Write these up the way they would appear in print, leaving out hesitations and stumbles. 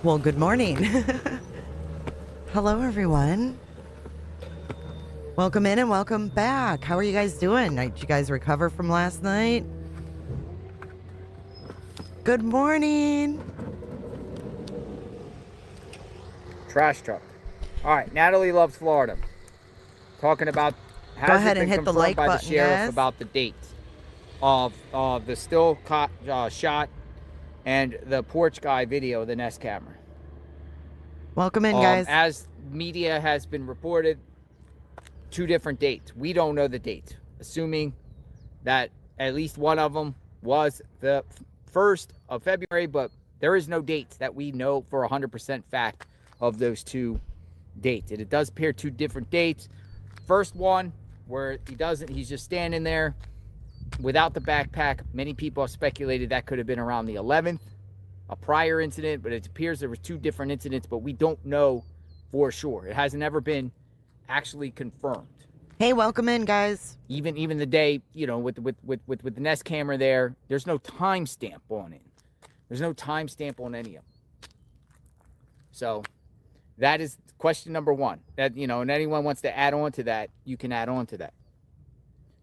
Well, good morning. Hello, everyone. Welcome in and welcome back. How are you guys doing? Did you guys recover from last night? Good morning. Trash truck. All right, Natalie loves Florida. Talking about Go has ahead it and been hit the confirmed like by the button, sheriff guys. about the date of the still shot and the porch guy video, the Nest camera. Welcome in, guys. As media has been reported, 2 different dates. We don't know the date, assuming that at least one of them was the 1st of February, but there is no dates that we know for 100% fact of those 2 dates. And it does appear 2 different dates. First one where he's just standing there without the backpack. Many people have speculated that could have been around the 11th, a prior incident, but it appears there were 2 different incidents, but we don't know for sure. It hasn't ever been actually confirmed. Hey, welcome in, guys. Even the day, you know, with the Nest camera there, there's no timestamp on it. There's no timestamp on any of them. So that is question number 1. That, you know, and anyone wants to add on to that, you can add on to that.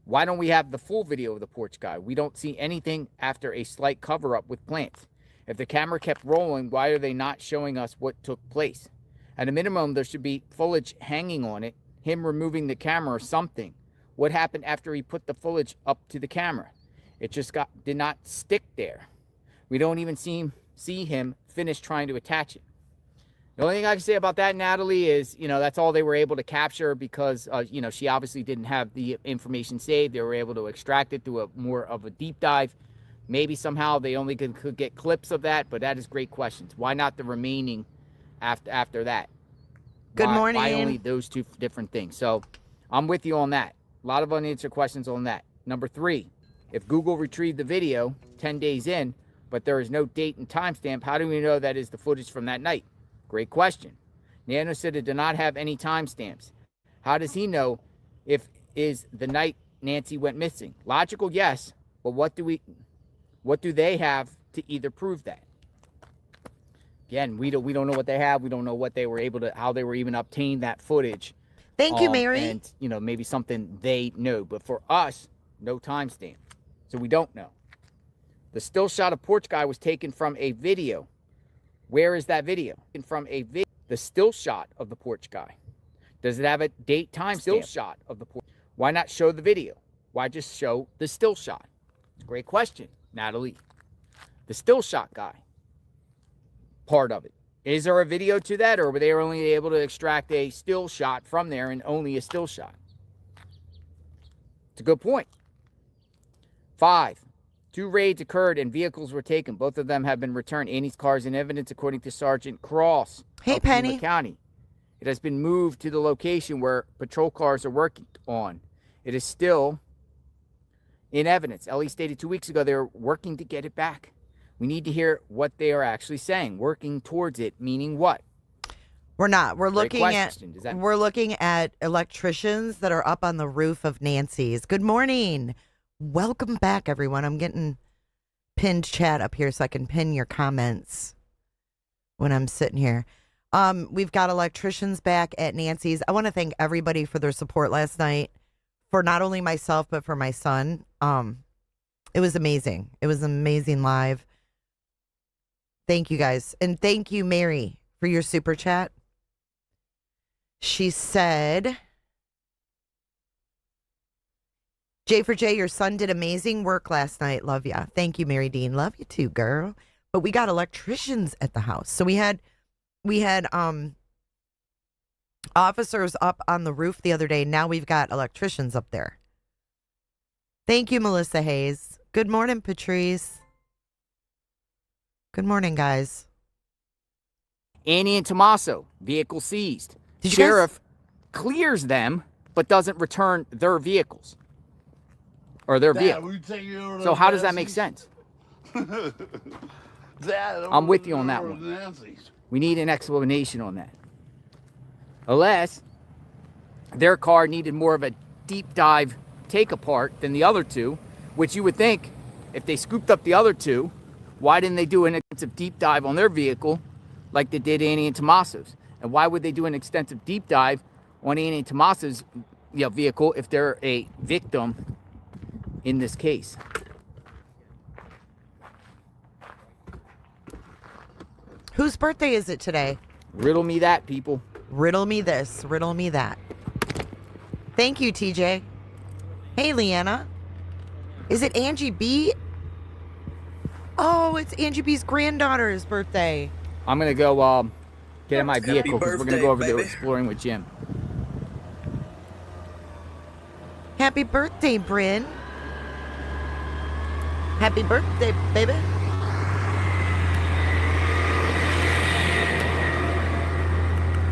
Why don't we have the full video of the porch guy? We don't see anything after a slight cover-up with plants. If the camera kept rolling, why are they not showing us what took place? At a minimum, there should be footage hanging on it, him removing the camera or something. What happened after he put the footage up to the camera? It just did not stick there. We don't even see him finish trying to attach it. The only thing I can say about that, Natalie, is, you know, that's all they were able to capture because, you know, she obviously didn't have the information saved. They were able to extract it through more of a deep dive. Maybe somehow they only could get clips of that, but that is great questions. Why not the remaining after that? Good morning. Why only those 2 different things? So I'm with you on that. A lot of unanswered questions on that. Number 3, if Google retrieved the video 10 days in, but there is no date and timestamp, how do we know that is the footage from that night? Great question. Nano said it did not have any timestamps. How does he know if is the night Nancy went missing? Logical, yes, but what do they have to either prove that? Again, we don't know what they have. We don't know what they were able to, how they were even obtain that footage. Thank you, Mary. And, you know, maybe something they know. But for us, no timestamp. So we don't know. The still shot of porch guy was taken from a video. Where is that video? From a video. The still shot of the porch guy. Does it have a date timestamp? Still shot of the porch. Why not show the video? Why just show the still shot? It's a great question, Natalie. The still shot guy. Part of it. Is there a video to that, or were they only able to extract a still shot from there and only a still shot? It's a good point. 5, 2 raids occurred and vehicles were taken. Both of them have been returned. Annie's car is in evidence, according to Sergeant Cross. Hey, Penny. County. It has been moved to the location where patrol cars are working on. It is still in evidence. Ellie stated 2 weeks ago they were working to get it back. We need to hear what they are actually saying. Working towards it, meaning what? We're not. We're looking We're looking at electricians that are up on the roof of Nancy's. Good morning. Welcome back, everyone. I'm getting pinned chat up here so I can pin your comments when I'm sitting here. We've got electricians back at Nancy's. I want to thank everybody for their support last night, for not only myself but for my son. It was amazing. It was amazing live. Thank you, guys. And thank you, Mary, for your super chat. She said, J for J, your son did amazing work last night. Love ya. Thank you, Mary Dean. Love you too, girl. But we got electricians at the house. So we had officers up on the roof the other day. Now we've got electricians up there. Thank you, Melissa Hayes. Good morning, Patrice. Good morning, guys. Annie and Tommaso, vehicle seized. Did Sheriff clears them, but doesn't return their vehicles. Or their vehicle. So how does that make sense? I'm with you on that one. We need an explanation on that. Unless their car needed more of a deep dive take apart than the other 2, which you would think if they scooped up the other 2, why didn't they do an extensive deep dive on their vehicle like they did Annie and Tommaso's. And why would they do an extensive deep dive on Annie and Tommaso's vehicle if they're a victim in this case? Whose birthday is it today? Riddle me that, people. Riddle me this, riddle me that. Thank you, TJ. Hey, Leanna. Is it Angie B? Oh, it's Angie B's granddaughter's birthday. I'm going to go get in my vehicle because we're going to go over to baby. Exploring with Jim. Happy birthday, Bryn. Happy birthday, baby.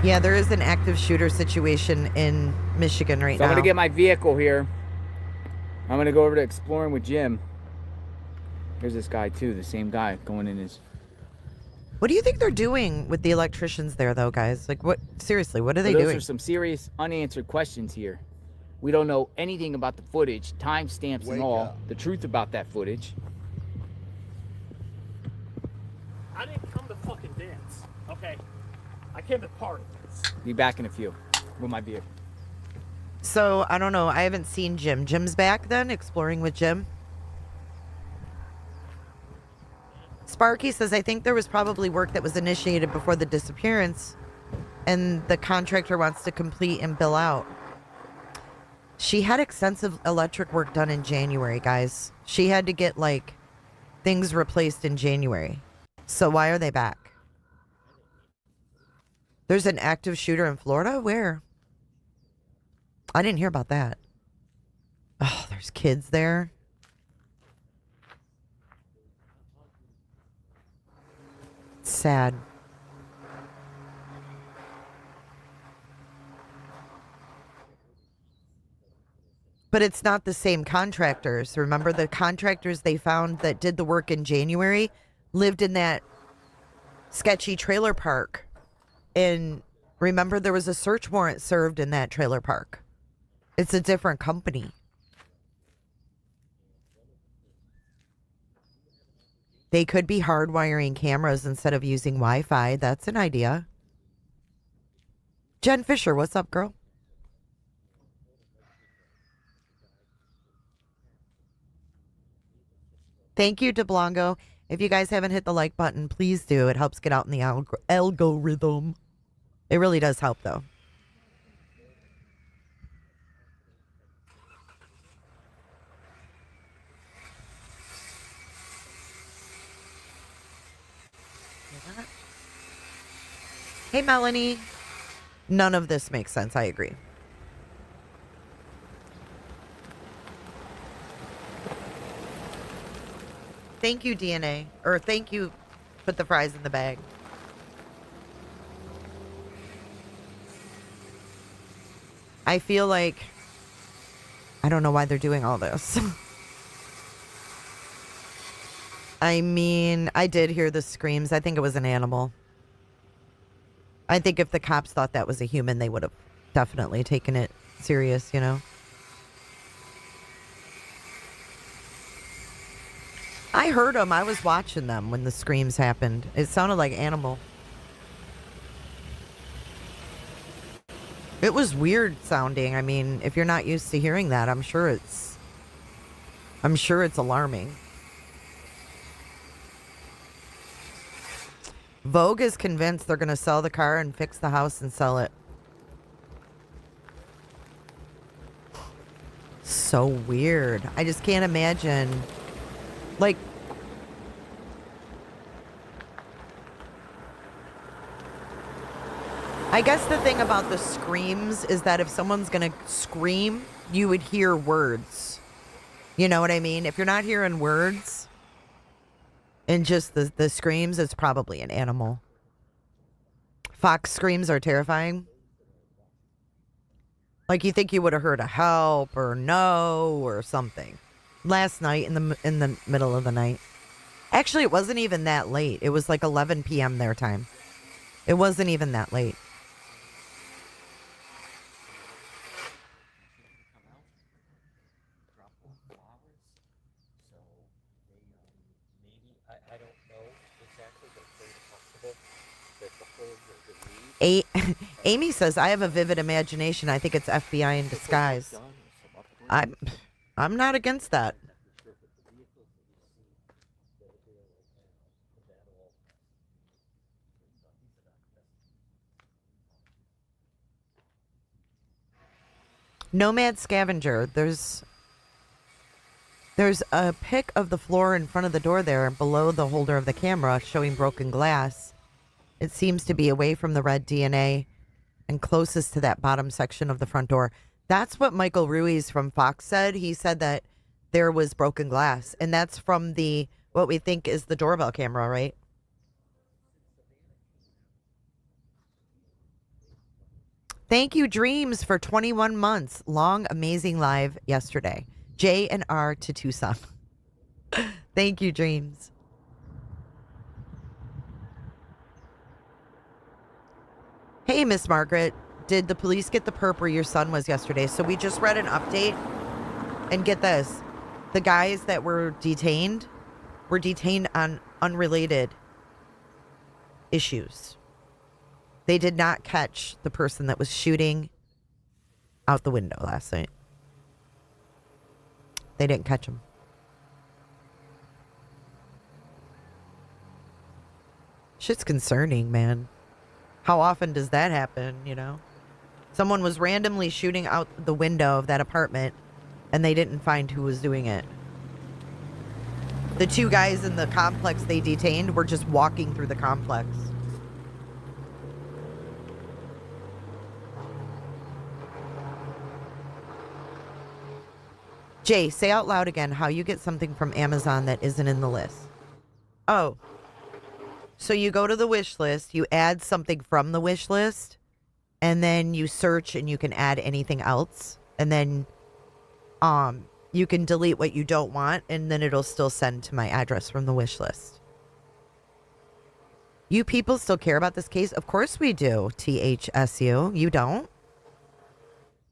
Yeah, there is an active shooter situation in Michigan right So now. I'm going to get my vehicle here. I'm going to go over to Exploring with Jim. Here's this guy, too. The same guy going in his... What do you think they're doing with the electricians there, though, guys? Like, what? Seriously, what are they Those doing? are some serious unanswered questions here. We don't know anything about the footage, timestamps and all, the truth about that footage. I didn't come to fucking dance, okay? I came to party. Be back in a few with my vehicle. So, I don't know. I haven't seen Jim. Jim's back then, Exploring with Jim. Sparky says, I think there was probably work that was initiated before the disappearance, and the contractor wants to complete and bill out. She had extensive electric work done in January, guys. She had to get, like, things replaced in January. So why are they back? There's an active shooter in Florida? Where? I didn't hear about that. Oh, there's kids there. Sad. But it's not the same contractors. Remember, the contractors they found that did the work in January lived in that sketchy trailer park. And remember, there was a search warrant served in that trailer park. It's a different company. They could be hardwiring cameras instead of using Wi-Fi. That's an idea. Jen Fisher, what's up, girl? Thank you, DeBlanco. If you guys haven't hit the like button, please do. It helps get out in the algorithm. It really does help, though. Hey, Melanie. None of this makes sense. I agree. Thank you, DNA. Or thank you, put the fries in the bag. I feel like I don't know why they're doing all this. I mean, I did hear the screams. I think it was an animal. I think if the cops thought that was a human, they would have definitely taken it serious, you know? I heard them. I was watching them when the screams happened. It sounded like animal. It was weird sounding. I mean, if you're not used to hearing that, I'm sure it's alarming. Vogue is convinced they're going to sell the car and fix the house and sell it. So weird. I just can't imagine. Like, I guess the thing about the screams is that if someone's going to scream, you would hear words. You know what I mean? If you're not hearing words and just the screams, it's probably an animal. Fox screams are terrifying. Like, you think you would have heard a help or no or something. Last night in the middle of the night. Actually, it wasn't even that late. It was like 11 p.m. their time. It wasn't even that late. I don't know exactly, but it's very possible that Amy says, I have a vivid imagination. I think it's FBI in disguise. I'm not against that. Nomad Scavenger. There's a pic of the floor in front of the door there below the holder of the camera showing broken glass. It seems to be away from the red DNA and closest to that bottom section of the front door. That's what Michael Ruiz from Fox said. He said that there was broken glass, and that's from the what we think is the doorbell camera, right? Thank you, Dreams, for 21 months. Long, amazing live yesterday. J and R to Tucson. Thank you, Dreams. Hey, Miss Margaret. Did the police get the perp where your son was yesterday? So we just read an update. And get this. The guys that were detained on unrelated issues. They did not catch the person that was shooting out the window last night. They didn't catch him. Shit's concerning, man. How often does that happen, you know? Someone was randomly shooting out the window of that apartment, and they didn't find who was doing it. The two guys in the complex they detained were just walking through the complex. Jay, say out loud again how you get something from Amazon that isn't in the list. Oh. So you go to the wish list, you add something from the wish list, and then you search and you can add anything else. And then you can delete what you don't want, and then it'll still send to my address from the wish list. You people still care about this case? Of course we do, THSU. You don't?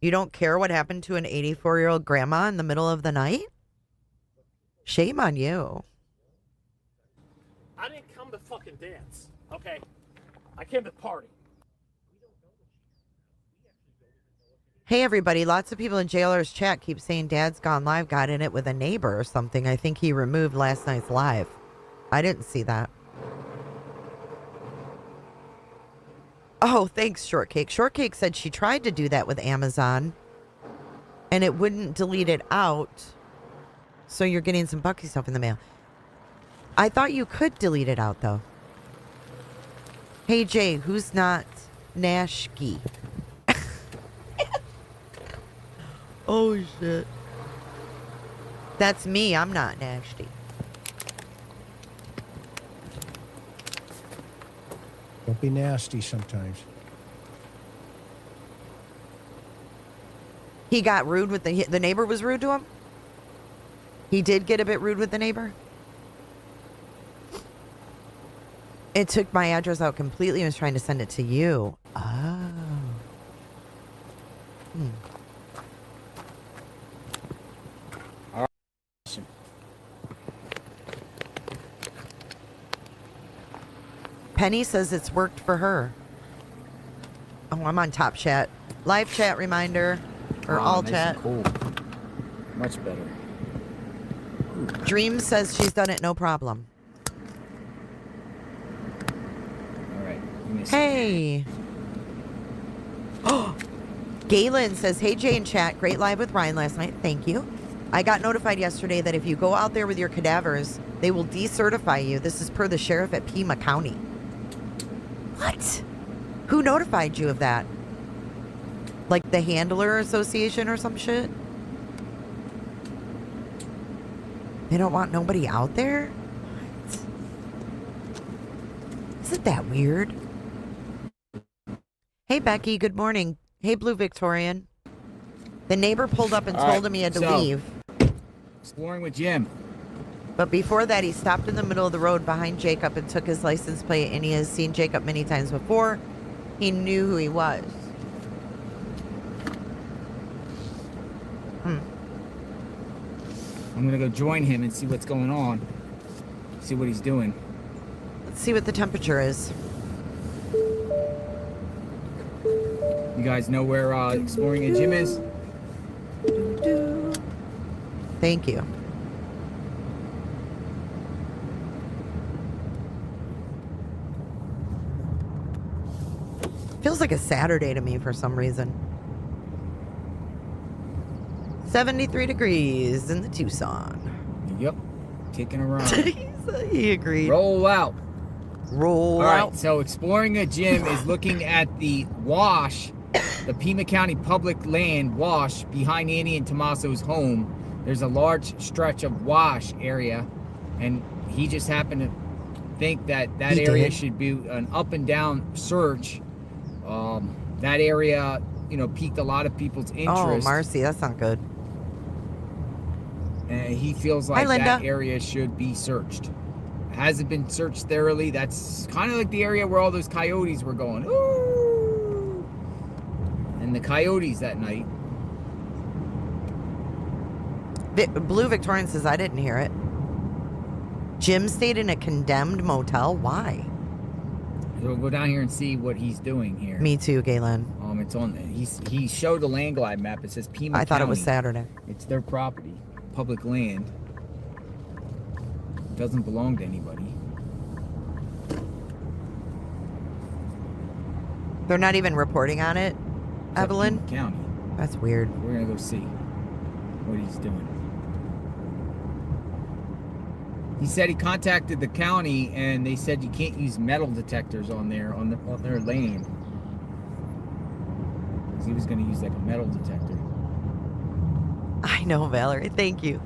You don't care what happened to an 84-year-old grandma in the middle of the night? Shame on you. I didn't come to fucking dance, okay? I came to party. Hey, everybody. Lots of people in JLR's chat keep saying Dad's Gone Live got in it with a neighbor or something. I think he removed last night's live. I didn't see that. Oh, thanks, Shortcake. Shortcake said she tried to do that with Amazon, and it wouldn't delete it out. So you're getting some Bucky stuff in the mail. I thought you could delete it out, though. Hey, Jay, who's not Nashki? Oh, shit. That's me. I'm not nasty. Don't be nasty sometimes. He got rude with the neighbor was rude to him? He did get a bit rude with the neighbor? It took my address out completely and was trying to send it to you. Oh. Penny says it's worked for her. Oh, I'm on top chat. Live chat reminder. Or all nice chat. and cool. Much better. Dream says she's done it no problem. All right. Give me a Hey. Oh. Galen says, hey, Jay in chat. Great live with Ryan last night. Thank you. I got notified yesterday that if you go out there with your cadavers, they will decertify you. This is per the sheriff at Pima County. What? Who notified you of that? Like the Handler Association or some shit? They don't want nobody out there? What? Isn't that weird? Hey, Becky. Good morning. Hey, Blue Victorian. The neighbor pulled up and told him he had to leave. Exploring with Jim. But before that, he stopped in the middle of the road behind Jacob and took his license plate, and he has seen Jacob many times before. He knew who he was. I'm going to go join him and see what's going on. See what he's doing. Let's see what the temperature is. You guys know where Exploring a Gym is? Thank you. Feels like a Saturday to me for some reason. 73 degrees in the Tucson. Yep. Kicking around. He agreed. Roll out. Roll All out. right, so Exploring a Gym is looking at the wash, the Pima County public land wash behind Annie and Tommaso's home. There's a large stretch of wash area, and he just happened to think that that He area did. should be an up and down search. That area, you know, piqued a lot of people's Oh, interest. Marcy, that's not good. And he feels Hi, like Linda. that area should be searched. Hasn't been searched thoroughly. That's kind of like the area where all those coyotes were going. Ooh! And the coyotes that night. Blue Victorian says, I didn't hear it. Jim stayed in a condemned motel. Why? We'll go down here and see what he's doing here. Me too, Galen. It's on. He showed a land glide map. It says Pima I thought it was County. Saturday. It's their property, public land. It doesn't belong to anybody. They're not even reporting on it, It's at Evelyn? Pima County. That's weird. We're gonna go see what he's doing. He said he contacted the county and they said you can't use metal detectors on their land. 'Cause he was gonna use like a metal detector. I know, Valerie. Thank you.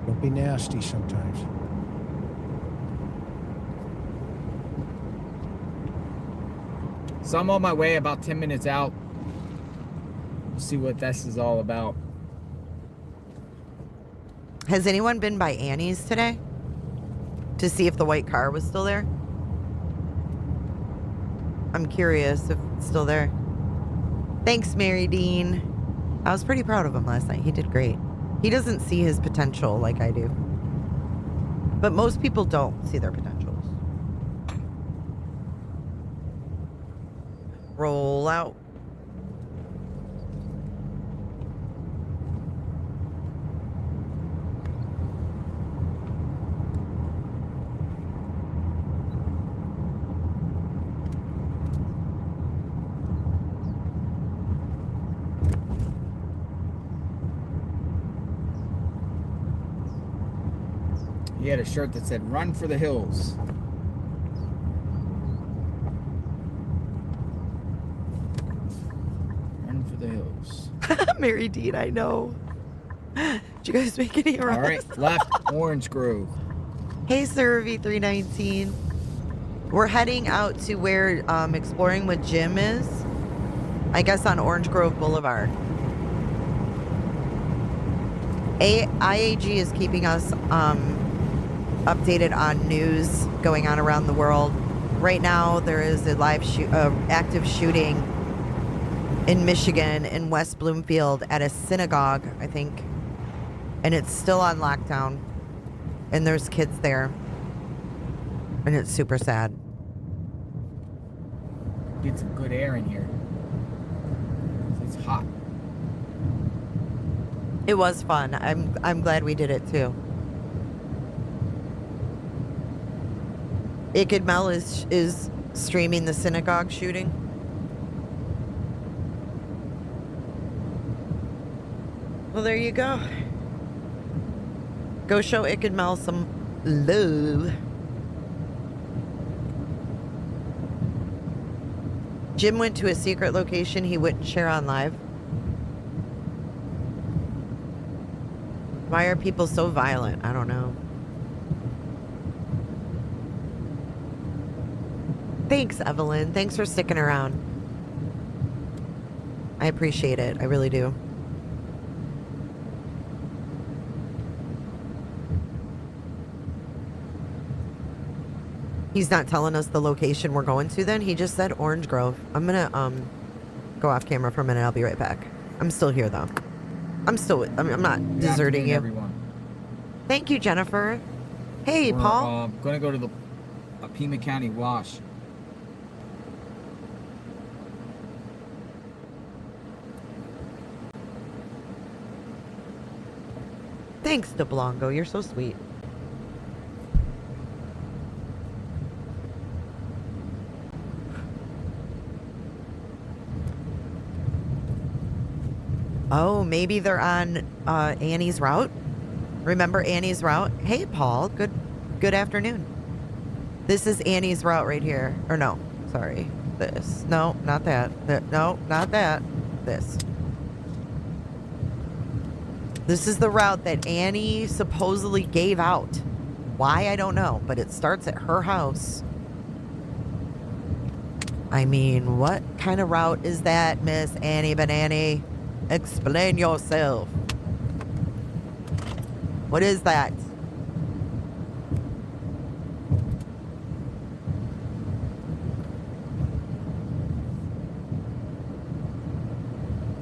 Don't be nasty sometimes. So I'm on my way, about 10 minutes out. We'll see what this is all about. Has anyone been by Annie's today to see if the white car was still there? I'm curious if it's still there. Thanks, Mary Dean. I was pretty proud of him last night. He did great. He doesn't see his potential like I do. But most people don't see their potentials. Roll out. He had a shirt that said, "Run for the hills." Run for the hills. Mary Dean, I know. Did you guys make any All arrests? right, left, Orange Grove. Hey, Sir V319. We're heading out to where Exploring with Jim is. I guess on Orange Grove Boulevard. IAG is keeping us updated on news going on around the world. Right now, there is a active shooting in Michigan, in West Bloomfield, at a synagogue, I think. And it's still on lockdown. And there's kids there. And it's super sad. Get some good air in here. It's hot. It was fun. I'm glad we did it too. Iked Mel is streaming the synagogue shooting. Well, there you go. Go show Iked Mel some love. Jim went to a secret location he wouldn't share on live. Why are people so violent? I don't know. Thanks, Evelyn. Thanks for sticking around. I appreciate it. I really do. He's not telling us the location we're going to then. He just said Orange Grove. I'm going to go off camera for a minute. I'll be right back. I'm still here though. I'm not deserting you. Everyone. Thank you, Jennifer. Hey, We're Paul. going to go to the Pima County Wash. Thanks, DeBlanco. You're so sweet. Oh, maybe they're on Annie's route. Remember Annie's route? Hey, Paul. Good afternoon. This is Annie's route right here. Or no, sorry. This. No, not that. No, not that. This. This is the route that Annie supposedly gave out. Why, I don't know, but it starts at her house. I mean, what kind of route is that, Miss Annie Banani? Explain yourself. What is that?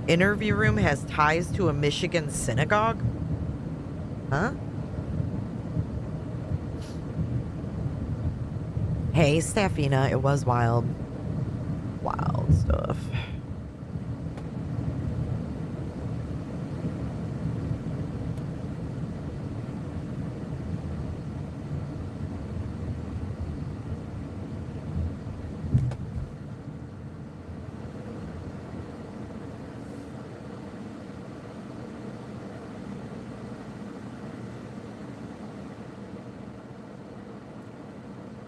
Interview room has ties to a Michigan synagogue? Huh? Hey, Staffina, it was wild. Wild stuff.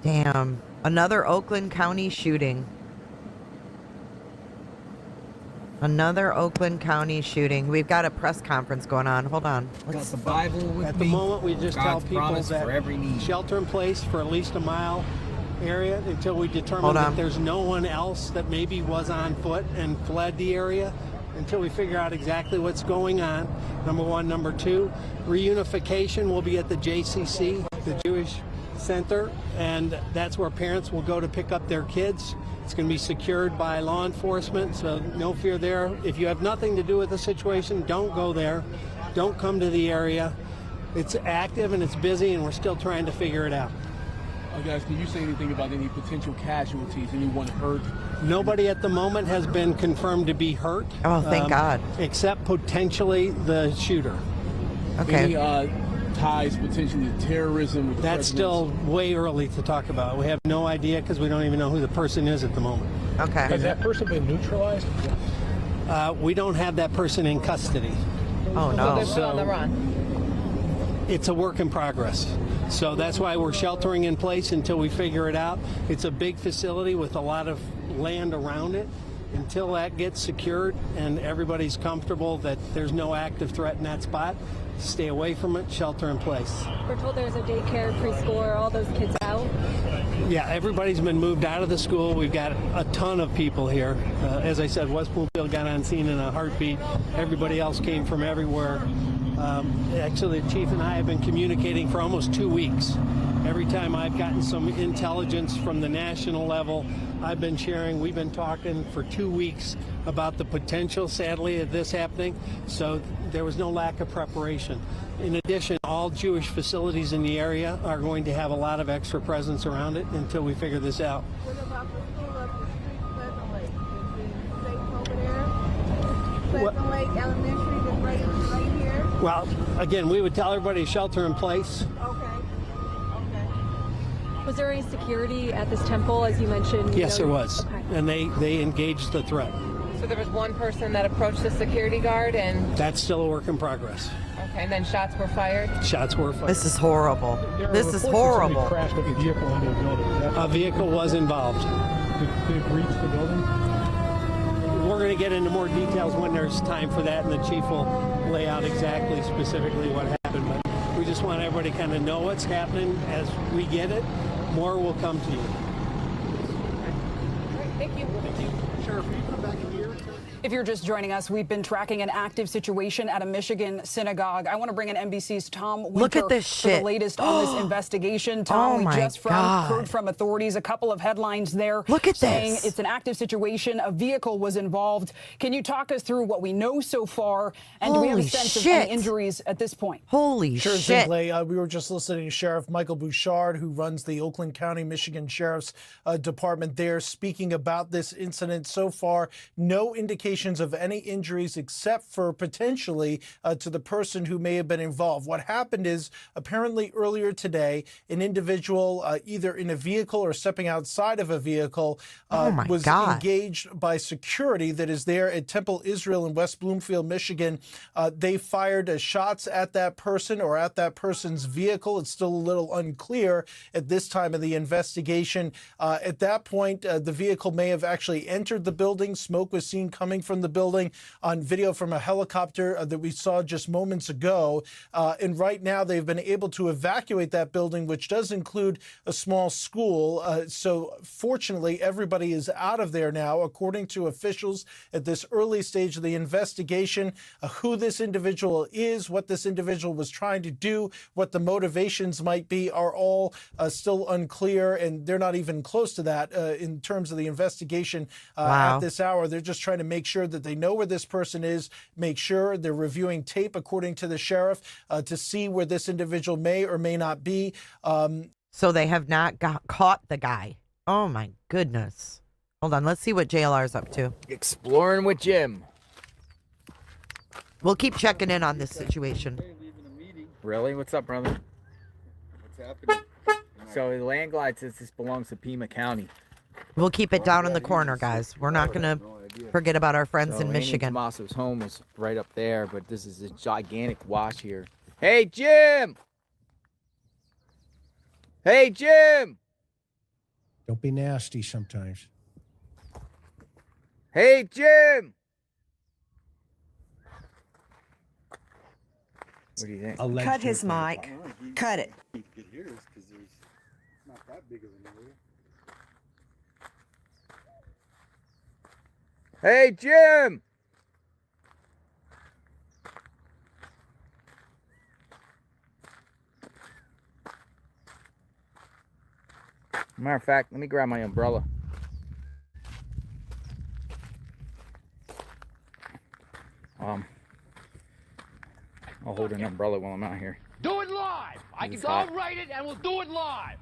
Damn. Another Oakland County shooting. Another Oakland County shooting. We've got a press conference going on. Hold on. Got the Bible with At me. the moment, we just tell God's people promise that for every need. shelter in place for at least a mile area until we determine Hold that on. there's no one else that maybe was on foot and fled the area until we figure out exactly what's going on. Number one. Number two, reunification will be at the JCC, the Jewish Center, and that's where parents will go to pick up their kids. It's going to be secured by law enforcement, so no fear there. If you have nothing to do with the situation, don't go there. Don't come to the area. It's active and it's busy, and we're still trying to figure it out. Guys, can you say anything about any potential casualties, anyone hurt? Nobody at the moment has been confirmed to be hurt. Oh, thank God. Except potentially the shooter. Okay. Any ties potentially to terrorism? With the That's still way early to talk about. We have no idea because we don't even know who the person is at the moment. Okay. Has that person been neutralized? We don't have that person in custody. Oh, no. So on the run. It's a work in progress. So that's why we're sheltering in place until we figure it out. It's a big facility with a lot of land around it. Until that gets secured and everybody's comfortable that there's no active threat in that spot, stay away from it, shelter in place. We're told there's a daycare, preschool, are all those kids out? Yeah, everybody's been moved out of the school. We've got a ton of people here. As I said, West Bloomfield got on scene in a heartbeat. Everybody else came from everywhere. Actually, the chief and I have been communicating for almost 2 weeks. Every time I've gotten some intelligence from the national level, I've been sharing. We've been talking for 2 weeks about the potential, sadly, of this happening. So there was no lack of preparation. In addition, all Jewish facilities in the area are going to have a lot of extra presence around it until we figure this out. What about the school up the street, Pleasant Lake? Is it safe over there? Pleasant Lake Elementary is right here? Well, again, we would tell everybody to shelter in place. Okay. Was there any security at this temple, as you mentioned? Yes, there was. Okay. And they engaged the threat. So there was one person that approached the security guard and, That's still a work in progress. okay, and then shots were fired? Shots were fired. This is horrible. There are This is reports that somebody horrible. crashed with a vehicle into a building. Is that- A vehicle was involved. Did it reach the building? We're going to get into more details when there's time for that, and the chief will lay out exactly, specifically what happened. But we just want everybody to kind of know what's happening as we get it. More will come to you. Thank you. Sheriff, will you come back in here? If you're just joining us, we've been tracking an active situation at a Michigan synagogue. I want to bring in NBC's Tom Winter Look at this for shit. the latest on this investigation. Tom, Oh we my just God. heard from authorities a couple of headlines there. Look at saying this. It's an active situation. A vehicle was involved. Can you talk us through what we know so far? And do we have a Holy sense of shit. any injuries at this point? Holy Sure, shit. Zingley. We were just listening to Sheriff Michael Bouchard, who runs the Oakland County, Michigan Sheriff's Department there, speaking about this incident, so far, no indications of any injuries except for potentially to the person who may have been involved. What happened is apparently earlier today, an individual either in a vehicle or stepping outside of a vehicle was engaged by security that is there at Temple Israel in West Bloomfield, Michigan. They fired shots at that person or at that person's vehicle. It's still a little unclear at this time of the investigation. At that point, the vehicle may have actually entered the building. Smoke was seen coming from the building on video from a helicopter that we saw just moments ago. And right now they've been able to evacuate that building, which does include a small school. So fortunately, everybody is out of there now, according to officials at this early stage of the investigation. Who this individual is, what this individual was trying to do, what the motivations might be are all still unclear, and they're not even close to that in terms of the investigation at this hour. They're just trying to make sure that they know where this person is, make sure they're reviewing tape, according to the sheriff, to see where this individual may or may not be. So they have not caught the guy. Oh, my goodness. Hold on. Let's see what JLR's up to. Exploring with Jim. We'll keep checking in on this situation. Really? What's up, brother? What's happening? So the land glide says this belongs to Pima County. We'll keep it down in the corner, guys. We're not going to forget about our friends in Andy Michigan. Tomaso's home is right up there, but this is a gigantic wash here. Hey, Jim! Hey, Jim! Don't be nasty sometimes. Hey, Jim! What do you think? Cut his mic. Cut it. Hey, Jim! Matter of fact, let me grab my umbrella. I'll hold an umbrella while I'm out here. Do it live! I'll write it and we'll do it live!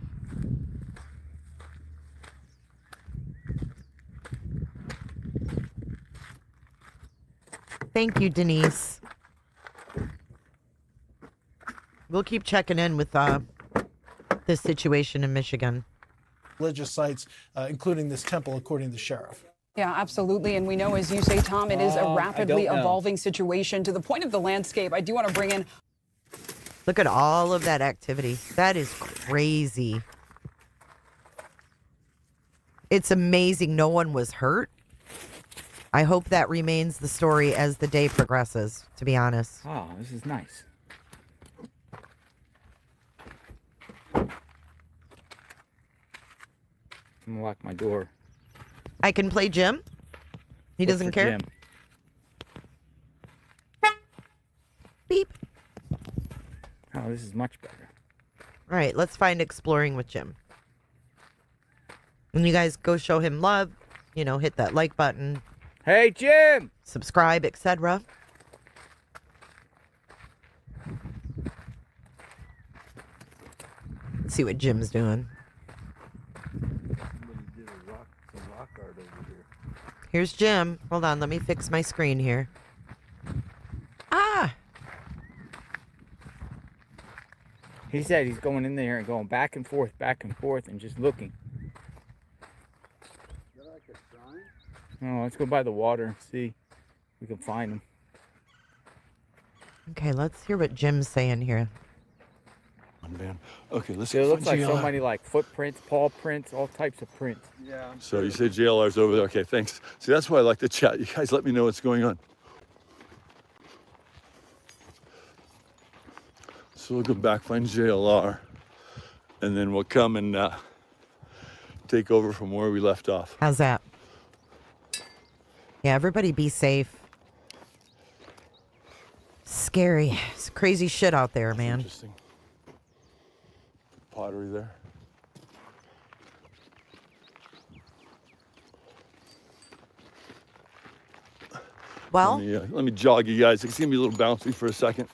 Thank you, Denise. We'll keep checking in with this situation in Michigan. Religious sites, including this temple, according to the sheriff. Yeah, absolutely. And we know, as you say, Tom, it is a rapidly evolving situation to the point of the landscape. I do want to bring in. Look at all of that activity. That is crazy. It's amazing no one was hurt. I hope that remains the story as the day progresses, to be honest. Oh, this is nice. I'm gonna lock my door. I can play Jim? He doesn't care? Jim. Beep. Oh, this is much better. All right, let's find Exploring with Jim. And you guys go show him love. You know, hit that like button. Hey, Jim! Subscribe, etc. Let's see what Jim's doing. Here's Jim. Hold on, let me fix my screen here. Ah! He said he's going in there and going back and forth, and just looking. Oh, let's go by the water and see if we can find him. Okay, let's hear what Jim's saying here. Man. Okay, let's It looks like so JLR. many like footprints, paw prints, all types of prints. Yeah. So you say JLR's over there. Okay, thanks. See, that's why I like to chat. You guys let me know what's going on. So we'll go back, find JLR, and then we'll come and take over from where we left off. How's that? Yeah, everybody be safe. Scary. It's crazy shit out there, man. Interesting. Pottery there. Well, let me jog you guys. It's gonna be a little bouncy for a second.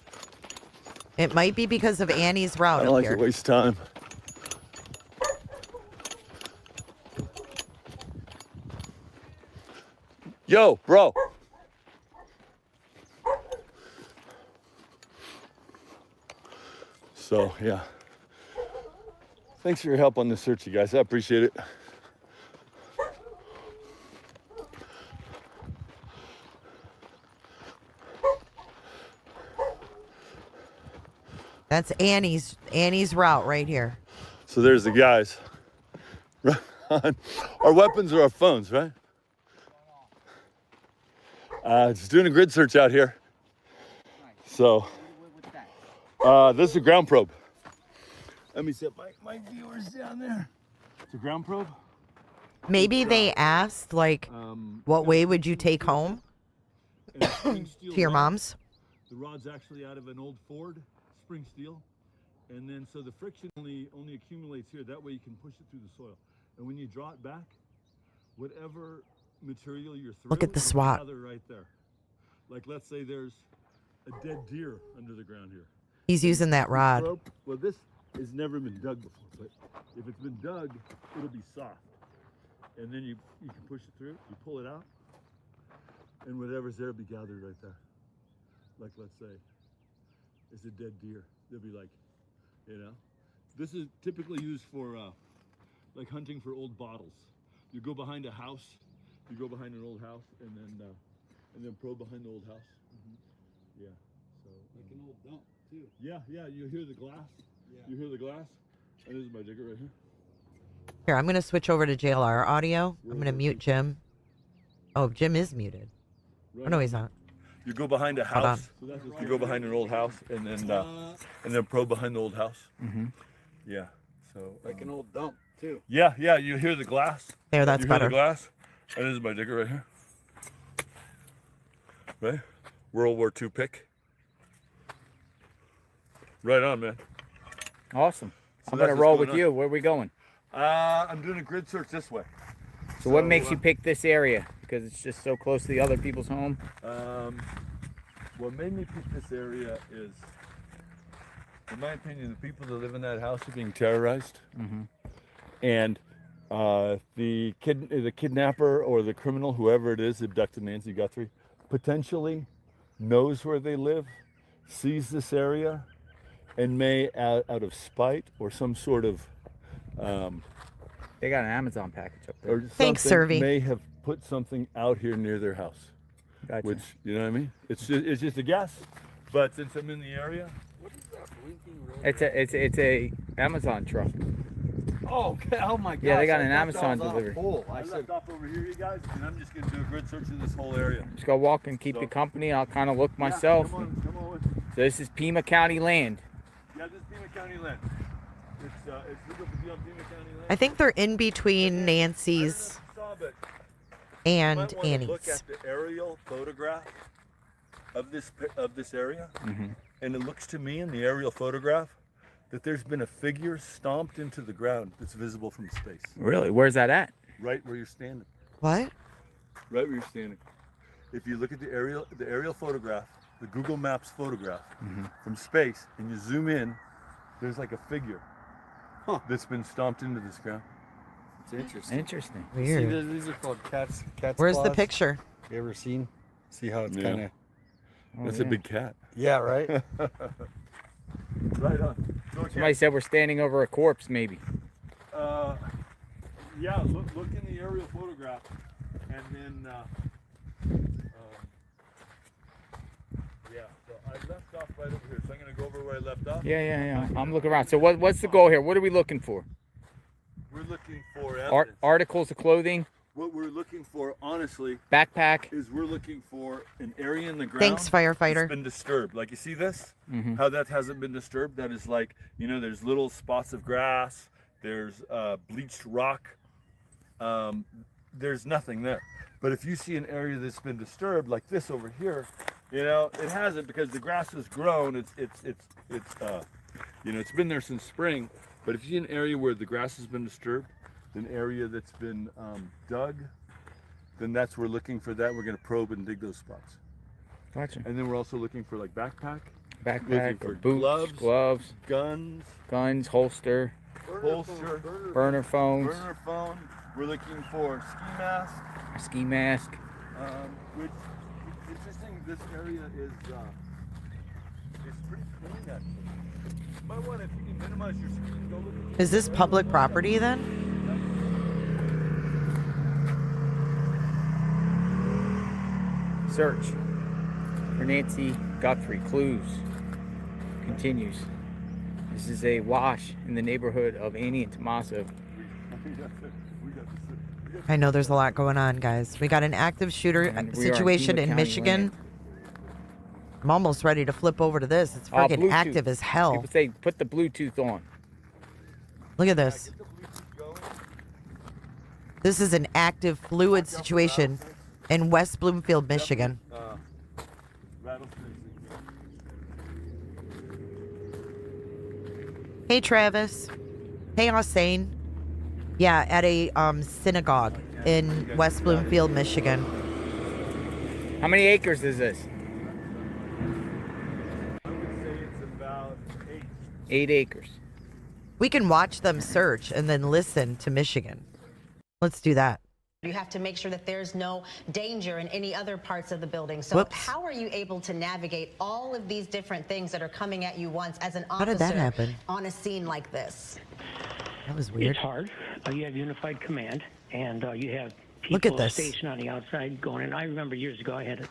it might be because of Annie's route I don't up like here. to waste time. Yo, bro. So, yeah. Thanks for your help on this search, you guys. I appreciate it. That's Annie's route right here. So there's the guys. Our weapons are our phones, right? Just doing a grid search out here. So, this is a ground probe. Let me set my viewers down there. It's a ground probe. Maybe they asked, like, what way would you take home to your mom's? The rod's actually out of an old Ford, spring steel. And then so the friction only accumulates here. That way you can push it through the soil. And when you draw it back, whatever material you're through, Look at the SWAT. gather right there. Like let's say there's a dead deer under the ground here. He's using that rod. Well, this has never been dug before, but if it's been dug, it'll be soft. And then you can push it through, you pull it out, and whatever's there will be gathered right there. Like let's say it's a dead deer. They'll be like, you know, this is typically used for like hunting for old bottles. You go behind a house, you go behind an old house, and then probe behind the old house. Yeah. So Like an old dump, too. yeah, you hear the glass. Yeah. You hear the glass. And this is my digger right here. Here, I'm going to switch over to JLR audio. I'm going to mute Jim. Oh, Jim is muted. Oh, no, he's not. You go behind a Hold on. house. You go behind an old house, and then probe behind the old house. Yeah. So Like an old dump, too. yeah, you hear the glass. There, that's you better. hear the glass. And this is my digger right here. Right? World War II pick. Right on, man. Awesome. So I'm that's gonna what's roll going with on. you. Where are we going? I'm doing a grid search this way. So what makes you pick this area? Because it's just so close to the other people's home? What made me pick this area is, in my opinion, the people that live in that house are being terrorized. And the kidnapper or the criminal, whoever it is, abducted Nancy Guthrie, potentially knows where they live, sees this area, and may, out of spite or some sort of They got an Amazon package up there. or Thanks, something, Servy. may have put something out here near their house. Gotcha. Which, you know what I mean? It's just a guess. But since I'm in the area, It's a Amazon truck. oh, okay. Oh my God! Yeah, they got an Amazon delivery. I left off over here, you guys, and I'm just gonna do a grid search of this whole area. Just go walk and keep you company. I'll kind of look myself. Come on. So this is Pima County land. Yeah, this is Pima County land. It's legal to be on Pima County land. I think they're in between Nancy's and You might wanna Annie's. look at the aerial photograph of this area, and it looks to me in the aerial photograph that there's been a figure stomped into the ground that's visible from space. Really? Where's that at? Right where you're standing. What? Right where you're standing. If you look at the aerial photograph, the Google Maps photograph from space, and you zoom in, there's like a figure that's been stomped into this ground. It's interesting. Interesting. Weird. See, these are called cat's Where's the claws. picture? You ever seen? See how it's Yeah. kind of... That's a big cat. Yeah, right? Right on. So Somebody said we're standing over a corpse, maybe. Yeah, look in the aerial photograph, and then yeah. So I left off right over here. So I'm gonna go over where I left off. Yeah. I'm looking around. So what's the goal here? What are we looking for? We're looking for evidence. Articles of clothing, What we're looking for, honestly, backpack. is we're looking for an area in the ground. Thanks, firefighter. That's been disturbed. Like you see this? How that hasn't been disturbed? That is like, you know, there's little spots of grass. There's bleached rock. There's nothing there. But if you see an area that's been disturbed, like this over here, you know, it hasn't because the grass has grown. It's you know, it's been there since spring. But if you see an area where the grass has been disturbed, an area that's been dug, then that's we're looking for that. We're going to probe and dig those spots. Gotcha. And then we're also looking for like Backpack looking or for boots, gloves, guns, holster, holster, burner phones, burner phone. We're looking for ski mask. ski mask. Which interesting. This area is pretty clean actually. Might want, if you can minimize your screen, go look at. Is this public property then? Search for Nancy Guthrie. Clues. Continues. This is a wash in the neighborhood of Annie and Tommaso. I know there's a lot going on, guys. We got an active shooter situation in Michigan. I'm almost ready to flip over to this. It's freaking active as hell. People say put the Bluetooth on. Look at this. This is an active, fluid situation in West Bloomfield, Michigan. Hey, Travis. Hey, Hossein. Yeah, at a synagogue in West Bloomfield, Michigan. How many acres is this? I would say it's about 8. 8 acres. We can watch them search and then listen to Michigan. Let's do that. You have to make sure that there's no danger in any other parts of the building. So Whoops. how are you able to navigate all of these different things that are coming at you once as an How officer did that happen? on a scene like this? That was weird. It's hard. You have unified command, and you have Look at people this. stationed on the outside going in. I remember years ago I had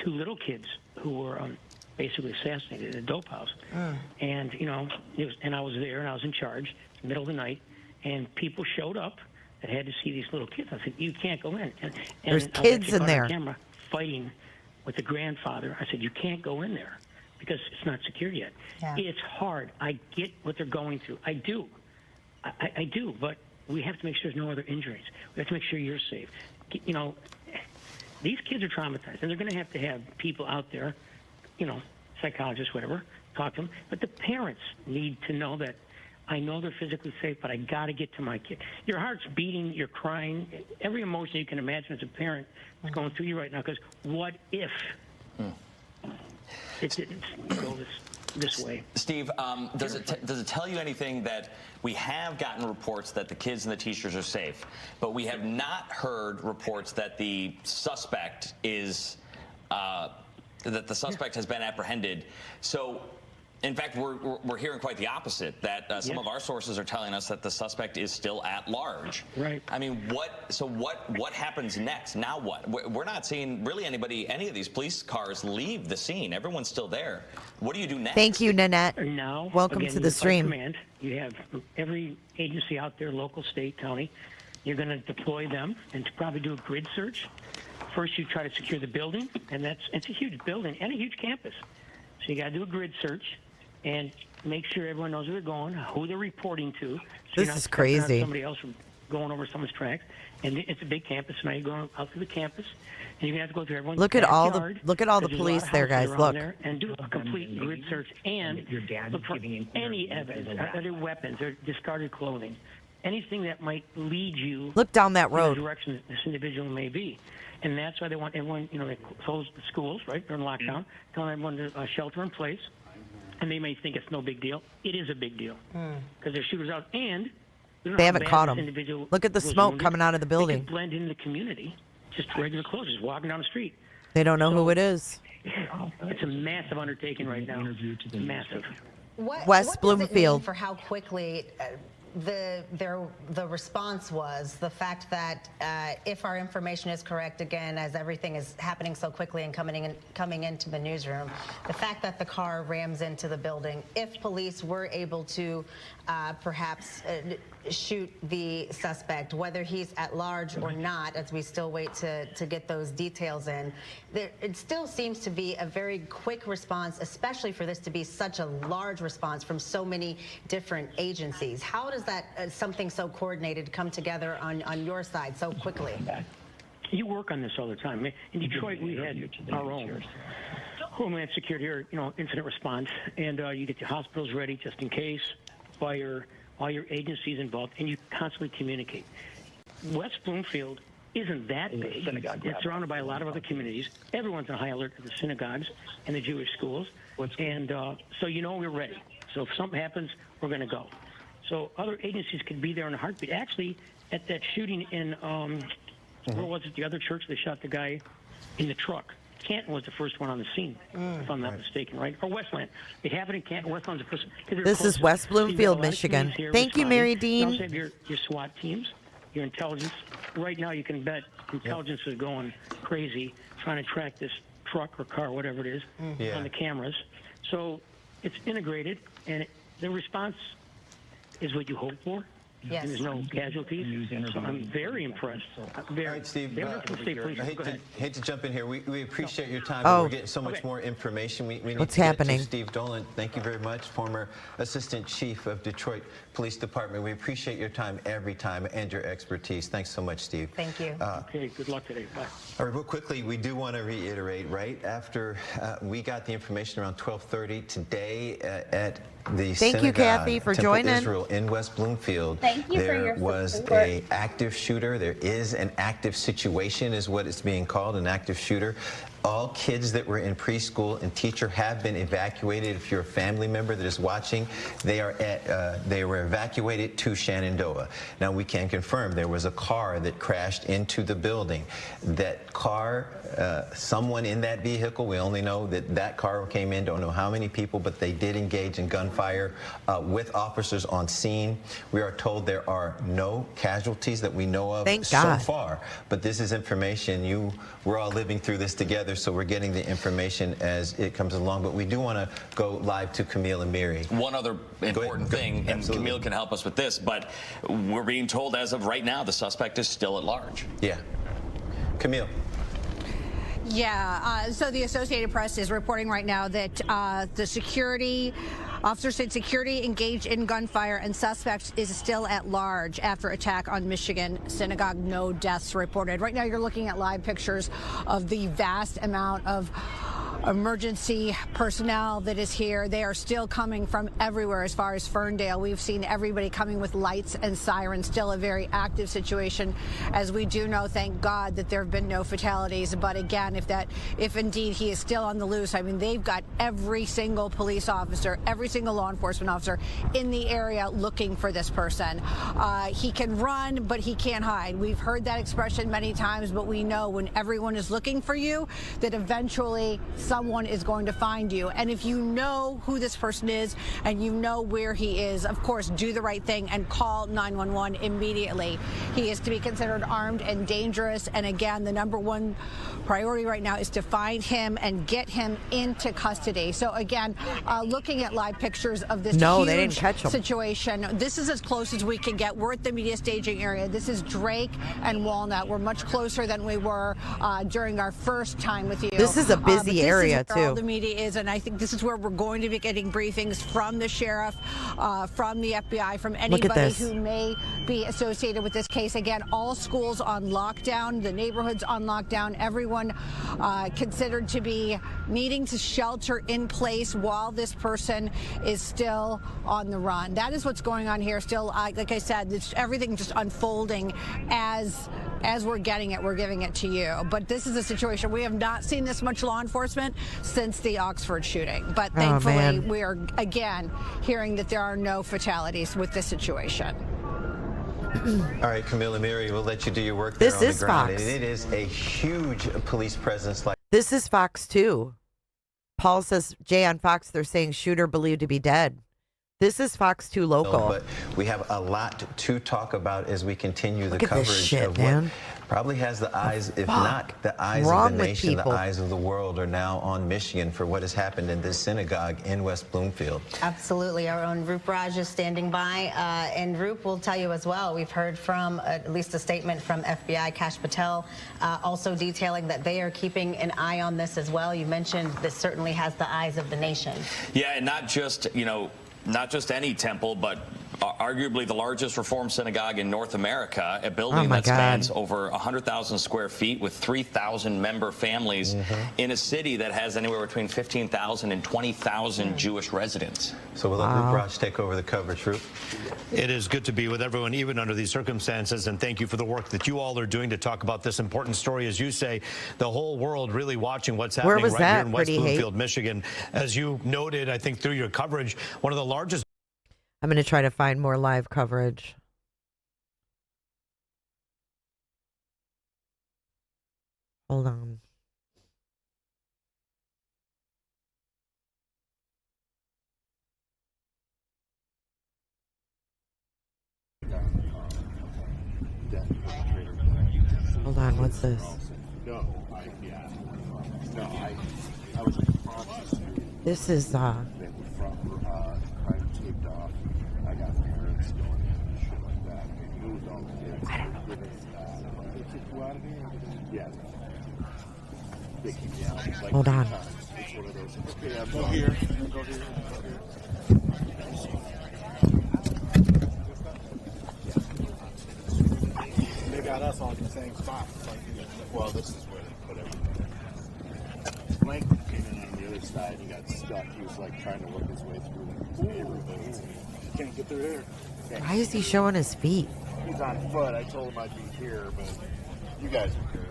2 little kids who were basically assassinated in a dope house. And, you know, and I was there, and I was in charge, middle of the night, and people showed up that had to see these little kids. I said, you can't go in. And There's I was kids actually in caught there. on camera fighting with the grandfather. I said, you can't go in there because it's not secure yet. Yeah. It's hard. I get what they're going through. I do. I do, but we have to make sure there's no other injuries. We have to make sure you're safe. You know, these kids are traumatized, and they're going to have people out there, you know, psychologists, whatever, talk to them. But the parents need to know that I know they're physically safe, but I got to get to my kid. Your heart's beating, you're crying. Every emotion you can imagine as a parent is going through you right now, because what if it didn't go this way? Steve, does it tell you anything that we have gotten reports that the kids and the teachers are safe, but we have not heard reports that the suspect is has been apprehended? So, in fact, we're hearing quite the opposite. That some of our sources are telling us that the suspect is still at large. Right. I mean, what happens next? Now what? We're not seeing really any of these police cars leave the scene. Everyone's still there. What do you do next? Thank you, Nanette. Now, welcome again, to the stream. Command, you have every agency out there, local, state, county. You're going to deploy them and to probably do a grid search. First, you try to secure the building, and it's a huge building and a huge campus. So you got to do a grid search and make sure everyone knows where they're going, who they're reporting to. So This you're not is stepping on crazy. Somebody else from going over someone's tracks, and it's a big campus. Now you're going out through the campus, and you're gonna have to go through everyone's Look at all the backyard, look at all the because there's a lot police of there, houses guys. around Look. there, and do a complete grid search and look for any evidence, are there weapons, or discarded clothing, anything that might lead you. Look down that in road. the direction that this individual may be. And that's why they want everyone, you know, they close the schools, right? They're in lockdown, telling everyone to shelter in place. And they may think it's no big deal. It is a big deal because there's shooters out, and They haven't caught him. Look at the smoke coming out of the They building. could blend into the community, just regular clothes, just walking down the street. They don't know who it is. It's a massive undertaking right now. Massive. What West does it Bloomfield. mean for how quickly the response was, the fact that if our information is correct, again, as everything is happening so quickly and coming into the newsroom, the fact that the car rams into the building, if police were able to perhaps shoot the suspect, whether he's at large or not, as we still wait to get those details in, it still seems to be a very quick response, especially for this to be such a large response from so many different agencies. How does that something so coordinated come together on your side so quickly? You work on this all the time. In Detroit, we had our own Homeland Security, or incident response, and you get your hospitals ready just in case, fire, all your agencies involved, and you constantly communicate. West Bloomfield isn't that big. It's surrounded by a lot of other communities. Everyone's on high alert at the synagogues and the Jewish schools, and so we're ready. So if something happens, we're going to go. So other agencies could be there in a heartbeat. Actually, at that shooting in Where was it? The other church, they shot the guy in the truck. Canton was the first one on the scene, if I'm not mistaken, right? Or Westland. They have it in Canton. Westland's the first. This is West Bloomfield, Michigan. Thank you, Mary Dean. You also have your SWAT teams, your intelligence. Right now, you can bet intelligence is going crazy trying to track this truck or car, whatever it is, on the cameras. So it's integrated, and the response is what you hope for. Yes. And there's no casualties. So I'm very impressed. All right, Steve, hate to jump in here. We appreciate your time. Oh. We're getting so much more information. We need What's to happening? Get to Steve Dolan. Thank you very much, former Assistant Chief of Detroit Police Department. We appreciate your time every time and your expertise. Thanks so much, Steve. Thank you. Okay, good luck today. Bye. All right, real quickly, we do want to reiterate, right after we got the information around 12:30 today at the Thank you, Kathy, for Temple joining. Israel in West Bloomfield. Thank you for there your was support. a active shooter. There is an active situation, is what it's being called, an active shooter. All kids that were in preschool and teacher have been evacuated. If you're a family member that is watching, they were evacuated to Shenandoah. Now we can confirm there was a car that crashed into the building. That car, someone in that vehicle, we only know that car came in, don't know how many people, but they did engage in gunfire with officers on scene. We are told there are no casualties that we know of so far, but this is information. We're all living through this together, so we're getting the information as it comes along. But we do want to go live to Camille and Miri. One other important thing, and Camille can help us with this, but we're being told as of right now the suspect is still at large. Yeah. Camille. Yeah, so the Associated Press is reporting right now that the security officer said security engaged in gunfire and suspect is still at large after attack on Michigan synagogue. No deaths reported. Right now you're looking at live pictures of the vast amount of emergency personnel that is here. They are still coming from everywhere as far as Ferndale. We've seen everybody coming with lights and sirens. Still a very active situation, as we do know, thank God, that there have been no fatalities. But again, if indeed he is still on the loose, I mean, they've got every single police officer, every single law enforcement officer in the area looking for this person. He can run, but he can't hide. We've heard that expression many times, but we know when everyone is looking for you, that eventually someone is going to find you. And if you know who this person is and you know where he is, of course, do the right thing and call 911 immediately. He is to be considered armed and dangerous. And again, the number one priority right now is to find him and get him into custody. So again, looking at live pictures of this huge situation, this is as close as we can get. We're at the media staging area. This is Drake and Walnut. We're much closer than we were during our first time with you. This is a busy area. This is where all the media is, and I think this is where we're going to be getting briefings from the sheriff, from the FBI, from anybody who may be associated with this case. Again, all schools on lockdown, the neighborhoods on lockdown, everyone considered to be needing to shelter in place while this person is still on the run. That is what's going on here. Still, like I said, it's everything just unfolding as we're getting it. We're giving it to you. But this is a situation. We have not seen this much law enforcement since the Oxford shooting. But thankfully, we are, again, hearing that there are no fatalities with this situation. All right, Camille and Miri, we'll let you do your work there on the ground. Fox. It is a huge police presence. This is Fox 2. Paul says, Jay, on Fox, they're saying shooter believed to be dead. This is Fox 2 local. But we have a lot to talk about as we continue the coverage of man. what probably has the eyes, if not the eyes of the nation, the eyes of the world are now on Michigan for what has happened in this synagogue in West Bloomfield. Absolutely. Our own Roop Raj is standing by. And Roop will tell you as well, we've heard from at least a statement from FBI Kash Patel, also detailing that they are keeping an eye on this as well. You mentioned this certainly has the eyes of the nation. Yeah, and not just, not just any temple, but arguably the largest Reform synagogue in North America, a building that spans over 100,000 square feet with 3,000 member families in a city that has anywhere between 15,000 and 20,000 Jewish residents. So we'll let Roop Raj take over the coverage. Roop. It is good to be with everyone, even under these circumstances, and thank you for the work that you all are doing to talk about this important story. As you say, the whole world really watching what's happening right here in West Bloomfield, Michigan. As you noted, I think through your coverage, one of the largest. I'm going to try to find more live coverage. Hold on. Hold on, what's this? This is I don't know what this is. Hold on. They got us on the same spot. Well, this is where they put everything. Mike came in on the other side. He got stuck. He was like trying to work his way through the neighborhoods. He can't get through there. Why is he showing his feet? He's on foot. I told him I'd be here, but you guys are here.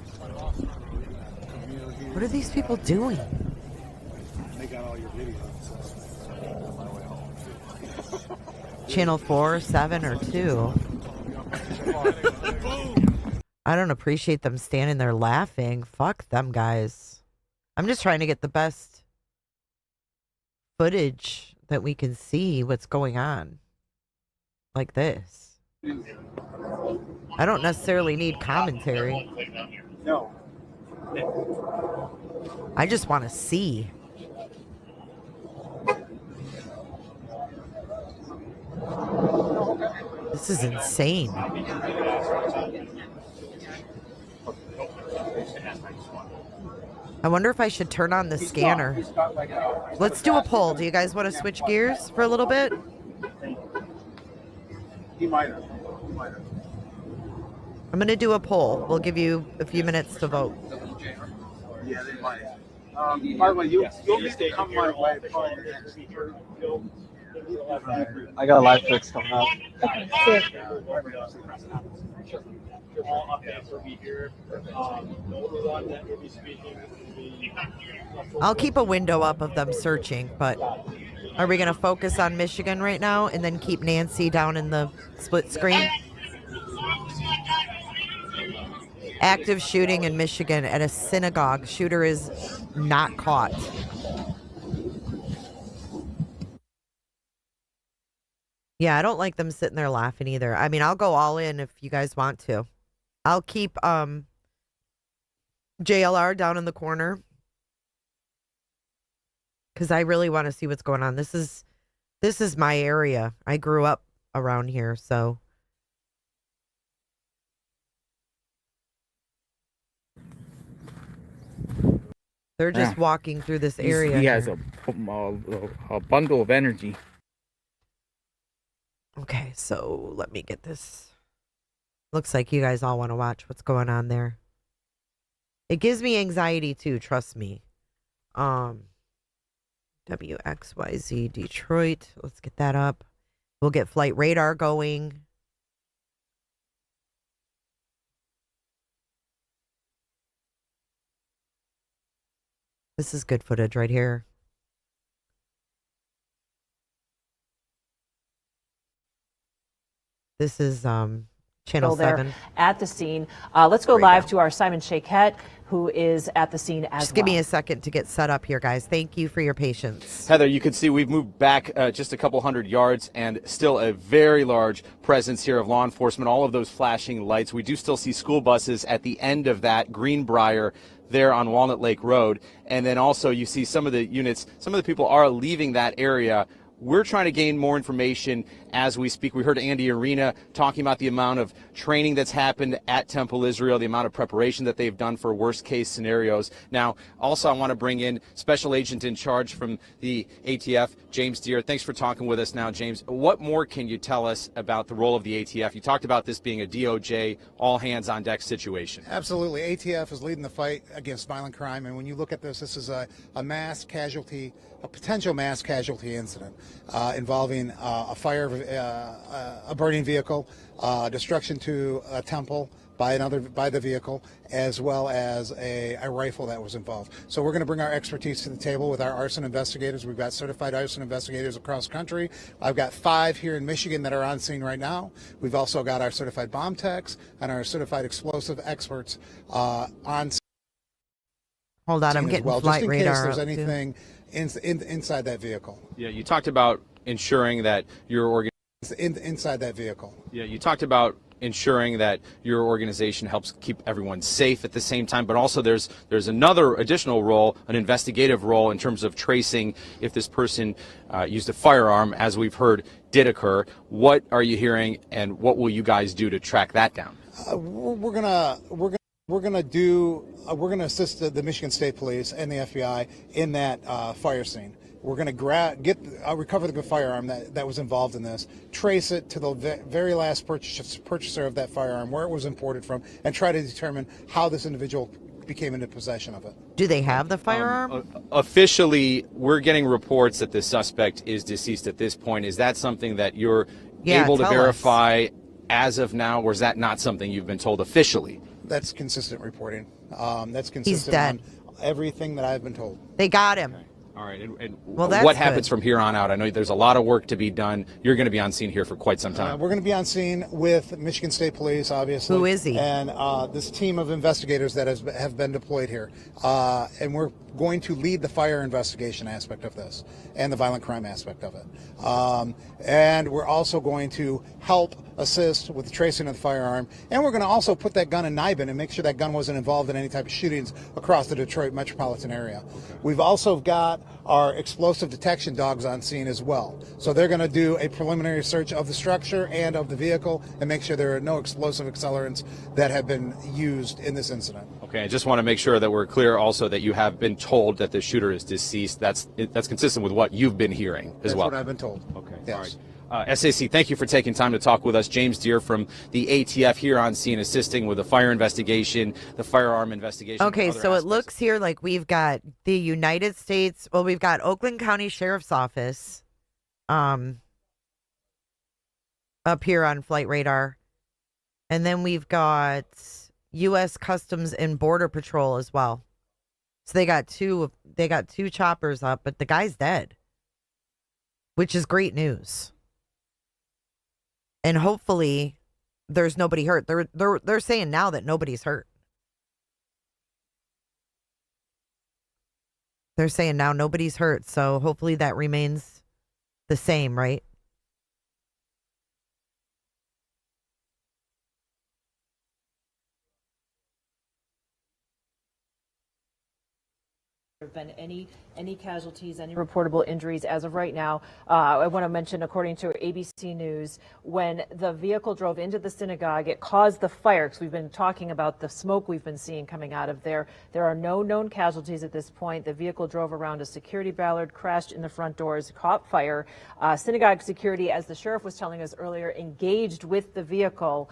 What are these people doing? They got all your videos. So on my way home. Channel 4, 7, or 2. I don't appreciate them standing there laughing. Fuck them guys. I'm just trying to get the best footage that we can see what's going on. Like this. I don't necessarily need commentary. No. I just want to see. This is insane. I wonder if I should turn on the scanner. Let's do a poll. Do you guys want to switch gears for a little bit? He might have. I'm going to do a poll. We'll give you a few minutes to vote. Yeah, they might. By the way, you'll need to come my way. I got a live fix coming up. I'll keep a window up of them searching, but are we going to focus on Michigan right now and then keep Nancy down in the split screen? Active shooting in Michigan at a synagogue. Shooter is not caught. Yeah, I don't like them sitting there laughing either. I mean, I'll go all in if you guys want to. I'll keep JLR down in the corner because I really want to see what's going on. This is my area. I grew up around here, so. They're just walking through this area. He has a bundle of energy. Okay, so let me get this. Looks like you guys all want to watch what's going on there. It gives me anxiety too, trust me. WXYZ Detroit. Let's get that up. We'll get flight radar going. This is good footage right here. This is Channel 7. At the scene. Let's go live to our Simon Shaquette, who is at the scene as well. Just give me a second to get set up here, guys. Thank you for your patience. Heather, you can see we've moved back just a couple hundred yards and still a very large presence here of law enforcement, all of those flashing lights. We do still see school buses at the end of that Greenbrier there on Walnut Lake Road. And then also you see some of the units, some of the people are leaving that area. We're trying to gain more information as we speak. We heard Andy Arena talking about the amount of training that's happened at Temple Israel, the amount of preparation that they've done for worst case scenarios. Now, also I want to bring in Special Agent in Charge from the ATF, James Deere. Thanks for talking with us now, James. What more can you tell us about the role of the ATF? You talked about this being a DOJ all hands on deck situation. Absolutely. ATF is leading the fight against violent crime. And when you look at this, this is a mass casualty, a potential mass casualty incident involving a fire, a burning vehicle, destruction to a temple by the vehicle, as well as a rifle that was involved. So we're going to bring our expertise to the table with our arson investigators. We've got certified arson investigators across the country. I've got 5 here in Michigan that are on scene right now. We've also got our certified bomb techs and our certified explosive experts on scene. Hold on, I'm as getting well, flight just in radar case there's up, too. anything inside that vehicle. Yeah, you talked about ensuring that your Inside that vehicle. Yeah, you talked about ensuring that your organization helps keep everyone safe at the same time, but also there's another additional role, an investigative role in terms of tracing if this person used a firearm, as we've heard did occur. What are you hearing, and what will you guys do to track that down? We're gonna assist the Michigan State Police and the FBI in that fire scene. We're going to recover the firearm that was involved in this, trace it to the very last purchaser of that firearm, where it was imported from, and try to determine how this individual became into possession of it. Do they have the firearm? Officially, we're getting reports that the suspect is deceased at this point. Is that something that you're able to verify as of now, or is that not something you've been told officially? That's consistent reporting. That's consistent He's dead. on everything that I've been told. They got him. All right, and well, that's what happens good. from here on out? I know there's a lot of work to be done. You're going to be on scene here for quite some time. We're going to be on scene with Michigan State Police, obviously. Who is he? And this team of investigators that have been deployed here. And we're going to lead the fire investigation aspect of this and the violent crime aspect of it. And we're also going to help assist with the tracing of the firearm. And we're going to also put that gun in NIBIN and make sure that gun wasn't involved in any type of shootings across the Detroit metropolitan area. We've also got our explosive detection dogs on scene as well. So they're going to do a preliminary search of the structure and of the vehicle and make sure there are no explosive accelerants that have been used in this incident. Okay, I just want to make sure that we're clear also that you have been told that the shooter is deceased. That's consistent with what you've been hearing as well. That's what I've been told. Okay, yes. all right. SAC, thank you for taking time to talk with us. James Deere from the ATF here on scene assisting with the fire investigation, the firearm investigation. Okay, so it looks here like we've got the United States, well, we've got Oakland County Sheriff's Office up here on flight radar. And then we've got U.S. Customs and Border Patrol as well. So they got two choppers up, but the guy's dead, which is great news. And hopefully there's nobody hurt. They're saying now that nobody's hurt. They're saying now nobody's hurt, so hopefully that remains the same, right? There have been any casualties, any reportable injuries as of right now. I want to mention, according to ABC News, when the vehicle drove into the synagogue, it caused the fire, because we've been talking about the smoke we've been seeing coming out of there. There are no known casualties at this point. The vehicle drove around a security ballard, crashed in the front doors, caught fire. Synagogue security, as the sheriff was telling us earlier, engaged with the vehicle.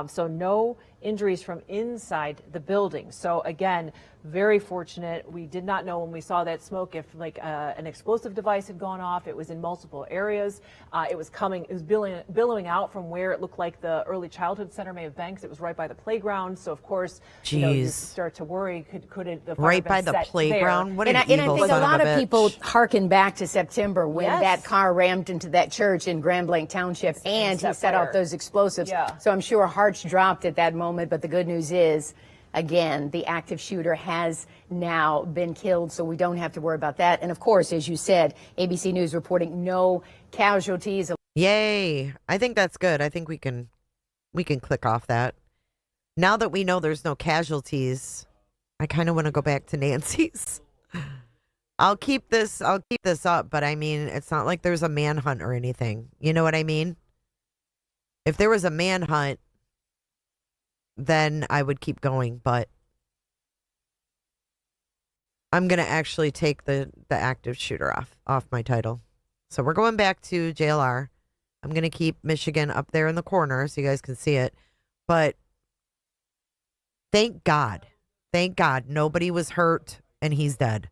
So no injuries from inside the building. So again, very fortunate. We did not know when we saw that smoke if like an explosive device had gone off. It was in multiple areas. It was billowing out from where it looked like the early childhood center may have been, because it was right by the playground. So of course, you start to worry, could it the fire right by been the set playground? there? What and an I think evil a son lot of a of people bitch. harken back to September when Yes. that car rammed into that church in Grand Blanc Township and he set off those explosives. Yeah. So I'm sure hearts dropped at that moment. But the good news is, again, the active shooter has now been killed, so we don't have to worry about that. And of course, as you said, ABC News reporting no casualties. Yay. I think that's good. I think we can click off that. Now that we know there's no casualties, I kind of want to go back to Nancy's. I'll keep this up, but I mean, it's not like there's a manhunt or anything. You know what I mean? If there was a manhunt, then I would keep going, but I'm going to actually take the active shooter off my title. So we're going back to JLR. I'm going to keep Michigan up there in the corner so you guys can see it. But thank God nobody was hurt and he's dead.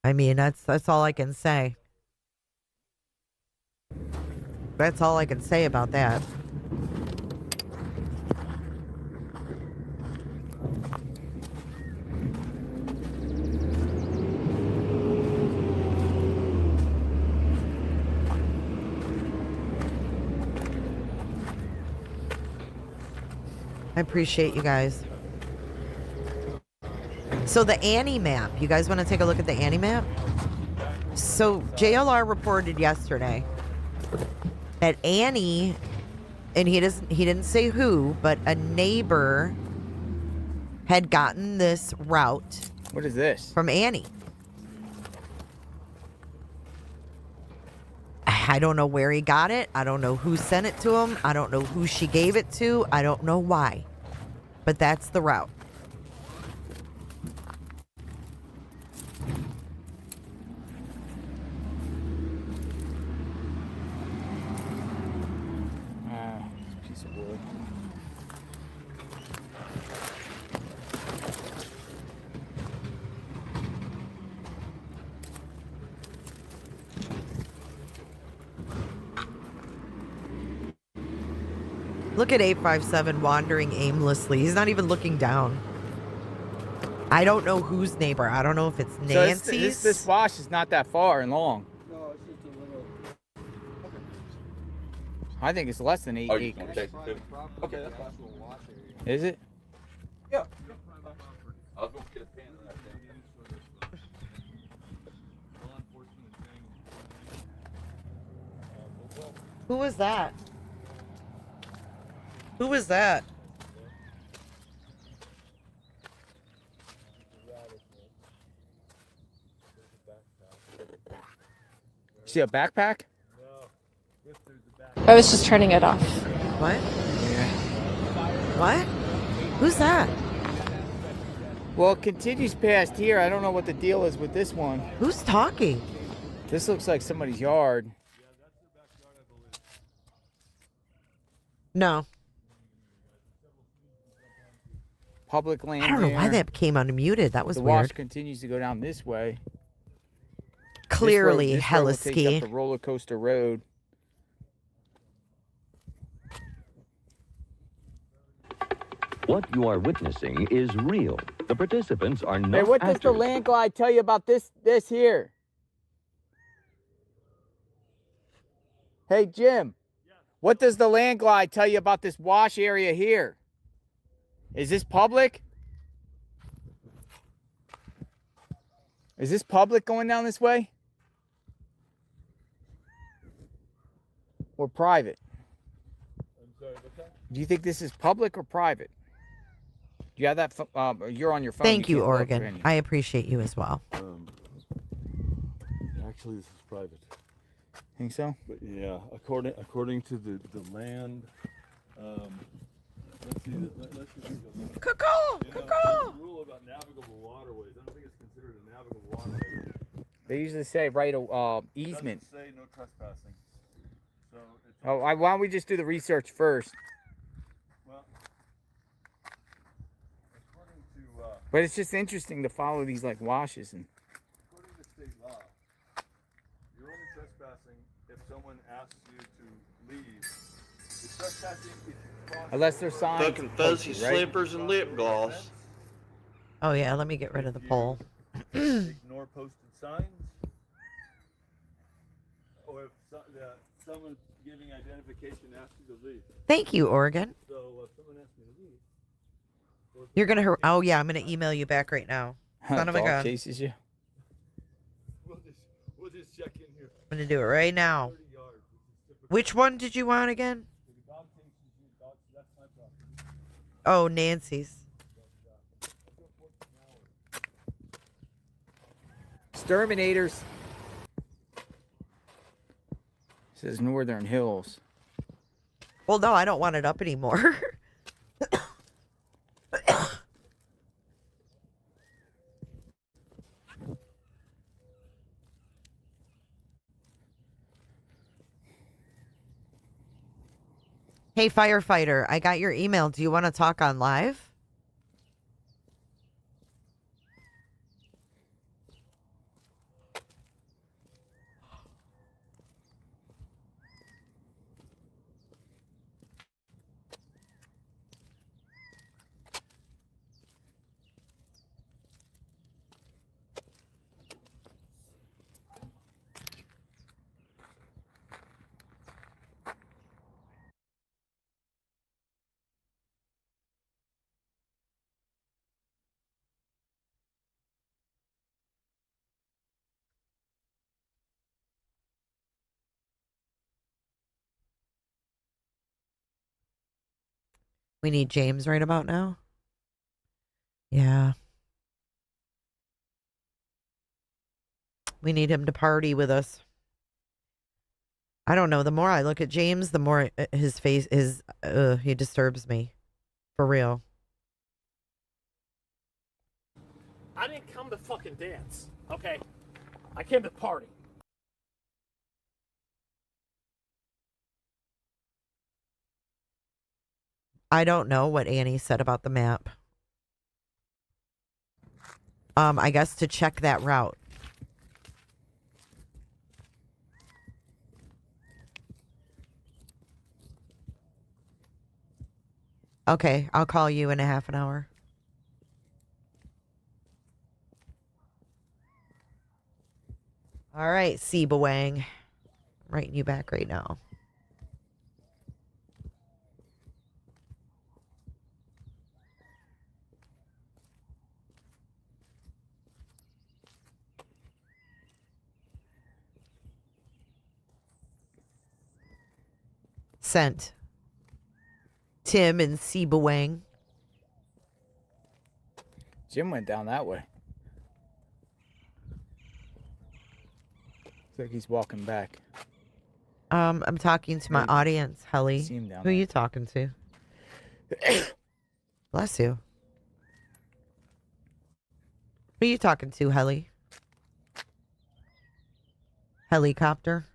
I mean, that's all I can say. That's all I can say about that. I appreciate you guys. So the Annie map, you guys want to take a look at the Annie map? So JLR reported yesterday that Annie, and he didn't say who, but a neighbor had gotten this route. What is this? From Annie. I don't know where he got it. I don't know who sent it to him. I don't know who she gave it to. I don't know why. But that's the route. Piece of wood. Look at 857 wandering aimlessly. He's not even looking down. I don't know whose neighbor. I don't know if it's Nancy's. So this wash is not that far and long. No, it's just a little. I think it's less than 8 acres. Okay, that's fine. Is it? Yeah. I'll go get a pan of that thing. Who was that? Who was that? See a backpack? I was just turning it off. What? What? Who's that? Well, it continues past here. I don't know what the deal is with this one. Who's talking? This looks like somebody's yard. No. Public land. I don't know why there. that came unmuted. That was the weird. wash continues to go down this way. Clearly, this road will take Hellisky. up the roller coaster road. What you are witnessing is real. The participants are not Hey, what does the actors. land glide tell you about this here? Hey, Jim. What does the land glide tell you about this wash area here? Is this public? Is this public going down this way? Or private? Do you think this is public or private? Do you have that? You're on your phone. Thank you, can't look, Oregon. can you? I appreciate you as well. Actually, this is private. Think so? But yeah, according to the land. Let's see. Let's just take a look. Cuckoo! Rule about navigable waterways. I don't think it's considered a navigable waterway. They usually say right easement. It doesn't say no trespassing. So it's Why don't we just do the research first? well, according to But it's just interesting to follow these like washes and. according to state law, you're only trespassing if someone asks you to leave. It's trespassing if you cross. Unless there's signs. Fucking fuzzy posted, right? slippers and lip gloss. Oh, yeah, let me get rid of the poll. Ignore posted signs. Or if someone giving identification asks you to leave. Thank you, Oregon. So if someone asks me to leave. You're going to... Oh, yeah, I'm going to email you back right now. Son of a Dog gun. chases you. We'll just check in here. I'm going to do it right now. Which one did you want again? Oh, Nancy's. Exterminators. Says Northern Hills. Well, no, I don't want it up anymore. Hey, firefighter, I got your email. Do you want to talk on live? We need James right about now. Yeah. We need him to party with us. I don't know. The more I look at James, the more his face is, he disturbs me. For real. I didn't come to fucking dance, okay? I came to party. I don't know what Annie said about the map. I guess to check that route. Okay, I'll call you in a half an hour. All right, Seebawang. I'm writing you back right now. Sent. Tim and Seebawang. Jim went down that way. Looks like he's walking back. I'm talking to my audience, Helly. Who are you talking to? Bless you. Who are you talking to, Helly? Helicopter?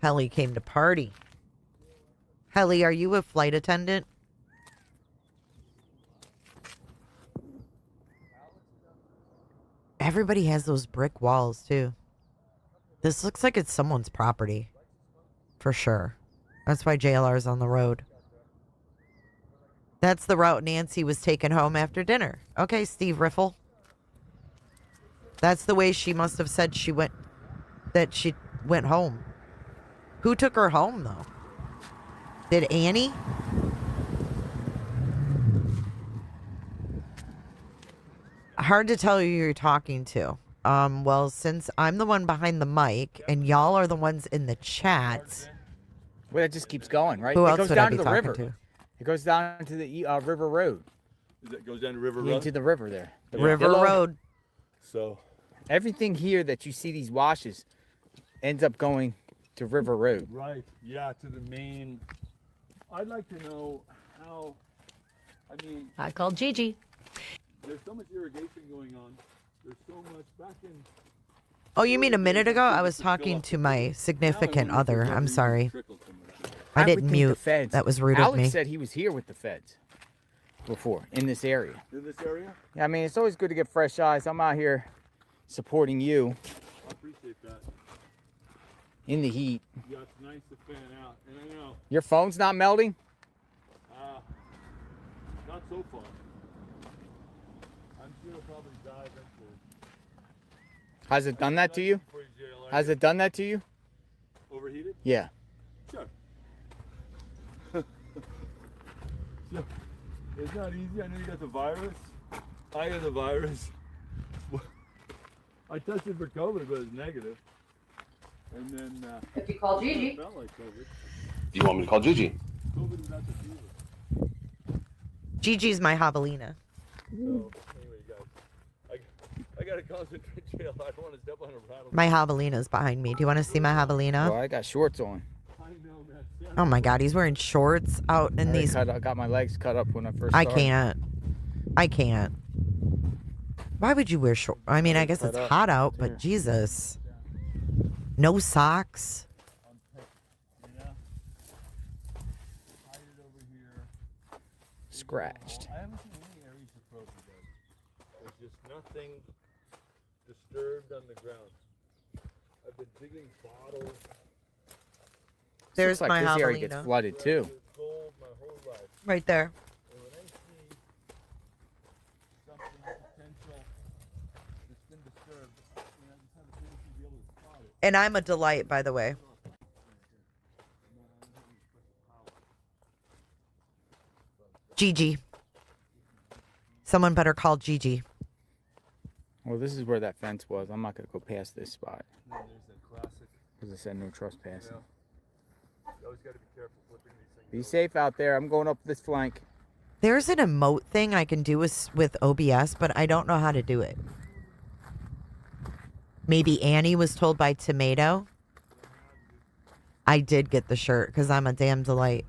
Helly came to party. Helly, are you a flight attendant? Everybody has those brick walls, too. This looks like it's someone's property. For sure. That's why JLR's on the road. That's the route Nancy was taken home after dinner. Okay, Steve Riffle. That's the way she must have said she went home. Who took her home, though? Did Annie? Hard to tell who you're talking to. Well, since I'm the one behind the mic and y'all are the ones in the chat. Well, it just keeps going, right? Who it else goes would I down be to the talking river. to? It goes down to the River Road. It goes down to River Road? Into the river there. The River Road. So everything here that you see, these washes, ends up going to River Road. Right, yeah, to the main. I'd like to know how, I called Gigi. There's so much irrigation going on. There's so much back in. Oh, you mean a minute ago? I was talking to my significant other. I'm sorry. I didn't mute. That was rude of Alex me. said he was here with the feds before, in this area. In this area? Yeah, I mean, it's always good to get fresh eyes. I'm out here supporting you. I appreciate that. In the heat. Yeah, it's nice to fan out. And I know. Your phone's not melting? Not so far. I'm sure it'll probably die eventually. Has it done that to you? Has it done that to you? Overheated? Yeah. Sure. It's not easy. I know you got the virus. I got the virus. I tested for COVID, but it's negative. And then. If you call Gigi. It felt like COVID. Do you want me to call Gigi? COVID without the fever. Gigi's my javelina. So, anyway, you guys, I gotta concentrate, Jail. I don't want to step on a rattle. My javelina's behind me. Do you want to see my javelina? Well, I got shorts on. I know, man. Oh my God, he's wearing shorts out in these. I got my legs cut up when I first I started. I can't. Why would you wear shorts? I mean, I guess it's hot out, but Jesus. No socks. Scratched. I haven't seen any areas of frozen yet. There's just nothing disturbed on the ground. I've been digging bottles. There's Looks my like this area javelina. gets flooded too. Gold my whole life. Right there. And when I see something potential that's been disturbed, I just have a tendency to be able to spot it. And I'm a delight, by the way. Gigi. Someone better call Gigi. Well, this is where that fence was. I'm not going to go past this spot. No, there's that classic. Because it said no trespassing. Yeah. You always got to be careful flipping these things. Be safe out there. I'm going up this flank. There's an emote thing I can do with OBS, but I don't know how to do it. Maybe Annie was told by Tomato. I did get the shirt because I'm a damn delight.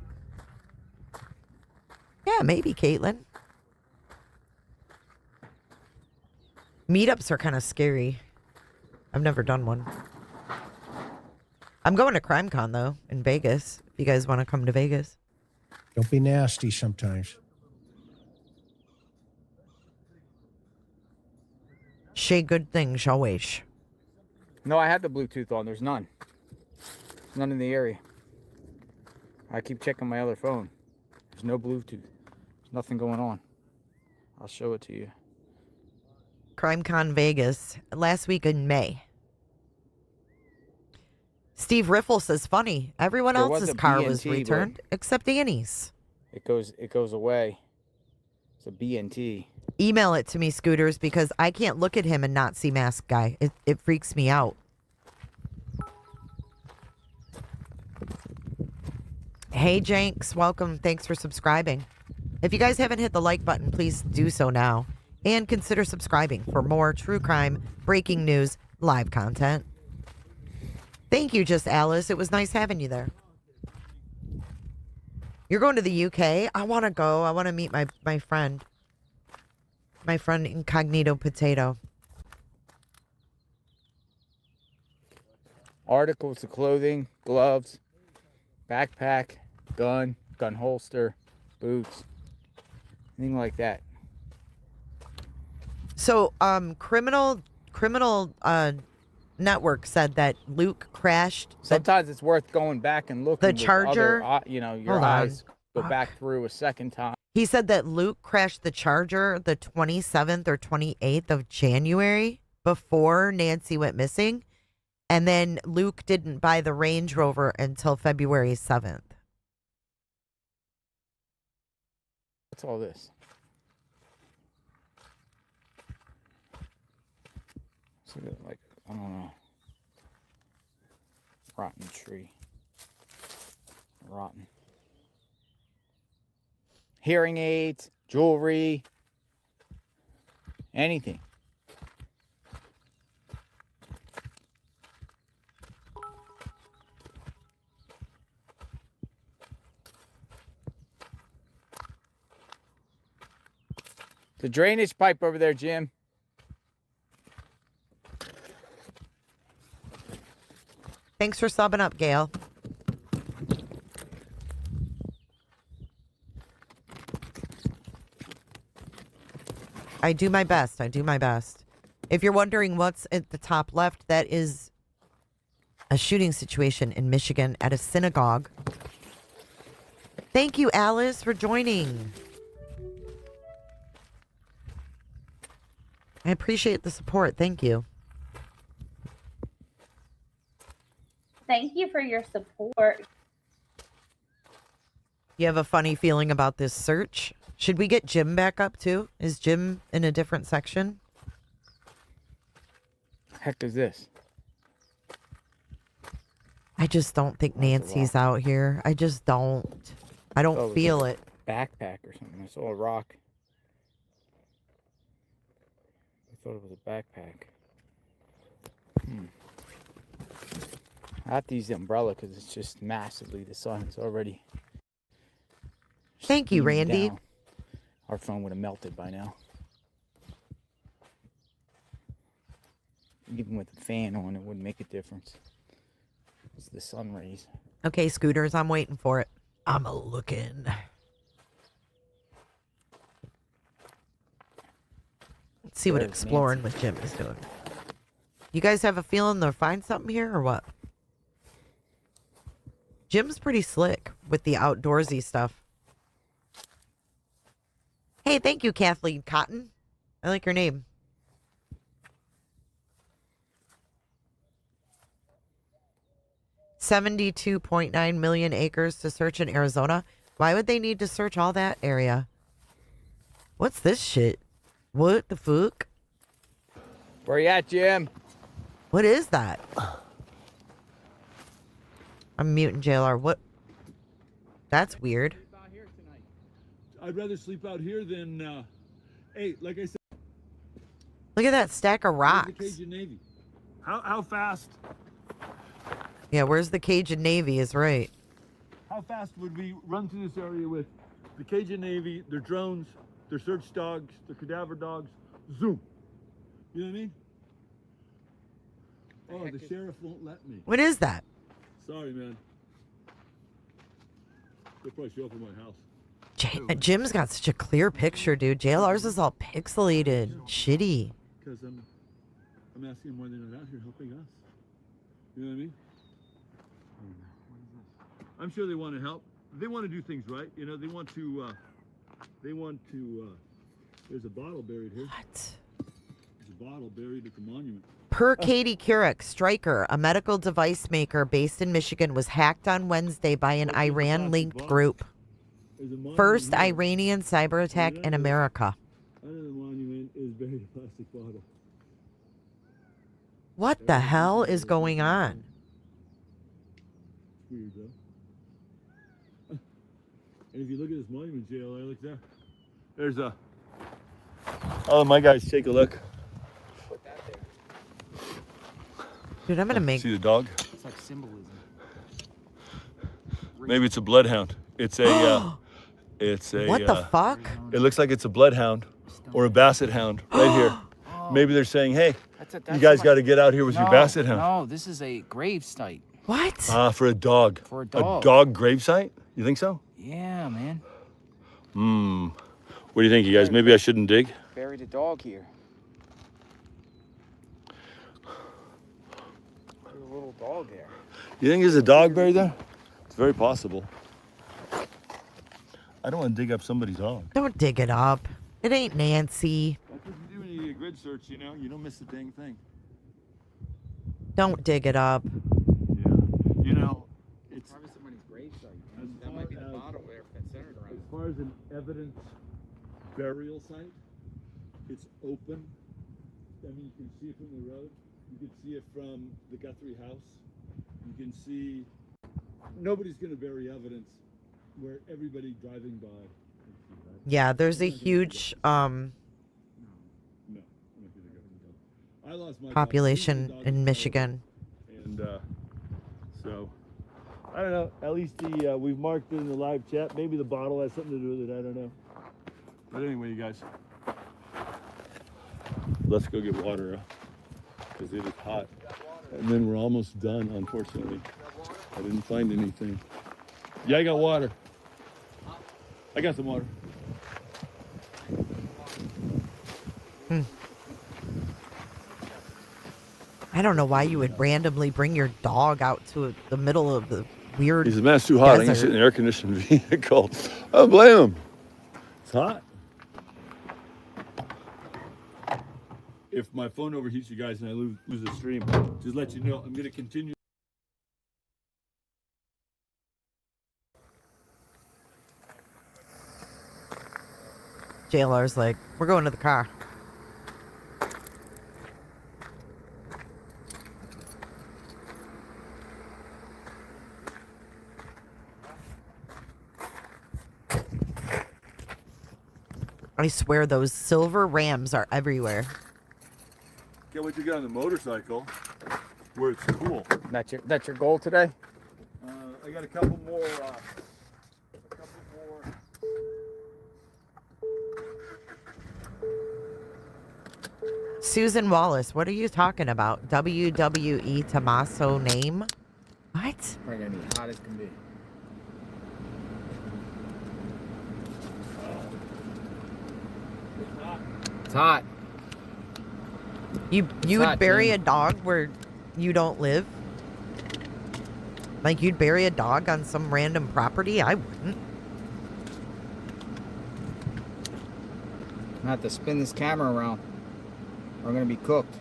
Yeah, maybe, Caitlin. Meetups are kind of scary. I've never done one. I'm going to CrimeCon, though, in Vegas. If you guys want to come to Vegas. Don't be nasty sometimes. Say good things always. No, I had the Bluetooth on. There's none. None in the area. I keep checking my other phone. There's no Bluetooth. There's nothing going on. I'll show it to you. CrimeCon Vegas, last week in May. Steve Riffle says, funny. Everyone There else's was a car was BNT, returned except Annie's. It goes away. It's a BNT. Email it to me, Scooters, because I can't look at him and not see Mask Guy. It freaks me out. Hey, Jenks. Welcome. Thanks for subscribing. If you guys haven't hit the like button, please do so now. And consider subscribing for more true crime, breaking news, live content. Thank you, Just Alice. It was nice having you there. You're going to the UK? I want to go. I want to meet my friend. My friend Incognito Potato. Articles of clothing, gloves, backpack, gun holster, boots, anything like that. So, criminal network said that Luke crashed. Sometimes it's worth going back and looking. The Charger. Your eyes go back through a second time. He said that Luke crashed the Charger the 27th or 28th of January before Nancy went missing. And then Luke didn't buy the Range Rover until February 7th. What's all this? It's like, I don't know. Rotten tree. Rotten. Hearing aids, jewelry, anything. The drainage pipe over there, Jim. Thanks for subbing up, Gail. I do my best. I do my best. If you're wondering what's at the top left, that is a shooting situation in Michigan at a synagogue. Thank you, Alice, for joining. I appreciate the support. Thank you. Thank you for your support. You have a funny feeling about this search? Should we get Jim back up too? Is Jim in a different section? Heck is this? I just don't think Nancy's out here. I just don't. I don't feel it. Backpack or something. I saw a rock. I thought it was a backpack. I have to use the umbrella because it's just massively, the sun is already. Thank you, Randy. Down. Our phone would have melted by now. Even with the fan on, it wouldn't make a difference. It's the sun rays. Okay, Scooters, I'm waiting for it. I'm looking. Let's see what exploring with Jim is doing. You guys have a feeling they'll find something here or what? Jim's pretty slick with the outdoorsy stuff. Hey, thank you, Kathleen Cotton. I like your name. $72.9 million acres to search in Arizona. Why would they need to search all that area? What's this shit? What the fuck? Where you at, Jim? What is that? I'm muting JLR. What? That's weird. I'd rather sleep out here than, hey, like I said. Look at that stack of rocks. The Cajun Navy. How fast? Yeah, where's the Cajun Navy is right. How fast would we run through this area with the Cajun Navy, their drones, their search dogs, their cadaver dogs? Zoom. You know what I mean? Oh, the sheriff won't let me. What is that? Sorry, man. They'll probably show up at my house. Jim's got such a clear picture, dude. JLR's is all pixelated, shitty. Because I'm asking them why they're not out here helping us. You know what I mean? I'm sure they want to help. They want to do things right. You know, they want to, there's a bottle buried here. What? There's a bottle buried at the monument. Per Katie Couric, Stryker, a medical device maker based in Michigan, was hacked on Wednesday by an Iran-linked group. First Iranian cyber attack in America. Under the monument is buried a plastic bottle. What the hell is going on? Weird, though. And if you look at this monument, JLR, look there. There's a... Oh, my guys, take a look. Dude, I'm gonna make... See the dog? It's like symbolism. Maybe it's a bloodhound. It's a... What the fuck? It looks like it's a bloodhound or a basset hound right here. Maybe they're saying, hey, you guys got to get out here with your basset hound. No, this is a grave site. What? For a dog. For a dog. A dog grave site? You think so? Yeah, man. What do you think, you guys? Maybe I shouldn't dig? Buried a dog here. There's a little dog there. You think there's a dog buried there? It's very possible. I don't want to dig up somebody's dog. Don't dig it up. It ain't Nancy. That's what you do when you do a grid search, you know? You don't miss a dang thing. Don't dig it up. Yeah. You know, it's... Probably somebody's grave site. That might be the bottle there that's centered around. As far as an evidence burial site, it's open. I mean, you can see it from the road. You can see it from the Guthrie house. You can see... Nobody's going to bury evidence where everybody driving by. Yeah, there's a huge population in Michigan. And so, I don't know. At least we've marked it in the live chat. Maybe the bottle has something to do with it. I don't know. But anyway, you guys, let's go get water because it is hot. And then we're almost done, unfortunately. I didn't find anything. Yeah, I got water. I got some water. I don't know why you would randomly bring your dog out to the middle of the weird. He said, man, it's too hot. I can sit in an air-conditioned vehicle. I don't blame him. It's hot. If my phone overheats, you guys, and I lose the stream, just let you know, I'm going to continue. JLR's like, we're going to the car. I swear those silver Rams are everywhere. Can't wait to get on the motorcycle where it's cool. That's your goal today? I got a couple more. Susan Wallace, what are you talking about? WWE Tommaso name? What? Probably gonna be hot as can be. It's hot. You would bury a dog where you don't live? Like you'd bury a dog on some random property? I wouldn't. I have to spin this camera around. We're gonna be cooked.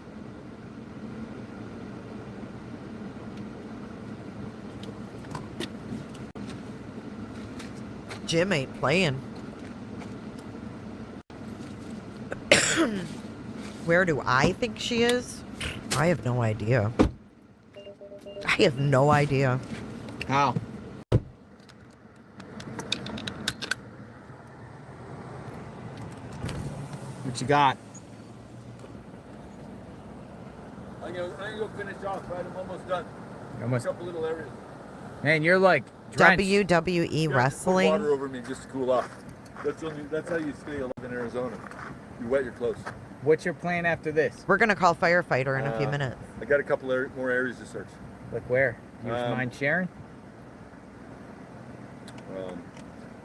Jim ain't playing. Where do I think she is? I have no idea. I have no idea. How? What you got? I'm gonna go finish off, right? I'm almost done. Almost. A couple little areas. Man, you're like drenched. WWE wrestling. Put water over me just to cool off. That's how you stay alive in Arizona. You wet your clothes. What's your plan after this? We're gonna call firefighter in a few minutes. I got a couple more areas to search. Like where? You mind sharing?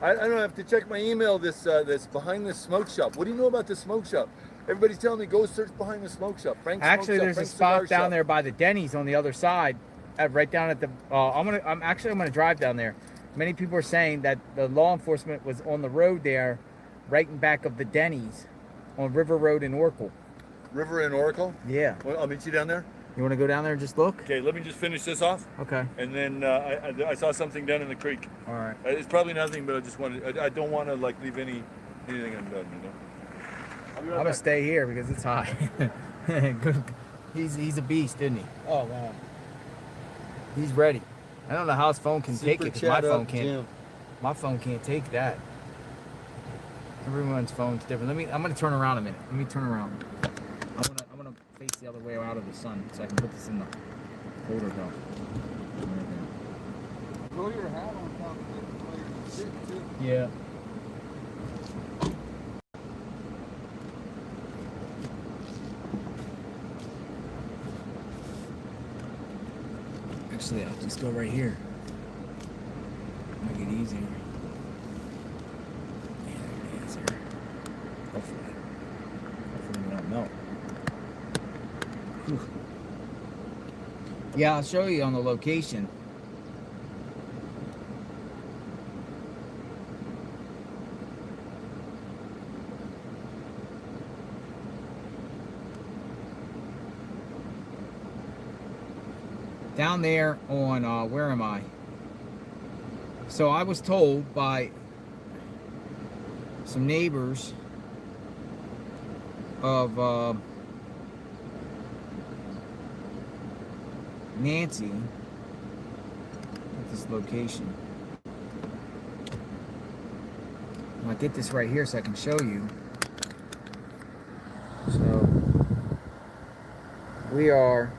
I don't have to check my email. This behind the smoke shop. What do you know about the smoke shop? Everybody's telling me go search behind the smoke shop. Actually, there's a spot down there by the Denny's on the other side, right down at the. I'm gonna drive down there. Many people are saying that the law enforcement was on the road there, right in back of the Denny's, on River Road in Oracle. River in Oracle? Yeah. Well, I'll meet you down there. You want to go down there and just look? Okay, let me just finish this off. Okay. And then I saw something down in the creek. All right. It's probably nothing, but I just wanted. I don't want to like leave anything undone. You know. I'm gonna stay here because it's hot. He's a beast, isn't he? Oh man. He's ready. I don't know how his phone can take it. 'Cause my phone can't. Jim. My phone can't take that. Everyone's phone's different. I'm gonna turn around a minute. Let me turn around. I'm gonna face the other way out of the sun so I can put this in the holder though. Throw your hat on top of it. Too. Yeah. Actually, I'll just go right here. Make it easier. Yeah, make it easier. Hopefully we don't melt. Whew. Yeah, I'll show you on the location. Down there on, where am I? So I was told by some neighbors of Nancy at this location. I'll get this right here so I can show you. So we are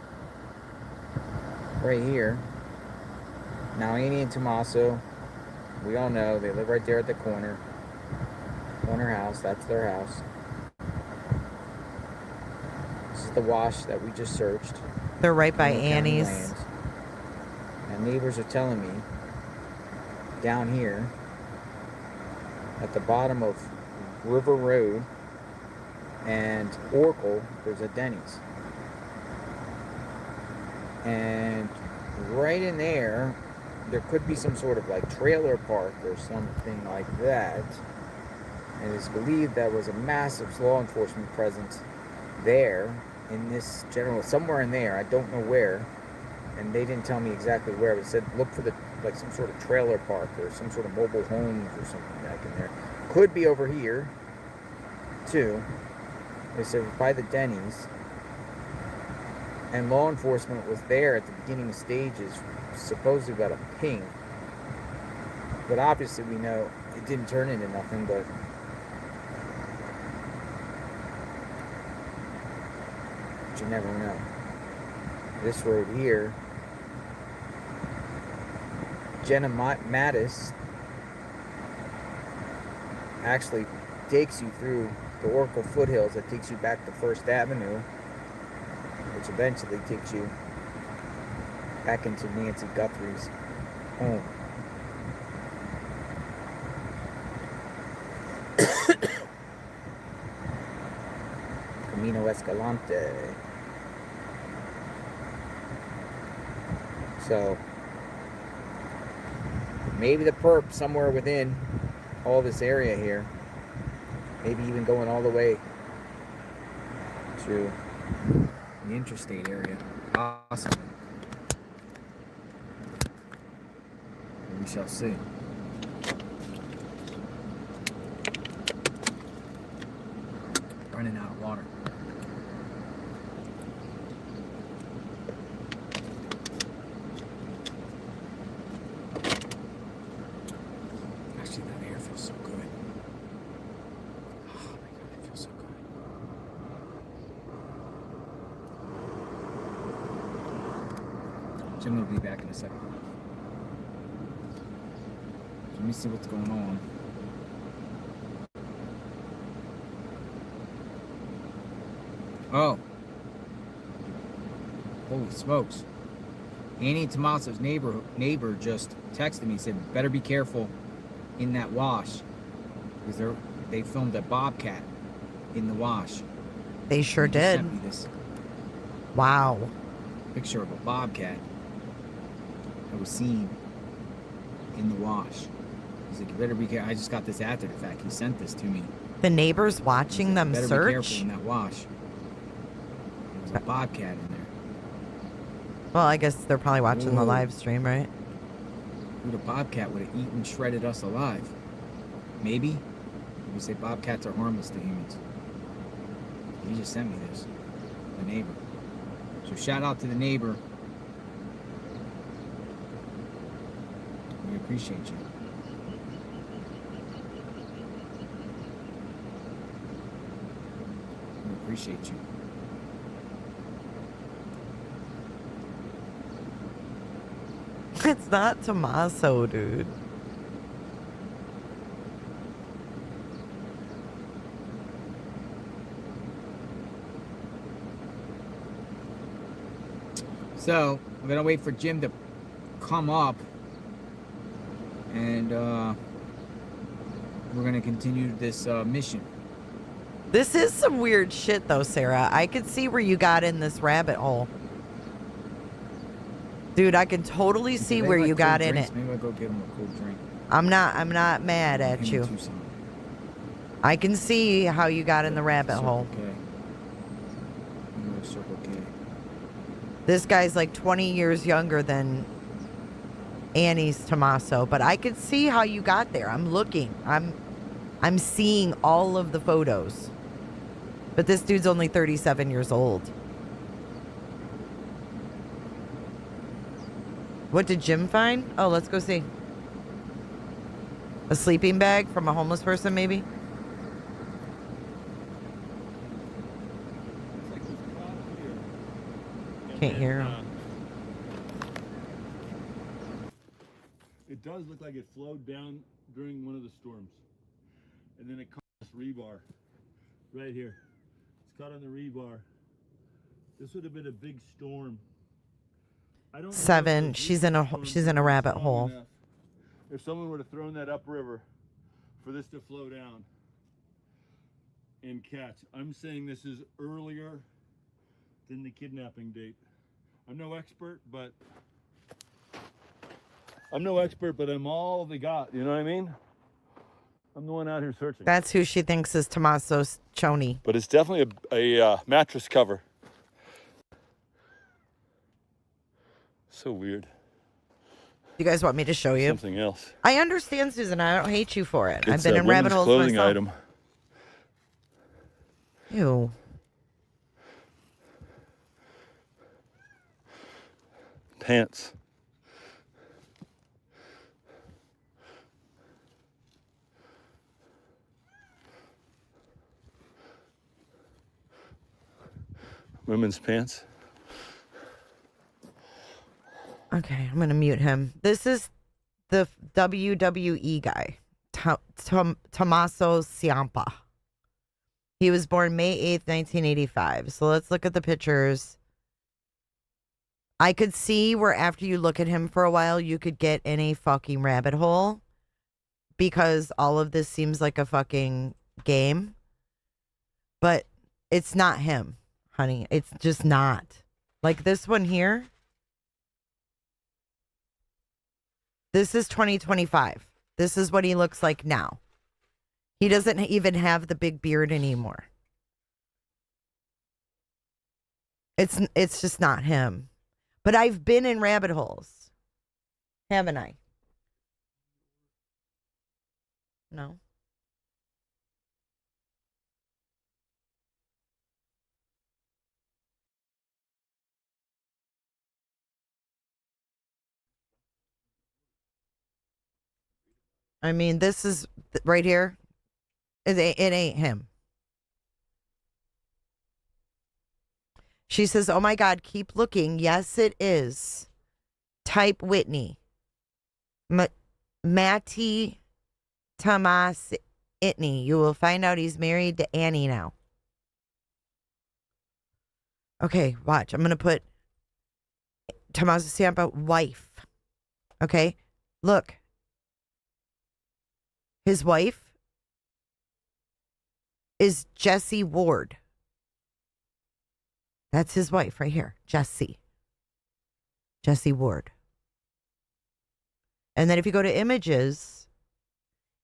right here. Now Annie and Tommaso, we all know they live right there at the corner house. That's their house. This is the wash that we just searched. They're right by Annie's. And neighbors are telling me down here at the bottom of River Road and Oracle, there's a Denny's. And right in there could be some sort of like trailer park or something like that. And it's believed that was a massive law enforcement presence there in this general, somewhere in there. I don't know where. And they didn't tell me exactly where, but it said look for like some sort of trailer park or some sort of mobile homes or something back in there. Could be over here too. They said by the Denny's. And law enforcement was there at the beginning stages, supposedly about a ping. But obviously we know it didn't turn into nothing, but you never know. This road here, Jenna Mattis actually takes you through the Oracle foothills that takes you back to First Avenue, which eventually takes you back into Nancy Guthrie's home. Camino Escalante. So, maybe the perp somewhere within all this area here. Maybe even going all the way to the interstate area. Awesome. We shall see. running out of water. Actually, that air feels so good. Oh my God, it feels so good. Jim will be back in a second. Let me see what's going on. Oh. Holy smokes. Annie Tomaso's neighbor just texted me and said, better be careful in that wash. Because they filmed a bobcat in the wash. They sure They just did. sent me this Wow. picture of a bobcat that was seen in the wash. He's like, you better be careful. I just got this after the fact. He sent this to me. The neighbors watching them Better be search? careful in that wash. There's a bobcat in there. Well, I guess they're probably watching the Ooh. live stream, right? Dude, a bobcat would have eaten, shredded us alive. Maybe. We say bobcats are harmless to humans. He just sent me this. The neighbor. So shout out to the neighbor. We appreciate you. We appreciate you. It's not Tommaso, dude. So, I'm going to wait for Jim to come up. And we're going to continue this mission. This is some weird shit, though, Sarah. I could see where you got in this rabbit hole. Dude, I can totally see where you got in it. Maybe I'll go get him a cold drink. I'm not mad at you. I can see how you got in the rabbit hole. Circle K. This guy's like 20 years younger than Annie's Tommaso, but I could see how you got there. I'm looking. I'm seeing all of the photos. But this dude's only 37 years old. What did Jim find? Oh, let's go see. A sleeping bag from a homeless person, maybe? Can't hear him. It does look like it flowed down during one of the storms. And then it caught this rebar right here. It's caught on the rebar. This would have been a big storm. I don't know 7. if She's in a rabbit hole. enough. If someone would have thrown that upriver for this to flow down and catch. I'm saying this is earlier than the kidnapping date. I'm no expert, but I'm all they got. You know what I mean? I'm the one out here searching. That's who she thinks is Tommaso Choni. But it's definitely a mattress cover. So weird. You guys want me to show you? Something else. I understand, Susan. I don't hate you for it. I've It's been a in rabbit women's holes clothing myself. item. Ew. Pants. Women's pants. Okay, I'm going to mute him. This is the WWE guy, Tommaso Ciampa. He was born May 8th, 1985. So let's look at the pictures. I could see where after you look at him for a while, you could get in a fucking rabbit hole because all of this seems like a fucking game. But it's not him, honey. It's just not. Like this one here. This is 2025. This is what he looks like now. He doesn't even have the big beard anymore. It's just not him. But I've been in rabbit holes. Haven't I? No. I mean, this is right here. It ain't him. She says, oh my God, keep looking. Yes, it is. Type Whitney. Matty Tomas Itney. You will find out he's married to Annie now. Okay, watch. I'm going to put Tommaso Ciampa wife. Okay, look. His wife is Jessie Ward. That's his wife right here, Jessie Ward. And then if you go to images,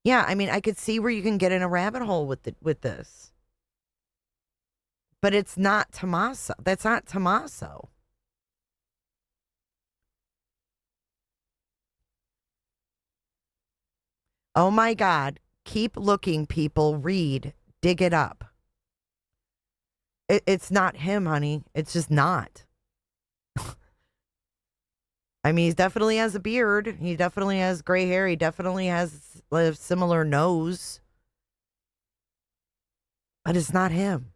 yeah, I mean, I could see where you can get in a rabbit hole with this. But it's not Tommaso. That's not Tommaso. Oh my God. Keep looking, people. Read. Dig it up. It's not him, honey. It's just not. I mean, he definitely has a beard. He definitely has gray hair. He definitely has a similar nose. But it's not him.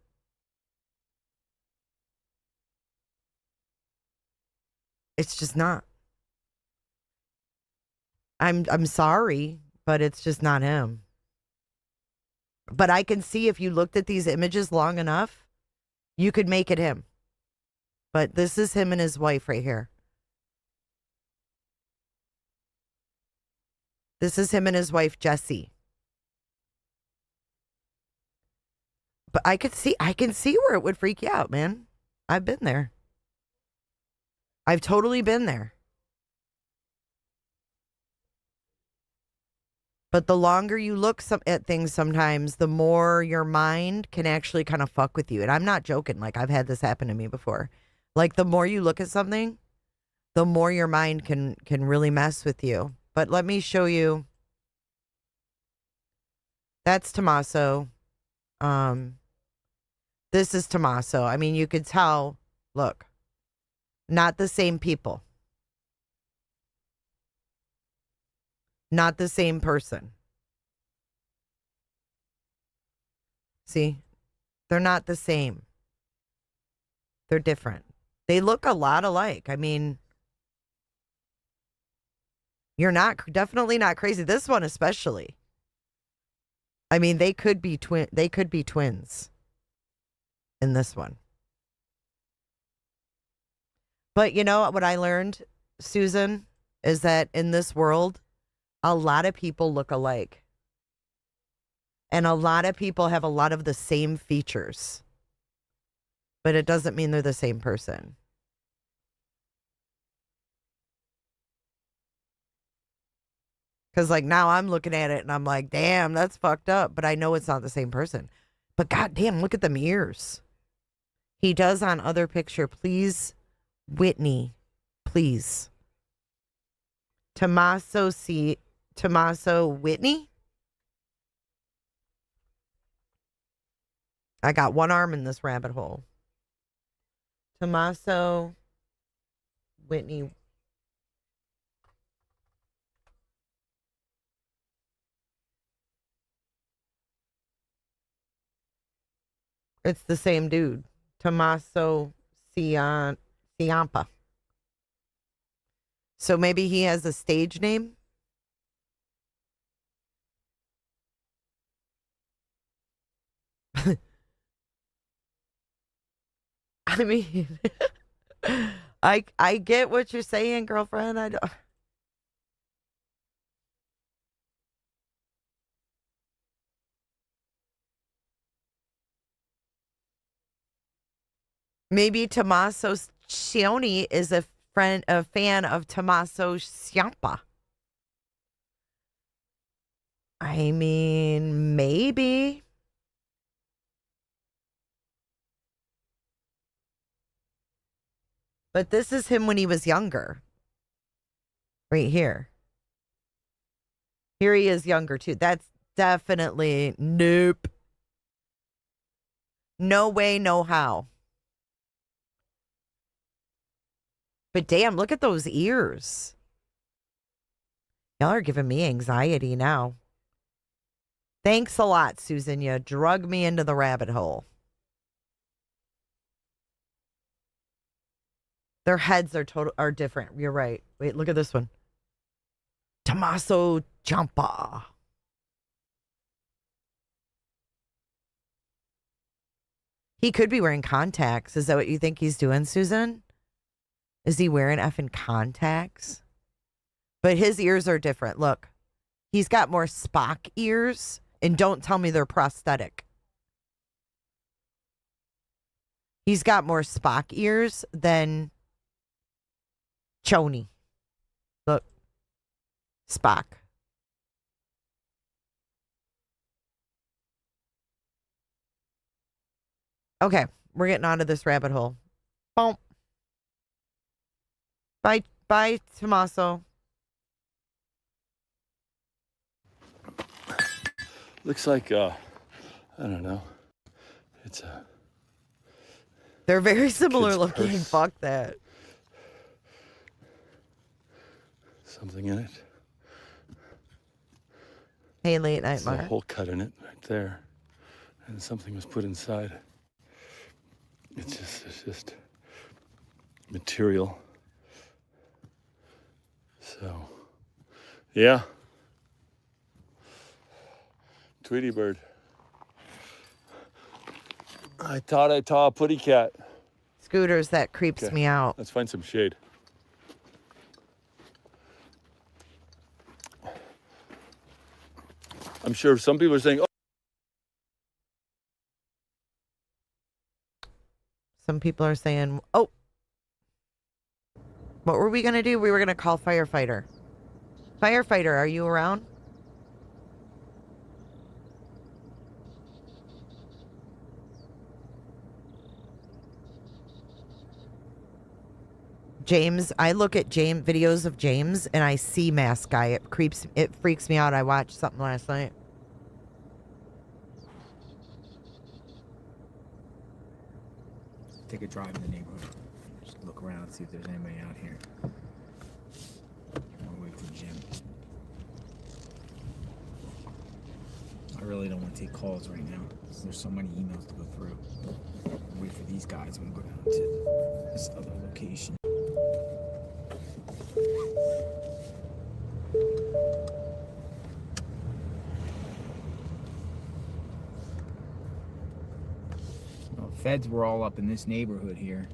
It's just not. I'm sorry, but it's just not him. But I can see if you looked at these images long enough, you could make it him. But this is him and his wife right here. This is him and his wife, Jessie. But I can see where it would freak you out, man. I've been there. I've totally been there. But the longer you look at things sometimes, the more your mind can actually kind of fuck with you. And I'm not joking. Like, I've had this happen to me before. Like, the more you look at something, the more your mind can really mess with you. But let me show you. That's Tommaso. This is Tommaso. I mean, you could tell. Look. Not the same people. Not the same person. See? They're not the same. They're different. They look a lot alike. I mean, you're definitely not crazy. This one especially. I mean, they could be twins in this one. But you know what I learned, Susan, is that in this world, a lot of people look alike. And a lot of people have a lot of the same features. But it doesn't mean they're the same person. Because, like, now I'm looking at it and I'm like, damn, that's fucked up. But I know it's not the same person. But goddamn, look at them ears. He does on other picture. Please, Whitney, please. Tommaso Whitney? I got one arm in this rabbit hole. Tommaso Whitney. It's the same dude. Tommaso Ciampa. So maybe he has a stage name? I mean, I get what you're saying, girlfriend. I don't. Maybe Tommaso Cioni is a fan of Tommaso Ciampa. I mean, maybe. But this is him when he was younger. Right here. Here he is younger too. That's definitely nope. No way, no how. But damn, look at those ears. Y'all are giving me anxiety now. Thanks a lot, Susan. You drug me into the rabbit hole. Their heads are different. You're right. Wait, look at this one. Tommaso Ciampa. He could be wearing contacts. Is that what you think he's doing, Susan? Is he wearing effing contacts? But his ears are different. Look, he's got more Spock ears, and don't tell me they're prosthetic. He's got more Spock ears than Choney. Look, Spock. Okay, we're getting out of this rabbit hole. Boom. Bye, Tommaso. Looks like, I don't know. It's a... They're very similar kid's looking. purse. Fuck that. Something in it. Hey, late night, There's a Mark. hole cut in it right there. And something was put inside. It's just material. So, yeah. Tweety bird. I thought I saw a putty cat. Scooters, that creeps Okay, me out. let's find some shade. I'm sure some people are saying, oh. Some people are saying, oh. What were we going to do? We were going to call firefighter. Firefighter, are you around? James, I look at videos of James and I see Mask Guy. It freaks me out. I watched something last night. Take a drive in the neighborhood. Just look around, see if there's anybody out here. I'll wait for the gym. I really don't want to take calls right now. There's so many emails to go through. I'll wait for these guys when we go down to this other location. Well, feds were all up in this neighborhood here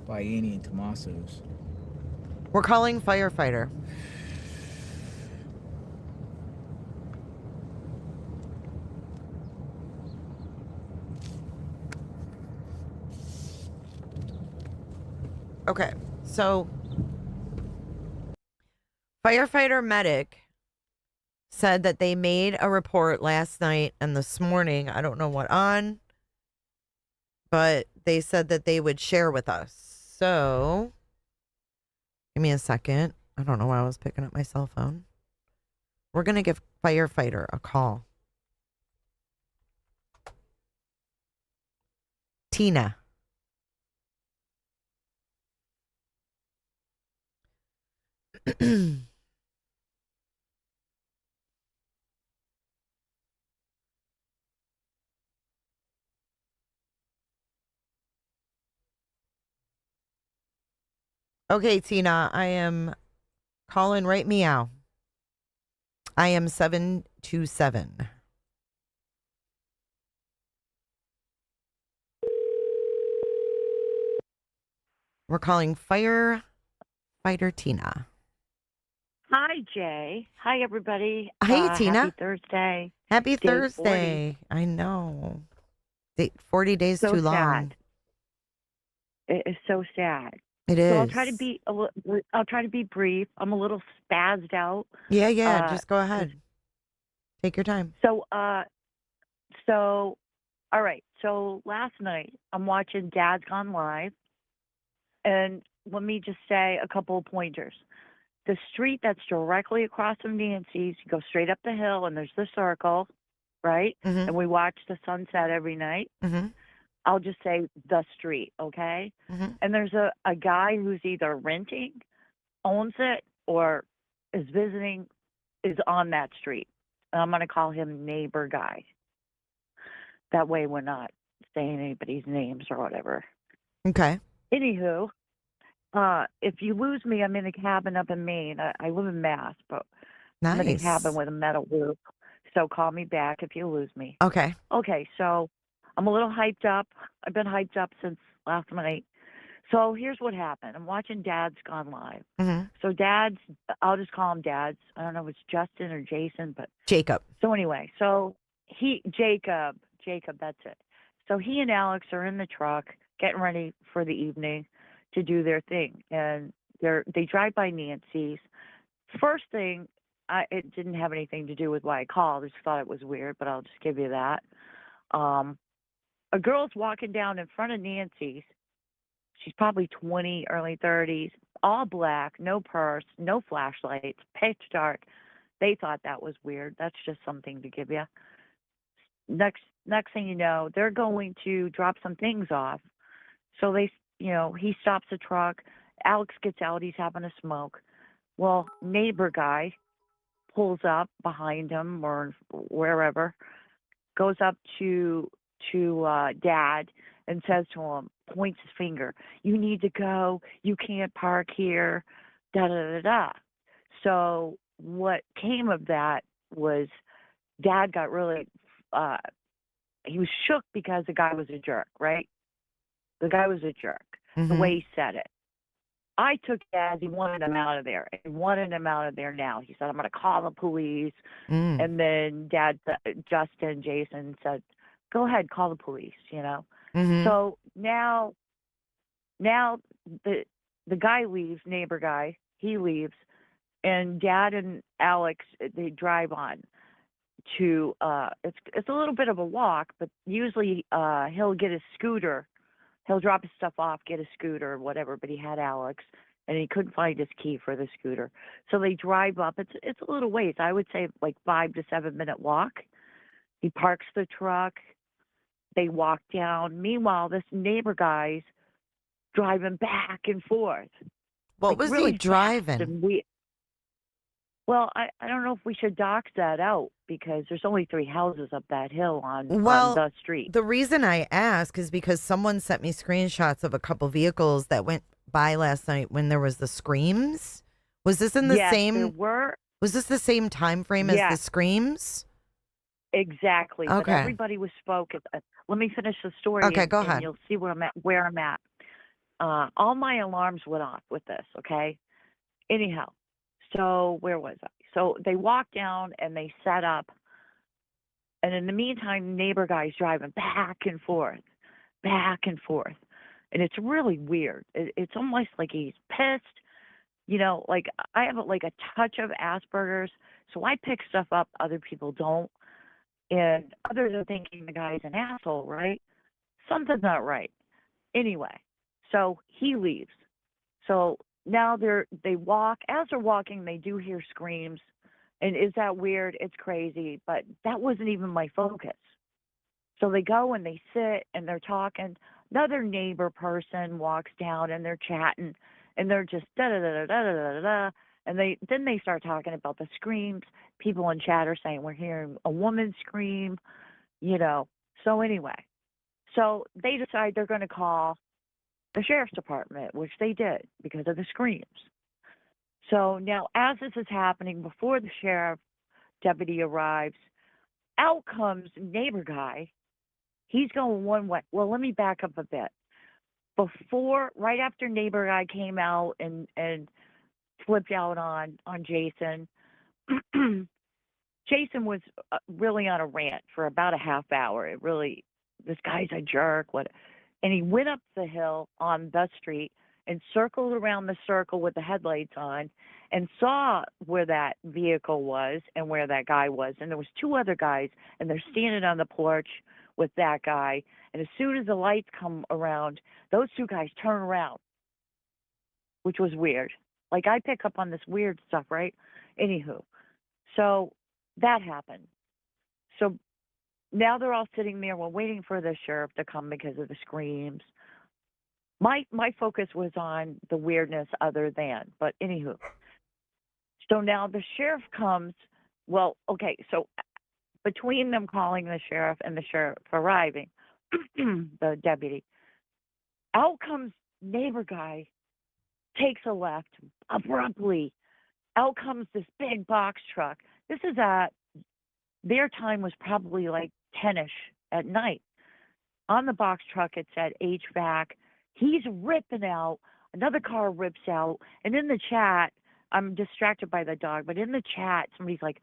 by Annie and Tommaso's. We're calling firefighter. Okay, so firefighter medic said that they made a report last night and this morning. I don't know what on, but they said that they would share with us. So give me a second. I don't know why I was picking up my cell phone. We're going to give firefighter a call. Tina. Okay, Tina, I am calling right meow. I am 727. We're calling firefighter Tina. Hi, Jay. Hi, everybody. Hey, Tina. Happy Thursday. Happy Day Thursday. 40. I know. 40 days so too long. Sad. It is so sad. It So is. I'll try to be brief. I'm a little spazzed out. Yeah. Just go ahead. Take your time. So, all right. So last night I'm watching Dad's Gone Live, and let me just say a couple of pointers. The street that's directly across from Nancy's, you go straight up the hill, and there's the circle, right? Mm-hmm. And we watch the sunset every night. Mm-hmm. I'll just say the street, okay? Mm-hmm. And there's a guy who's either renting, owns it, or is visiting is on that street. And I'm going to call him neighbor guy. That way we're not saying anybody's names or whatever. Okay. Anywho, if you lose me, I'm in a cabin up in Maine. I live in Mass, but I'm in a cabin with a metal roof. So call me back if you lose me. Okay. Okay, so I'm a little hyped up. I've been hyped up since last night. So here's what happened. I'm watching Dad's Gone Live. Mm-hmm. So Dad's, I'll just call him Dad's. I don't know if it's Justin or Jason, but Jacob. So anyway, so Jacob, that's it. So he and Alex are in the truck getting ready for the evening to do their thing. And they drive by Nancy's. First thing, it didn't have anything to do with why I called. I just thought it was weird, but I'll just give you that. A girl's walking down in front of Nancy's. She's probably 20, early 30s, all black, no purse, no flashlights, pitch dark. They thought that was weird. That's just something to give you. Next thing you know, they're going to drop some things off. So he stops the truck. Alex gets out. He's having a smoke. Well, neighbor guy pulls up behind him or wherever, goes up to Dad and says to him, points his finger, "You need to go. You can't park here." Da da da da. So what came of that was Dad got really he was shook because the guy was a jerk, right? The guy was a jerk, the way he said it. I took it as he wanted him out of there. He wanted him out of there now. He said, "I'm going to call the police." And then Dad, Justin, Jason said, "Go ahead, call the police," So now the guy leaves, neighbor guy, he leaves, and Dad and Alex, they drive on to it's a little bit of a walk, but usually he'll get his scooter. He'll drop his stuff off, get a scooter or whatever, but he had Alex and he couldn't find his key for the scooter. So they drive up. It's a little ways. I would say like 5 to 7 minute walk. He parks the truck. They walk down. Meanwhile, this neighbor guy's driving back and forth. What was really he driving? Well, I don't know if we should dox that out because there's only 3 houses up that hill on the street. The reason I ask is because someone sent me screenshots of a couple vehicles that went by last night when there was the screams. Was this in the same? There were. Was this the same time frame as the screams? Exactly. Okay. But everybody was focused. Let me finish the story. Okay, go ahead. And you'll see where I'm at. All my alarms went off with this. Okay. Anyhow. So where was I? So they walked down and they set up. And in the meantime, neighbor guy's driving back and forth. And it's really weird. It's almost like he's pissed. Like I have like a touch of Asperger's. So I pick stuff up other people don't. And others are thinking the guy's an asshole, right? Something's not right. Anyway, so he leaves. So now they walk. As they're walking, they do hear screams. And is that weird? It's crazy. But that wasn't even my focus. So they go and they sit and they're talking. Another neighbor person walks down and they're chatting. And they're just da-da-da-da-da-da-da-da. And then they start talking about the screams. People in chat are saying, "We're hearing a woman scream," So anyway, so they decide they're going to call the sheriff's department, which they did because of the screams. So now as this is happening, before the sheriff deputy arrives, out comes neighbor guy. He's going one way. Well, let me back up a bit. Right after neighbor guy came out and flipped out on Jason, Jason was really on a rant for about a half hour. This guy's a jerk. And he went up the hill on the street and circled around the circle with the headlights on and saw where that vehicle was and where that guy was. And there was 2 other guys, and they're standing on the porch with that guy. And as soon as the lights come around, those 2 guys turn around, which was weird. Like, I pick up on this weird stuff, right? Anywho, so that happened. So now they're all sitting there. We're waiting for the sheriff to come because of the screams. My focus was on the weirdness other than. But anywho, So now the sheriff comes. Well, okay, so between them calling the sheriff and the sheriff arriving, the deputy, out comes neighbor guy, takes a left abruptly. Out comes this big box truck. This is their time was probably like 10-ish at night. On the box truck, it said HVAC. He's ripping out. Another car rips out. And in the chat, I'm distracted by the dog, but in the chat, somebody's like,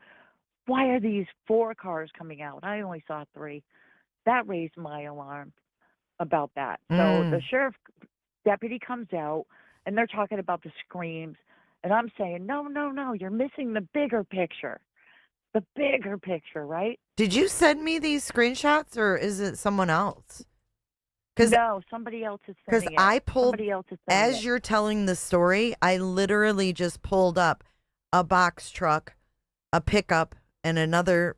why are these 4 cars coming out? I only saw 3. That raised my alarm about that. So the sheriff deputy comes out, and they're talking about the screams. And I'm saying, no, you're missing the bigger picture. The bigger picture, right? Did you send me these screenshots, or is it someone else? No, somebody else is sending it. Because I pulled, somebody else is sending as it. you're telling the story, I literally just pulled up a box truck, a pickup, and another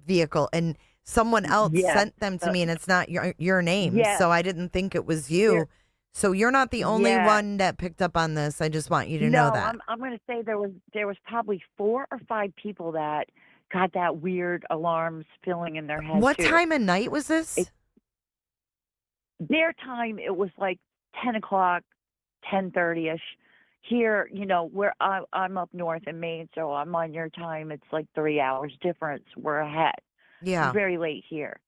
vehicle, and someone else sent them to me, and it's not your name, so I didn't think it was you. So you're not the only one that picked up on this. I just want you to know that. I'm going to say there was probably 4 or 5 people that got that weird alarms filling in their head. What time of night was this? Their time, it was like 10 o'clock, 10:30ish. Here, where I'm up north in Maine, so I'm on your time. It's like 3 hours difference. We're ahead. Yeah. It's very late here.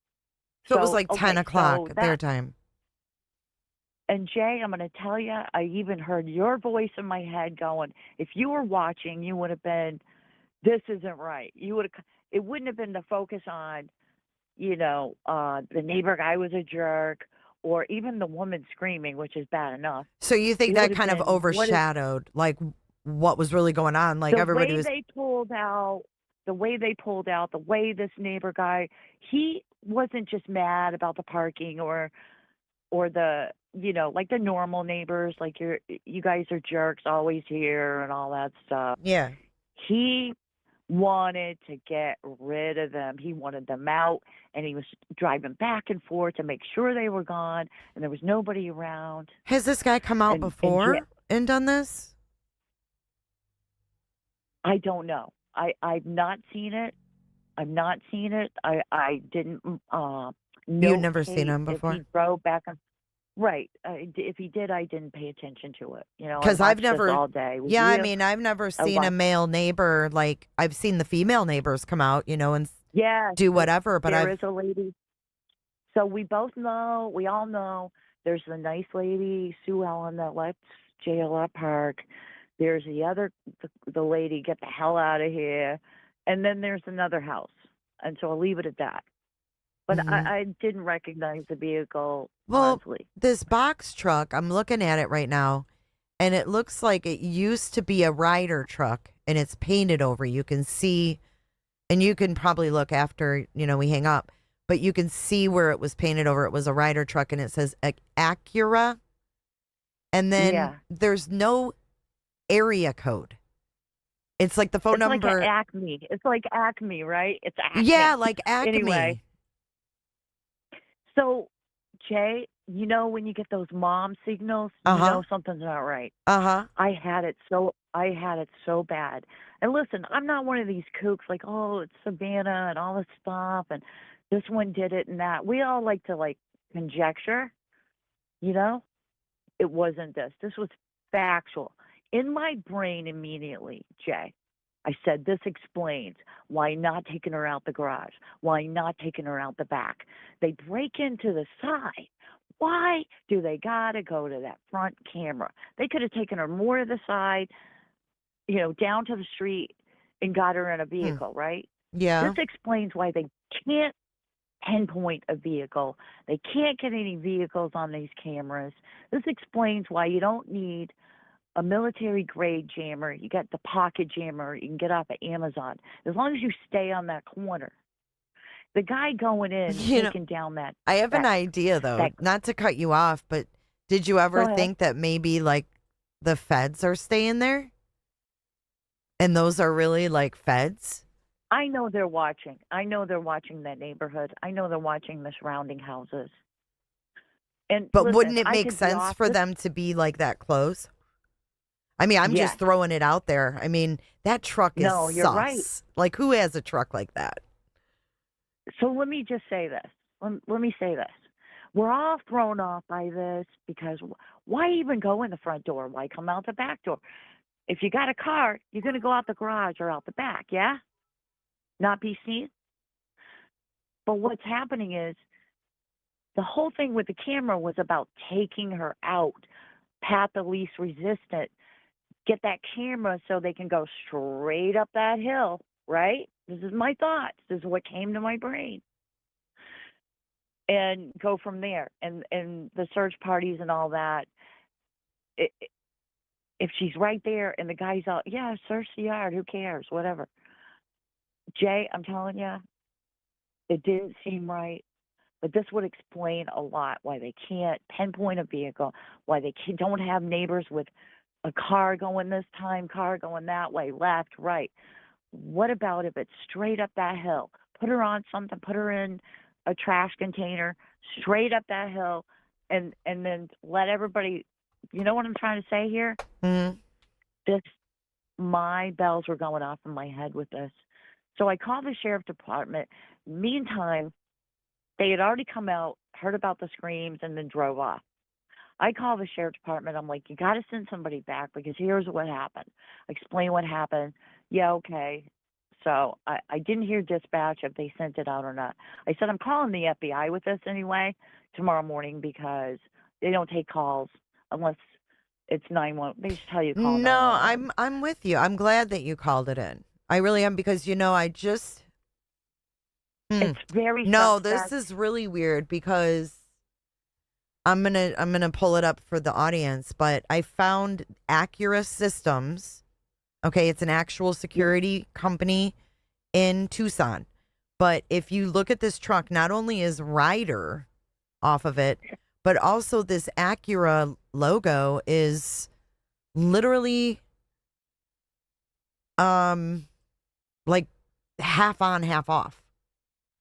So it was like 10 o'clock their time. And Jay, I'm going to tell you, I even heard your voice in my head going, if you were watching, you would have been, this isn't right. It wouldn't have been the focus on, the neighbor guy was a jerk, or even the woman screaming, which is bad enough. So you think that kind of overshadowed what was really going on? Like everybody was. The way they pulled out, the way this neighbor guy, he wasn't just mad about the parking or the, like the normal neighbors, like you guys are jerks always here and all that stuff. Yeah. He wanted to get rid of them. He wanted them out, and he was driving back and forth to make sure they were gone, and there was nobody around. Has this guy come out before and done this? I don't know. I've not seen it. I didn't. You've never seen him before? If he drove back and right. If he did, I didn't pay attention to it. Because I've never all day. I've never seen a male neighbor. Like I've seen the female neighbors come out, and do whatever. But there is a lady. So we all know there's the nice lady Sue Ellen that lets JLR park. There's the lady get the hell out of here, and then there's another house. And so I'll leave it at that. But I didn't recognize the vehicle. Well, honestly. This box truck, I'm looking at it right now, and it looks like it used to be a Ryder truck, and it's painted over. You can see, and you can probably look after, we hang up, but you can see where it was painted over. It was a Ryder truck, and it says Acura, and then there's no area code. It's like the phone number. Like Acme. It's like Acme, right? It's Acme. Yeah, like Acme. Anyway. So, Jay, when you get those mom signals, you know something's not right. I had it so bad. And listen, I'm not one of these kooks like, oh, it's Savannah and all this stuff, and this one did it and that. We all like to conjecture. It wasn't this. This was factual. In my brain immediately, Jay, I said, this explains why not taking her out the garage, why not taking her out the back. They break into the side. Why do they got to go to that front camera? They could have taken her more to the side, down to the street and got her in a vehicle, right? Yeah. This explains why they can't pinpoint a vehicle. They can't get any vehicles on these cameras. This explains why you don't need a military grade jammer. You got the pocket jammer you can get off of Amazon. As long as you stay on that corner. The guy going in, taking down that. I have an idea though, not to cut you off, but did you ever think that maybe the feds are staying there? And those are really feds? I know they're watching. I know they're watching that neighborhood. I know they're watching the surrounding houses. But wouldn't it make sense for them to be that close? I mean, I'm Yes. just throwing it out there. I mean, that truck is No, you're sus. right. Like, who has a truck like that? So let me just say this. Let me say this. We're all thrown off by this because why even go in the front door? Why come out the back door? If you got a car, you're going to go out the garage or out the back, yeah? Not be seen? But what's happening is the whole thing with the camera was about taking her out, path the least resistant, get that camera so they can go straight up that hill, right? This is my thoughts. This is what came to my brain. And go from there. And the search parties and all that. If she's right there and the guy's out, yeah, search the yard, who cares, whatever. Jay, I'm telling you, it didn't seem right. But this would explain a lot why they can't pinpoint a vehicle, why they don't have neighbors with a car going this time, car going that way, left, right. What about if it's straight up that hill? Put her on something, put her in a trash container, straight up that hill, and then let everybody, you know what I'm trying to say here? Mm-hmm. My bells were going off in my head with this. So I called the sheriff department. Meantime, they had already come out, heard about the screams, and then drove off. I called the sheriff department. I'm like, you got to send somebody back because here's what happened. Explain what happened. Yeah, okay. So I didn't hear dispatch if they sent it out or not. I said, I'm calling the FBI with this anyway tomorrow morning because they don't take calls unless it's 911. They just tell you to call. No, I'm with you. I'm glad that you called it in. I really am because I just. It's very no. suspect. This is really weird because I'm gonna pull it up for the audience. But I found Acura Systems. Okay, it's an actual security company in Tucson. But if you look at this truck, not only is Ryder off of it, but also this Acura logo is literally like half on, half off.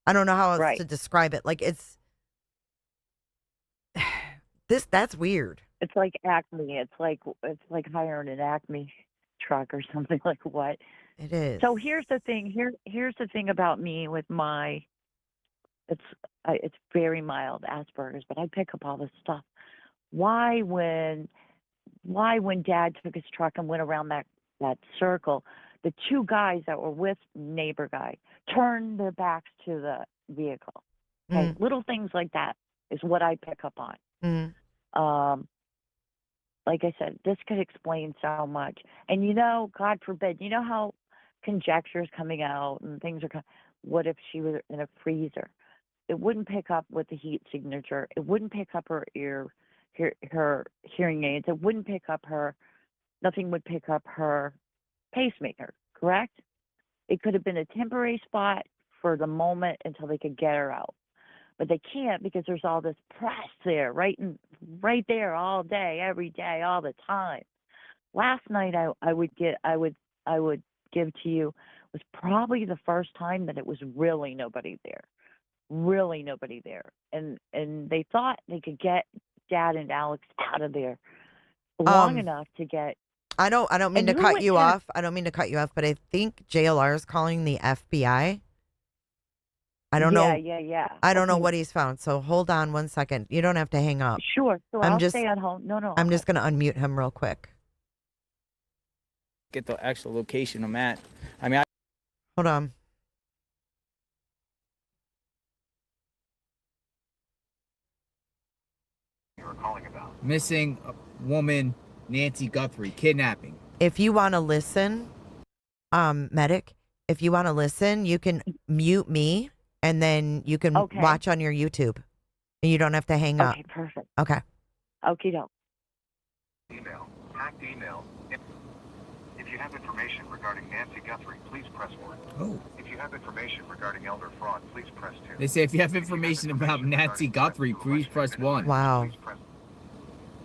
I don't know how else to describe it. Like it's that's weird. It's like Acme. It's like hiring an Acme truck or something. Like what? It is. So here's the thing. Here's the thing about me with my. It's very mild Asperger's, but I pick up all this stuff. Why when Dad took his truck and went around that circle, the two guys that were with neighbor guy turned their backs to the vehicle. Okay? Little things like that is what I pick up on. Like I said, this could explain so much. And God forbid, you know how conjectures coming out and things are. What if she was in a freezer? It wouldn't pick up with the heat signature. It wouldn't pick up her hearing aids. It wouldn't pick up nothing would pick up her pacemaker, correct? It could have been a temporary spot for the moment until they could get her out. But they can't because there's all this press there, right there all day, every day, all the time. Last night I would give to you was probably the first time that it was really nobody there. Really nobody there. And they thought they could get Dad and Alex out of there long enough to get. I don't mean to cut you off. I don't mean to cut you off, but I think JLR is calling the FBI. I don't know. Yeah. I don't know what he's found. So hold on one second. You don't have to hang up. Sure. So I'll stay at home. No. I'm just going to unmute him real quick. Get the actual location I'm at. Hold on. You were calling about missing woman, Nancy Guthrie, kidnapping. If you want to listen, medic, if you want to listen, you can mute me and then you can watch on your YouTube. And you don't have to hang up. Okay, perfect. Okay. Okie doke. email, hacked email. If you have information regarding Nancy Guthrie, please press 1. Oh. If you have information regarding elder fraud, please press 2. They say if you have information about Nancy Guthrie, please press 1. Wow.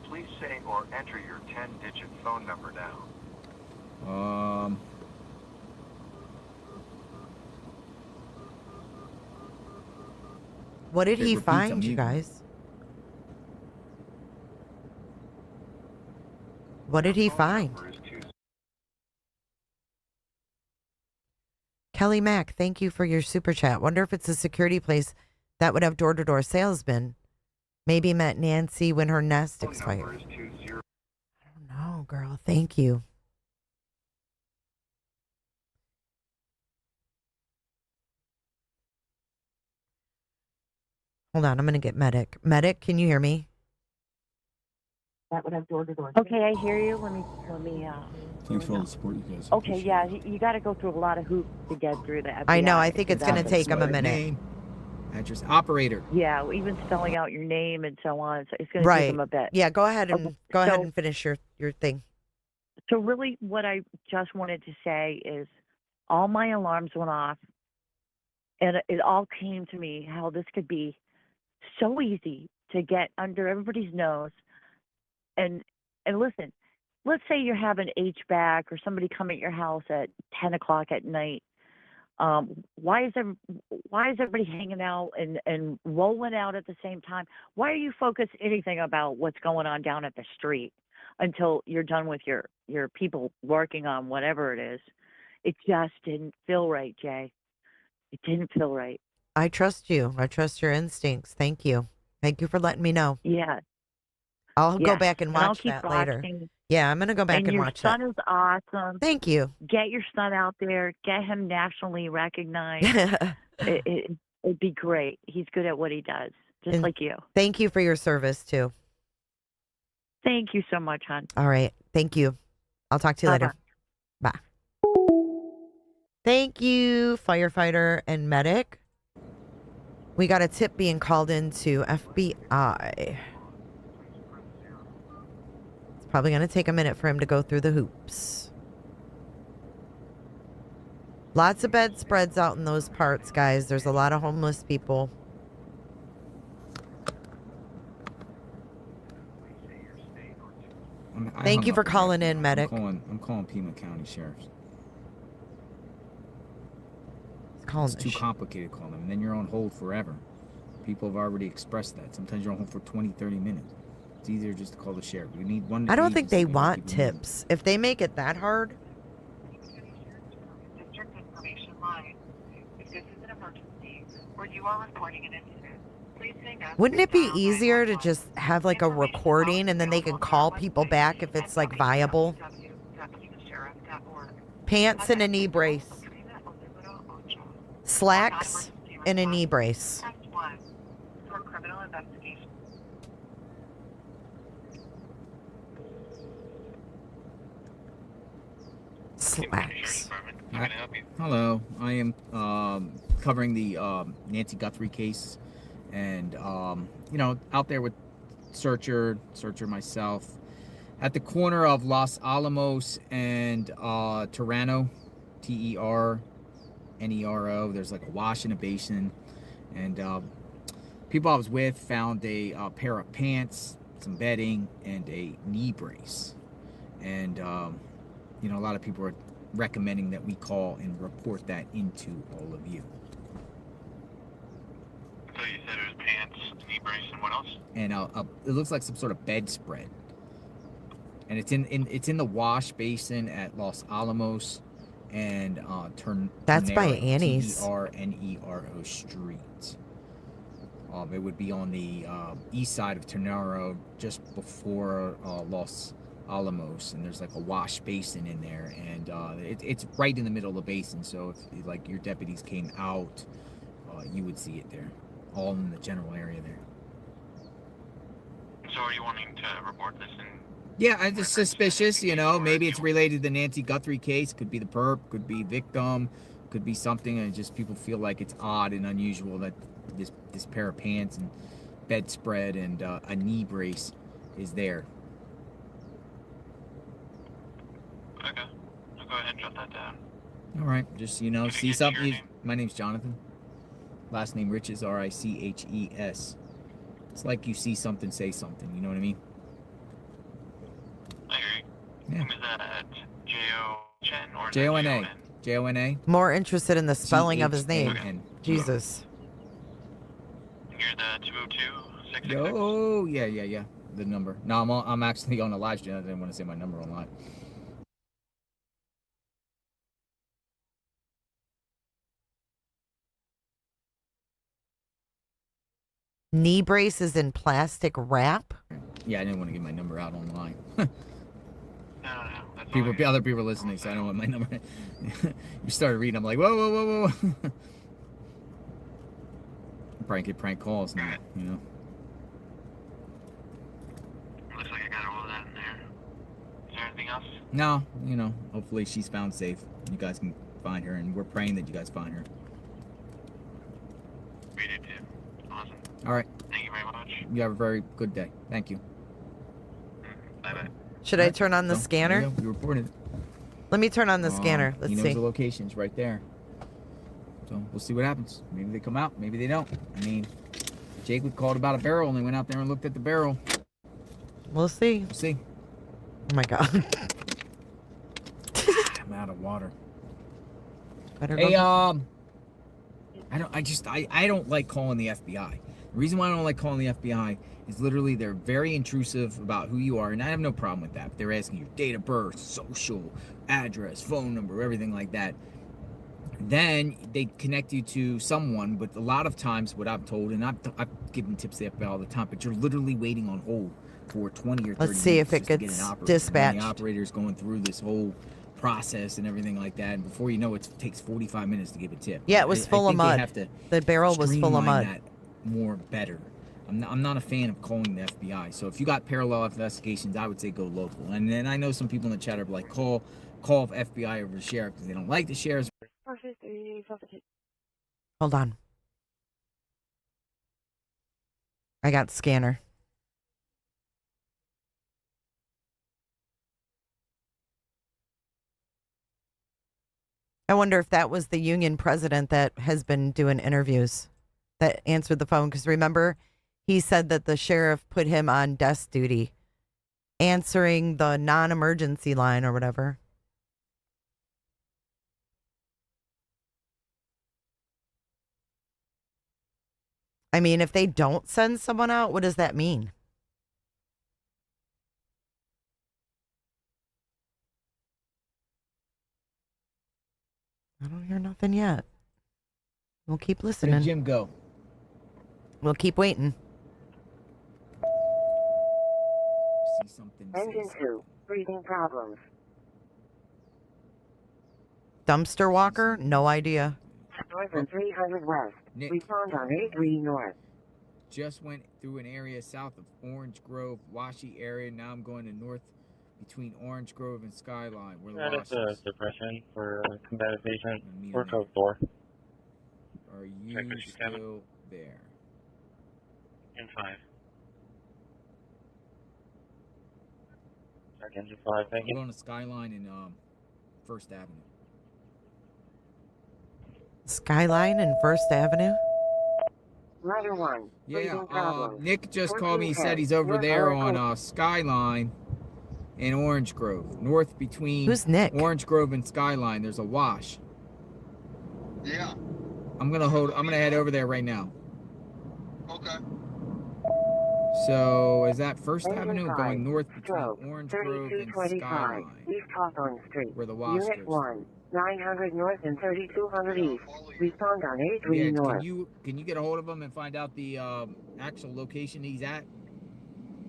Please say or enter your 10-digit phone number now. What did he find, you guys? What did he find? Number is Kelly Mack, thank you for your super chat. Wonder if it's a security place that would have door-to-door salesmen. Maybe met Nancy when her nest expired. I don't know, girl. Thank you. Hold on, I'm going to get Medic. Medic, can you hear me? That would have door-to-door. Okay, I hear you. Let me. Thanks for all the support, you guys. Okay, yeah, you got to go through a lot of hoops to get through the FBI. I know. I think it's going to take them a minute. Name, address, operator. Yeah, even spelling out your name and so on. So it's going to Right. take them a bit. Yeah, go ahead and Okay, finish your thing. So really, what I just wanted to say is, all my alarms went off, and it all came to me how this could be so easy to get under everybody's nose. And listen, let's say you're having HVAC or somebody come at your house at 10 o'clock at night. Why is everybody hanging out and rolling out at the same time? Why are you focused anything about what's going on down at the street until you're done with your people working on whatever it is? It just didn't feel right, Jay. It didn't feel right. I trust you. I trust your instincts. Thank you. Thank you for letting me know. Yeah. I'll go back and I'll watch keep that later. watching. Yeah, I'm going to go back and watch that. Your son is awesome. Thank you. Get your son out there. Get him nationally recognized. It'd be great. He's good at what he does, just And like you. Thank you for your service, too. Thank you so much, hon. All right. Thank you. I'll talk to you later. Bye. Thank you, firefighter and medic. We got a tip being called into FBI. It's probably going to take a minute for him to go through the hoops. Lots of bedspreads out in those parts, guys. There's a lot of homeless people. Thank you for calling in, medic. I'm calling Pima County Sheriff's. It's too complicated calling them. And then you're on hold forever. People have already expressed that. Sometimes you're on hold for 20, 30 minutes. It's easier just to call the sheriff. We need one. I don't think they want tips. If they make it that hard. District information line. If this is an emergency or you are reporting an incident, please hang up. Wouldn't it be easier to just have like a recording and then they can call people back if it's like viable? Pants and a knee brace. Slacks and a knee brace. For criminal investigation. Slacks. Hello, I am covering the Nancy Guthrie case, and out there with Searcher myself, at the corner of Los Alamos and Terrano, T-E-R-N-E-R-O. There's like a wash and a basin, and people I was with found a pair of pants, some bedding, and a knee brace, and a lot of people are recommending that we call and report that into all of you. So you said it was pants, knee brace, and what else? And it looks like some sort of bedspread, and it's in the wash basin at Los Alamos and That's by Ternero, Annie's. T-E-R-N-E-R-O Street. It would be on the east side of Ternero, just before Los Alamos, and there's like a wash basin in there, and it's right in the middle of the basin. So if like your deputies came out, you would see it there, all in the general area there. So are you wanting to report this in? Yeah, I'm just suspicious, maybe it's related to the Nancy Guthrie case. Could be the perp, could be victim, could be something, and just people feel like it's odd and unusual that this pair of pants and bedspread and a knee brace is there. Okay, I'll go ahead and jot that down. All right, just see something. My name's Jonathan. Last name Riches, R-I-C-H-E-S. It's like you see something, say something. You know what I mean? I agree. Yeah. Is that J-O-Chen or J-O-N-A. J-O-N-A. More interested in the spelling of his name. G-H-A-N. Jesus. You're the 202-666? Oh, yeah. The number. No, I'm actually on a live stream. I didn't want to say my number on live. Knee braces in plastic wrap? Yeah, I didn't want to give my number out online. Other people are listening, so I don't want my number. You started reading, I'm like, whoa, whoa, whoa, whoa. Probably get prank calls now, you know. Looks like I got all of that in there. Is there anything else? No, you know, hopefully she's found safe. You guys can find her, and we're praying that you guys find her. We did too. Awesome. All right. Thank you very much. You have a very good day. Thank you. Bye-bye. Should I turn on the scanner? Yeah, you reported it. Let me turn on the scanner. Let's he knows see. the locations right there. So we'll see what happens. Maybe they come out. Maybe they don't. I mean, Jake was called about a barrel, and they went out there and looked at the barrel. We'll see. We'll see. Oh my God. I'm out of water. Better Hey, go. I don't like calling the FBI. The reason why I don't like calling the FBI is literally they're very intrusive about who you are, and I have no problem with that. But they're asking your date of birth, social, address, phone number, everything like that. Then they connect you to someone, but a lot of times what I'm told, and I've given tips to the FBI all the time, but you're literally waiting on hold for 20 or 30 Let's see if it minutes just to get gets an operator. dispatched. And the operator's going through this whole process and everything like that, and before you know it takes 45 minutes to give a tip. Yeah, it was full of I think they mud. have to The barrel was full of streamline mud. that more better. I'm not a fan of calling the FBI. So if you got parallel investigations, I would say go local. And then I know some people in the chat are like, call FBI over the sheriff because they don't like the sheriff's. Hold on. I got scanner. I wonder if that was the union president that has been doing interviews that answered the phone. Because remember, he said that the sheriff put him on desk duty, answering the non-emergency line or whatever. I mean, if they don't send someone out, what does that mean? I don't hear nothing yet. We'll keep Where listening. did Jim go? We'll keep waiting. See something. Engine 2, breathing problems. Dumpster walker? No idea. Northern 300 West. Nick. Respond on 83 North. Just went through an area south of Orange Grove, Washy area. Now I'm going to north between Orange Grove and Skyline. Where the That Wash is a is. depression for a combative patient. Meet We're him code there. 4. Are you Check issue still 7. there? In 5. Check engine 5, thank I'm you. going to Skyline and First Avenue. Skyline and First Avenue? Rider 1, breathing problems. Nick just called me. He 14 said he's over North there Largo. on Skyline and Orange Grove. North between Who's Nick? Orange Grove and Skyline, there's a wash. Yeah. I'm gonna head over there right now. Okay. So is that First Engine Avenue 5, going north between stroke, Orange Grove and 3225, Skyline? East Hawthorne Street. Where the wash Unit goes. 1, 900 North and 3200 East. Respond on 83 Yeah, North. can you get a hold of him and find out the actual location he's at?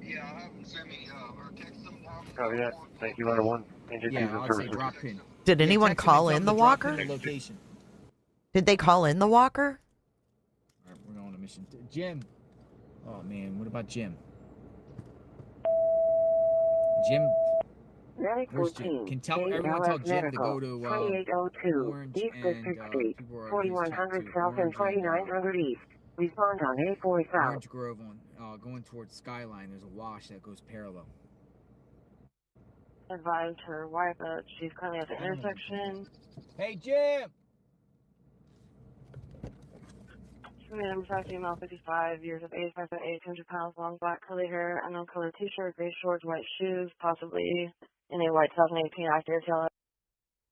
Yeah, I'll have them send me or text them down. Oh, yeah. Thank you, Rider 1. Engine 2 Yeah, I'd say services. drop pin. Did Yeah, anyone text him and call tell in him the to drop walker? pin the location. Did they call in the walker? All right, we're going on a mission. Jim. Oh man, what about Jim? Jim. Medic Where's Jim? 14, Can everyone tell ALS Jim to Medical, go to 2802 Orange East and District Street, people are 4100 to South and Orange and, 2900 East. Respond on 84 South. Orange Grove on going towards Skyline. There's a wash that goes parallel. Advised her wife that she's currently at the intersection. Hey Jim. Female, female, 55 years of age, 5'8", 200 pounds, long black curly hair, unknown color t-shirt, gray shorts, white shoes, possibly in a white 2018 Acura tail.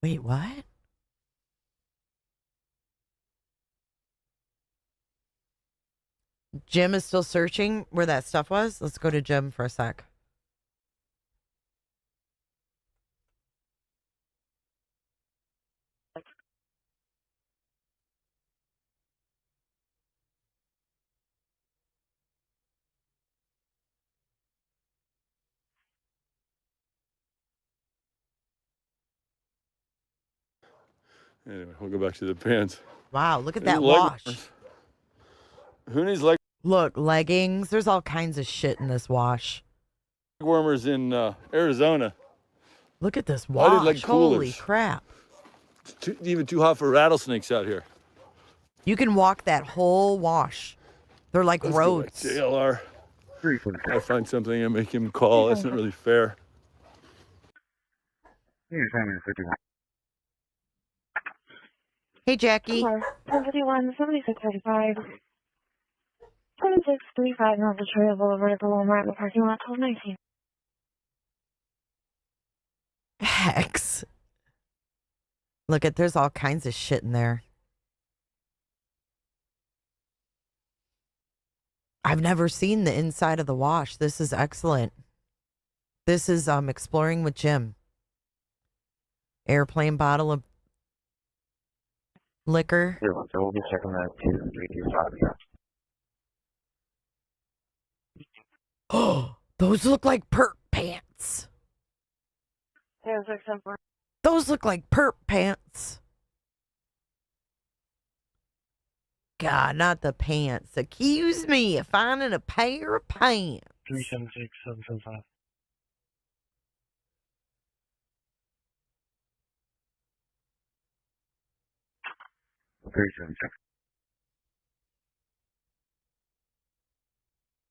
Wait, what? Jim is still searching where that stuff was. Let's go to Jim for a sec. Anyway, we'll go back to the pants. Wow, look at These that leg wash. warmers. Who needs leg Look, leggings. There's all kinds of shit in this wash. warmers in Arizona? Look at this I wash. did like Holy coolers. crap. It's even too hot for rattlesnakes out here. You can walk that whole wash. They're like Let's roads. go back to JLR. I find something and make him call. That's not really fair. Hey, Jackie. 1051, 7635. 7635 North Victoria Boulevard at the Walmart in the parking lot, 1219. Hex. Look at, there's all kinds of shit in there. I've never seen the inside of the wash. This is excellent. This is Exploring with Jim. Airplane bottle of liquor. So we'll be checking that 2325. Oh, those look like perp pants. Yeah, 674. Those look like perp pants. God, not the pants. Accuse me of finding a pair of pants. 376 775.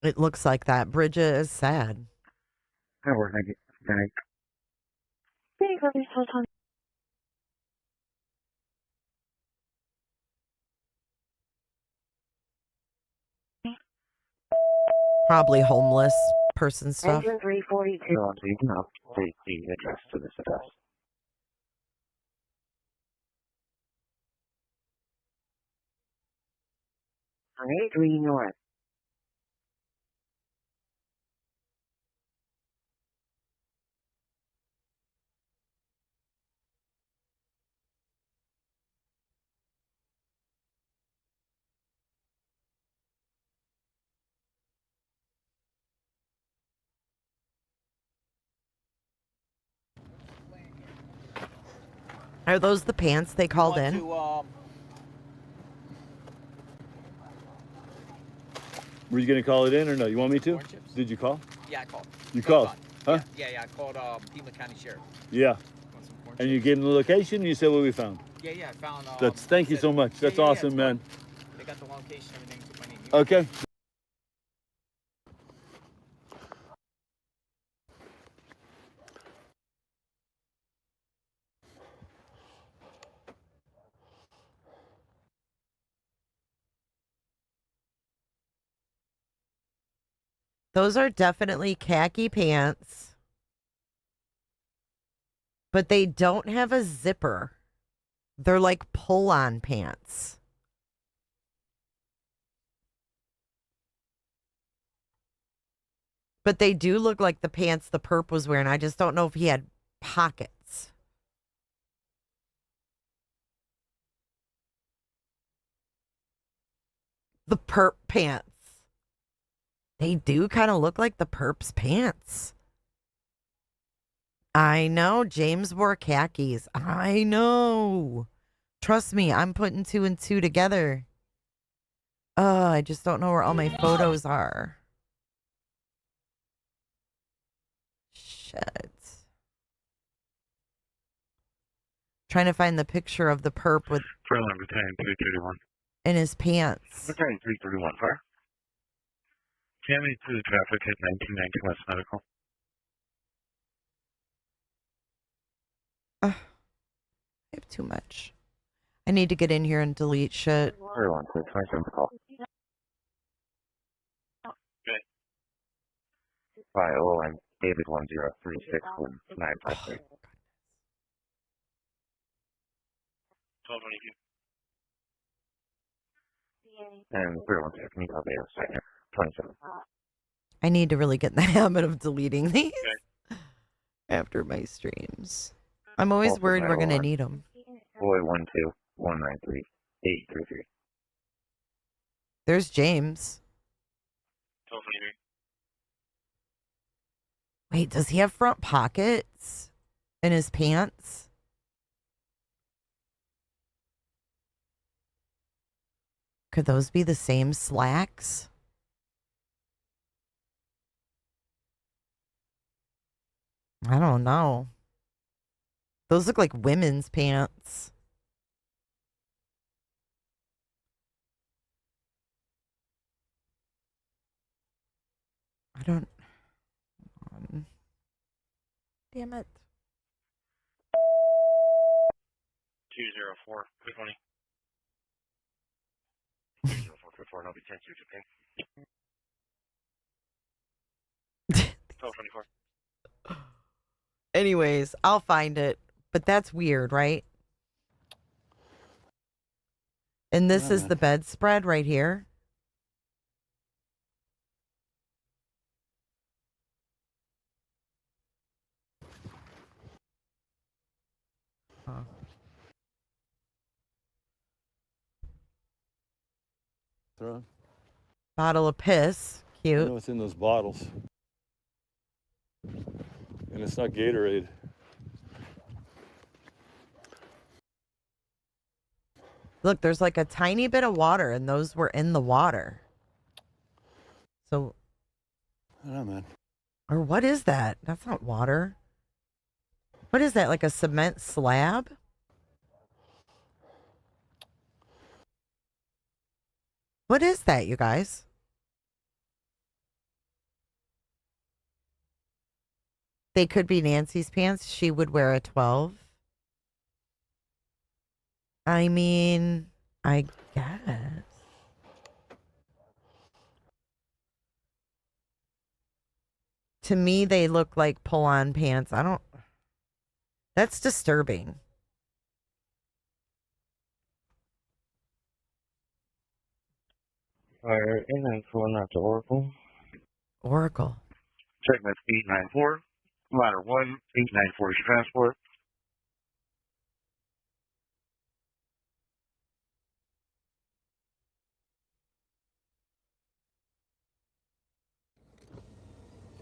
It looks like that. Bridget is sad. That works. Thank you. Thank Probably homeless person stuff. Engine 342. So you can update the address to this address. On 83 North. Are those the pants they called in? Were you going to call it in or no? You want me to? Did you call? Yeah, I called. You called? Huh? Yeah, I called Pima County Sheriff. Yeah. And you gave them the location and you said what we found? Yeah, I found... Thank you so much. That's awesome, man. They got the location, everything, took my name. Okay. Those are definitely khaki pants. But they don't have a zipper. They're like pull-on pants. But they do look like the pants the perp was wearing. I just don't know if he had pockets. The perp pants. They do kind of look like the perp's pants. I know. James wore khakis. I know. Trust me, I'm putting two and two together. Oh, I just don't know where all my photos are. Shit. Trying to find the picture of the perp with Berlin, Battalion 331. in his pants. Battalion 331, fire. Damage to the traffic at 1990 West Medical. I have too much. I need to get in here and delete shit. 316, call. Okay. File, I'm David 1036195. 1222. And 316, can you call David second? 27. I need to really get in the habit of deleting these after my streams. I'm always worried we're going to need them. Boy 12193 There's James. 1223. Wait, does he have front pockets in his pants? Could those be the same slacks? I don't know. Those look like women's pants. I don't. Damn it. 204, good morning. 204, good morning. I'll be 10 okay? 1224. Anyways, I'll find it. But that's weird, right? And this is the bedspread right here. Huh. Bottle of piss. I Cute. know what's in those bottles. And it's not Gatorade. Look, there's like a tiny bit of water, and those were in the water. So. I don't know, man. Or what is that? That's not water. What is that? Like a cement slab? What is that, you guys? They could be Nancy's pants. She would wear a 12. I mean, I guess. To me, they look like pull-on pants. I don't... That's disturbing. Fire 894, not to Oracle. Oracle. Check that's 894. Ladder 1, 894 is your transport.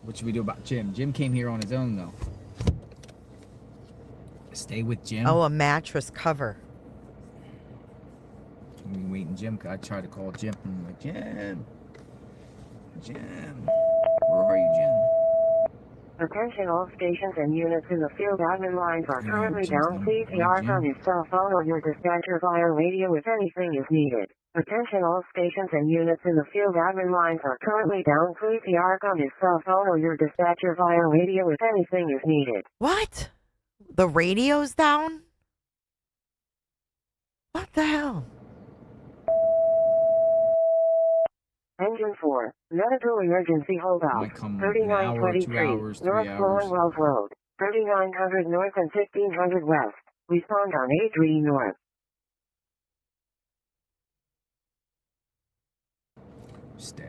What should we do about Jim? Jim came here on his own, though. Stay with Jim. Oh, a mattress cover. We waiting, Jim. I tried to call Jim. I'm like, Jim. Jim. Where are you, Jim? Attention all stations and units in the field admin lines are currently down. Please ER on your cell phone or your dispatcher via radio if anything is needed. Attention all stations and units in the field admin lines are currently down. Please ER on your cell phone or your dispatcher via radio if anything is needed. What? The radio's down? What the hell? Engine 4, medical emergency holdout, 3923, North Flowing Wells Road, 3900 North and 1500 West. Respond on 83 North. Stay.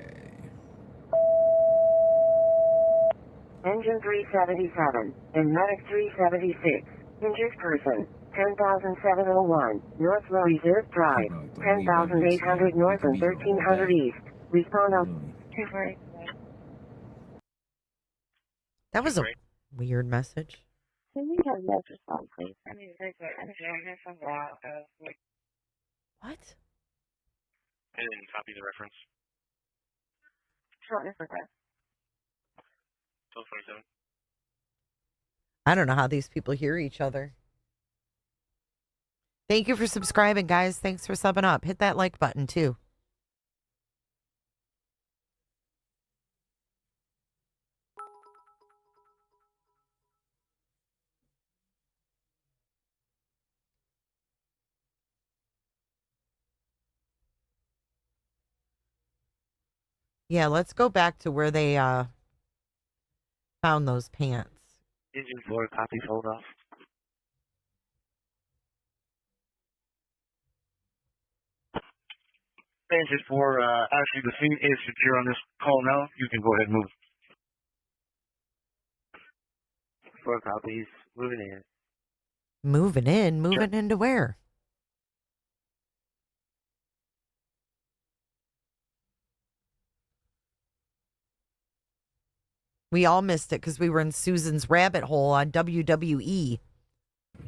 Engine 377, and medic 376, injured person, 10,701, North Low Reserve Drive, 10,800 North and 1300 East. Respond on 248. That was a weird message. Can we have that response, please? I mean, what? I didn't copy the reference. Shortness request. 1227. I don't know how these people hear each other. Thank you for subscribing, guys. Thanks for subbing up. Hit that like button, too. Yeah, let's go back to where they found those pants. Engine 4, copies, hold off. Engine 4, actually the scene is secure on this call now. You can go ahead and move. 4 copies, moving in. Moving in? Moving into where? We all missed it because we were in Susan's rabbit hole on WWE. I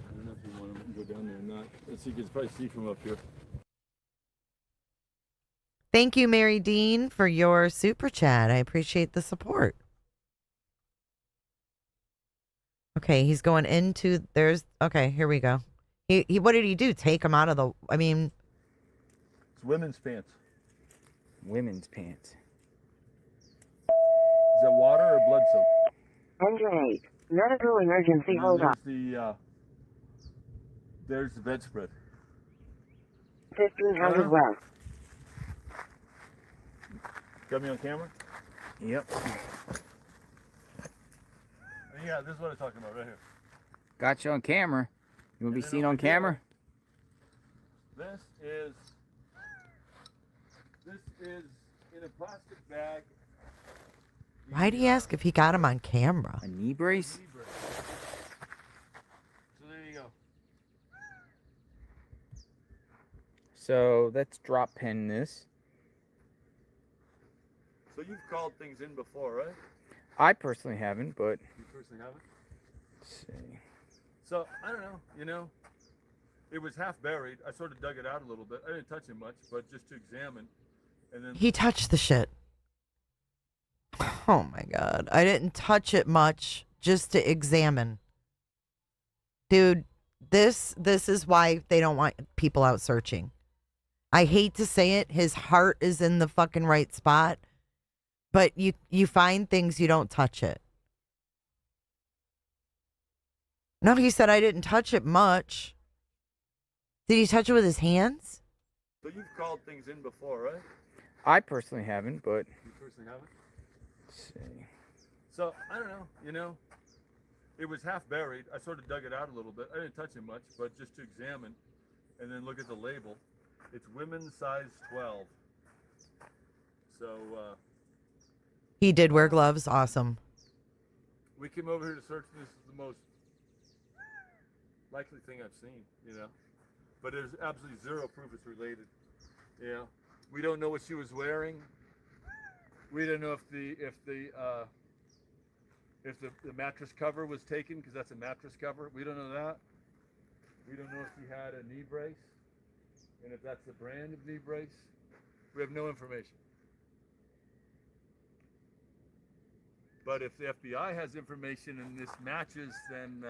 don't know if you want to go down there or not. It's so you can probably see from up here. Thank you, Mary Dean, for your super chat. I appreciate the support. Okay, he's going into okay, here we go. He what did he do? Take him out of the It's women's pants. Women's pants. Is that water or blood soaked? Engine 8. Medical emergency, hold up. There's the bedspread. 1500 west. Got me on camera? Yep. Yeah, this is what I'm talking about right here. Got you on camera. You want to be seen on camera? This is in a plastic bag. Why'd he ask if he got him on camera? A knee brace? So there you go. So let's drop pin this. So you've called things in before, right? I personally haven't, but You personally haven't? let's see. So, I don't know, it was half buried. I sort of dug it out a little bit. I didn't touch it much, but just to examine. And then He touched the shit. Oh my God. I didn't touch it much, just to examine. Dude, this is why they don't want people out searching. I hate to say it, his heart is in the fucking right spot, but you find things, you don't touch it. No, he said I didn't touch it much. Did he touch it with his hands? So you've called things in before, right? I personally haven't, but You personally haven't? let's see. So, I don't know, it was half buried. I sort of dug it out a little bit. I didn't touch it much, but just to examine and then look at the label. It's women's size 12. So, He did wear gloves. Awesome. we came over here to search. This is the most likely thing I've seen, But there's absolutely zero proof it's related. We don't know what she was wearing. We don't know if the mattress cover was taken, because that's a mattress cover. We don't know that. We don't know if she had a knee brace, and if that's the brand of knee brace. We have no information. But if the FBI has information and this matches, then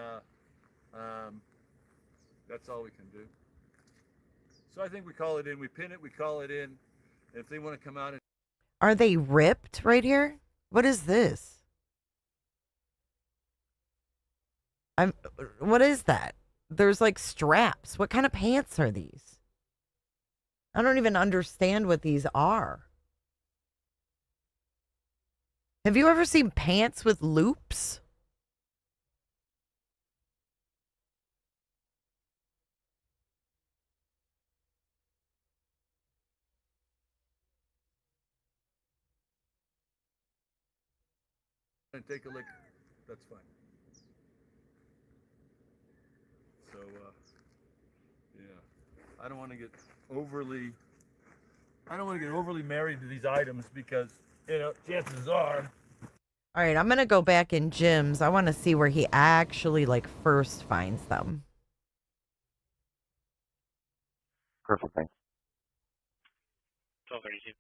that's all we can do. So I think we call it in. We pin it. We call it in. And if they want to come out and Are they ripped right here? What is this? What is that? There's like straps. What kind of pants are these? I don't even understand what these are. Have you ever seen pants with loops? take a look, that's fine. So, yeah, I don't want to get overly married to these items because, chances are. All right, I'm going to go back in Jim's. I want to see where he actually, first finds them. Perfect, thanks. 12:32.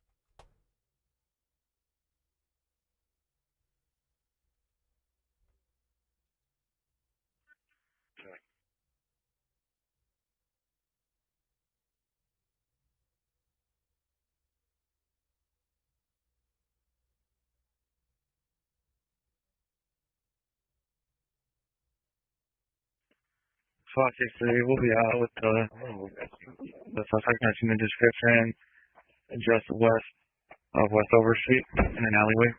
Fox 63, we'll be out with the suspect matching the description just west of Westover Street in an alleyway.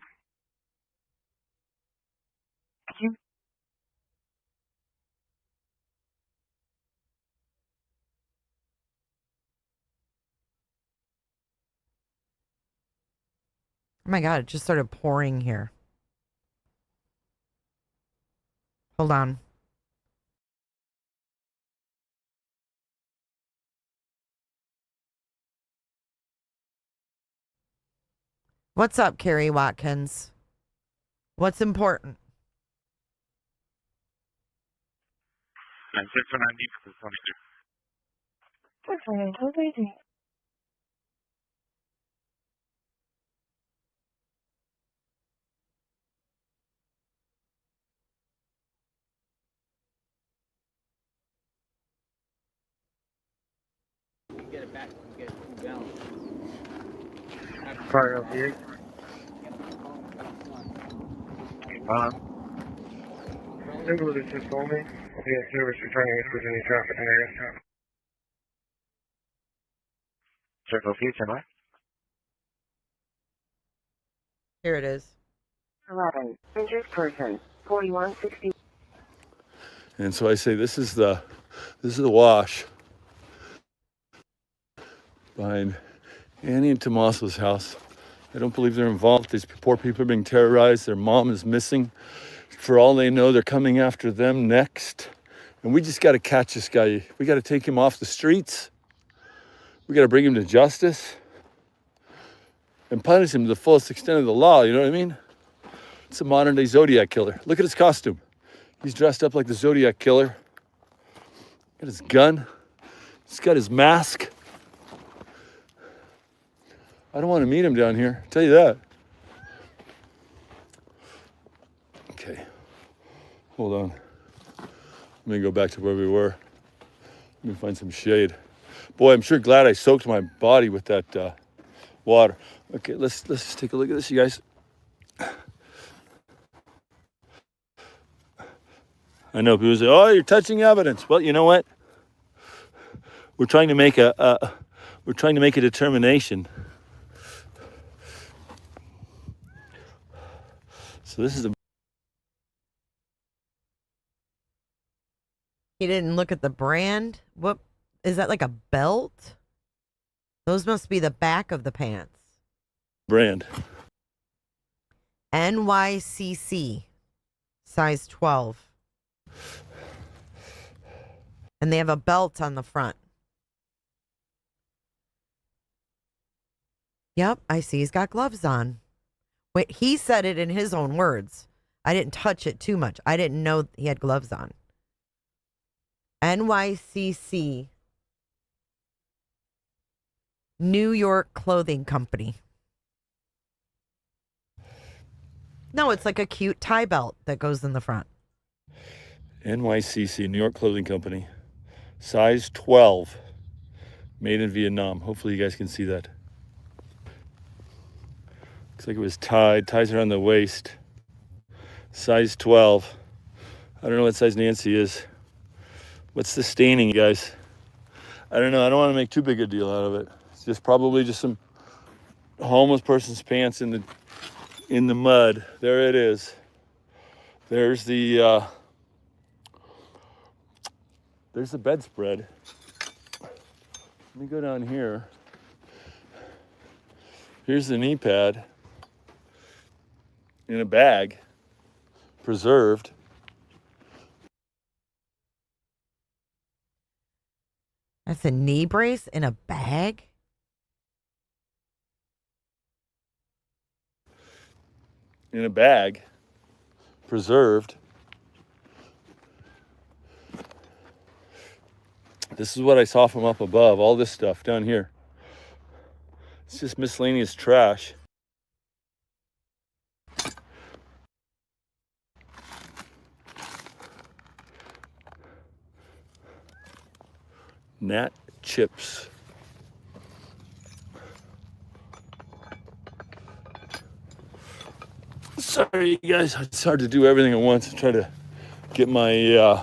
Oh my God, it just started pouring here. Hold on. What's up, Carrie Watkins? What's important? 96 for 90 for 22. Tucson AZ. Get it back. Get it cooled down. Fire up here. Single distance only. Yeah, service returning if there's any traffic in the area. Circle future, Mike. Here it is. 11. Injured person. 4160. And so I say, this is the wash behind Annie and Tommaso's house. I don't believe they're involved. These poor people are being terrorized. Their mom is missing. For all they know, they're coming after them next. And we just got to catch this guy. We got to take him off the streets. We got to bring him to justice and punish him to the fullest extent of the law. You know what I mean? It's a modern day Zodiac killer. Look at his costume. He's dressed up like the Zodiac killer. Got his gun. He's got his mask. I don't want to meet him down here. I'll tell you that. Okay. Hold on. Let me go back to where we were. Let me find some shade. Boy, I'm sure glad I soaked my body with that water. Okay, let's just take a look at this, you guys. I know people say, "Oh, you're touching evidence." Well, you know what? We're trying to make a determination. So this is a. He didn't look at the brand. What is that, like a belt? Those must be the back of the pants. Brand. NYCC, size 12. And they have a belt on the front. Yep, I see he's got gloves on. Wait, he said it in his own words. I didn't touch it too much. I didn't know he had gloves on. NYCC, New York Clothing Company. No, it's like a cute tie belt that goes in the front. NYCC, New York Clothing Company. Size 12. Made in Vietnam. Hopefully you guys can see that. Looks like it was tied. Ties around the waist. Size 12. I don't know what size Nancy is. What's the staining, guys? I don't know. I don't want to make too big a deal out of it. It's just probably just some homeless person's pants in the mud. There it is. There's the bedspread. Let me go down here. Here's the knee pad in a bag, preserved. That's a knee brace in a bag? In a bag, preserved. This is what I saw from up above, all this stuff down here. It's just miscellaneous trash. Nat chips. Sorry, you guys. It's hard to do everything at once. I try to get my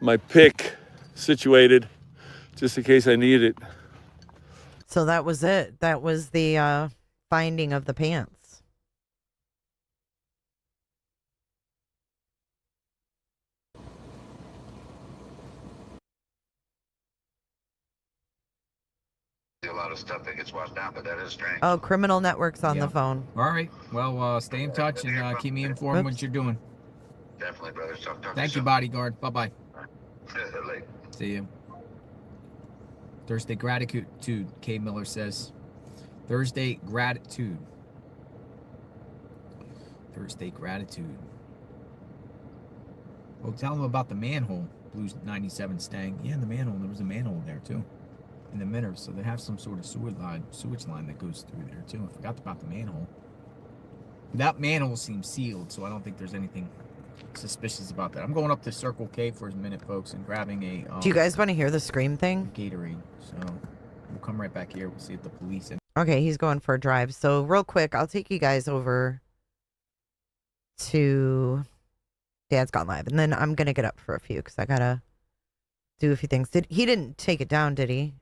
my pick situated just in case I need it. So that was it. That was the finding of the pants. A lot of stuff that gets washed down, but that is strange. Oh, Criminal Network's on the phone. All right. Well, stay in touch and keep me informed what you're doing. Definitely, brother. Thank you, bodyguard. Bye-bye. Late. See you. Thursday gratitude, K. Miller says. Thursday gratitude. Thursday gratitude. Well, tell them about the manhole. blue 97 Stang. Yeah, in the manhole. There was a manhole there too, in the mirror. So they have some sort of sewage line that goes through there too. I forgot about the manhole. That manhole seems sealed, so I don't think there's anything suspicious about that. I'm going up to Circle K for a minute, folks, and grabbing a. Do you guys want to hear the scream thing? Gatorade. So we'll come right back here. We'll see if the police. Okay, he's going for a drive. So real quick, I'll take you guys over to Dad's Gone Live, and then I'm gonna get up for a few because I gotta do a few things. He didn't take it down, did he?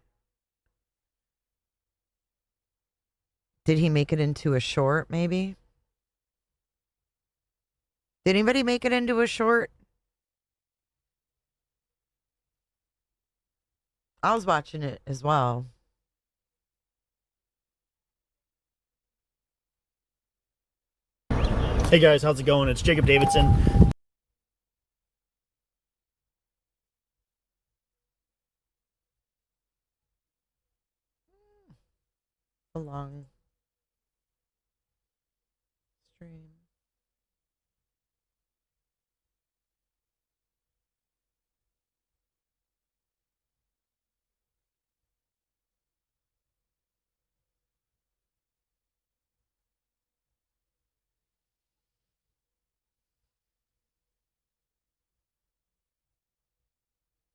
Did he make it into a short? Maybe. Did anybody make it into a short? I was watching it as well. Hey guys, how's it going? It's Jacob Davidson. A long stream.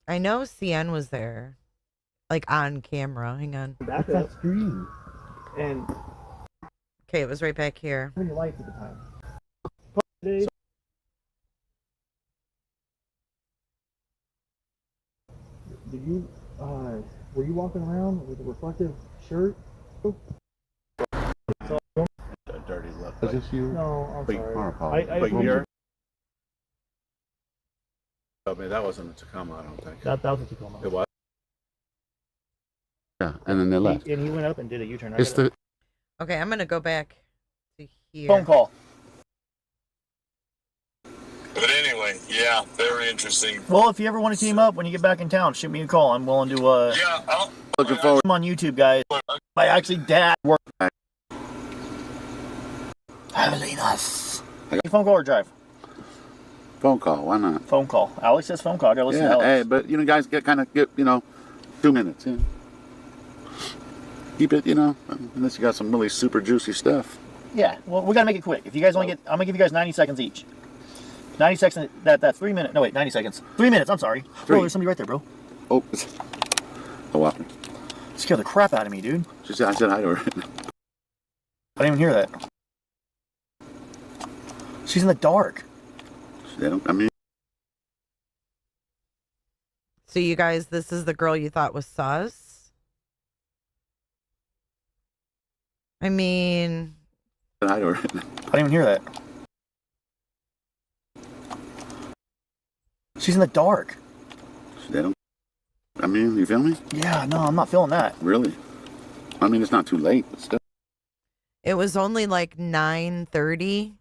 I know CN was there, like on camera. Hang on. Back that screen. And okay, it was right back here. how many lights at the time? Did you were you walking around with a reflective shirt? A dirty look. Is this you? No, I'm sorry. But you're. I mean, that wasn't a Tacoma, I don't think. That was a Tacoma. It was. Yeah, and then they left. And he went up and did a U-turn. Okay, I'm gonna go back to here. Phone call. But anyway, yeah, very interesting. Well, if you ever want to team up when you get back in town, shoot me a call. I'm willing to. Yeah, looking forward. I'm on YouTube, guys. My actually dad worked. Really nice. Phone call or drive? Phone call, why not? Phone call. Alex says phone call. I gotta listen to Alex. Hey, but you know, guys get 2 minutes. Yeah. Keep it, unless you got some really super juicy stuff. Yeah, well, we gotta make it quick. If you guys only I'm gonna give you guys 90 seconds each. 90 seconds. That's 3 minutes. No, wait, 90 seconds. 3 minutes. I'm sorry. Bro, there's somebody right there, bro. Oh, wow. Scared the crap out of me, dude. I said hi to her. I didn't even hear that. She's in the dark. So you guys, this is the girl you thought was sus? I mean... I didn't even hear that. She's in the dark. You feel me? Yeah, no, I'm not feeling that. Really? I mean, it's not too late, but still. It was only like 9:30.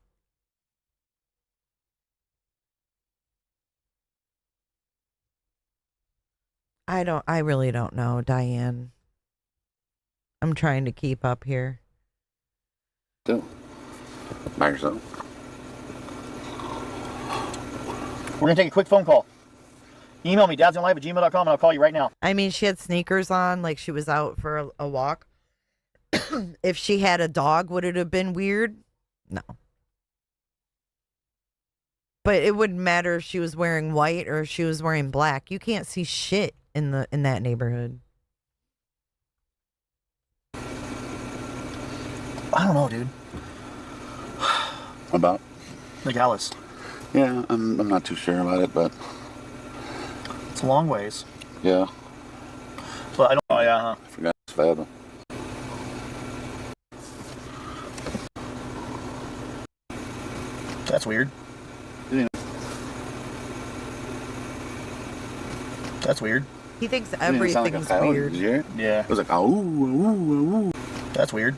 I really don't know, Diane. I'm trying to keep up here. Still. By yourself. We're going to take a quick phone call. Email me, dadsonlive@gmail.com, and I'll call you right now. I mean, she had sneakers on, like she was out for a walk. If she had a dog, would it have been weird? No. But it wouldn't matter if she was wearing white or if she was wearing black. You can't see shit in that neighborhood. I don't know, dude. About? Like Alice. Yeah, I'm not too sure about it, but it's a long ways. Yeah. But I don't know, yeah, huh? I forgot it's forever. That's weird. That's weird. He thinks everything's weird. Did you hear it? Yeah. It was like, ooh. That's weird.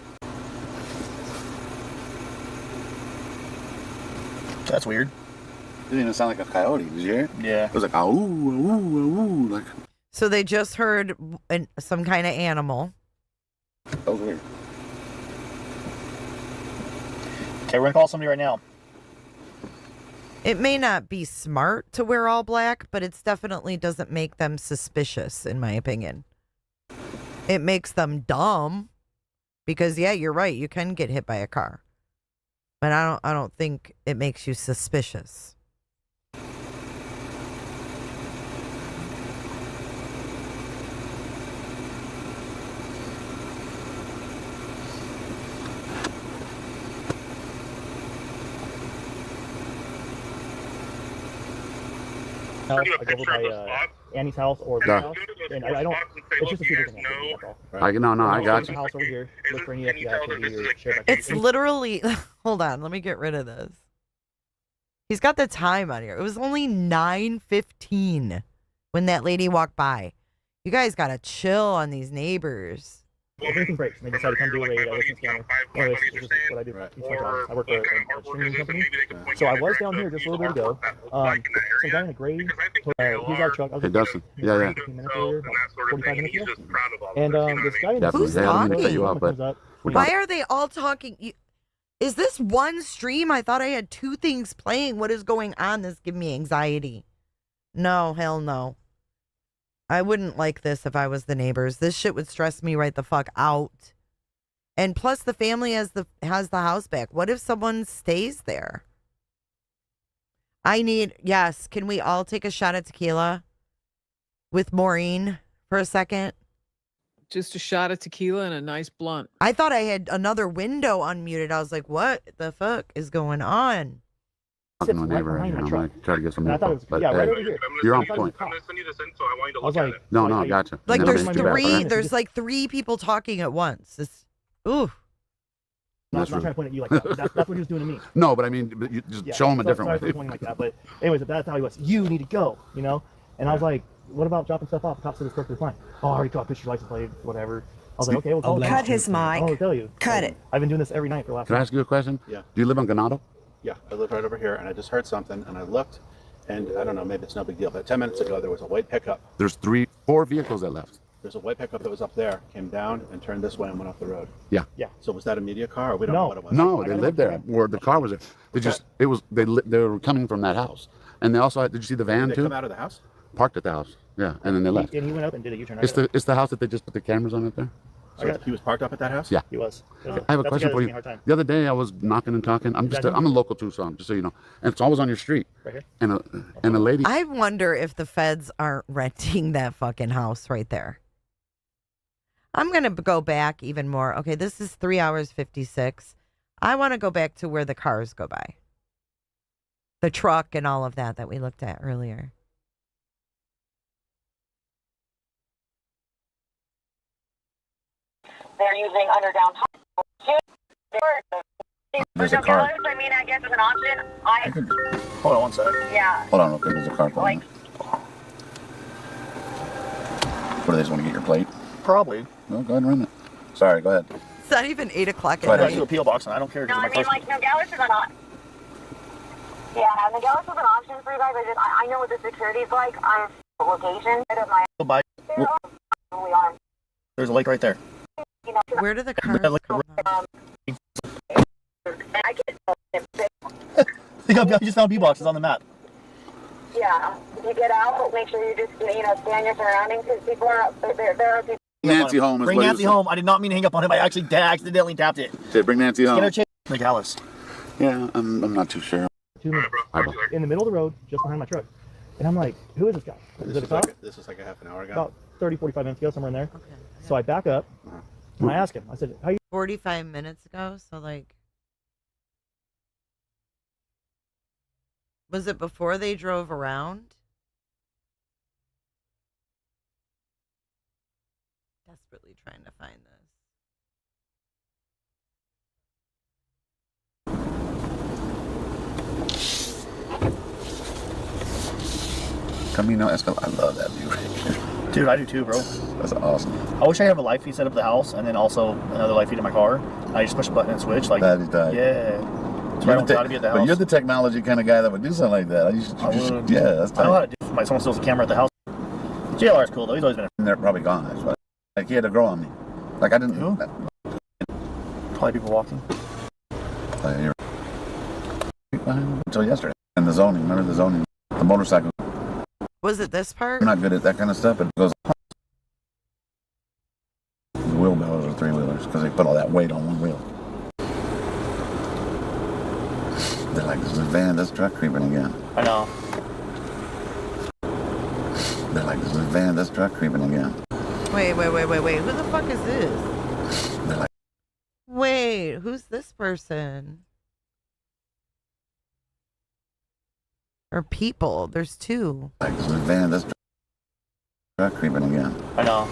That's weird. It didn't even sound like a coyote. Did you hear it? Yeah. It was like, ooh. Like. So they just heard some kind of animal. That was weird. Okay, we're going to call somebody right now. It may not be smart to wear all black, but it definitely doesn't make them suspicious, in my opinion. It makes them dumb because, yeah, you're right. You can get hit by a car. But I don't think it makes you suspicious. I go over by Annie's house or Ben's house, and I don't. It's just a few different activities. That's all. I got you. House over here. Look for any activity or share. It's literally. Hold on, let me get rid of this. He's got the time on here. It was only 9:15 when that lady walked by. You guys gotta chill on these neighbors. If anything breaks, and they decide to come do a listing scanner. Anyways, this is what I do. I work for a streaming company. So I was down here just a little bit ago. Some guy in a gray, he's our truck. Hey, Dustin. Yeah. 15 minutes earlier, about 45 minutes ago. And this guy in Who's talking? But Why are they all talking? Is this one stream? I thought I had two things playing. What is going on? This gives me anxiety. No, hell no. I wouldn't like this if I was the neighbors. This shit would stress me right the fuck out. And plus the family has the house back. What if someone stays there? Yes, can we all take a shot at tequila with Maureen for a second? Just a shot of tequila and a nice blunt. I thought I had another window unmuted. I was like, what the fuck is going on? talking to a neighbor right here. I'm going to try to get some info. But right over here. You're on point. I was like, No, gotcha. Like And then there's I'll make you back, there's like three people talking at once. It's, ooh. Not trying to point at you like that. That's what he was doing to me. No, but I mean, but you just show him a different sorry way. for pointing like that, but anyways, that's how he was. You need to go, you know? And I was like, what about dropping stuff off? The cop said it's perfectly fine. Oh, I already got a picture, license plate, whatever. I was like, okay, well, cut his mic. I'll tell you. Cut it. I've been doing this every night for the last Can I ask you a question? Yeah. Do you live on Ganado? Yeah, I live right over here, and I just heard something, and I looked, and I don't know, maybe it's no big deal, but 10 minutes ago, there was a white pickup. There's 4 vehicles that left. There's a white pickup that was up there, came down and turned this way and went off the road. Yeah. Yeah. So was that a media car, or we don't know what it was? No, they lived there where the car was there. They were coming from that house. And they also had, did you see the van Did they too? come out of the house? Parked at the house. Yeah, and then they left. And he went up and did a U-turn. It's the house that they just put the cameras on it there? So he was parked up at that house? Yeah. He was. I have a question for you. The other day I was knocking and talking. I'm a local Tucson, just so you know. And it's always on your street. Right here. And a lady. I wonder if the feds aren't renting that fucking house right there. I'm going to go back even more. Okay, this is 3 hours 56. I want to go back to where the cars go by. The truck and all of that we looked at earlier. They're using underground There's a car. I mean, I guess it's an option. Hold on one sec. Yeah. Hold on real quick. There's a car pulling. What do they just want to get your plate? Probably. No, go ahead and run it. Sorry, go ahead. It's not even 8 o'clock I at have to do a night. P.O. box, and I don't care. No, I mean, like, Nogales is an option. Yeah, Nogales is an option for you guys. I know what the security's like. I'm location of my. Bye. We are. There's a lake right there. You know, Where do the cars That lake- go? I get. I just found P boxes on the map. Yeah, if you get out, make sure you just scan your surroundings because people are there are people. Nancy home is Bring what he Nancy was home. I did not mean to hang up on him. I actually accidentally tapped it. saying. Bring Nancy home. Skinner Chase. Nogales. Yeah, I'm not too sure. 2 minutes. In the middle of the road, just behind my truck. And I'm like, who is this guy? Is it a cop? This is like a half an hour ago. About 30, 45 minutes ago, somewhere in there. Okay. So I back up, and I ask him. I said, how you? 45 minutes ago, so like. Was it before they drove around? Desperately trying to find this. Camino Escalade. I love that view right here. Dude, I do too, bro. That's awesome. I wish I have a light feed set up at the house, and then also another light feed in my car. I just push a button and switch. Like, That'd be tight. yeah. That's why I don't try to be at the house. But you're the technology kind of guy that would do something like that. Yeah, that's I know how tight. to do it. Like, someone steals a camera at the house. JLR is cool, though. He's always been They're probably gone. That's why. Like he had to grow on me. Like I didn't. probably people walking. Until yesterday. And there's zoning. Remember the zoning? The motorcycle. Was it this part? We're not good at that kind of stuff. It goes. The wheelbarrows are three-wheelers because they put all that weight on one wheel. They're like, this is a van, this truck creeping again. I know. They're like, this is a van, this truck creeping again. Wait. Who the fuck is this? They're like, wait, who's this person? Or people? There's two. like this is a van, this truck creeping again. I know.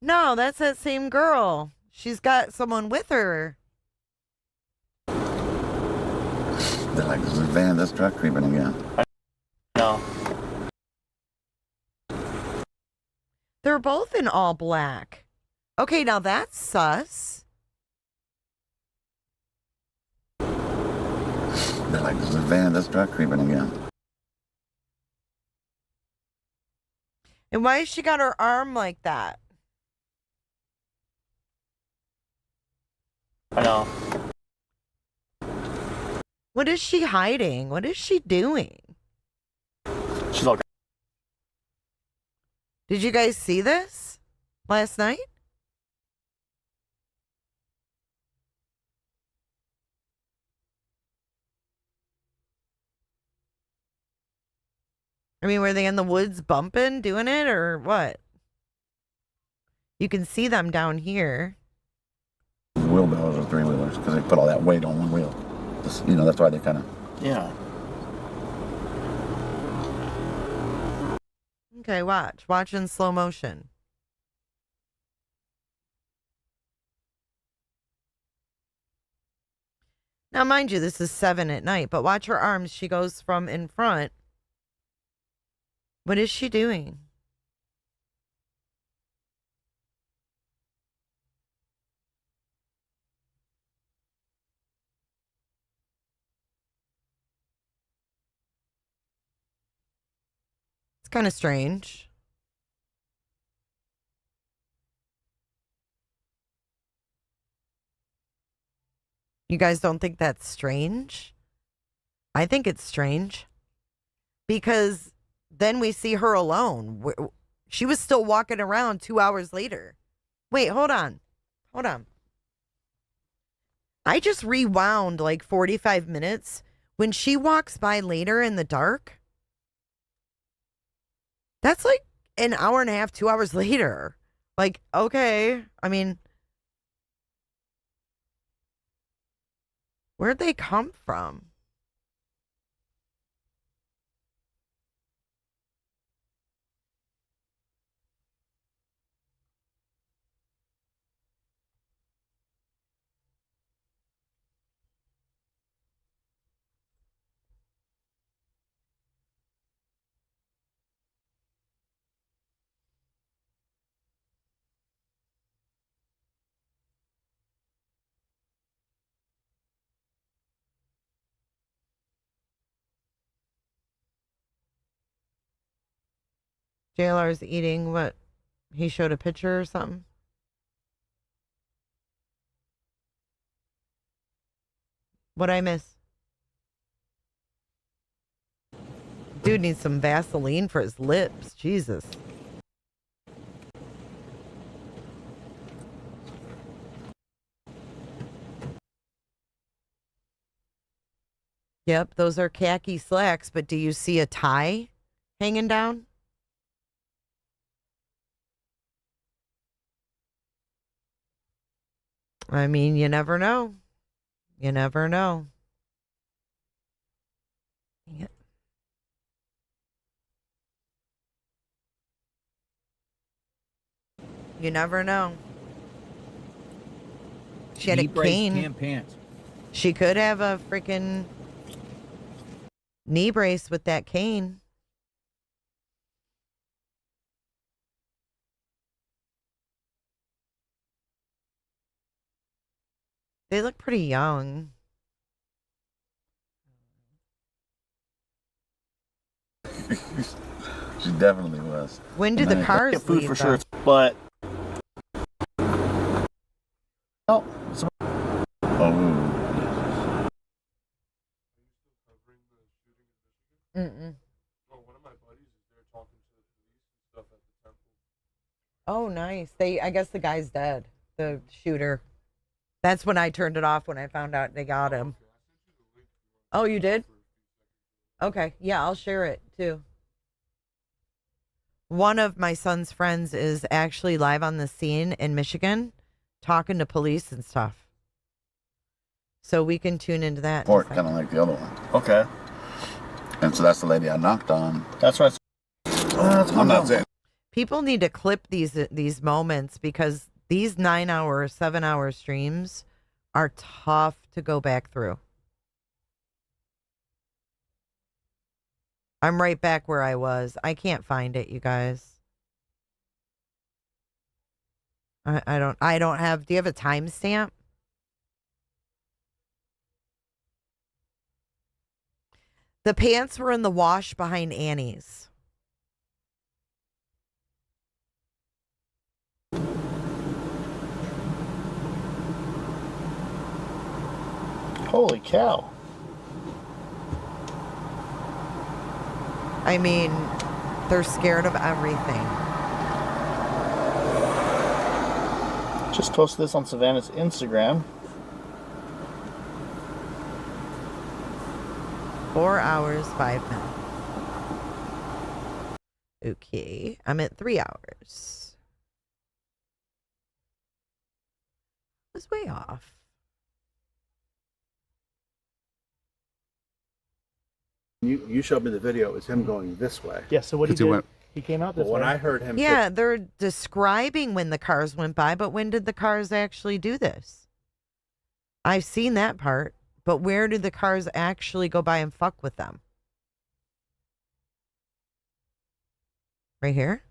No, that's that same girl. She's got someone with her. They're like, this is a van, this truck creeping again. No. They're both in all black. Okay, now that's sus. They're like, this is a van, this truck creeping again. And why has she got her arm like that? I know. What is she hiding? What is she doing? She's all. Did you guys see this last night? I mean, were they in the woods bumping, doing it, or what? You can see them down here. The wheelbarrows are three-wheelers because they put all that weight on one wheel. Just, you know, that's why they kind of... Yeah. Okay, watch. Watch in slow motion. Now, mind you, this is 7 at night, but watch her arms. She goes from in front. What is she doing? It's kind of strange. You guys don't think that's strange? I think it's strange. Because then we see her alone. She was still walking around 2 hours later. Wait, hold on. Hold on. I just rewound like 45 minutes. When she walks by later in the dark, that's like an hour and a half, 2 hours later. Like, okay. I mean, where'd they come from? JLR's eating what? He showed a picture or something? What'd I miss? Dude needs some Vaseline for his lips. Jesus. Yep, those are khaki slacks, but do you see a tie hanging down? I mean, you never know. You never know. Yeah. You never know. She had Knee a brace, cane. tan pants. She could have a freaking knee brace with that cane. They look pretty young. She definitely was. When do the cars Get food leave, for though? sure, but Oh. Oh. Mm-mm. Oh, one of my buddies is there talking to the police and stuff at the temple. Oh, nice. I guess the guy's dead. The shooter. That's when I turned it off when I found out they got him. Oh, you did? Okay. Yeah, I'll share it too. One of my son's friends is actually live on the scene in Michigan talking to police and stuff. So we can tune into that. Port, kind of like the other one. Okay. And so that's the lady I knocked on. That's right. I'm not saying. People need to clip these moments because these 9-hour, 7-hour streams are tough to go back through. I'm right back where I was. I can't find it, you guys. I don't have. Do you have a timestamp? The pants were in the wash behind Annie's. Holy cow. I mean, they're scared of everything. Just posted this on Savannah's Instagram. 4 hours, 5 minutes. Okay, I'm at 3 hours. I was way off. You showed me the video. It was him going this way. Yeah, so what he did, he came out this way. When I heard him... Yeah, they're describing when the cars went by, but when did the cars actually do this? I've seen that part, but where did the cars actually go by and fuck with them? Right here?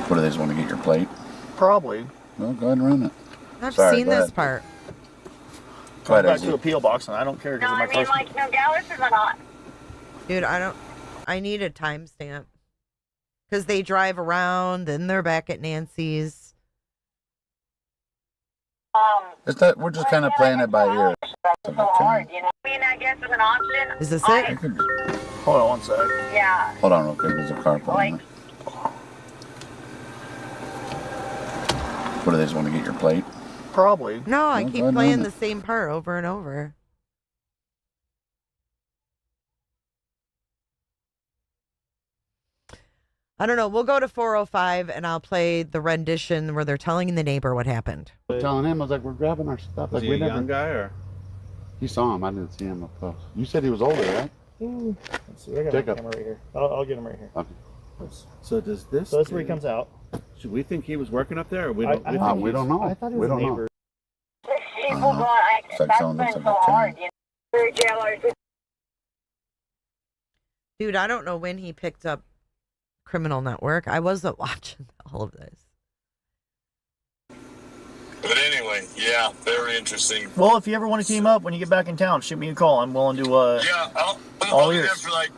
What do they just want to get your plate? Probably. Well, go ahead and run it. I've Sorry, seen go this ahead. part. Go ahead, Back AZ. to the P.O. box, and I don't care because No, of my I mean, first... like, no gallows or not. Dude, I need a timestamp. Because they drive around, then they're back at Nancy's. It's that we're just kind of playing it by ear. So hard, you know. I mean, I guess as an option. Is this it? Hold on one sec. Yeah. Hold on real quick. There's a car pulling up. What do they just want to get your plate? Probably. No, I Well, keep go ahead and playing run the it. same part over and over. I don't know. We'll go to 405 and I'll play the rendition where they're telling the neighbor what happened. I'm telling him, I was like, we're grabbing our stuff. Was Like, he we a never... young guy, or...? He saw him. I didn't see him up close. You said he was older, right? Let's see, I got Jacob. my camera right here. I'll get him right here. Okay. So does this... So that's where he comes out. Should we think he was working up there, or we I don't... We don't know. I thought he We was a don't know. neighbor. People going, It's like that's someone been looks so like a hard, king. you know. Very jailers. Dude, I don't know when he picked up Criminal Network. I wasn't watching all of this. But anyway, yeah, very interesting. Well, if you ever want to team up when you get back in town, shoot me a call. I'm willing to, Yeah, all I'll be there ears. for like,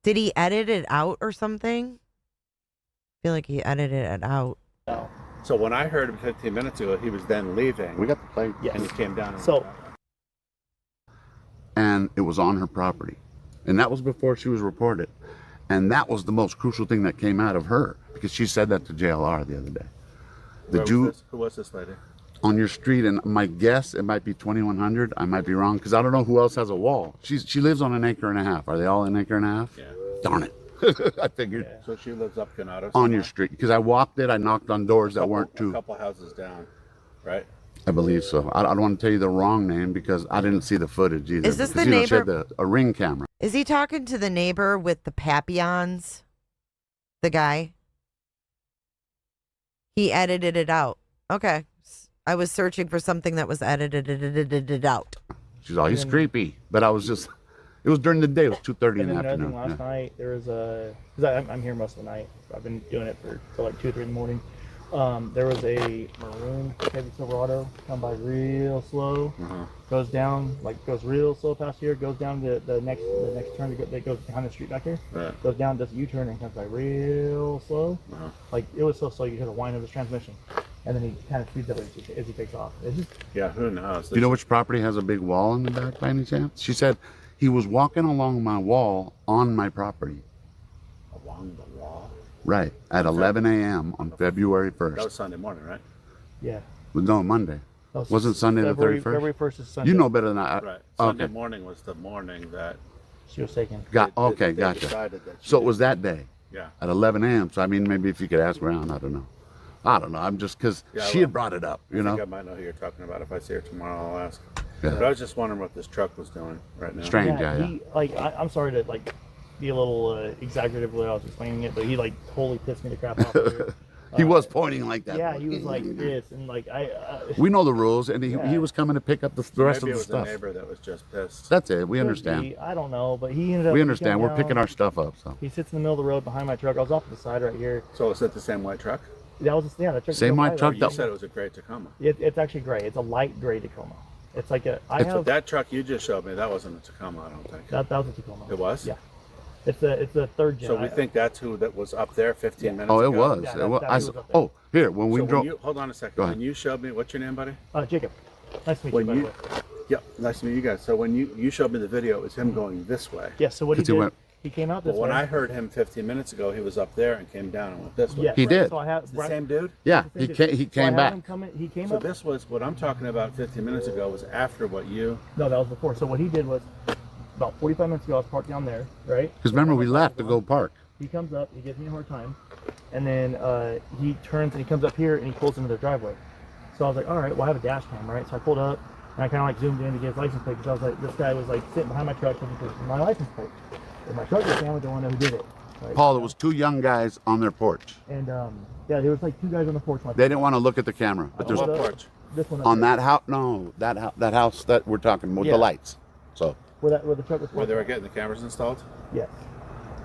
Did he edit it out or something? I feel like he edited it out. No. So when I heard him 15 minutes ago, he was then leaving. We got the plate. Yes. And he came down. And So, And it was on her property. And that was before she was reported. And that was the most crucial thing that came out of her. Because she said that to JLR the other day. Who was this lady? On your street, and my guess, it might be 2100. I might be wrong, because I don't know who else has a wall. She lives on 1.5 acres. Are they all 1.5 acres? Yeah. Darn it. I figured. Yeah. So she lives up Canado. On your street. Because I walked it, I knocked on doors that weren't A too. couple houses down, right? I believe so. I don't want to tell you the wrong name because I didn't see the footage either. Is this because, the She had neighbor- a ring camera. Is he talking to the neighbor with the papillons? The guy? He edited it out. Okay. I was searching for something that was edited out. She's all, he's creepy. But I was just, it was during the day. It was 2:30 in and the then another afternoon. thing, last night there was a, because I'm here most of the night. I've been doing it till like 2 or 3 in the morning. There was a maroon Chevy Silverado come by real slow, goes down, like goes real slow past here, goes down to the next turn that goes behind the street back here, goes down, does a U-turn and comes by real slow. Like it was so slow you hear the whine of his transmission, and then he kind of speeds up as he takes off. It's just, Yeah, who knows? Do you know which property has a big wall in the back by any chance? She said He was walking along my wall on my property. Along the wall? Right. At 11 a.m. on February 1st. That was Sunday morning, right? Yeah. No, Monday. Wasn't Sunday the 31st? February 1st is Sunday. You know better than I. Right. Sunday Okay. morning was the morning that she was taken. Okay, they gotcha. decided that she So it was that day. Yeah. At 11 a.m. So I mean, maybe if you could ask around, I don't know. I'm just because she had brought it up, I think I might know who you're talking about. If I see her tomorrow, I'll ask. Yeah. But I was just wondering what this truck was doing right now. Strange guy. He, like, I'm sorry to like be a little exaggerative when I was explaining it, but he like totally pissed me to crap off. There. He was pointing like that. Yeah, he was like this, and like We know the rules, and he was coming to pick up the rest Maybe of the it was stuff. a neighbor that was just pissed. That's it. We Could understand. be, I don't know, but he ended up. We he understand. came We're down, picking our stuff up. So he sits in the middle of the road behind my truck. I was off to the side right here. So is it the same white truck? That was the truck. Same white truck. You said it was a gray Tacoma. It's actually gray. It's a light gray Tacoma. It's like a. That truck you just showed me. That wasn't a Tacoma, I don't think. That was a Tacoma. It was. Yeah. It's the third gen. So we think that's who that was up there 15 minutes Oh, ago. it was. Yeah, It was. that was up there. Oh, here when we So drove. hold on a second. Go ahead. When you showed me, what's your name, buddy? Jacob. Nice to meet When you. By the way. Yep, nice to meet you guys. So when you showed me the video, it was him going this way. Yeah. So what he did, he came out this But way. when I heard him 15 minutes ago, he was up there and came down and went this way. Yeah, He did. So I have It's the same dude? Yeah, Same he dude. came. He So I came had back. him come in, he came So up. this was what I'm talking about 15 minutes ago was after what you. No, that was before. So what he did was about 45 minutes ago, I was parked down there, right? Because remember, we left to go park. He comes up, he gives me a hard time, and then he turns and he comes up here and he pulls into their driveway. So I was like, all right, well, I have a dash cam, right? So I pulled up and I kind of like zoomed in to get his license plate because I was like, this guy was like sitting behind my truck looking for my license plate. And my truck was down, don't know who did it. Right? Paul, there was two young guys on their porch. And yeah, there was like two guys on the porch. They didn't want to look at the camera, but there's This one up on there. that house. No, that house that we're talking with Yeah. the lights. So. Where the truck was. Where they were getting the cameras installed? Yes.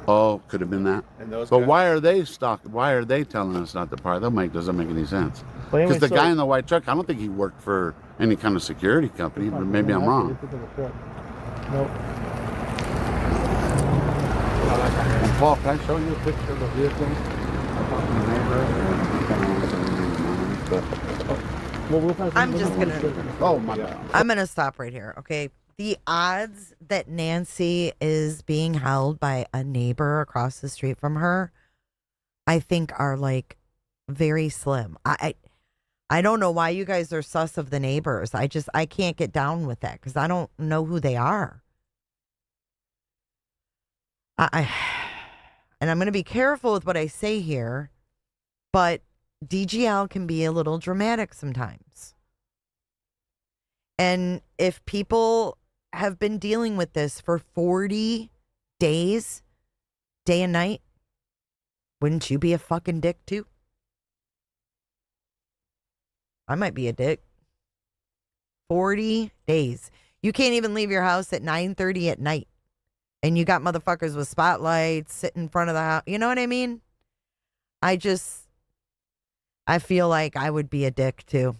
Oh, could have been that. And those but guys- why are they Why are they telling us not to park? Doesn't make any sense. But anyway, Because the so- guy in the white truck, I don't think he worked for any kind of security company, but maybe I'm wrong. Nope. And Paul, can I show you a picture of the vehicle? I talked to the neighbor. I'm just gonna. Oh my God. I'm gonna stop right here. Okay. The odds that Nancy is being held by a neighbor across the street from her, I think are like very slim. I don't know why you guys are sus of the neighbors. I can't get down with that because I don't know who they are. And I'm going to be careful with what I say here, but DGL can be a little dramatic sometimes. And if people have been dealing with this for 40 days, day and night, wouldn't you be a fucking dick too? I might be a dick. 40 days. You can't even leave your house at 9:30 at night. And you got motherfuckers with spotlights sitting in front of the house. You know what I mean? I feel like I would be a dick too.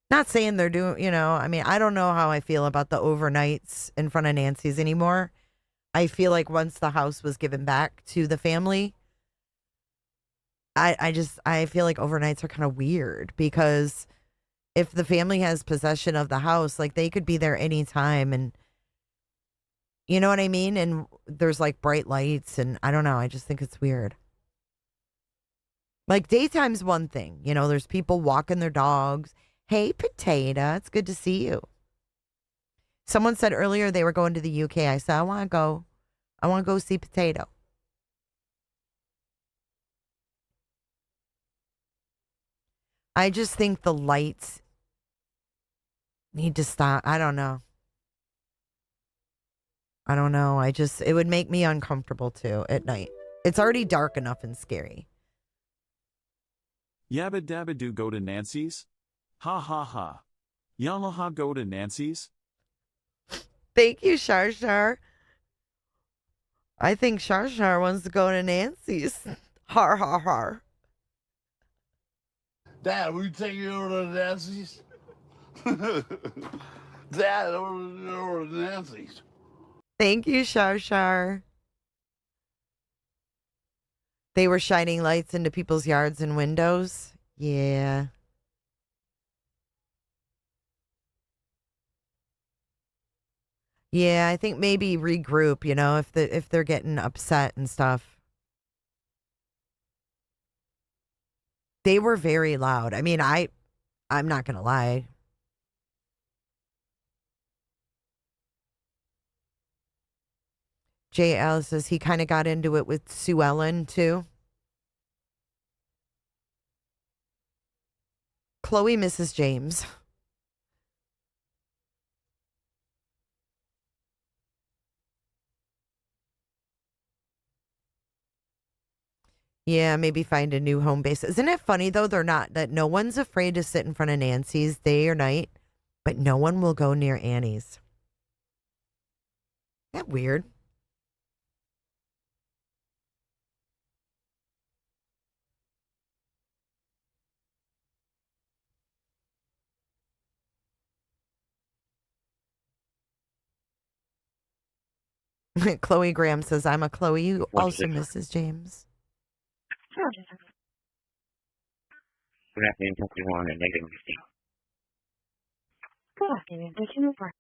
Not saying they're doing, I mean, I don't know how I feel about the overnights in front of Nancy's anymore. I feel like once the house was given back to the family, I feel like overnights are kind of weird because if the family has possession of the house, like they could be there anytime and you know what I mean? And there's like bright lights and I don't know. I just think it's weird. Like daytime's one thing, there's people walking their dogs. Hey, Potato, it's good to see you. Someone said earlier they were going to the UK. I said, I want to go. I want to go see Potato. I just think the lights need to stop. I don't know. It would make me uncomfortable too at night. It's already dark enough and scary. Yabba dabba do go to Nancy's? Ha ha ha. Yamaha go to Nancy's? Thank you, Shar Shar. I think Shar Shar wants to go to Nancy's. Har har har. Dad, will you take me over to Nancy's? Dad, over to Nancy's. Thank you, Shar Shar. They were shining lights into people's yards and windows. Yeah. Yeah, I think maybe regroup, if they're getting upset and stuff. They were very loud. I mean, I'm not going to lie. JL says he kind of got into it with Sue Ellen, too. Chloe Mrs. James. Yeah, maybe find a new home base. Isn't it funny, though, that no one's afraid to sit in front of Nancy's day or night, but no one will go near Annie's. Isn't that weird? Chloe Graham says, I'm a Chloe, also Mrs. James. Good afternoon, 21 and negative 15. Good afternoon. Thank you for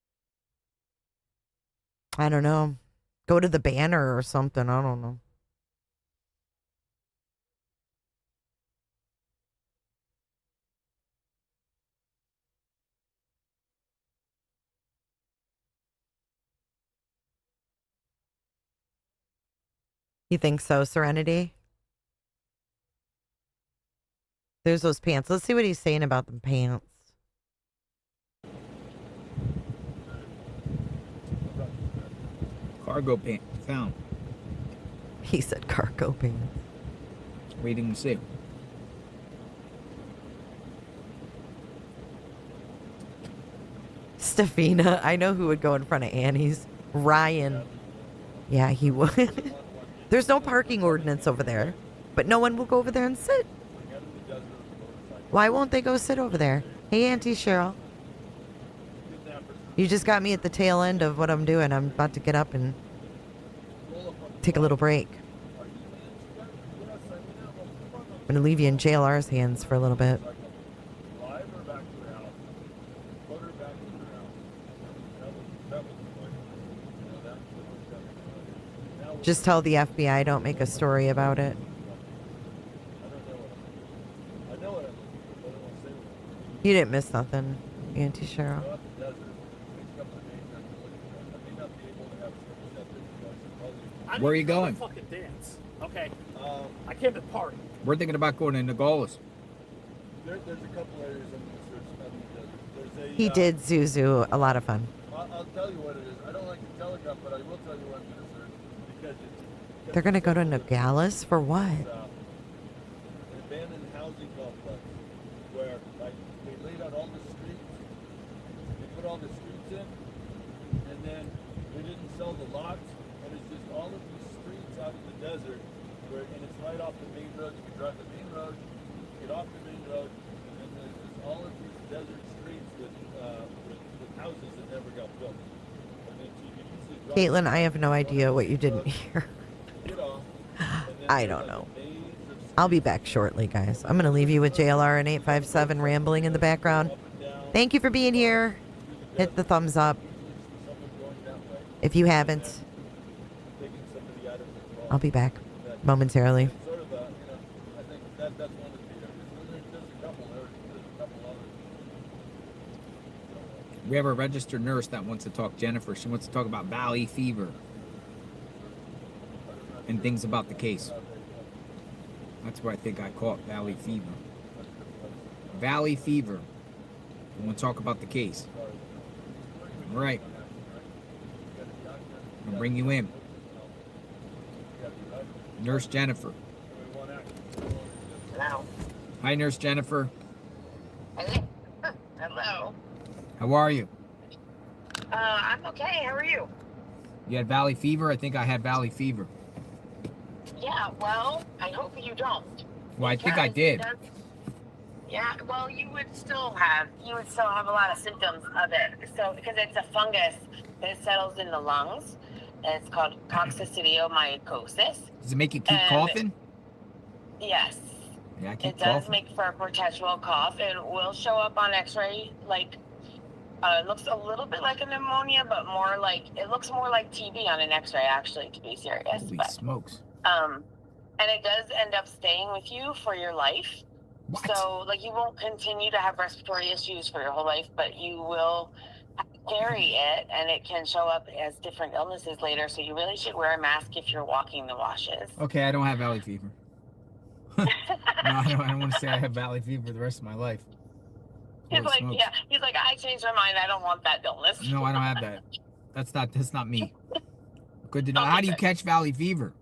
I don't know. Go to the banner or something. I don't know. You think so, Serenity? There's those pants. Let's see what he's saying about the pants. Cargo pants found. He said cargo pants. Waiting to see. Stefina, I know who would go in front of Annie's. Ryan. Yeah, he would. There's no parking ordinance over there, but no one will go over there and sit. Why won't they go sit over there? Hey, Auntie Cheryl. You just got me at the tail end of what I'm doing. I'm about to get up and take a little break. I'm going to leave you in JLR's hands for a little bit. Just tell the FBI, don't make a story about it. You didn't miss nothing, Auntie Cheryl. Where are you going? Fucking dance. Okay. I came to party. We're thinking about going to Nogales. There's a couple areas in the search. He did Zuzu, a lot of fun. I'll tell you what it is. I don't like to telegraph, but I will tell you what I'm going to search. Because it's They're going to go to Nogales for what? an abandoned housing complex where they laid out all the streets. They put all the streets in, and then they didn't sell the lots. And it's just all of these streets out in the desert, and it's right off the main road. You can drive the main road, get off the main road, and there's just all of these desert streets with houses that never got built. And then you can easily drive Caitlin, I have no idea what you didn't hear. I don't know. I'll be back shortly, guys. I'm going to leave you with JLR and 857 rambling in the background. Thank you for being here. Hit the thumbs up. If you haven't, I'll be back momentarily. We have a registered nurse that wants to talk, Jennifer. She wants to talk about valley fever and things about the case. That's where I think I caught valley fever. Valley fever. We want to talk about the case. All right. I'll bring you in. Nurse Jennifer. Hello. Hi, Nurse Jennifer. Hello. How are you? I'm okay. How are you? You had valley fever? I think I had valley fever. Yeah, well, I hope you don't. Well, I think I did. Yeah, well, you would still have a lot of symptoms of it. So, because it's a fungus that settles in the lungs, and it's called coccidioidomycosis. Does it make you keep coughing? Yes. Yeah, I keep It does coughing. make for a perpetual cough. It will show up on x-ray, like, It looks a little bit like a pneumonia, but more like, it looks more like TB on an x-ray, actually, to be serious. Holy but, smokes. and it does end up staying with you for your life. What? So, like, you won't continue to have respiratory issues for your whole life, but you will carry it, and it can show up as different illnesses later. So you really should wear a mask if you're walking the washes. Okay, I don't have valley fever. No, I don't want to say I have valley fever the rest of my life. He's Holy like, smokes. yeah. He's like, I changed my mind. I don't want that illness. No, I don't have that. That's not me. Good to know. How do you catch valley fever?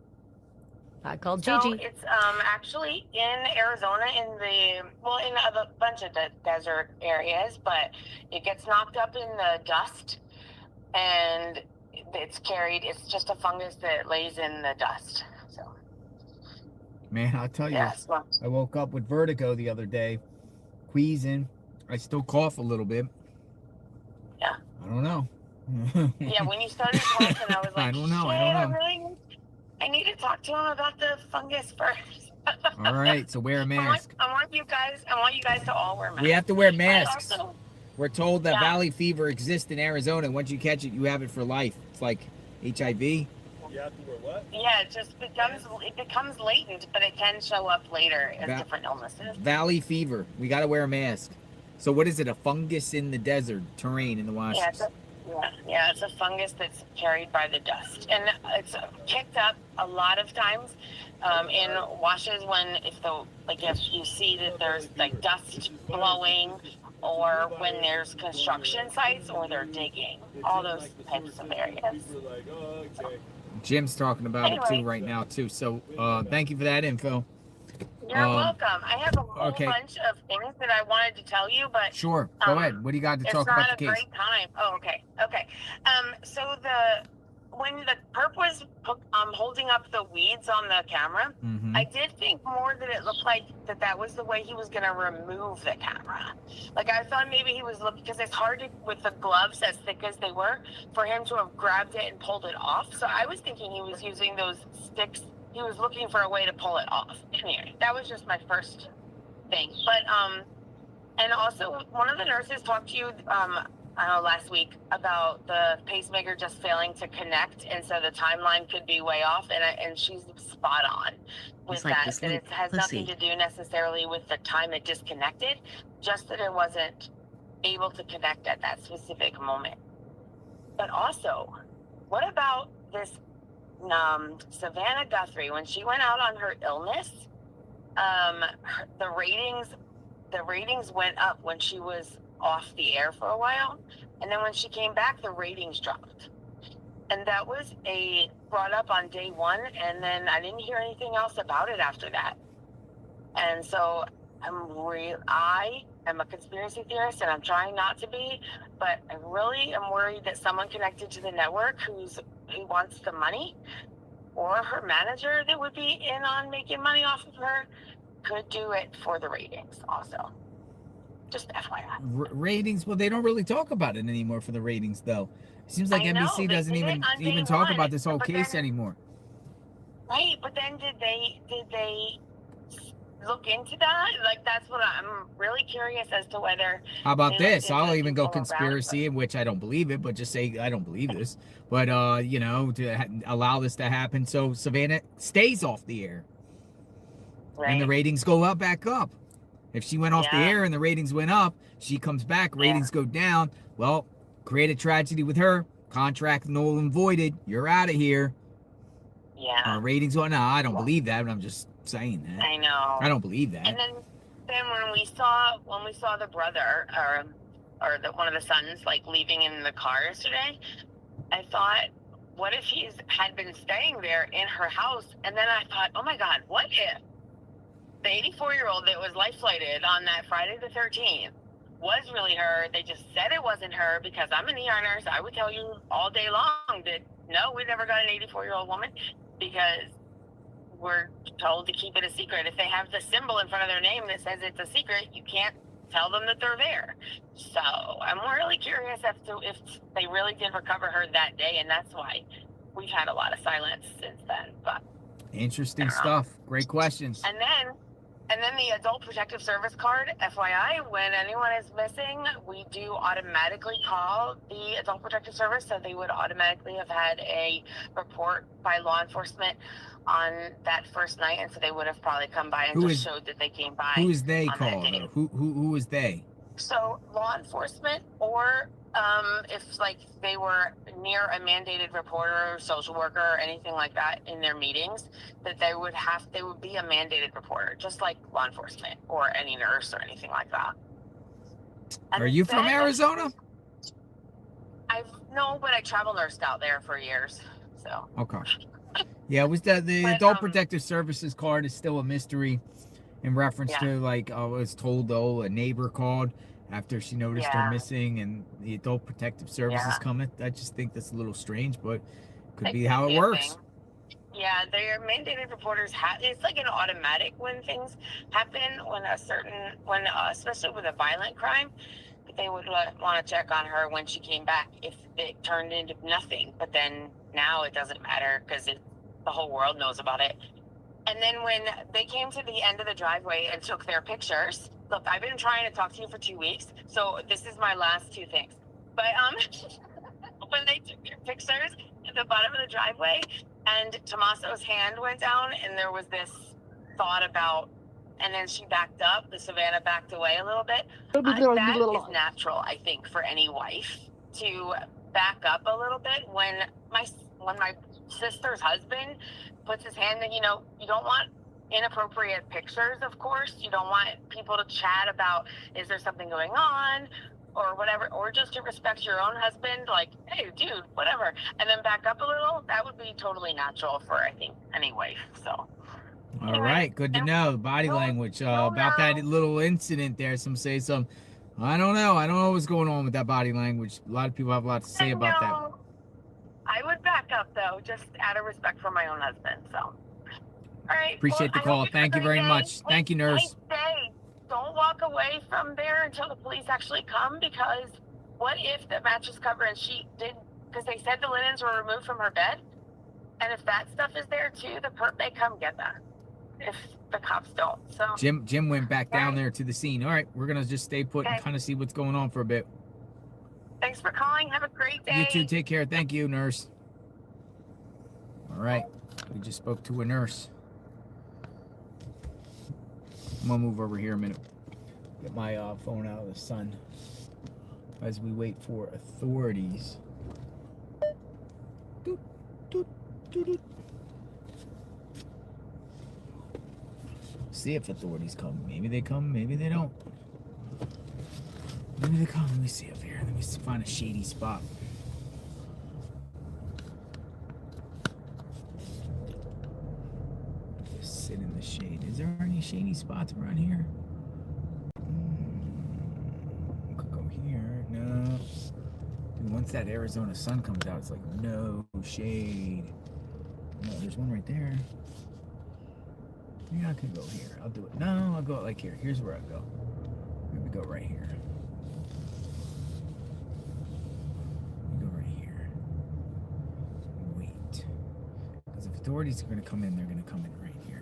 I called So Gigi. it's actually in Arizona, in a bunch of desert areas, but it gets knocked up in the dust, and it's carried. It's just a fungus that lays in the dust. So. Man, I'll tell you, Yes. I woke up with vertigo the other day, wheezing. I still cough a little bit. Yeah. I don't know. Yeah, when you started talking, I was like, I don't know. I need to talk to him about the fungus first. All right, so wear a mask. I want you guys to all wear masks. We have to wear masks. Also, We're told that Yeah. valley fever exists in Arizona. Once you catch it, you have it for life. It's like HIV. You have to wear what? yeah, it becomes latent, but it can show up later as different illnesses. Valley fever. We got to wear a mask. So what is it? A fungus in the desert terrain in the washes? Yeah, it's a fungus that's carried by the dust, and it's picked up a lot of times in washes if you see that there's like dust blowing, or when there's construction sites or they're digging, all those types of areas. Jim's talking about it too right now too. So thank you for that info. You're welcome. I have a whole okay. bunch of things that I wanted to tell you, but Sure, go ahead. What do you got to talk about the case? It's not a great time. Oh, okay. So when the perp was holding up the weeds on the camera, Mm-hmm. I did think more that it looked like that was the way he was going to remove the camera. Like, I thought maybe he was looking, because it's hard to, with the gloves as thick as they were, for him to have grabbed it and pulled it off. So I was thinking he was using those sticks. He was looking for a way to pull it off. Anyway, that was just my first thing. But and also one of the nurses talked to you last week about the pacemaker just failing to connect, and so the timeline could be way off. And she's spot on with that. That it has nothing to do necessarily with the time it disconnected, just that it wasn't able to connect at that specific moment. But also, what about this? Savannah Guthrie, when she went out on her illness, the ratings went up when she was off the air for a while, and then when she came back, the ratings dropped. And that was brought up on day one, and then I didn't hear anything else about it after that. And so I am a conspiracy theorist, and I'm trying not to be, but I really am worried that someone connected to the network who wants the money, or her manager that would be in on making money off of her, could do it for the ratings also. Just FYI. Ratings, well, they don't really talk about it anymore for the ratings, though. It seems like NBC doesn't even talk about this whole case anymore. Right, but then did they look into that? Like, that's what I'm really curious as to whether. How about this? I'll even go conspiracy, in which I don't believe it, but just say I don't believe this. But to allow this to happen, so Savannah stays off the air, and the ratings go back up. If she went off the air and the ratings went up, she comes back, ratings go down. Well, create a tragedy with her. Contract null and voided. You're out of here. Yeah. Ratings go. No, I don't believe that, but I'm just saying that. I know. I don't believe that. And then when we saw the brother or one of the sons like leaving in the car yesterday, I thought, what if he had been staying there in her house? And then I thought, oh my God, what if the 84-year-old that was life flighted on that Friday the 13th was really her? They just said it wasn't her, because I'm an ER nurse. I would tell you all day long that no, we never got an 84-year-old woman, because we're told to keep it a secret. If they have the symbol in front of their name that says it's a secret, you can't tell them that they're there. So I'm really curious as to if they really did recover her that day, and that's why we've had a lot of silence since then. But interesting stuff. Great questions. And then And then the Adult Protective Service card, FYI, when anyone is missing, we do automatically call the Adult Protective Service, so they would automatically have had a report by law enforcement on that first night, and so they would have probably come by and just showed that they came by. Who is they on that called? day. Who is they? So law enforcement, or if like they were near a mandated reporter, social worker, or anything like that in their meetings, that they would be a mandated reporter, just like law enforcement or any nurse or anything like that. Are you from Arizona? No, but I travel nursed out there for years. So Okay. Yeah, it was the Adult Protective Services card is still a mystery in reference to, like, I was told, though, a neighbor called after she noticed her missing, and the Adult Protective Services coming. I just think that's a little strange, but could be how it works. Yeah, their mandated reporters it's like an automatic when things happen, especially with a violent crime, they would want to check on her when she came back if it turned into nothing. But then now it doesn't matter because the whole world knows about it. And then when they came to the end of the driveway and took their pictures, look, I've been trying to talk to you for 2 weeks, so this is my last 2 things. But when they took their pictures at the bottom of the driveway, and Tommaso's hand went down, and there was this thought about, and then she backed up, the Savannah backed away a little bit. That is natural, I think, for any wife to back up a little bit when my sister's husband puts his hand in. You don't want inappropriate pictures, of course. You don't want people to chat about, is there something going on or whatever, or just to respect your own husband, like, hey, dude, whatever, and then back up a little. That would be totally natural for, I think, any wife. So all right, good to know. Body language about that little incident there. Some say some. I don't know what's going on with that body language. A lot of people have a lot to say about that. I would back up, though, just out of respect for my own husband. So, all right. Appreciate the call. Thank you very much. Thank you, nurse. Don't walk away from there until the police actually come, because what if the mattress cover and sheet because they said the linens were removed from her bed, and if that stuff is there too, the perp may come get that if the cops don't. So Jim went back down there to the scene. All right, we're gonna just stay put and kind of see what's going on for a bit. Thanks for calling. Have a great day. You too. Take care. Thank you, nurse. All right, we just spoke to a nurse. I'm gonna move over here a minute. Get my phone out of the sun as we wait for authorities. Doot, doot, doot, doot. See if authorities come. Maybe they come, maybe they don't. Maybe they come. Let me see up here. Let me find a shady spot. Just sit in the shade. Is there any shady spots around here? Could go here. No. Dude, once that Arizona sun comes out, it's like no shade. No, there's one right there. Yeah, I could go here. I'll do it. No, I'll go like here. Here's where I go. Maybe go right here. Go right here. Wait. Because if authorities are going to come in, they're going to come in right here.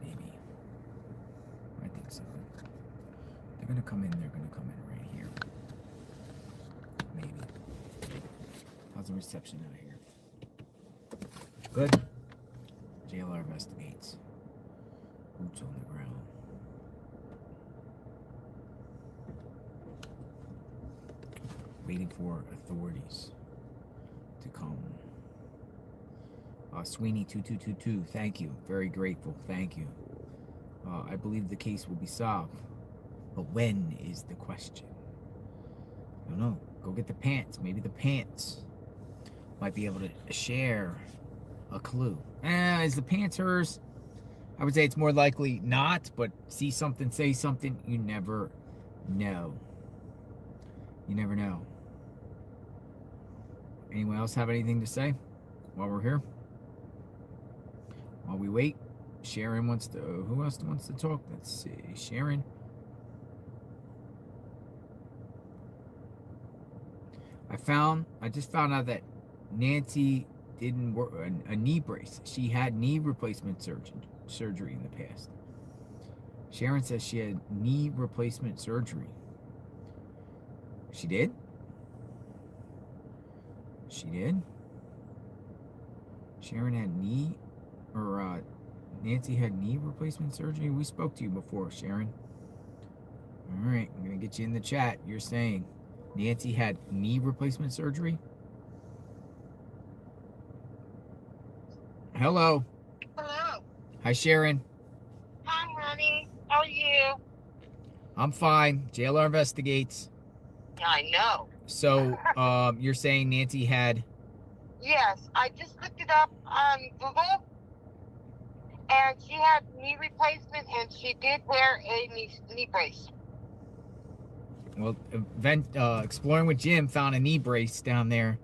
Maybe. I think so. They're going to come in, they're going to come in right here. Maybe. How's the reception out here? Good. JLR investigates. Boots on the ground. Waiting for authorities to come. Sweeney 2222, thank you. Very grateful. Thank you. I believe the case will be solved. But when is the question? I don't know. Go get the pants. Maybe the pants might be able to share a clue. Is the pants hers? I would say it's more likely not, but see something, say something. You never know. You never know. Anyone else have anything to say while we're here? While we wait, Sharon wants to. Who else wants to talk? Let's see. Sharon. I just found out that Nancy didn't work a knee brace. She had knee replacement surgery in the past. Sharon says she had knee replacement surgery. She did? She did? Sharon had knee, or Nancy had knee replacement surgery? We spoke to you before, Sharon. All right, I'm going to get you in the chat. You're saying Nancy had knee replacement surgery? Hello. Hello. Hi, Sharon. Hi, honey. How are you? I'm fine. JLR investigates. Yeah, I know. So, you're saying Nancy had... Yes, I just looked it up on Google, and she had knee replacement, and she did wear a knee brace. Well, Exploring with Jim found a knee brace down there.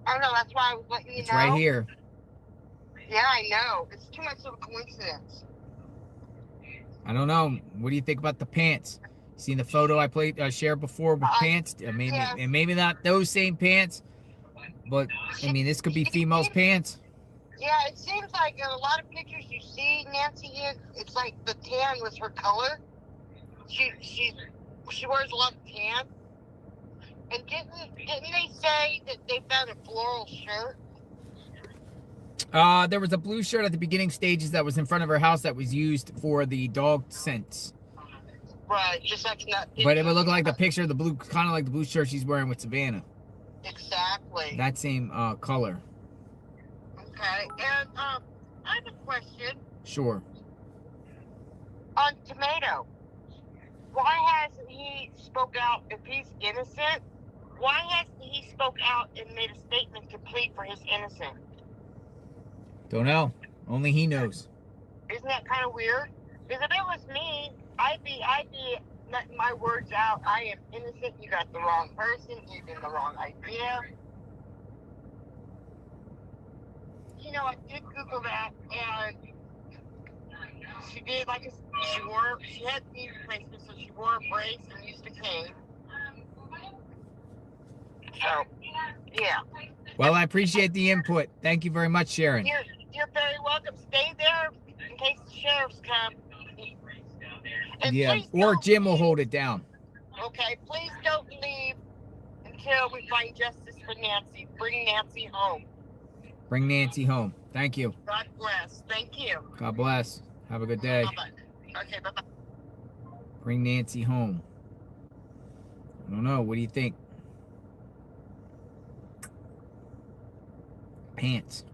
I know, that's why I was letting you It's know. right here. Yeah, I know. It's too much of a coincidence. I don't know. What do you think about the pants? Seen the photo I shared before with pants? Maybe not those same pants, but I mean, this could be females' pants. Yeah, it seems like in a lot of pictures you see Nancy in, it's like the tan was her color. She wears a lot of tan. And didn't they say that they found a floral shirt? There was a blue shirt at the beginning stages that was in front of her house that was used for the dog scents. Right, just like that. But it would look like the picture of the blue, kind of like the blue shirt she's wearing with Savannah. Exactly. That same color. Okay, and I have a question. Sure. On Tomato, why hasn't he spoke out if he's innocent? Why hasn't he spoke out and made a statement to plead for his innocence? Don't know. Only he knows. Isn't that kind of weird? Because if it was me, I'd be letting my words out. I am innocent. You got the wrong person. Even the wrong idea. You know, I did Google that, and she did she had knee replacement, so she wore a brace and used a cane. So, yeah. Well, I appreciate the input. Thank you very much, Sharon. You're very welcome. Stay there in case the sheriffs come. And Yeah, or Jim will hold it down. Okay, please don't leave until we find justice for Nancy. Bring Nancy home. Bring Nancy home. Thank you. God bless. Thank you. God bless. Have a good day. Bye-bye. Okay, bye-bye. Bring Nancy home. I don't know. What do you think? Pants.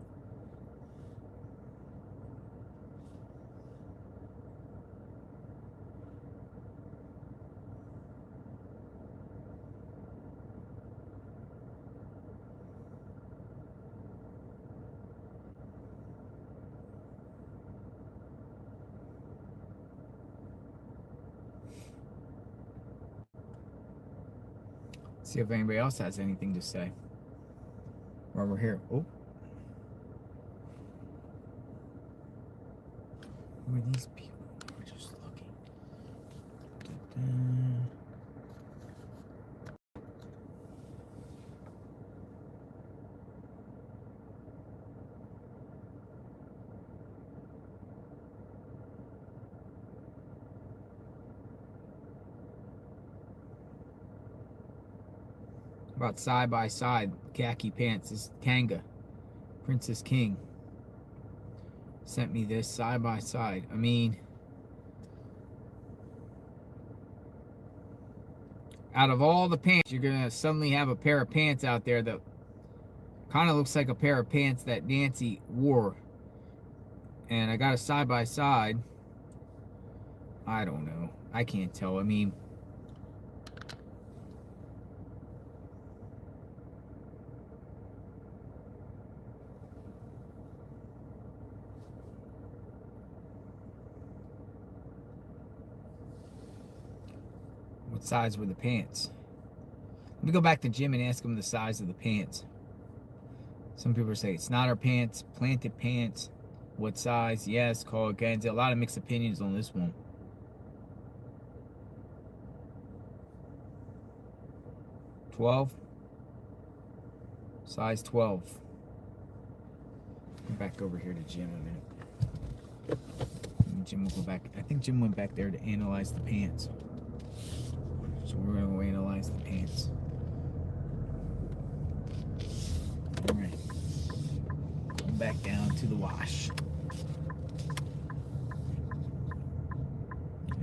See if anybody else has anything to say while we're here. Oh. Who are these people? We're just looking. About side by side, khaki pants is Kanga. Princess King sent me this side by side. I mean, out of all the pants, you're gonna suddenly have a pair of pants out there that kind of looks like a pair of pants that Nancy wore. And I got a side by side. I don't know. I can't tell. I mean, what size were the pants? Let me go back to Jim and ask him the size of the pants. Some people say it's not our pants, planted pants. What size? Yes, call again. There's a lot of mixed opinions on this one. $12. Size 12. Come back over here to Jim a minute. Jim will go back. I think Jim went back there to analyze the pants. So we're going to go analyze the pants. All right. Go back down to the wash.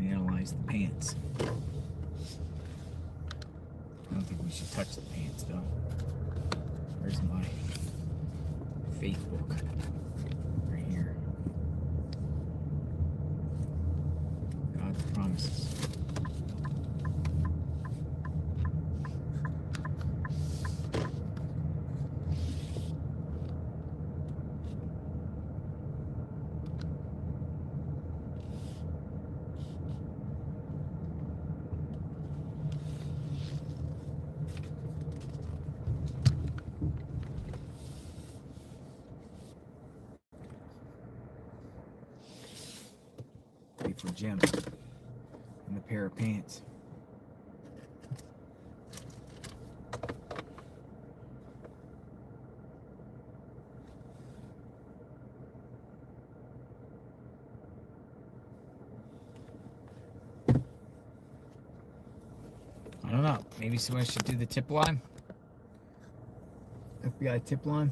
Analyze the pants. I don't think we should touch the pants, though. Where's my faith book? Right here. God's promises. For Jim and a pair of pants. I don't know. Maybe someone should do the tip line. FBI tip line.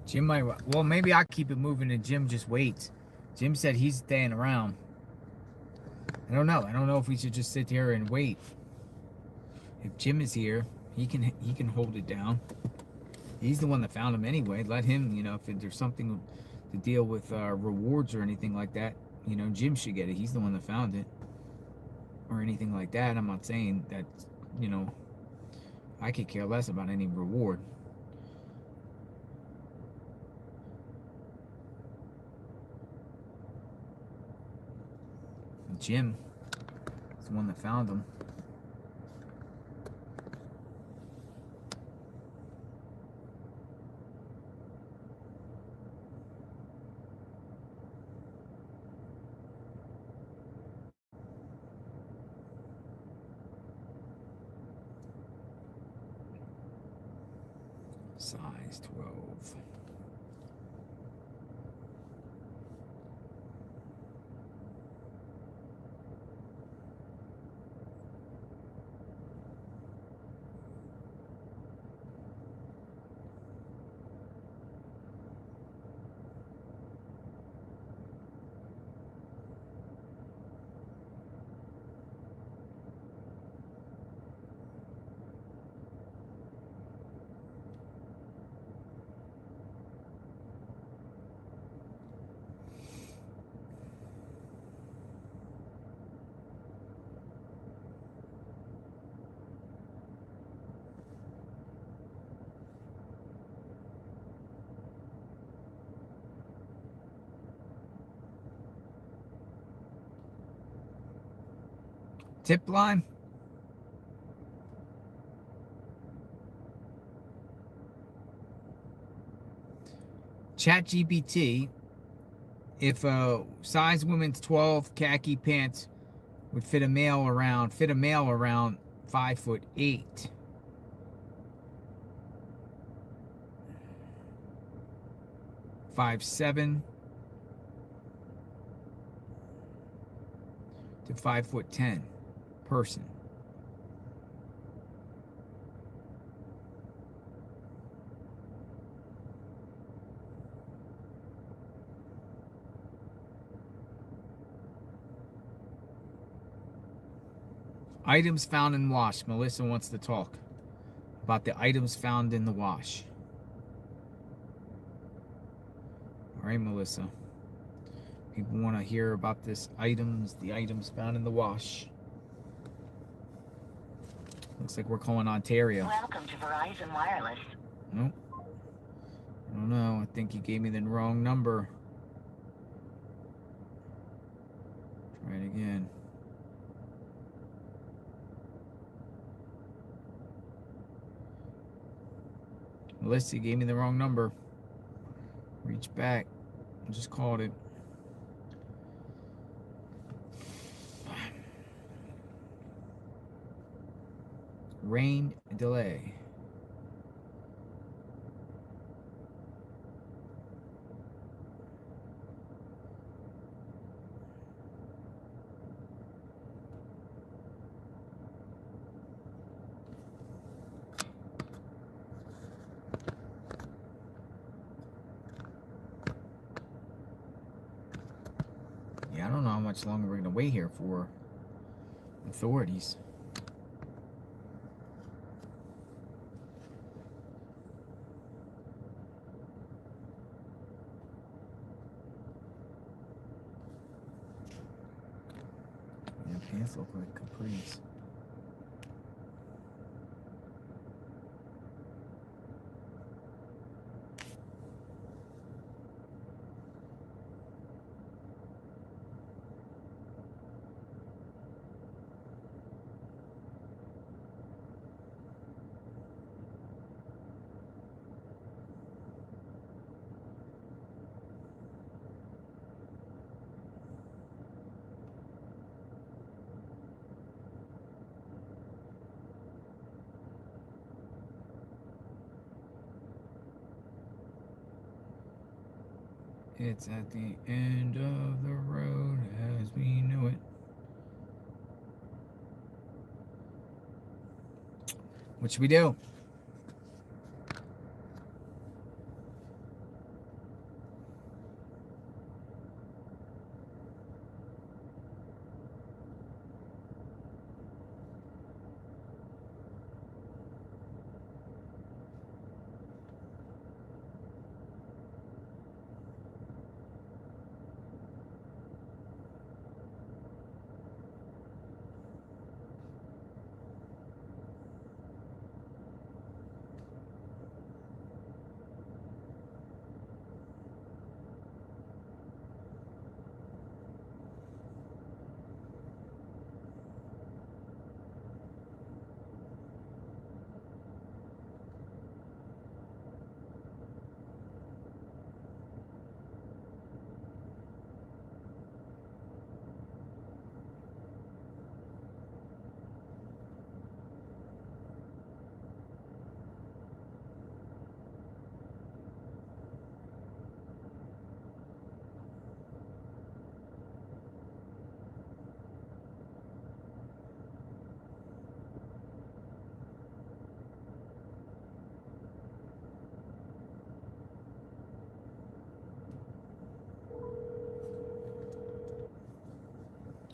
Jim might, well, maybe I'll keep it moving and Jim just waits. Jim said he's staying around. I don't know. I don't know if we should just sit here and wait. If Jim is here, he can hold it down. He's the one that found him anyway. Let him, you know, if there's something to deal with rewards or anything like that, you know, Jim should get it. He's the one that found it. Or anything like that. I'm not saying that, you know, I could care less about any reward. Jim is the one that found him. Size 12. Tip line. ChatGPT, if a size women's 12 khaki pants would fit a male around 5'8". (5'7" to 5'10" person. Items found in wash. Melissa wants to talk about the items found in the wash. All right, Melissa. People want to hear about the items found in the wash. Looks like we're calling Ontario. Welcome to Verizon Wireless. Nope. I don't know. I think you gave me the wrong number. Try it again. Melissa, you gave me the wrong number. Reach back. I just called it. Rain delay. Yeah, I don't know how much longer we're gonna wait here for authorities. Yeah, pants look like capris. It's at the end of the road as we knew it. What should we do?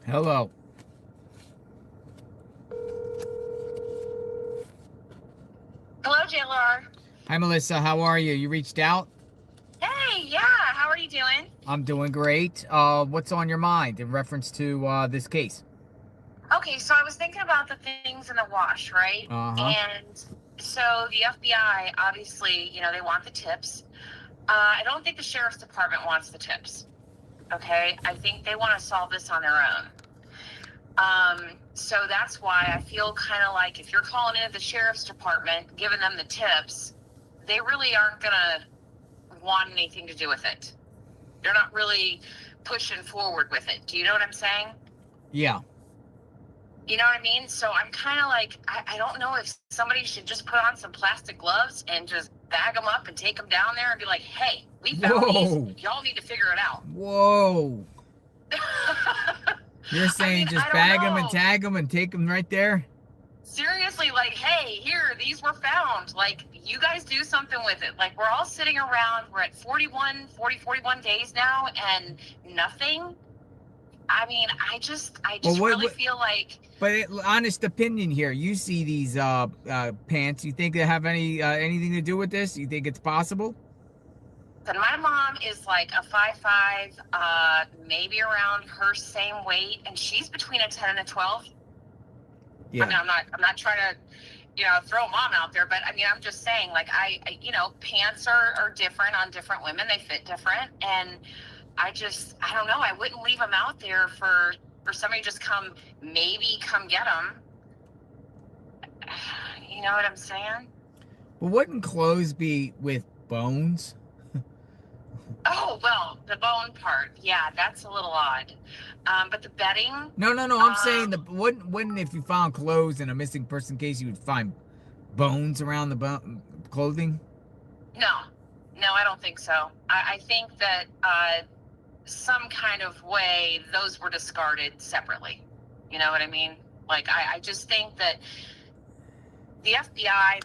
Hello. Hello, JLR. Hi, Melissa. How are you? You reached out? Hey, yeah. How are you doing? I'm doing great. What's on your mind in reference to this case? Okay, so I was thinking about the things in the wash, right? Uh-huh. And so the FBI, obviously, you know, they want the tips. I don't think the sheriff's department wants the tips. Okay? I think they want to solve this on their own. So that's why I feel kind of like if you're calling in the sheriff's department, giving them the tips, they really aren't going to want anything to do with it. They're not really pushing forward with it. Do you know what I'm saying? Yeah. You know what I mean? So I'm kind of like, I don't know if somebody should just put on some plastic gloves and just bag them up and take them down there and be like, hey, we found these. Y'all need to figure it out. Whoa. You're saying just bag them and tag them and take them right there? Seriously, like, hey, here, these were found. Like, you guys do something with it. Like, we're all sitting around. We're at 41 days now and nothing. I mean, I just really feel like. But honest opinion here, you see these pants. You think they have anything to do with this? You think it's possible? And my mom is like a 5'5", maybe around her same weight, and she's between a 10 and a 12. Yeah. I mean, I'm not trying to, you know, throw mom out there, but I mean, I'm just saying, like, I you know, pants are different on different women. They fit different, and I don't know. I wouldn't leave them out there for somebody to just come get them. You know what I'm saying? But wouldn't clothes be with bones? Oh, well, the bone part, yeah, that's a little odd. But the bedding? No. I'm saying wouldn't if you found clothes in a missing person case, you would find bones around the clothing? No, I don't think so. I think that some kind of way those were discarded separately. You know what I mean? Like, I just think that the FBI, I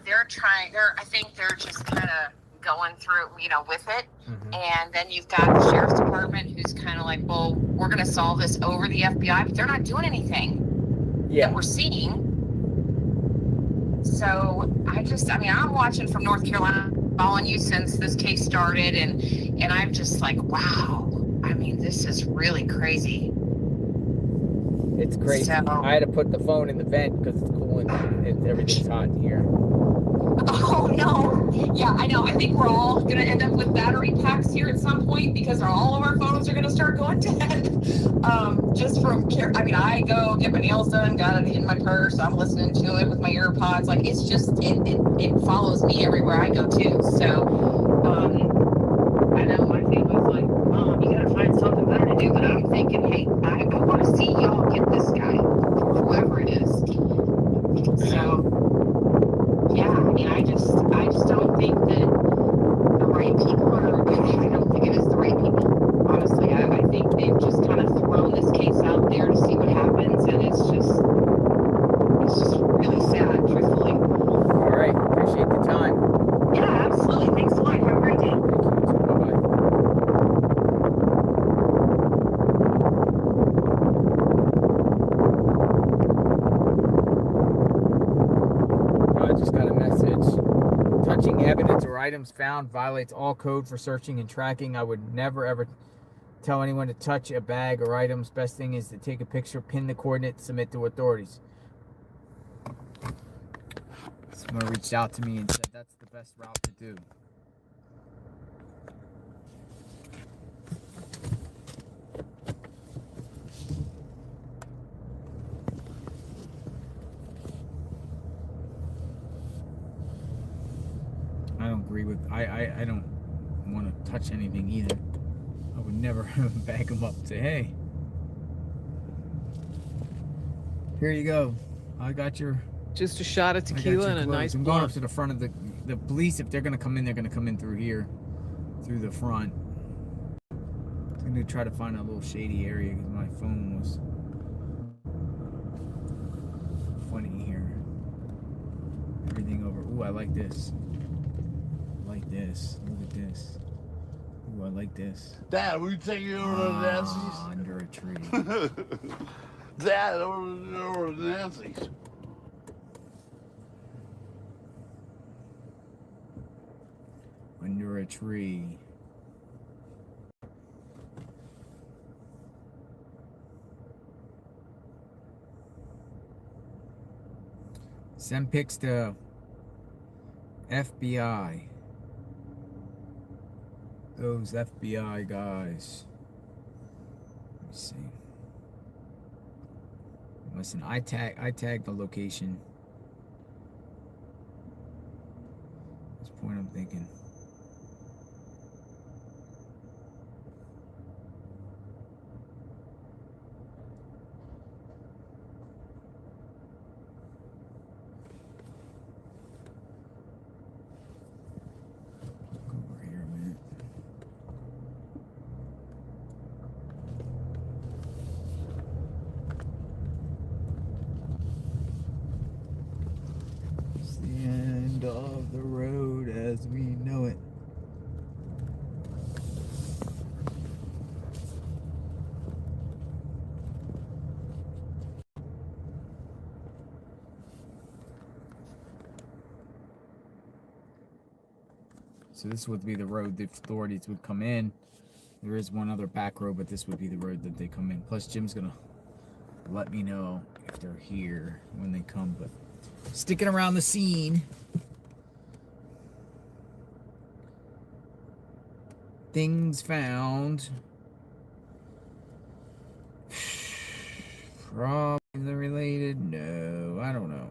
think they're just kind of going through, with it. And then you've got the sheriff's department who's kind of like, well, we're going to solve this over the FBI, but they're not doing anything that we're seeing. So I'm watching from North Carolina, following you since this case started, and I'm just like, wow. I mean, this is really crazy. It's crazy. So, I had to put the phone in the vent because it's cool and everything's hot in here. oh no. Yeah, I know. I think we're all going to end up with battery packs here at some point because all of our phones are going to start going dead. Just from I go get my nails done, got it in my purse. I'm listening to it with my earpods. Like, it's just, it follows me everywhere I go too. So, I know my family's like, Mom, you got to find something better to do. But I'm thinking, hey, I want to see y'all get this guy, whoever it is. So, yeah, I just don't think that the right people I don't think it is the right people. Honestly, I think they've just kind of thrown this case out there to see what happens, and it's just really sad, truthfully. All right, appreciate the time. Yeah, absolutely. Thanks a lot. Have a great day. I just got a message. Touching evidence or items found violates all code for searching and tracking. I would never ever tell anyone to touch a bag or items. Best thing is to take a picture, pin the coordinates, submit to authorities. Someone reached out to me and said that's the best route to do. I don't agree with, I don't want to touch anything either. I would never bag them up and say, hey, here you go. I got your... Just a shot of tequila and a nice I'm going up blunt. to the front of the police. If they're going to come in, they're going to come in through here, through the front. I'm going to try to find a little shady area because my phone was funny here. Everything over. Ooh, I like this. I like this. Look at this. Ooh, I like this. Dad, will you take me over to Nancy's? Under a tree. Dad, over to Nancy's. Under a tree. Send pics to FBI. Those FBI guys. Let me see. Listen, I tagged the location. At this point I'm thinking. Of the road as we know it. So this would be the road the authorities would come in. There is one other back road, but this would be the road that they come in. Plus Jim's gonna let me know if they're here when they come, but sticking around the scene. Things found. Probably related. No, I don't know.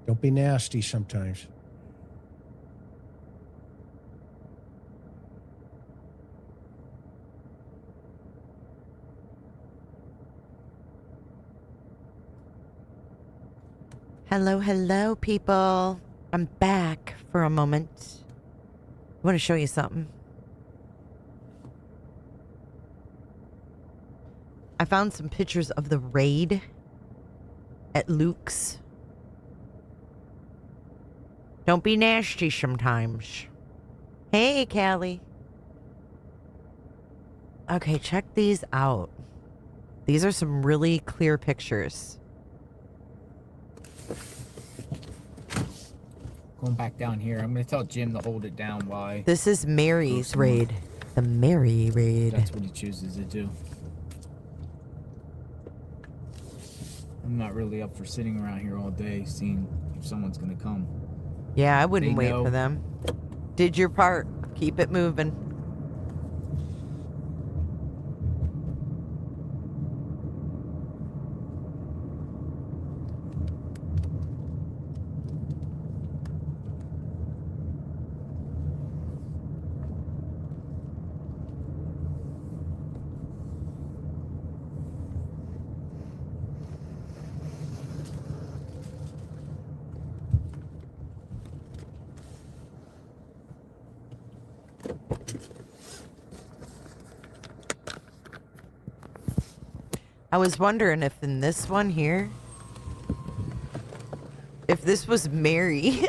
Don't be nasty sometimes. Hello, hello, people. I'm back for a moment. I want to show you something. I found some pictures of the raid at Luke's. Don't be nasty sometimes. Hey, Callie. Okay, check these out. These are some really clear pictures. Going back down here. I'm going to tell Jim to hold it down. Why? This is Mary's raid. The Mary raid. That's what he chooses to do. I'm not really up for sitting around here all day seeing if someone's going to come. Yeah, I wouldn't They wait know. for them. Did your part. Keep it moving. I was wondering if in this one here, if this was Mary,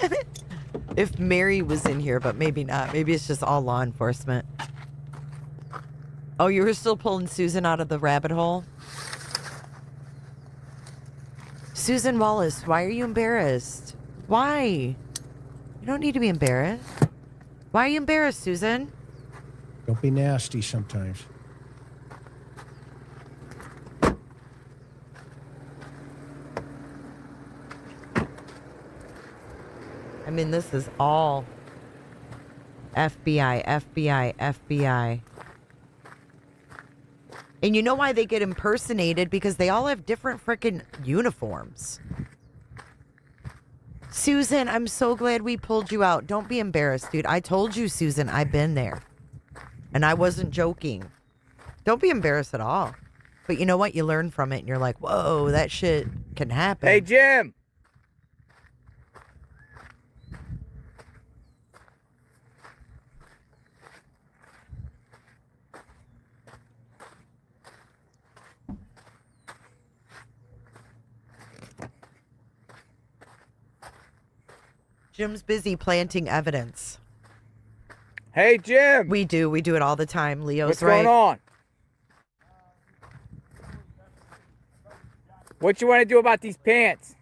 if Mary was in here, but maybe not. Maybe it's just all law enforcement. Oh, you were still pulling Susan out of the rabbit hole? Susan Wallace, why are you embarrassed? Why? You don't need to be embarrassed. Why are you embarrassed, Susan? Don't be nasty sometimes. I mean, this is all FBI, FBI, FBI. And you know why they get impersonated? Because they all have different freaking uniforms. Susan, I'm so glad we pulled you out. Don't be embarrassed, dude. I told you, Susan, I've been there. And I wasn't joking. Don't be embarrassed at all. But you know what? You learn from it and you're like, whoa, that shit can happen. Hey, Jim! Jim's busy planting evidence. Hey, Jim! We do it all the time. Leo's What's right. going on? What you want to do about these pants?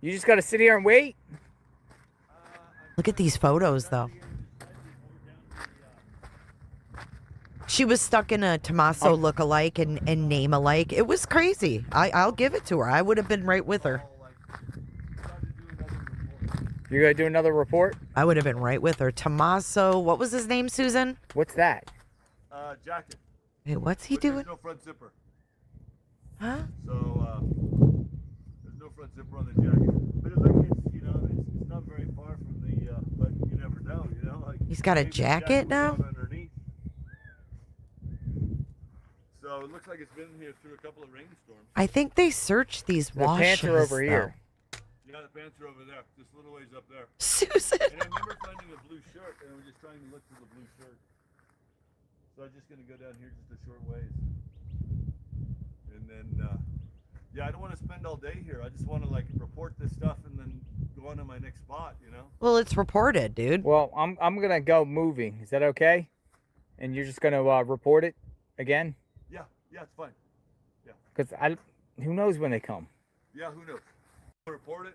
You just got to sit here and wait? Look at these photos, though. She was stuck in a Tommaso look-alike and name-alike. It was crazy. I'll give it to her. I would have been right with her. You're going to do another report? I would have been right with her. Tommaso, what was his name, Susan? What's that? Jacket. Hey, what's he But doing? There's no front zipper. Huh? So, there's no front zipper on the jacket. But it's, you know, it's not very far from the, but you never know, you know? Like, He's got a maybe the jacket now? was on underneath. So it looks like it's been here through a couple of rainstorms. I think they searched these The washes. pants are over here. Yeah, the pants are over there. Just a little ways up there. Susan! And I remember finding a blue shirt, and I was just trying to look for the blue shirt. So I'm just going to go down here just a short ways. And then, yeah, I don't want to spend all day here. I just want to, like, report this stuff and then go on to my next spot, you know? Well, it's reported, dude. Well, I'm going to go moving. Is that okay? And you're just going to report it again? Yeah, it's fine. Yeah. Because who knows when they come? Yeah, who knows? I'll report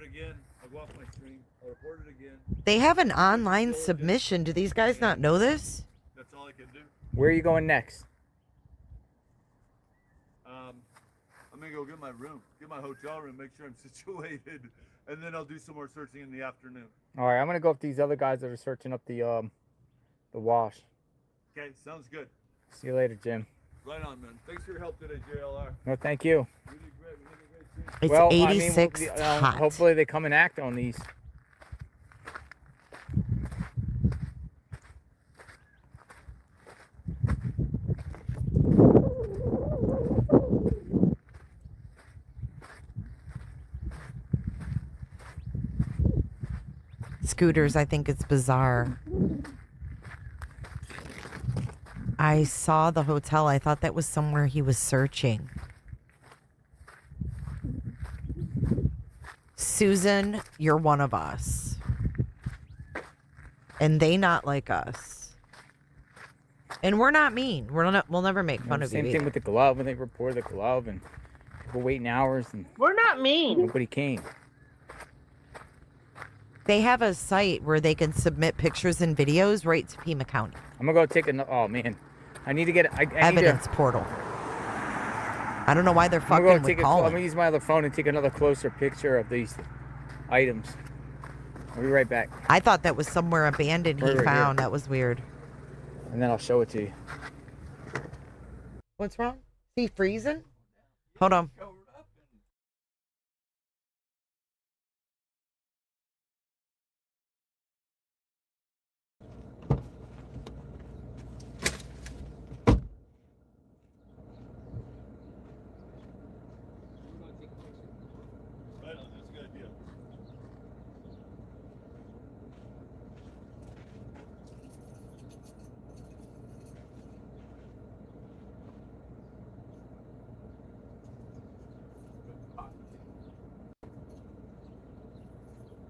it again. I'll go off my screen. I'll report it again. They have an online submission. Do these guys not know this? That's all I can do. Where are you going next? I'm going to go get my room, get my hotel room, make sure I'm situated, and then I'll do some more searching in the afternoon. All right, I'm going to go with these other guys that are searching up the wash. Okay, sounds good. See you later, Jim. Right on, man. Thanks for your help today, JLR. No, thank you. You did great. We did a great It's well, 86 I mean, hot. hopefully they come and act on these. Scooters, I think it's bizarre. I saw the hotel. I thought that was somewhere he was searching. Susan, you're one of us. And they not like us. And we're not mean. We'll never make fun of you. Same thing with the glove when they reported the glove and people waiting hours and We're not mean. nobody came. They have a site where they can submit pictures and videos right to Pima County. I'm gonna go take another. Oh man, I need to get Evidence portal. I don't know why they're I'm fucking gonna with I'm calling. gonna use my other phone and take another closer picture of these items. I'll be right back. I thought that was somewhere abandoned he Right here. found. That was weird. And then I'll show it to you. What's wrong? Is he freezing? Hold on.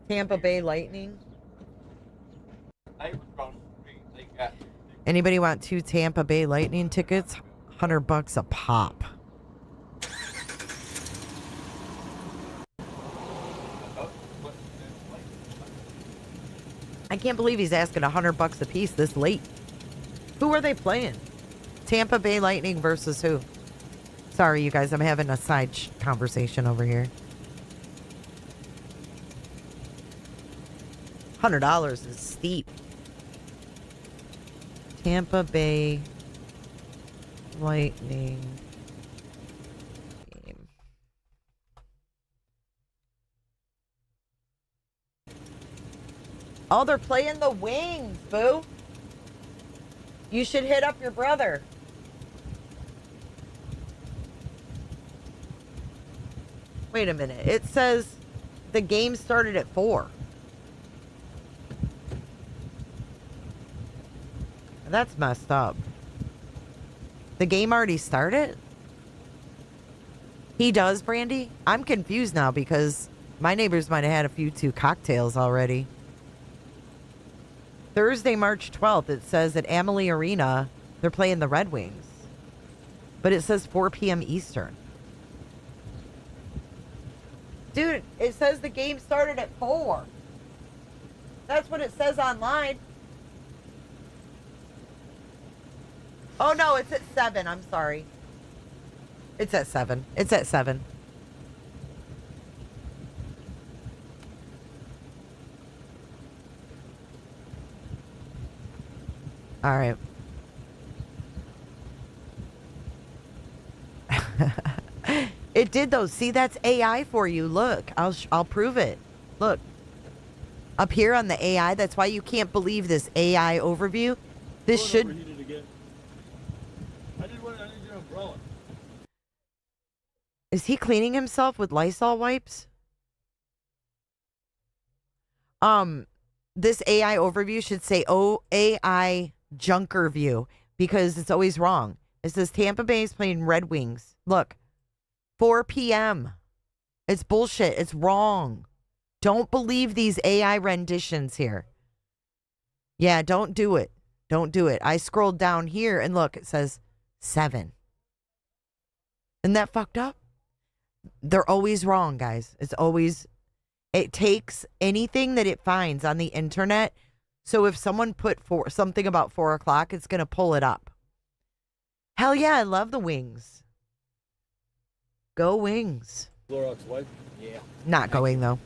Tampa Bay Lightning. Anybody want 2 Tampa Bay Lightning tickets? $100 a pop. I can't believe he's asking $100 a piece this late. Who are they playing? Tampa Bay Lightning versus who? Sorry, you guys, I'm having a side conversation over here. $100 is steep. Tampa Bay Lightning game. Oh, they're playing the Wings, boo. You should hit up your brother. Wait a minute. It says the game started at 4. That's messed up. The game already started? He does, Brandy? I'm confused now because my neighbors might have had a few 2 cocktails already. Thursday, March 12th, it says at Amalie Arena, they're playing the Red Wings. But it says 4 p.m. Eastern. Dude, it says the game started at 4. That's what it says online. Oh, no, it's at 7. I'm sorry. It's at 7. It's at 7. All right. It did, though. See, that's AI for you. Look, I'll prove it. Look. Up here on the AI, that's why you can't believe this AI overview. This should... I need your umbrella. Is he cleaning himself with Lysol wipes? This AI overview should say, oh, AI junker view, because it's always wrong. It says Tampa Bay is playing Red Wings. Look, 4 p.m. It's bullshit. It's wrong. Don't believe these AI renditions here. Yeah, don't do it. Don't do it. I scrolled down here and look, it says 7. Isn't that fucked up? They're always wrong, guys. It's always, it takes anything that it finds on the internet. So if someone put something about 4 o'clock, it's going to pull it up. Hell yeah, I love the Wings. Go Wings. Clorox wipe? Yeah. Not going, though.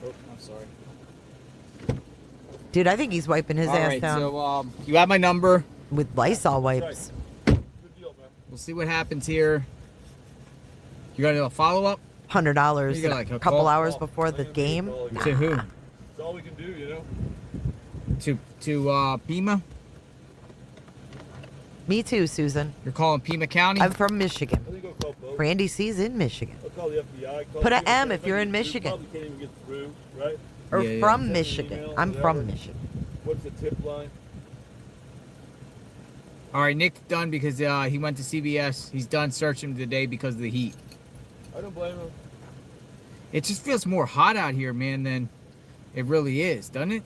Oh, I'm sorry. Dude, I think he's wiping his All ass right, down. so you have my number. With Lysol wipes. We'll see what happens here. You got a follow-up? $100 You got, like, a a couple call? hours before the game. To who? That's all we can do, you know? To Pima? Me too, Susan. You're calling Pima County? I'm from Michigan. I think I'll call both. Randy C's in Michigan. I'll call the FBI. Call Put the a M FBI. if you're in They Michigan. probably can't even get through, right? Or Yeah, yeah. from Send an Michigan. email, I'm whatever. from Michigan. What's the tip line? All right, Nick's done because he went to CBS. He's done searching today because of the heat. I don't blame him. It just feels more hot out here, man, than it really is, doesn't it?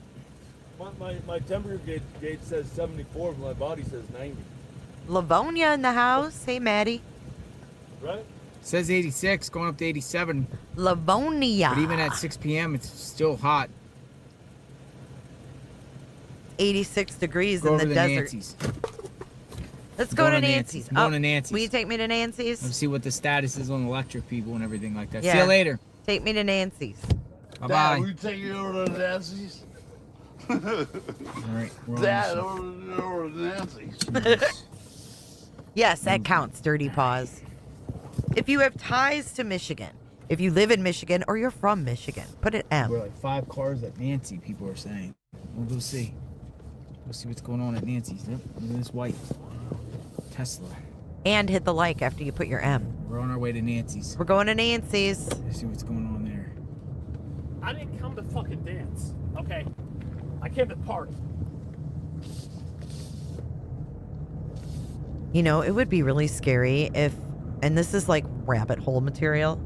My temperature gauge says 74, but my body says 90. Livonia in the house. Hey, Maddie. Right? It says 86, going up to 87. Livonia. But even at 6 p.m., it's still hot. 86 degrees Go in over the to desert. Nancy's. Let's go Going to to Nancy's. Nancy's. I'm going to Nancy's. Will you take me to Nancy's? Let's see what the status is on electric people and everything like that. Yeah. See you later. Take me to Nancy's. Bye-bye. we take you over to Nancy's? All right. we're on Dad, this. over to Nancy's. Yes, that counts, Dirty Paws. If you have ties to Michigan, if you live in Michigan or you're from Michigan, put an M. We're like 5 cars at Nancy, people are saying. We'll go see. We'll see what's going on at Nancy's. Yep, look at this white Tesla. And hit the like after you put your M. We're on our way to Nancy's. We're going to Nancy's. Let's see what's going on there. I didn't come to fucking dance, okay? I came to party. You know, it would be really scary if, and this is like rabbit hole material,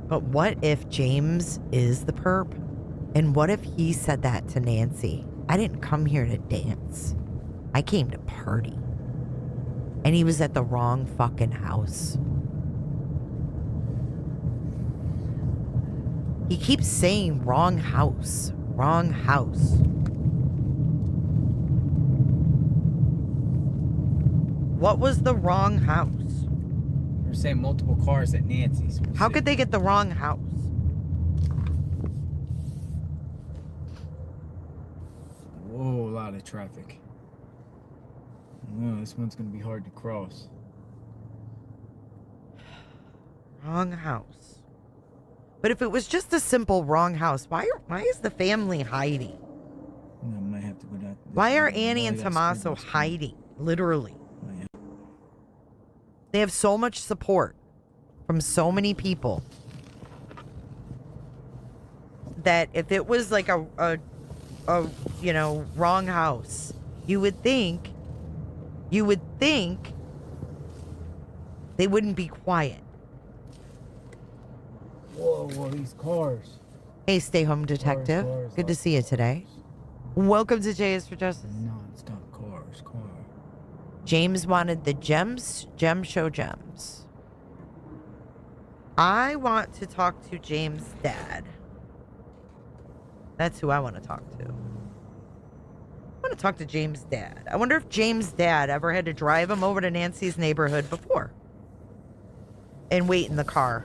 but what if James is the perp? And what if he said that to Nancy? I didn't come here to dance. I came to party. And he was at the wrong fucking house. He keeps saying wrong house, wrong house. What was the wrong house? We're saying multiple cars at Nancy's. We'll How see. could they get the wrong house? Whoa, a lot of traffic. Oh, this one's going to be hard to cross. Wrong house. But if it was just a simple wrong house, why is the family hiding? I might have to go down. Why are Annie and Tommaso hiding? Literally. They have so much support from so many people that if it was like a you know, wrong house, you would think they wouldn't be quiet. Whoa, these cars. Hey, stay home detective. Cars, Good to see you today. Welcome to J is for Justice. Non-stop cars. James wanted the gems, gem show gems. I want to talk to James' dad. That's who I want to talk to. I want to talk to James' dad. I wonder if James' dad ever had to drive him over to Nancy's neighborhood before and wait in the car.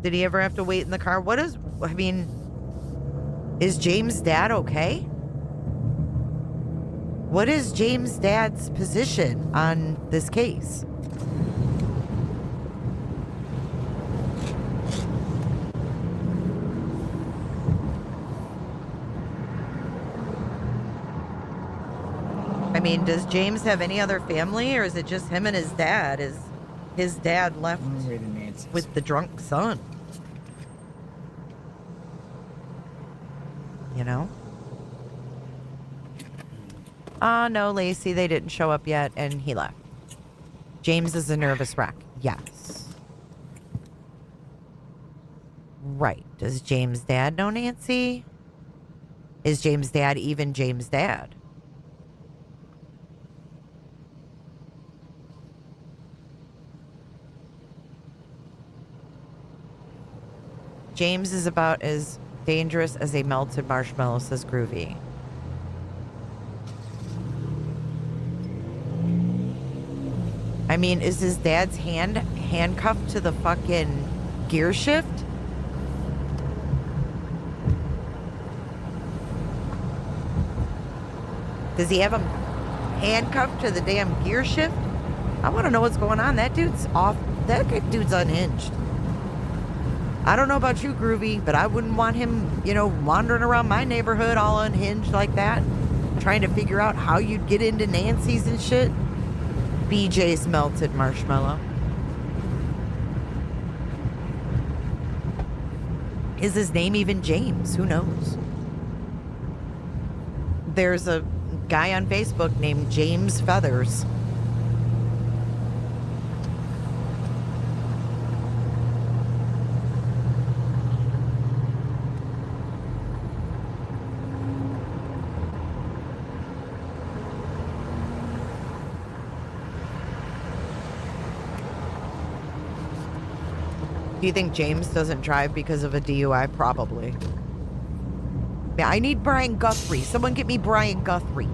Did he ever have to wait in the car? Is James' dad okay? What is James' dad's position on this case? I mean, does James have any other family, or is it just him and his dad? Is his dad left with the drunk son? You know? No, Lacey, they didn't show up yet, and he left. James is a nervous wreck. Yes. Right. Does James' dad know Nancy? Is James' dad even James' dad? James is about as dangerous as a melted marshmallow, says Groovy. I mean, is his dad's handcuffed to the fucking gear shift? Does he have him handcuffed to the damn gear shift? I want to know what's going on. That dude's off that dude's unhinged. I don't know about you, Groovy, but I wouldn't want him, you know, wandering around my neighborhood all unhinged like that, trying to figure out how you'd get into Nancy's and shit. BJ's melted marshmallow. Is his name even James? Who knows? There's a guy on Facebook named James Feathers. Do you think James doesn't drive because of a DUI? Probably. Yeah, I need Brian Guthrie. Someone get me Brian Guthrie.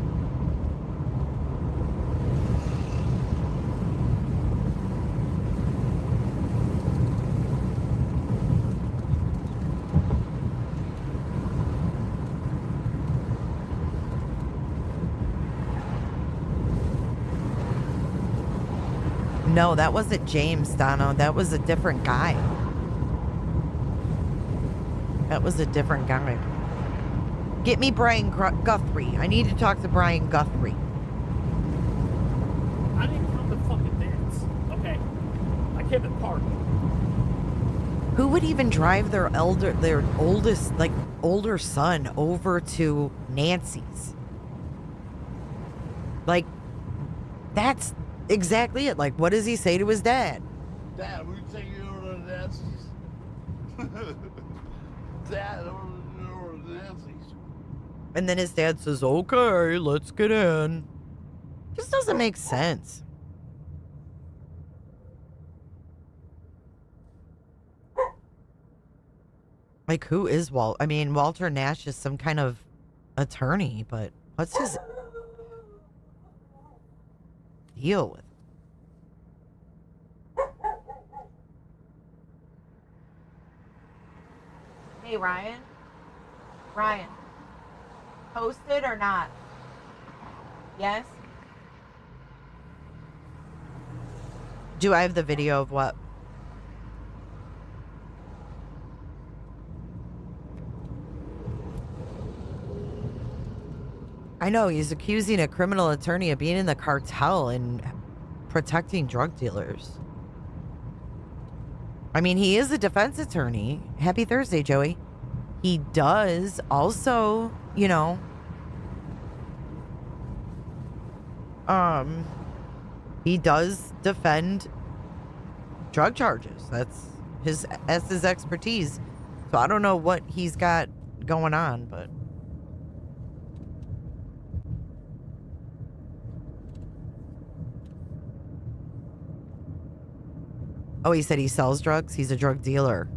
No, that wasn't James, Dono. That was a different guy. That was a different guy. Get me Brian Guthrie. I need to talk to Brian Guthrie. I didn't come to fucking dance. Okay. I came to party. Who would even drive their oldest, like, older son over to Nancy's? Like, that's exactly it. Like, what does he say to his dad? Dad, we take you over to Nancy's. Dad, over to Nancy's. And then his dad says, okay, let's get in. Just doesn't make sense. Like, who is Walt? I mean, Walter Nash is some kind of attorney, but what's his deal with? Hey, Ryan? Ryan, posted or not? Yes? Do I have the video of what? I know, he's accusing a criminal attorney of being in the cartel and protecting drug dealers. I mean, he is a defense attorney. Happy Thursday, Joey. He does also, you know, he does defend drug charges. That's his expertise. So I don't know what he's got going on, but oh, he said he sells drugs? He's a drug dealer.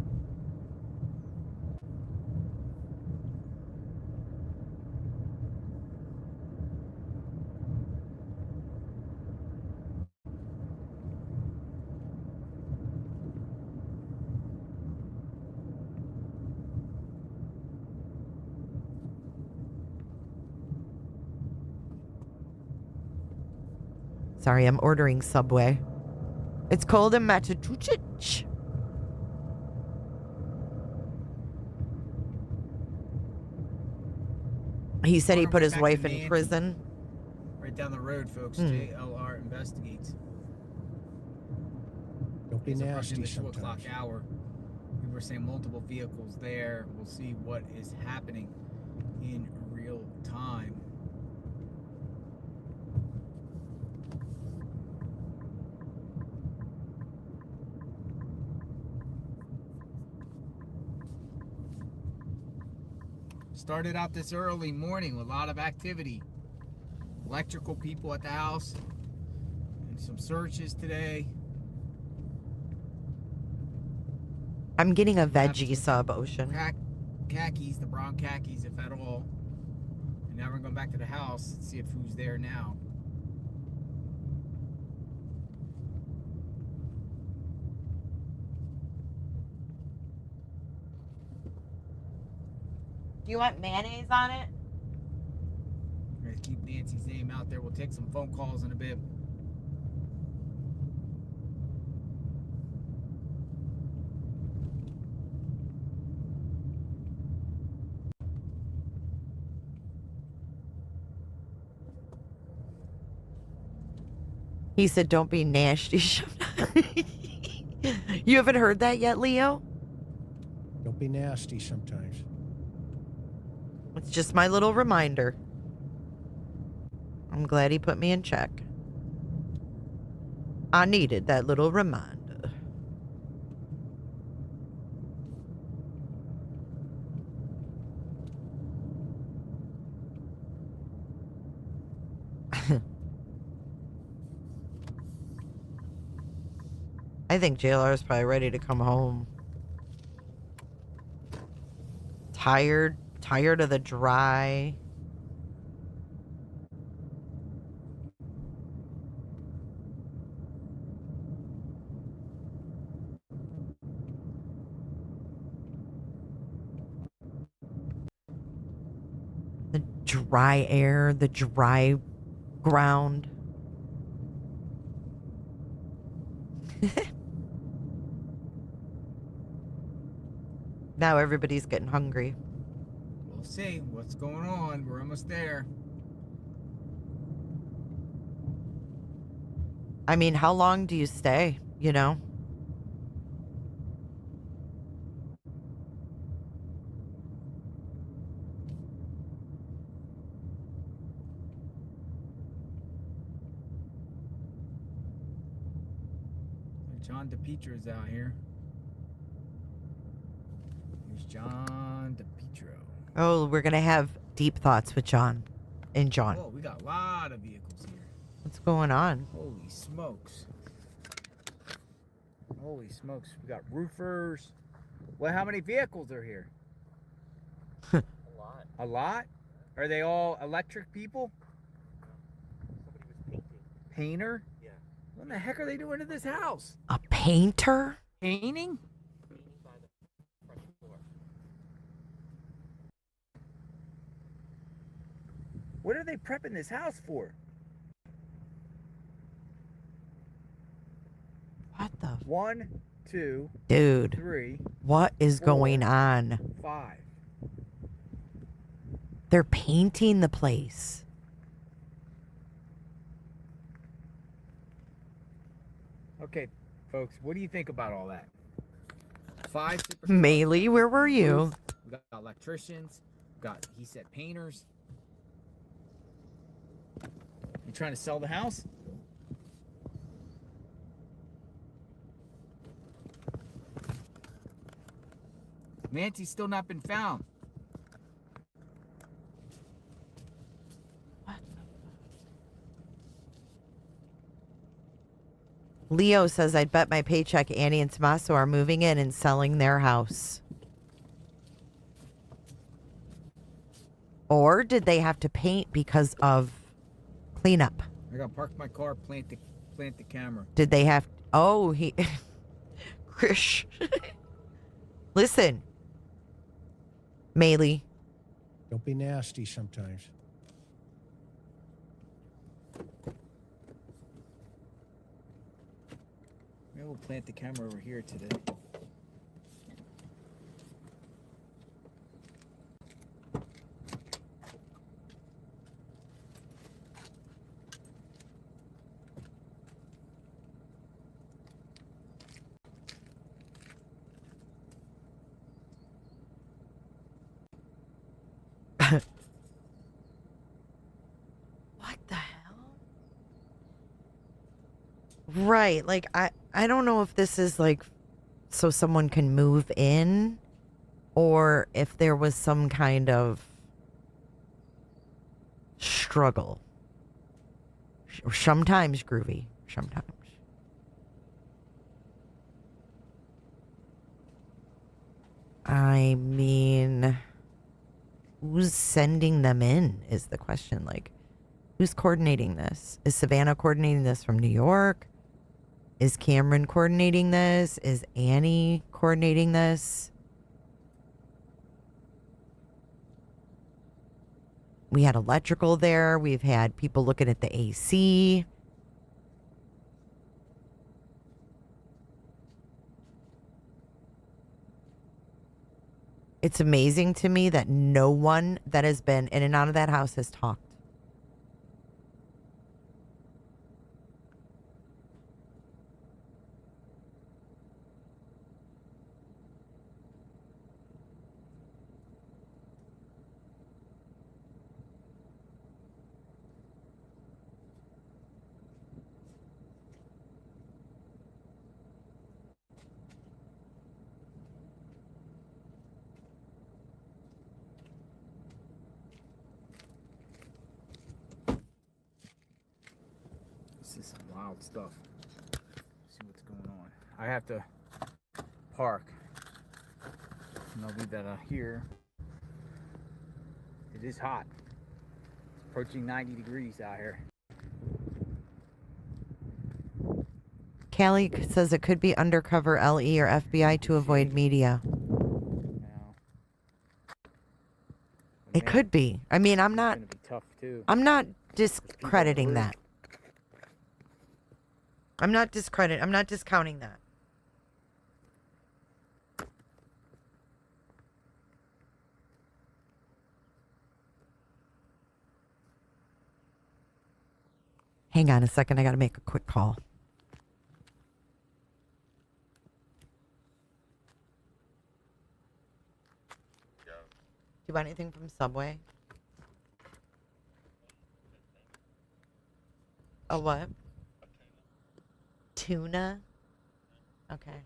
Sorry, I'm ordering Subway. It's cold in Massachusetts. He said he put his wife in prison. Right down the road, folks. JLR investigates. Don't be nasty the 2 o'clock sometimes. hour. We were saying multiple vehicles there. We'll see what is happening in real time. Started out this early morning with a lot of activity. Electrical people at the house and some searches today. I'm getting a veggie sub, Ocean. Khakis, the brown khakis, if at all. And now we're going back to the house and see if who's there now. Do you want mayonnaise on it? We're going to keep Nancy's name out there. We'll take some phone calls in a bit. He said, don't be nasty. You haven't heard that yet, Leo? Don't be nasty sometimes. It's just my little reminder. I'm glad he put me in check. I needed that little reminder. I think JLR is probably ready to come home. Tired of the dry. The dry air, the dry ground. Now everybody's getting hungry. We'll see what's going on. We're almost there. I mean, how long do you stay, you know? John DePietro's out here. Here's John DePietro. Oh, we're going to have deep thoughts with John and John. Oh, we got a lot of vehicles here. What's going on? Holy smokes. Holy smokes. We got roofers. Well, how many vehicles are here? A lot. A lot? Are they all electric people? Somebody was painting. Painter? Yeah. What the heck are they doing to this house? A painter? Painting? Painting by the front door. What are they prepping this house for? What the? 1, 2, Dude. 3. What is 4, going on? 5. They're painting the place. Okay, folks, what do you think about all that? 5 super. Maylee, where were you? We got electricians. He said painters. You trying to sell the house? Nancy's still not been found. Leo says, I'd bet my paycheck Annie and Tommaso are moving in and selling their house. Or did they have to paint because of cleanup? I gotta park my car, plant the camera. Did they have... Oh, he... Krish. Listen. Maylee. Don't be nasty sometimes. Maybe we'll plant the camera over here today. What the hell? Right. Like, I don't know if this is like so someone can move in or if there was some kind of struggle. Sometimes groovy. Sometimes. I mean, who's sending them in is the question. Like, who's coordinating this? Is Savannah coordinating this from New York? Is Cameron coordinating this? Is Annie coordinating this? We had electrical there. We've had people looking at the AC. It's amazing to me that no one that has been in and out of that house has talked. wild stuff. See what's going on. I have to park. And I'll leave that here. It is hot. It's approaching 90 degrees out here. Callie says it could be undercover LE or FBI to avoid media. It could be. I mean, I'm not. It's gonna be tough too. I'm not discrediting that. I'm not discounting that. Hang on a second. I got to make a quick call. Do you want anything from Subway? A what? Tuna? Okay.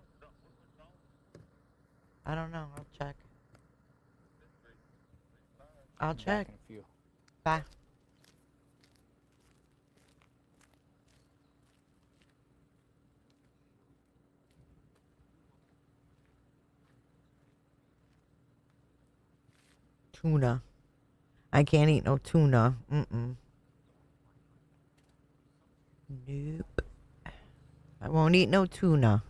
I don't know. I'll check. I'll check. Bye. Tuna. I can't eat no tuna. Mm-mm. Nope. I won't eat no tuna.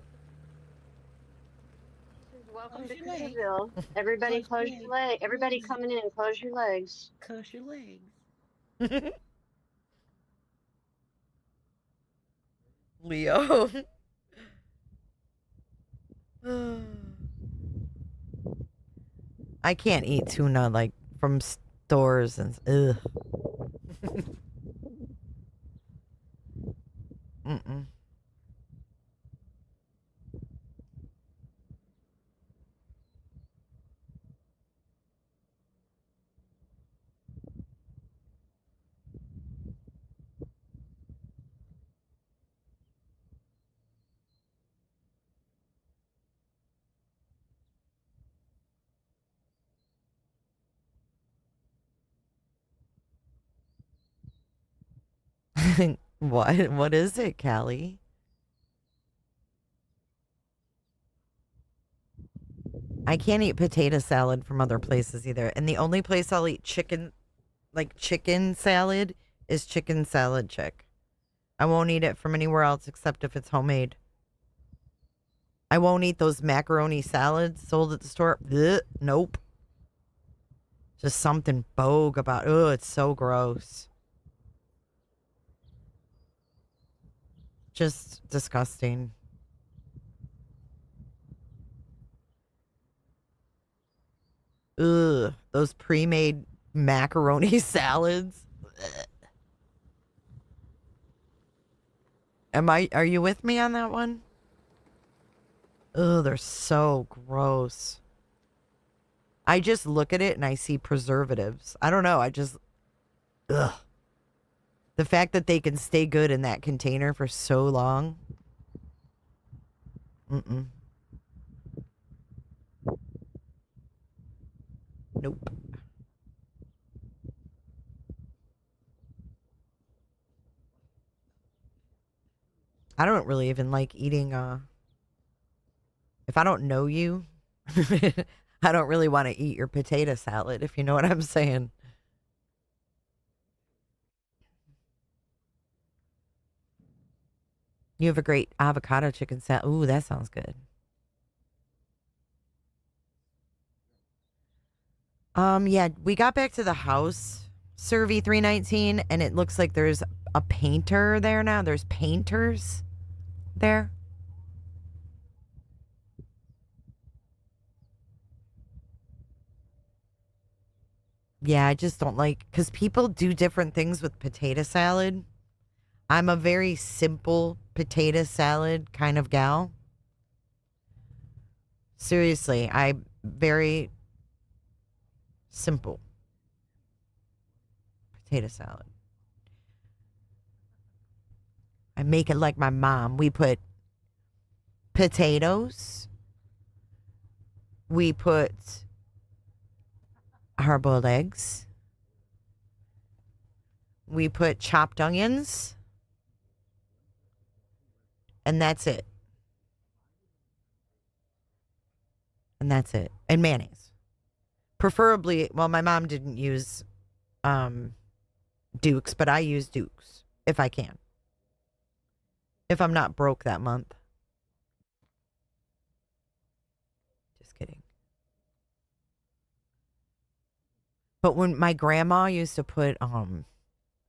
Welcome to Cooperville. Everybody close your legs. Everybody coming in, close your legs. Close your legs. Leo. I can't eat tuna like from stores and ugh. Mm-mm. What? What is it, Callie? I can't eat potato salad from other places either. And the only place I'll eat chicken salad is Chicken Salad Chick. I won't eat it from anywhere else except if it's homemade. I won't eat those macaroni salads sold at the store. Ugh, nope. Just something bogue about it. Oh, it's so gross. Just disgusting. Ugh, those pre-made macaroni salads. Are you with me on that one? Ugh, they're so gross. I just look at it and I see preservatives. I don't know, ugh. The fact that they can stay good in that container for so long. Mm-mm. Nope. I don't really even like eating, if I don't know you, I don't really want to eat your potato salad, if you know what I'm saying. You have a great avocado chicken salad. Ooh, that sounds good. Yeah, we got back to the house, Survey 319, and it looks like there's a painter there now. There's painters there. Yeah, I just don't like, because people do different things with potato salad. I'm a very simple potato salad kind of gal. Seriously, I'm very simple potato salad. I make it like my mom. We put potatoes. We put hard-boiled eggs. We put chopped onions. And that's it. And that's it. And mayonnaise. Preferably, well, my mom didn't use Duke's, but I use Duke's if I can. If I'm not broke that month. Just kidding. But when my grandma used to put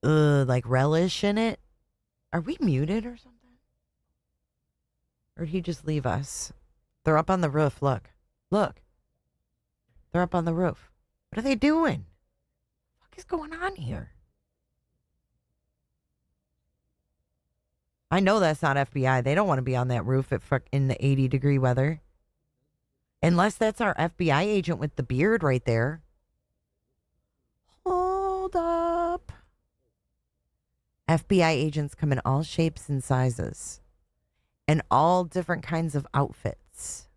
like relish in it. Are we muted or something? Or did he just leave us? They're up on the roof. Look. Look. They're up on the roof. What are they doing? What is going on here? I know that's not FBI. They don't want to be on that roof in the 80-degree weather. Unless that's our FBI agent with the beard right there. Hold up. FBI agents come in all shapes and sizes. And all different kinds of outfits.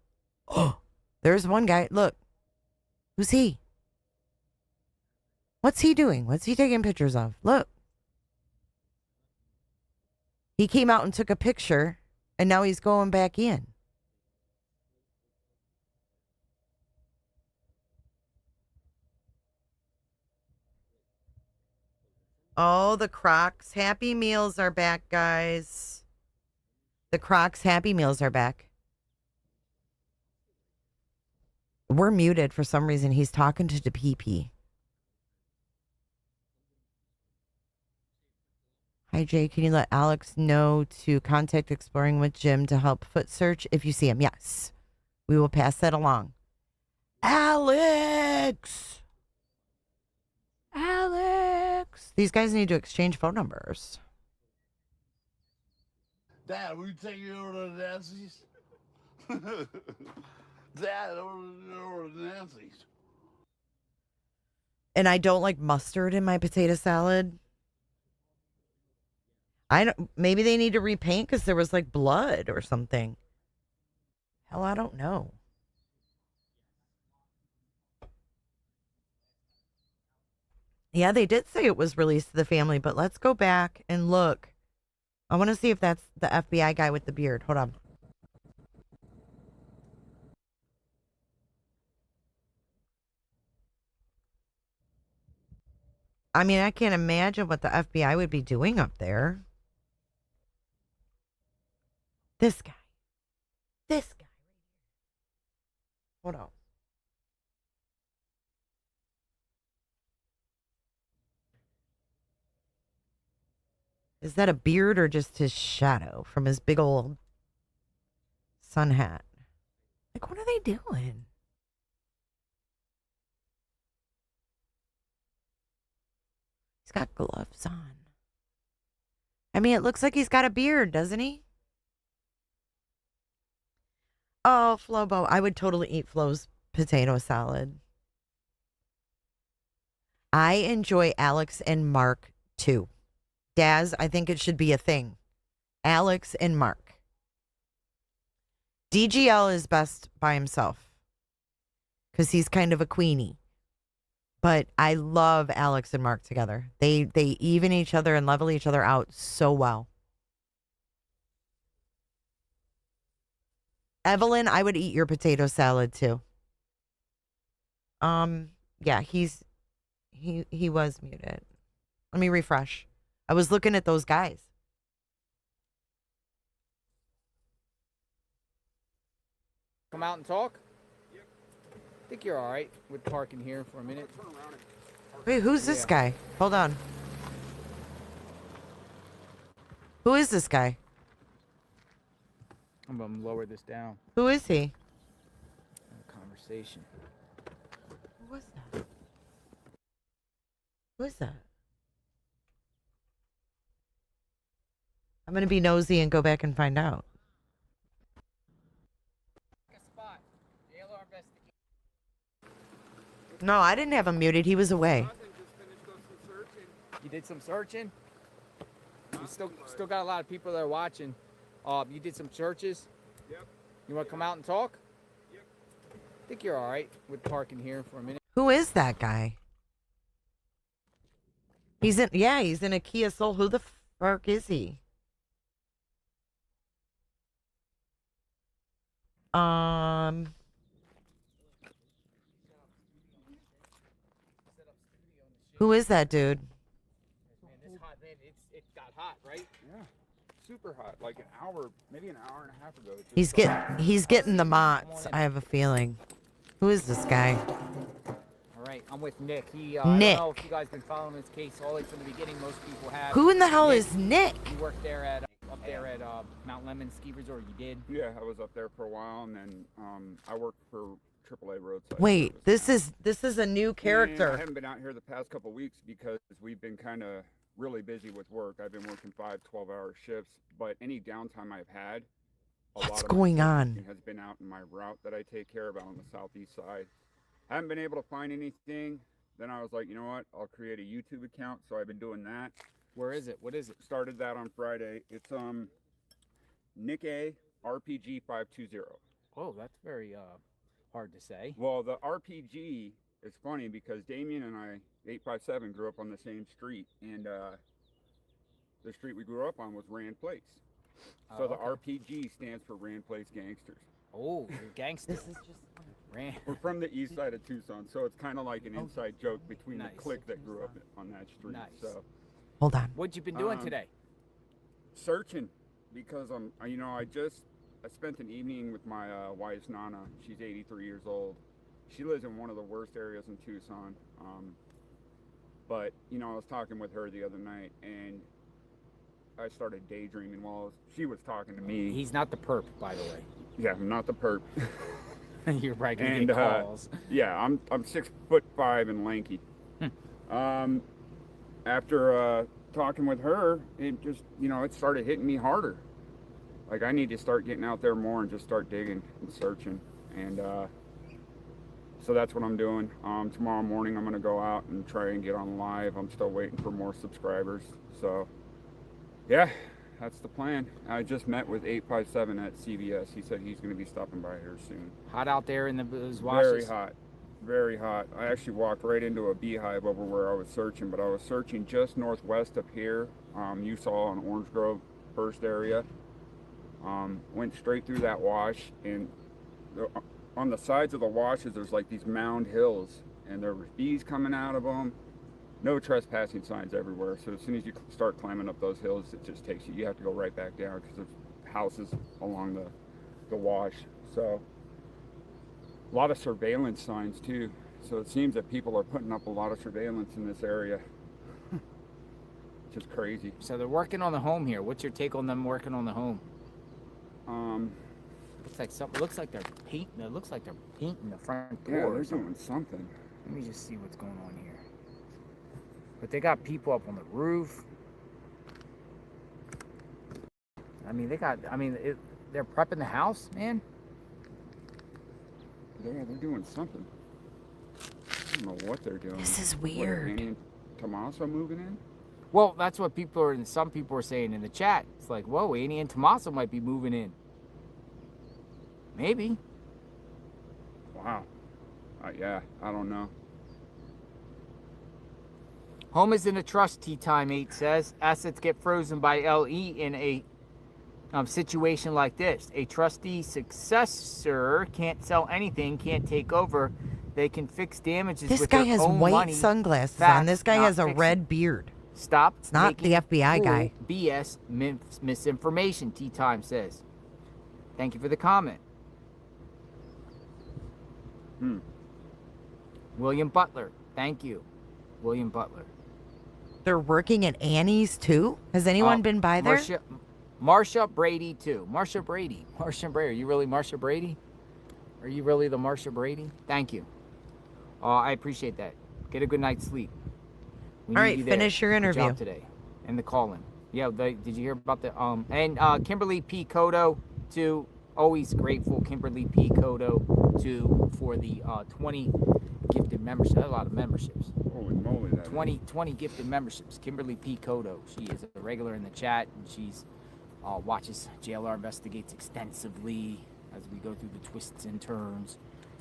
Oh, there's one guy. Look. Who's he? What's he doing? What's he taking pictures of? Look. He came out and took a picture, and now he's going back in. Oh, the Crocs Happy Meals are back, guys. The Crocs Happy Meals are back. We're muted for some reason. He's talking to the PP. Hi, Jay. Can you let Alex know to contact Exploring with Jim to help foot search if you see him? Yes. We will pass that along. Alex! Alex! These guys need to exchange phone numbers. Dad, will you take me over to Nancy's? Dad, over to Nancy's. And I don't like mustard in my potato salad. Maybe they need to repaint because there was like blood or something. Hell, I don't know. Yeah, they did say it was released to the family, but let's go back and look. I want to see if that's the FBI guy with the beard. Hold on. I mean, I can't imagine what the FBI would be doing up there. This guy. This guy. Hold on. Is that a beard or just his shadow from his big old sun hat? Like, what are they doing? He's got gloves on. I mean, it looks like he's got a beard, doesn't he? Oh, Flobo. I would totally eat Flo's potato salad. I enjoy Alex and Mark, too. Daz, I think it should be a thing. Alex and Mark. DGL is best by himself. Because he's kind of a queenie. But I love Alex and Mark together. They even each other and level each other out so well. Evelyn, I would eat your potato salad too. Yeah, he was muted. Let me refresh. I was looking at those guys. Come out and talk? Yep. I think you're all right with parking here for a minute. Wait, who's this guy? Hold on. Who is this guy? I'm going to lower this down. Who is he? Conversation. Who was that? Who is that? I'm going to be nosy and go back and find out. No, I didn't have him muted. He was away. You did some searching? You still got a lot of people that are watching. You did some searches? Yep. You want to come out and talk? Yep. I think you're all right with parking here for a minute. Who is that guy? He's in a Kia Soul. Who the fuck is he? Who is that dude? Man, this hot, man, it got hot, right? Yeah, super hot. Like an hour, maybe an hour and a half ago. it just He's started. getting the mots. I have a feeling. Who is this guy? All right, I'm with Nick. I Nick. don't know if you guys been following this case all the way from the beginning. Most people have. Who in the hell is Nick? You worked there at up there at Mount Lemon Ski Resort. You did. Yeah, I was up there for a while, and then I worked for AAA roadside. Wait, service. this is a new And I character. haven't been out here the past couple weeks because we've been kind of really busy with work. I've been working 5 12-hour shifts, but any downtime I've had, What's going on? has been out in my route that I take care of out on the southeast side. Haven't been able to find anything. Then I was like, you know what? I'll create a YouTube account. So I've been doing that. Where is it? What is it? Started that on Friday. It's Nick A RPG 520. Oh, that's very hard to say. Well, the RPG is funny because Damien and I, 857, grew up on the same street, and the street we grew up on was Rand Place. So the RPG stands for Rand Place Gangsters. Oh, you're gangsters. This is just Rand. We're from the east side of Tucson, so it's kind of like an inside joke between the clique that grew up on that street. Nice. So, hold on. What you been doing today? Searching, because I spent an evening with my wife's Nana. She's 83 years old. She lives in one of the worst areas in Tucson. But I was talking with her the other night, and I started daydreaming while she was talking to me. He's not the perp, by the way. Yeah, I'm not the perp. You're right. Gonna get calls. Yeah, I'm 6'5" and lanky. After talking with her, it just it started hitting me harder. Like I need to start getting out there more and just start digging and searching. And so that's what I'm doing. Tomorrow morning I'm gonna go out and try and get on live. I'm still waiting for more subscribers. So yeah, that's the plan. I just met with 857 at CVS. He said he's going to be stopping by here soon. Hot out there in those washes? Very hot. Very hot. I actually walked right into a beehive over where I was searching, but I was searching just northwest of here. You saw on Orange Grove first area. Went straight through that wash, and on the sides of the washes there's like these mound hills, and there were bees coming out of them. No trespassing signs everywhere, so as soon as you start climbing up those hills, it just takes you have to go right back down because there's houses along the wash. So a lot of surveillance signs too, so it seems that people are putting up a lot of surveillance in this area. Just crazy. So they're working on the home here. What's your take on them working on the home? Looks like they're painting. It looks like they're painting the front door. Yeah, they're doing something. Let me just see what's going on here. But they got people up on the roof. They're prepping the house, man. Yeah, they're doing something. I don't know what they're doing. This is weird. What, Annie and Tommaso moving in? Well, that's what some people are saying in the chat. It's like, whoa, Annie and Tommaso might be moving in. Maybe. Wow. Yeah, I don't know. Home is in a trust, Tea Time 8 says. Assets get frozen by LE in a situation like this. A trustee successor can't sell anything, can't take over. They can fix damages This with guy their has own white money. sunglasses Facts, on. This guy not has a fiction. red beard. Stop. It's not the FBI guy. BS misinformation, Tea Time says. Thank you for the comment. William Butler. Thank you. William Butler. They're working at Annie's too? Has anyone been by there? Marsha Brady too. Marsha Brady. Are you really Marsha Brady? Are you really the Marsha Brady? Thank you. I appreciate that. Get a good night's sleep. We All need right, you there. finish your Good interview job today. And the call-in. Yeah, did you hear about the and Kimberly P. Cotto too. Always grateful, Kimberly P. Cotto too, for the 20 gifted memberships. That's a lot of memberships. Holy moly, that 20 gifted memberships. Kimberly P. Cotto. She is a regular in the chat, and she's watches JLR Investigates extensively as we go through the twists and turns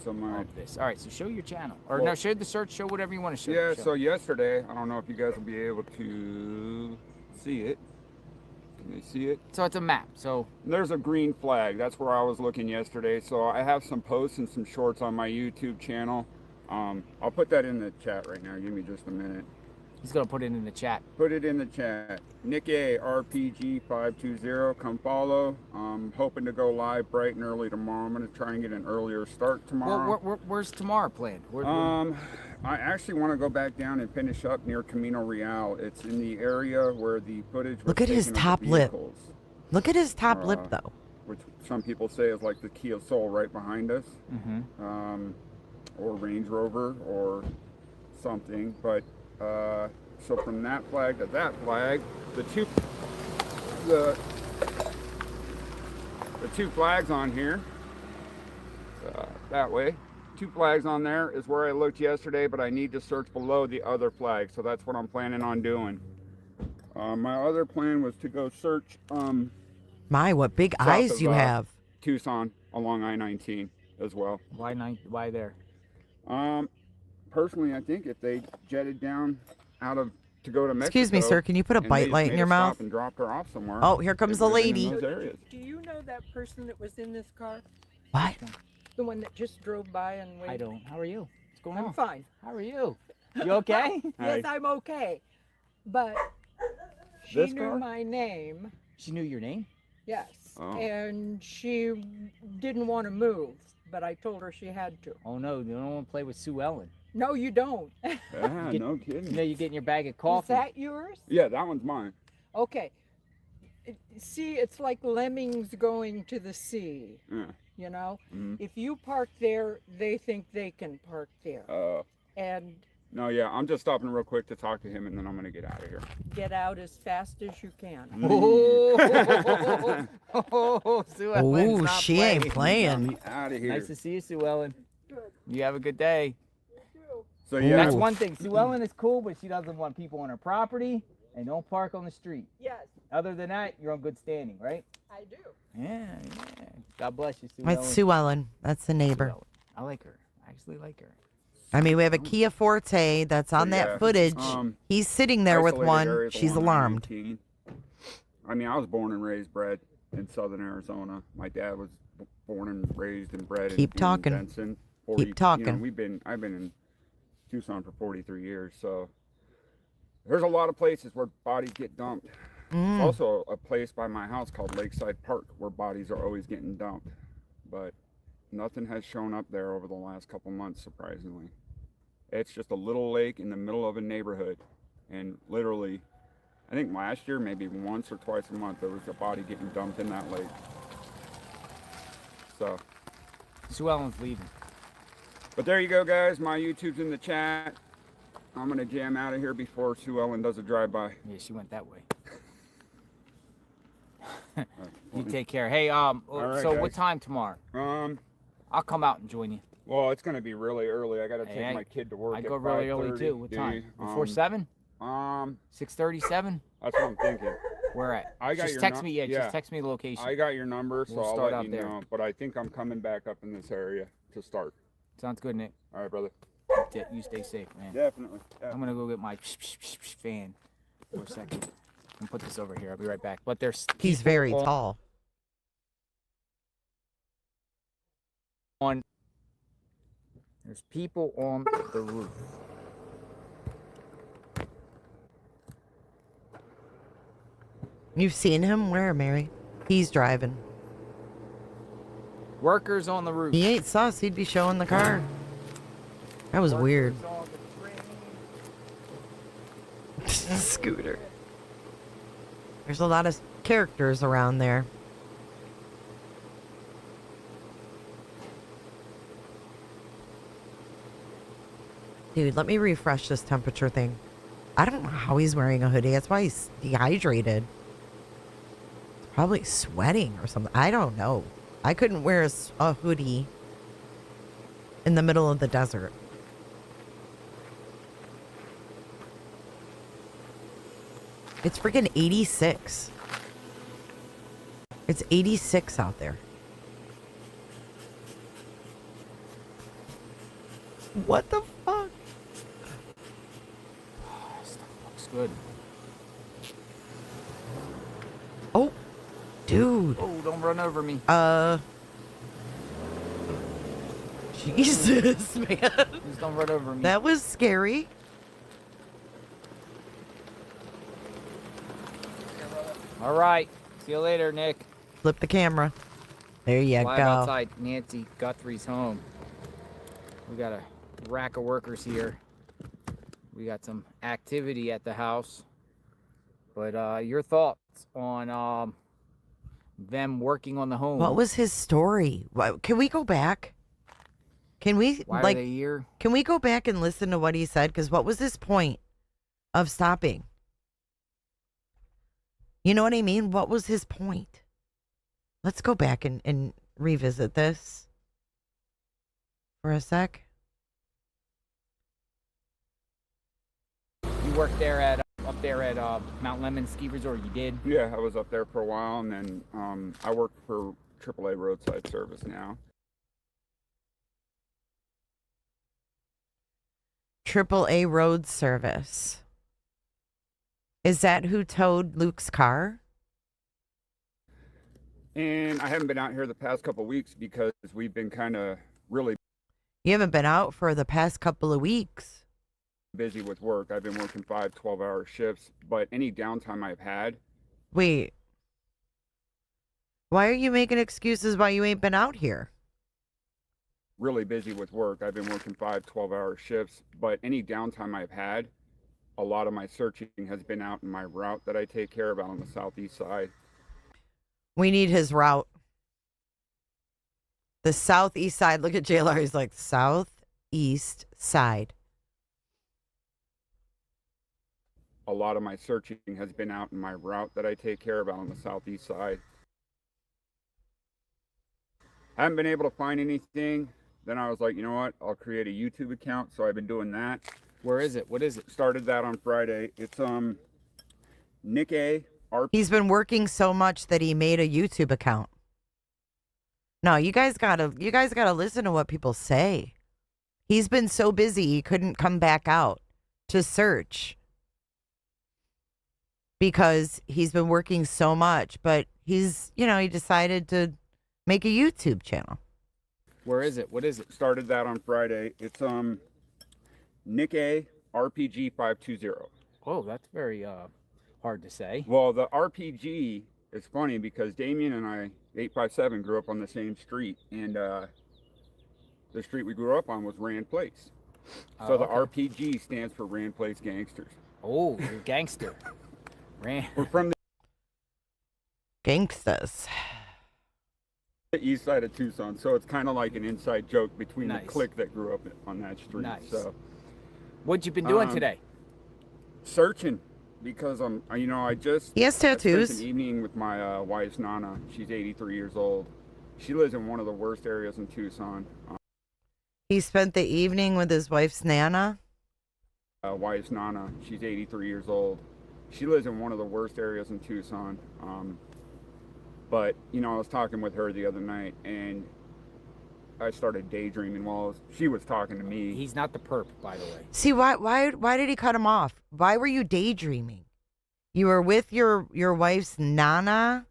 of this. All right, so show your channel. Or no, show the search, show whatever you want to show. Yeah, so yesterday, I don't know if you guys will be able to see it. Can you see it? So it's a map. So there's a green flag. That's where I was looking yesterday. So I have some posts and some shorts on my YouTube channel. I'll put that in the chat right now. Give me just a minute. He's gonna put it in the chat. Put it in the chat. Nick A RPG 520. Come follow. Hoping to go live bright and early tomorrow. I'm gonna try and get an earlier start tomorrow. Where's tomorrow planned? I actually want to go back down and finish up near Camino Real. It's in the area where the footage was Look at his taken of top the lip. vehicles. Look at his top lip, though. Which some people say is like the Kia Soul right behind us, or Range Rover or something. But so from that flag to that flag, the two flags on here, that way. 2 flags on there is where I looked yesterday, but I need to search below the other flag, so that's what I'm planning on doing. My other plan was to go search My, what big eyes you have. Tucson along I-19 as well. Why there? Personally, I think if they jetted down to go to Mexico. Excuse me, sir, can you put a and bite they light in made your a stop mouth? and dropped her off somewhere. Oh, here comes the lady. Do you know that person that was in this car? What? The one that just drove by and waved? I don't. How are you? What's going on? I'm fine. How are you? You okay? Yes, I'm okay. But she This knew car? my name. She knew your name? Yes. Oh. And she didn't want to move, but I told her she had to. Oh no, you don't want to play with Sue Ellen. No, you don't. Yeah, no kidding. You know, you get in your bag of coffee. Is that yours? Yeah, that one's mine. Okay. See, it's like lemmings going to the sea. Yeah. You know, Mhm. if you park there, they think they can park there. And No, yeah, I'm just stopping real quick to talk to him, and then I'm gonna get out of here. get out as fast as you can. Oh, Sue Ellen's Ooh, not she ain't playing. Out of here. Nice to see you, Sue Ellen. You have a good day. So yeah, That's one thing. Sue Ellen is cool, but she doesn't want people on her property and don't park on the street. Yes, Other than that, you're on good standing, right? I do. Yeah. God bless you, Sue That's Ellen. Sue Ellen. That's the neighbor. I like her. I actually like her. I mean, we have a Kia Forte that's on yeah, that footage. He's sitting there with isolated one. areas She's along alarmed. I-19. I mean, I was born and raised, bred in southern Arizona. My dad was born and raised and bred Keep in talking. Benson. Keep talking. You know, I've been in Tucson for 43 years, so there's a lot of places where bodies get dumped. Mm. There's also a place by my house called Lakeside Park where bodies are always getting dumped, but nothing has shown up there over the last couple months, surprisingly. It's just a little lake in the middle of a neighborhood, and literally, I think last year, maybe once or twice a month, there was a body getting dumped in that lake. So, Sue Ellen's leaving. but there you go, guys. My YouTube's in the chat. I'm gonna jam out of here before Sue Ellen does a drive-by. Yeah, she went that way. You take care. Hey, right, so what guys. time tomorrow? I'll come out and join you. Well, it's gonna be really early. I gotta take Hey, my kid to work. I at go really early 5:30, too. What time? dude. Before 7? 6:37? That's what I'm thinking. Where at? I got just your text nu- me. Yeah, just text me the location. I got your number, so We'll I'll start let out you there. know. But I think I'm coming back up in this area to start. Sounds good, Nick. All right, brother. You stay safe, man. Definitely. I'm gonna go get my fan for a second and put this over here. I'll be right back. But there's He's people very on- tall. There's people on the roof. You've seen him? Where, Mary? He's driving. Workers on the roof. He ain't sus. He'd be showing the car. That was weird. Scooter. There's a lot of characters around there. Dude, let me refresh this temperature thing. I don't know how he's wearing a hoodie. That's why he's dehydrated. Probably sweating or something. I don't know. I couldn't wear a hoodie in the middle of the desert. It's freaking 86. It's 86 out there. What the fuck? Stuff looks good. Oh, Dude. Oh, don't run over me. Jesus, man. Just don't run over me. That was scary. All right. See you later, Nick. Flip the camera. There you Live go. outside Nancy Guthrie's home. We got a rack of workers here. We got some activity at the house. But your thoughts on them working on the home? What was his story? Can we go back? Can we Why are they here? Can we go back and listen to what he said? Because what was his point of stopping? You know what I mean? What was his point? Let's go back and revisit this for a sec. You worked there at up there at Mount Lemon Ski Resort. You did? Yeah, I was up there for a while, and then I work for AAA Roadside Service now. AAA Road Service. Is that who towed Luke's car? And I haven't been out here the past couple of weeks because we've been kind of really You haven't been out for the past couple of weeks. busy with work. I've been working 5 12-hour shifts, but any downtime I've had. Wait. Why are you making excuses why you ain't been out here? Really busy with work. I've been working 5 12-hour shifts, but any downtime I've had, a lot of my searching has been out in my route that I take care of out on the southeast side. We need his route. The southeast side. Look at JLR. He's like, southeast side. A lot of my searching has been out in my route that I take care of out on the southeast side. I haven't been able to find anything. Then I was like, you know what? I'll create a YouTube account. So I've been doing that. Where is it? What is it? Started that on Friday. It's Nick A. He's been working so much that he made a YouTube account. No, you guys gotta listen to what people say. He's been so busy he couldn't come back out to search because he's been working so much. But he decided to make a YouTube channel. Where is it? What is it? Started that on Friday. It's Nick A. RPG 520. Oh, that's very hard to say. Well, the RPG is funny because Damien and I, 857, grew up on the same street, and the street we grew up on was Rand Place. So the RPG stands for Rand Place Gangsters. Oh, you're a gangster. Rand. We're from the gangsters. The east side of Tucson, so it's kind of like an inside joke between Nice. the clique that grew up on that street. Nice. So, what you been doing today? Searching, because I just He has spent tattoos. an evening with my wife's Nana. She's 83 years old. She lives in one of the worst areas in Tucson. He spent the evening with his wife's Nana. Wife's Nana. She's 83 years old. She lives in one of the worst areas in Tucson. But, I was talking with her the other night, and I started daydreaming while she was talking to me. He's not the perp, by the way. See, why did he cut him off? Why were you daydreaming? You were with your wife's Nana,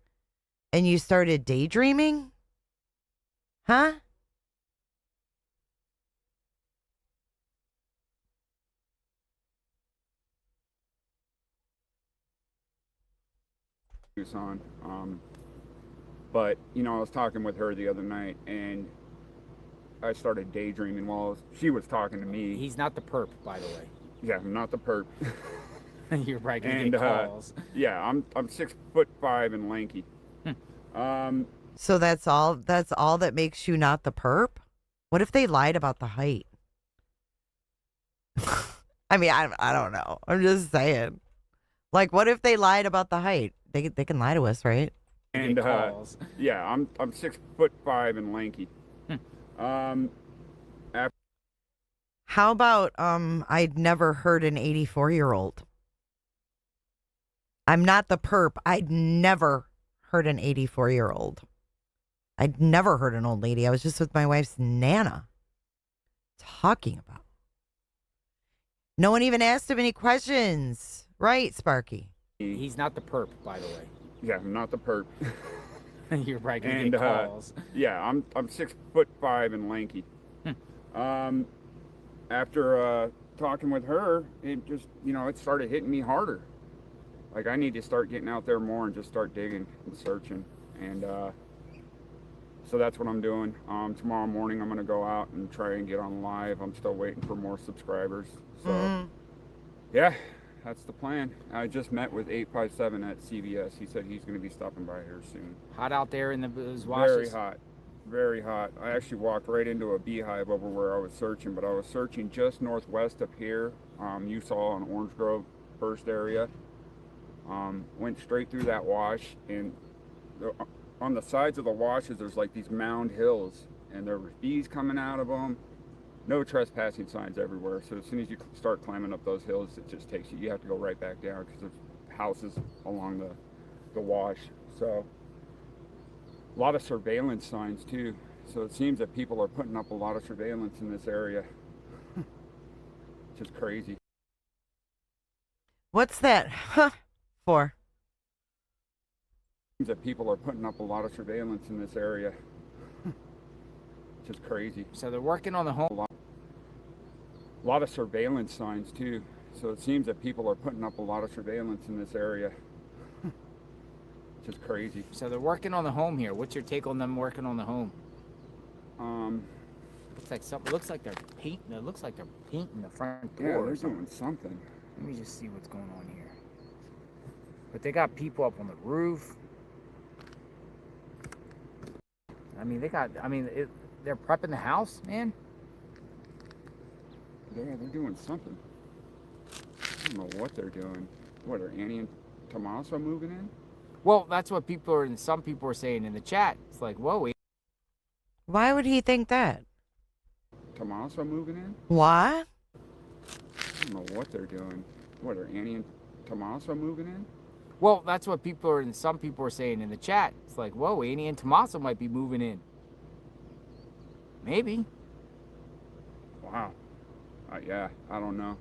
and you started daydreaming? Huh? Tucson. But, I was talking with her the other night, and I started daydreaming while she was talking to me. He's not the perp, by the way. Yeah, I'm not the perp. You're right. And calls. yeah, I'm 6'5" and lanky. So that's all that makes you not the perp? What if they lied about the height? I mean, I don't know. I'm just saying. Like, what if they lied about the height? They can lie to us, right? And yeah, I'm 6'5" and lanky. How about I'd never heard an 84-year-old. I'm not the perp. I'd never heard an 84-year-old. I'd never heard an old lady. I was just with my wife's Nana talking about. No one even asked him any questions. Right, Sparky? He's not the perp, by the way. Yeah, I'm not the perp. You're right. Gonna And get calls. yeah, I'm 6'5" and lanky. After talking with her, it just, it started hitting me harder. Like, I need to start getting out there more and just start digging and searching. And so that's what I'm doing. Tomorrow morning I'm going to go out and try and get on live. I'm still waiting for more subscribers. So yeah, that's the plan. I just met with 857 at CVS. He said he's going to be stopping by here soon. Hot out there in those washes? Very hot. Very hot. I actually walked right into a beehive over where I was searching, but I was searching just northwest up here. You saw on Orange Grove first area. Went straight through that wash, and on the sides of the washes there's like these mound hills, and there were bees coming out of them. No trespassing signs everywhere, so as soon as you start climbing up those hills, it just takes you have to go right back down because there's houses along the wash. So a lot of surveillance signs too, so it seems that people are putting up a lot of surveillance in this area. Just crazy. What's that for? Seems that people are putting up a lot of surveillance in this area. Just crazy. So they're working on the home. A lot of surveillance signs too, so it seems that people are putting up a lot of surveillance in this area. Just crazy. So they're working on the home here. What's your take on them working on the home? Looks like something. Looks like they're painting. It looks like they're painting the front door. Yeah, or they're something. doing something. Let me just see what's going on here. But they got people up on the roof. I mean, they're prepping the house, man. Yeah, they're doing something. I don't know what they're doing. What, are Annie and Tommaso moving in? Well, that's what some people are saying in the chat. It's like, whoa. Why would he think that? Tommaso moving in? What? I don't know what they're doing. What, are Annie and Tommaso moving in? Well, that's what some people are saying in the chat. It's like, whoa, Annie and Tommaso might be moving in. Maybe. Wow. Yeah, I don't know.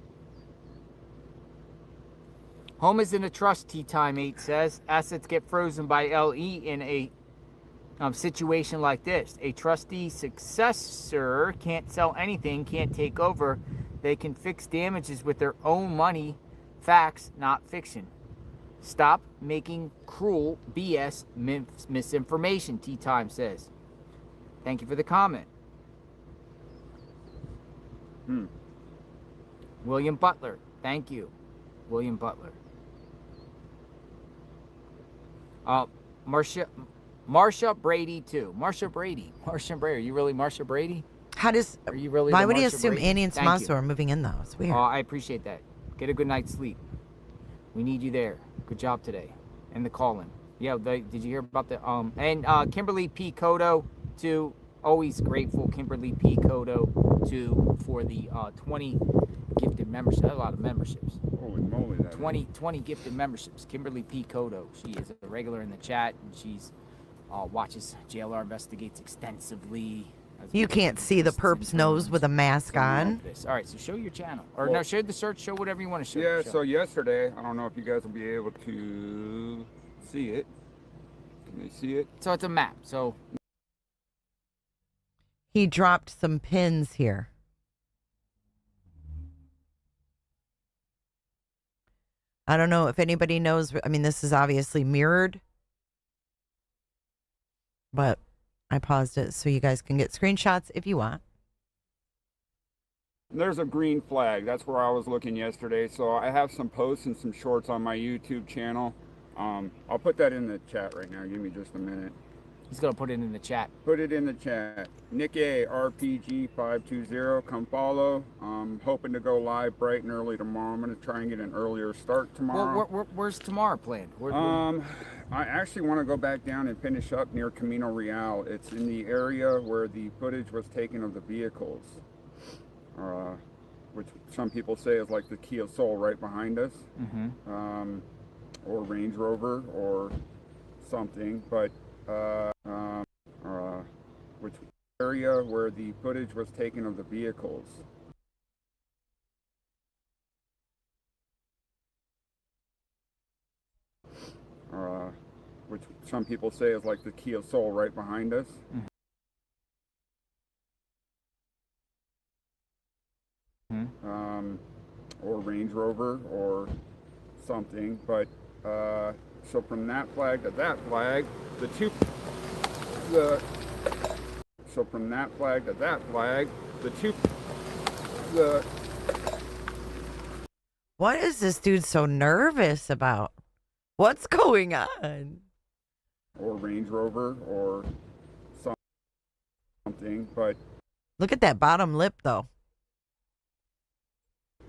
Home is in a trust, Tea Time 8 says. Assets get frozen by LE in a situation like this. A trustee successor can't sell anything, can't take over. They can fix damages with their own money. Facts, not fiction. Stop making cruel BS misinformation, Tea Time says. Thank you for the comment. William Butler. Thank you. William Butler. Marsha Brady too. Marsha Brady. Are you really Marsha Brady? Are you really? Why the would he Marsha assume Brady? Annie and Thank Tommaso you. are moving in though? It's weird. I appreciate that. Get a good night's sleep. We need you there. Good job today. And the call-in. Yeah, did you hear about the and Kimberly P. Cotto too. Always grateful, Kimberly P. Cotto too, for the 20 gifted memberships. A lot of memberships. Holy moly, that 20 gifted memberships. Kimberly P. Cotto. She is a regular in the chat, and she's watches JLR Investigates extensively. You can't see the perp's nose with a mask on. All right, so show your channel. Or no, show the search, show whatever you want to show. Yeah, show. so yesterday, I don't know if you guys will be able to see it. Can they see it? So it's a map. So He dropped some pins here. I don't know if anybody knows. I mean, this is obviously mirrored, but I paused it so you guys can get screenshots if you want. There's a green flag. That's where I was looking yesterday. So I have some posts and some shorts on my YouTube channel. I'll put that in the chat right now. Give me just a minute. He's going to put it in the chat. Put it in the chat. Nick A, RPG 520. Come follow. Hoping to go live bright and early tomorrow. I'm going to try and get an earlier start tomorrow. Where's tomorrow planned? I actually want to go back down and finish up near Camino Real. It's in the area where the footage was taken of the vehicles. Which some people say is like the Kia Soul right behind us. Or Range Rover or something. But which area where the footage was taken of the vehicles. which some people say is like the Kia Soul right behind us. Or Range Rover or something, but so from that flag to that flag, so from that flag to that flag, What is this dude so nervous about? What's going on? or Range Rover or something, but Look at that bottom lip, though.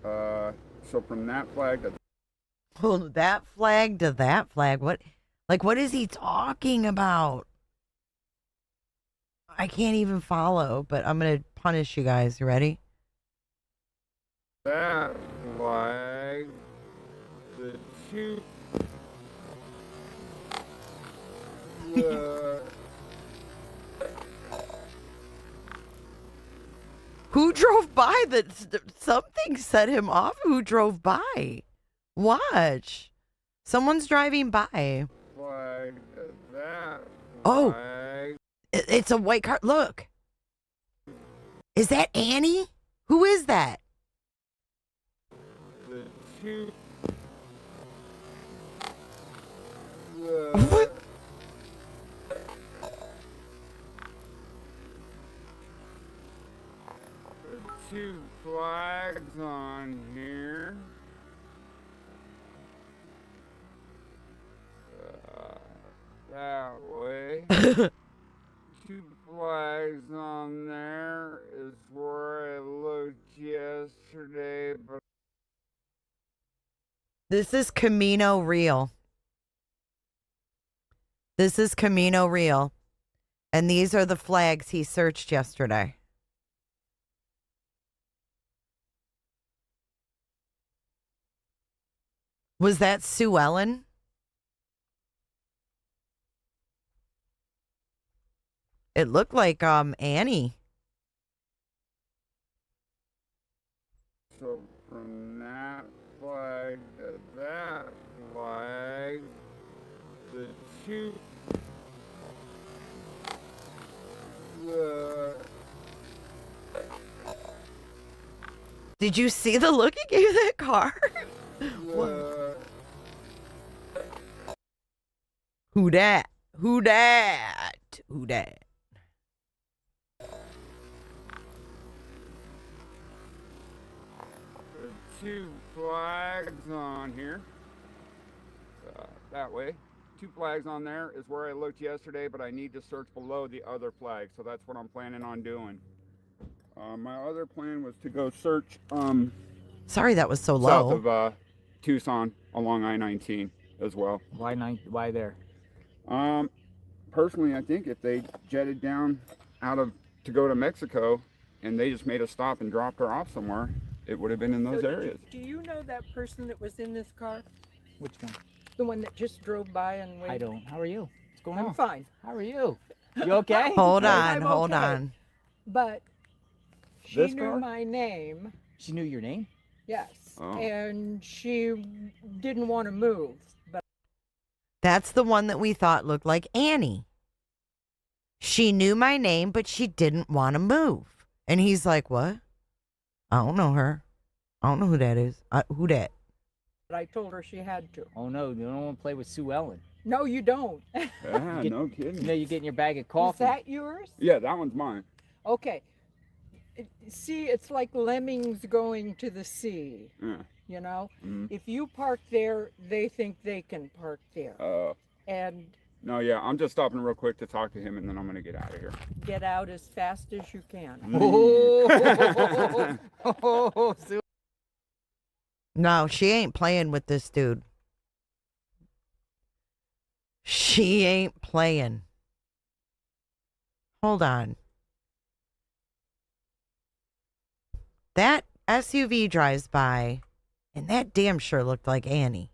so from that flag to Oh, that flag to that flag. What is he talking about? I can't even follow, but I'm going to punish you guys. You ready? that flag, the two, Who drove by that? Something set him off. Who drove by? Watch. Someone's driving by. flag, that Oh, flag, it's a white car. Look. Is that Annie? Who is that? the two, What? two flags on here. That way. Two flags on there is where I looked yesterday, but This is Camino Real. This is Camino Real. And these are the flags he searched yesterday. Was that Sue Ellen? It looked like Annie. so from that flag to that flag, the two, Did you see the look he gave that car? Who dat? Who dat? Who dat? two flags on here. That way. Two flags on there is where I looked yesterday, but I need to search below the other flag, so that's what I'm planning on doing. My other plan was to go search Sorry that was so south low. of Tucson along I-19 as well. Why there? Personally, I think if they jetted down to go to Mexico and they just made a stop and dropped her off somewhere, it would have been in those areas. Do you know that person that was in this car? Which one? The one that just drove by and waved? I don't. How are you? What's going I'm on? fine. How are you? You okay? Hold on, I'm hold okay. on. But she This knew car? my name. She knew your name? Yes. Oh. And she didn't want to move. But That's the one that we thought looked like Annie. She knew my name, but she didn't want to move. And he's like, what? I don't know her. I don't know who that is. Who that? I told her she had to. Oh no, you don't want to play with Sue Ellen. No, you don't. Yeah, no kidding. You know you're getting your bag of Is coffee. that yours? Yeah, that one's mine. Okay. See, it's like lemmings going to the sea. Yeah. You know? Mhm. If you park there, they think they can park there. And No, yeah, I'm just stopping real quick to talk to him, and then I'm gonna get out of here. get out as fast as you can. Oh, Sue. No, she ain't playing with this dude. She ain't playing. Hold on. That SUV drives by, and that damn sure looked like Annie.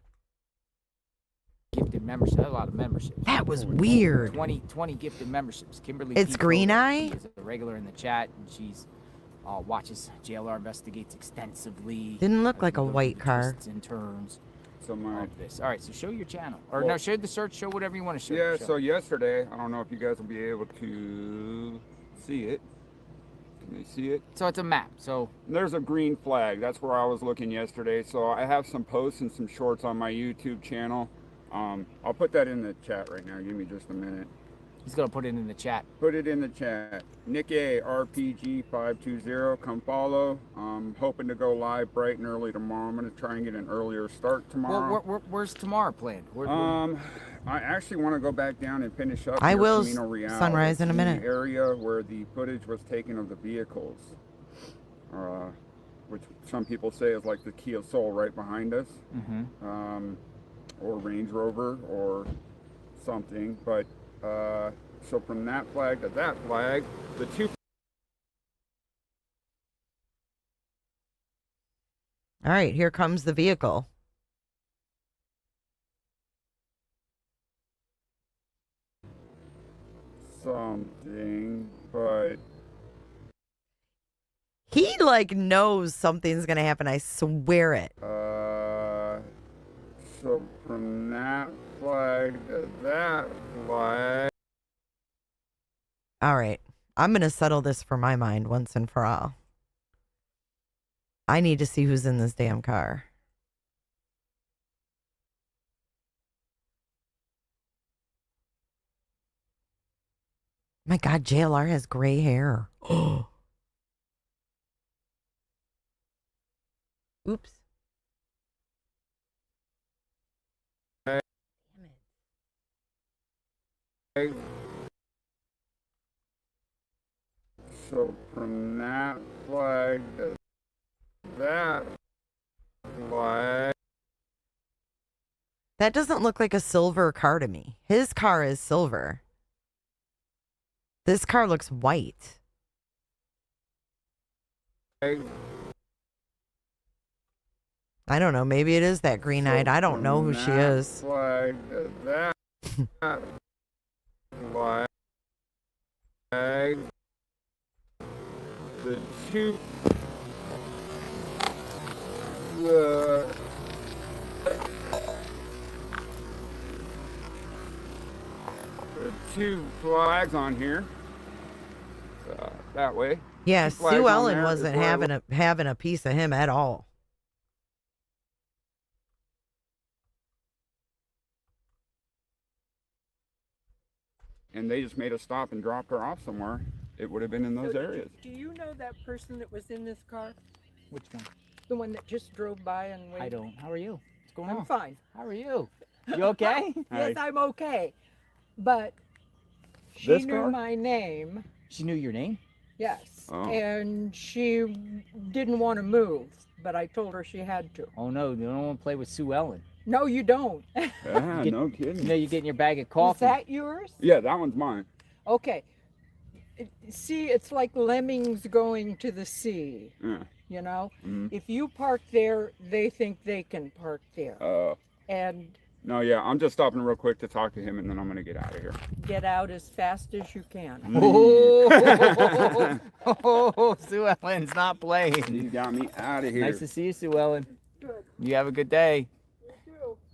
Gifted membership. That's a lot of memberships. That was weird. 20 gifted memberships. Kimberly. It's P. Green Clover, Eye? She's a regular in the chat, and she's watches JLR investigates extensively. Didn't look as like we a go through white the car. twists and turns. So my this. All right, so show your channel, or Well- no, show the search. Show whatever you want to show. Yeah, show. so yesterday, I don't know if you guys will be able to see it. Can you see it? So it's a map. So there's a green flag. That's where I was looking yesterday. So I have some posts and some shorts on my YouTube channel. I'll put that in the chat right now. Give me just a minute. He's gonna put it in the chat. Put it in the chat. Nick A RPG 520. Come follow. Hoping to go live bright and early tomorrow. I'm gonna try and get an earlier start tomorrow. Well, where's tomorrow planned? I actually want to go back down and finish up. I near will Camino Real. sunrise in a It's minute. The area where the footage was taken of the vehicles, which some people say is like the Kia Soul right behind us, or Range Rover or something. But so from that flag to that flag, the two. All right, here comes the vehicle. Something, but He like knows something's gonna happen. I swear it. so from that flag to that flag. All right, I'm gonna settle this for my mind once and for all. I need to see who's in this damn car. My God, JLR has gray hair. Oh. Oops. So from that flag to that flag. That doesn't look like a silver car to me. His car is silver. This car looks white. I don't know. Maybe it is that green-eyed. I don't know who she is. Flag to that flag. The two. The two flags on here. That way. Yeah, Two flags Sue on Ellen there wasn't is where I having a piece of him at all. and they just made a stop and dropped her off somewhere, it would have been in those areas. Do you know that person that was in this car? Which one? The one that just drove by and waved? I don't. How are you? What's going I'm on? fine. How are you? You okay? Yes, I'm okay. But she This knew car? my name. She knew your name? Yes. Oh. And she didn't want to move, but I told her she had to. Oh no, you don't want to play with Sue Ellen. No, you don't. Yeah, no kidding. You know, you get in your bag of coffee. Is that yours? Yeah, that one's mine. Okay. See, it's like lemmings going to the sea. Yeah. You know, Mhm. if you park there, they think they can park there. And No, yeah, I'm just stopping real quick to talk to him, and then I'm gonna get out of here. get out as fast as you can. Oh, Sue Ellen's not playing. You got me out of here. Nice to see you, Sue Ellen. Good. You have a good day.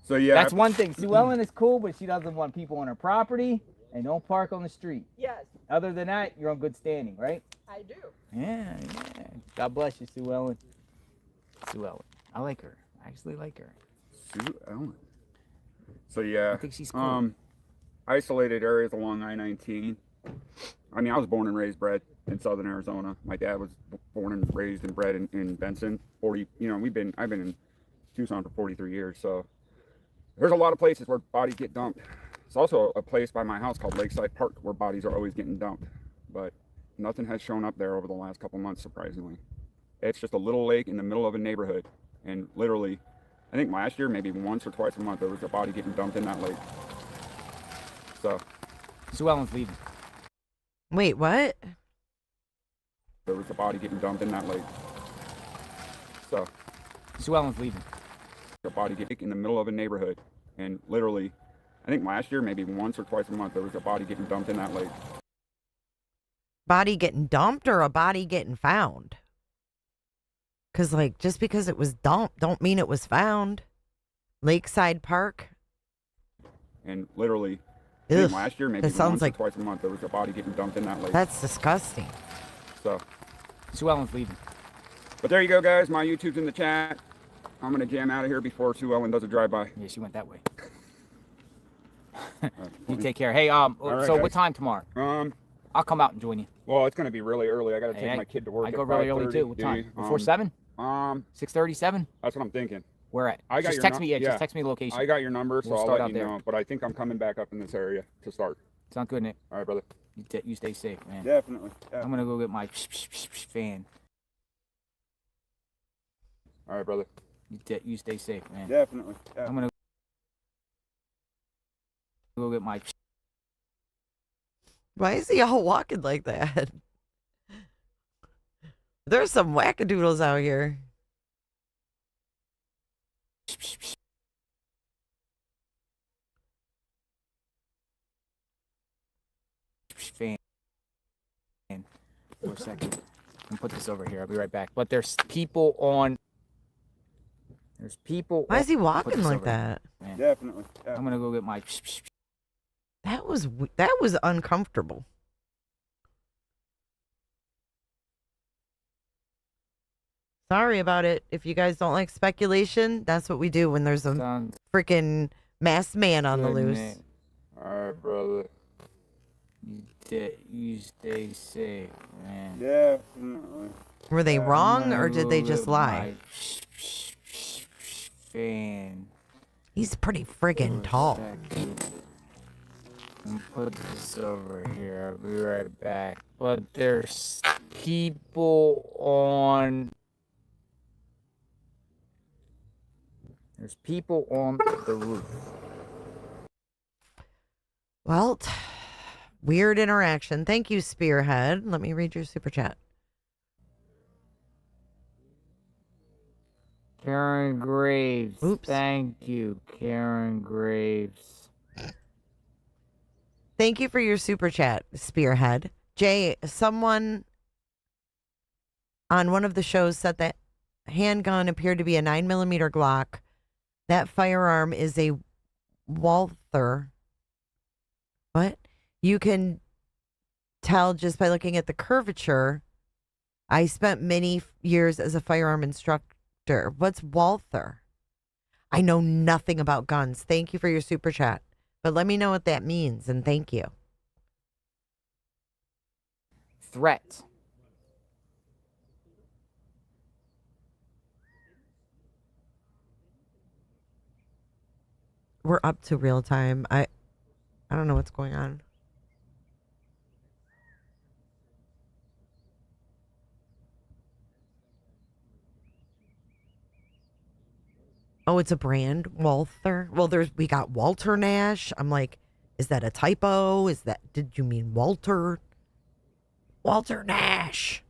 So yeah, That's one thing. Sue Ellen is cool, but she doesn't want people on her property and don't park on the street. Yes, Other than that, you're on good standing, right? I do. Yeah, yeah. God bless you, Sue Ellen. Sue Ellen. I like her. I actually like her. Sue Ellen. So yeah, I think she's cool. Isolated areas along I-19. I mean, I was born and raised, bred in Southern Arizona. My dad was born and raised and bred in Benson. I've been in Tucson for 43 years. So there's a lot of places where bodies get dumped. It's also a place by my house called Lakeside Park where bodies are always getting dumped, but nothing has shown up there over the last couple months, surprisingly. It's just a little lake in the middle of a neighborhood, and literally, I think last year, maybe once or twice a month, there was a body getting dumped in that lake. So, Sue Ellen's leaving. Wait, what? there was a body getting dumped in that lake. So, Sue Ellen's leaving. a body getting in the middle of a neighborhood, and literally, I think last year, maybe once or twice a month, there was a body getting dumped in that lake. Body getting dumped or a body getting found? Because, like, just because it was dumped don't mean it was found. Lakeside Park. And literally, I think Ugh, last year, maybe that even sounds once like- or twice a month, there was a body getting dumped in that lake. That's disgusting. So, Sue Ellen's leaving. but there you go, guys. My YouTube's in the chat. I'm gonna jam out of here before Sue Ellen does a drive-by. Yeah, she went that way. You take care. Hey, so guys. what time tomorrow? I'll come out and join you. Well, it's gonna be really early. I gotta take Hey, my kid to work. I at go really early 5:30. too. What Do time? you? Before 7? 6:37. That's what I'm thinking. Where at? I got Just your text num- me. Yeah, yeah, just text me the location. I got your number, so We'll I'll start let out you there. know. But I think I'm coming back up in this area to start. Sound good, Nick? All right, brother. You stay safe, man. Definitely. I'm gonna go get my fan. All right, brother. You stay safe, man. Definitely. I'm gonna go get my. Why is he all walking like that? There's some wackadoodles out here. Fan. For a second. I'm put this over here. I'll be right back. But there's people on. There's people. Why is he Put walking this like over here, that? man. Definitely. I'm gonna go get my. That was uncomfortable. Sorry about it. If you guys don't like speculation, that's what we do when there's a freaking masked man on the loose. All right, brother. You stay safe, man. Definitely. Were they wrong or did they just lie? Fan. He's pretty friggin' tall. Put this over here. I'll be right back. But there's people on. There's people on the roof. Well, weird interaction. Thank you, Spearhead. Let me read your super chat. Karen Graves. Oops. Thank you, Karen Graves. Thank you for your super chat, Spearhead. Jay, someone on one of the shows said that handgun appeared to be a 9mm Glock. That firearm is a Walther. What? You can tell just by looking at the curvature. I spent many years as a firearm instructor. What's Walther? I know nothing about guns. Thank you for your super chat. But let me know what that means, and thank you. Threat. We're up to real time. I don't know what's going on. Oh, it's a brand, Walther. Well, we got Walter Nash. I'm like, is that a typo? Did you mean Walter? Walter Nash.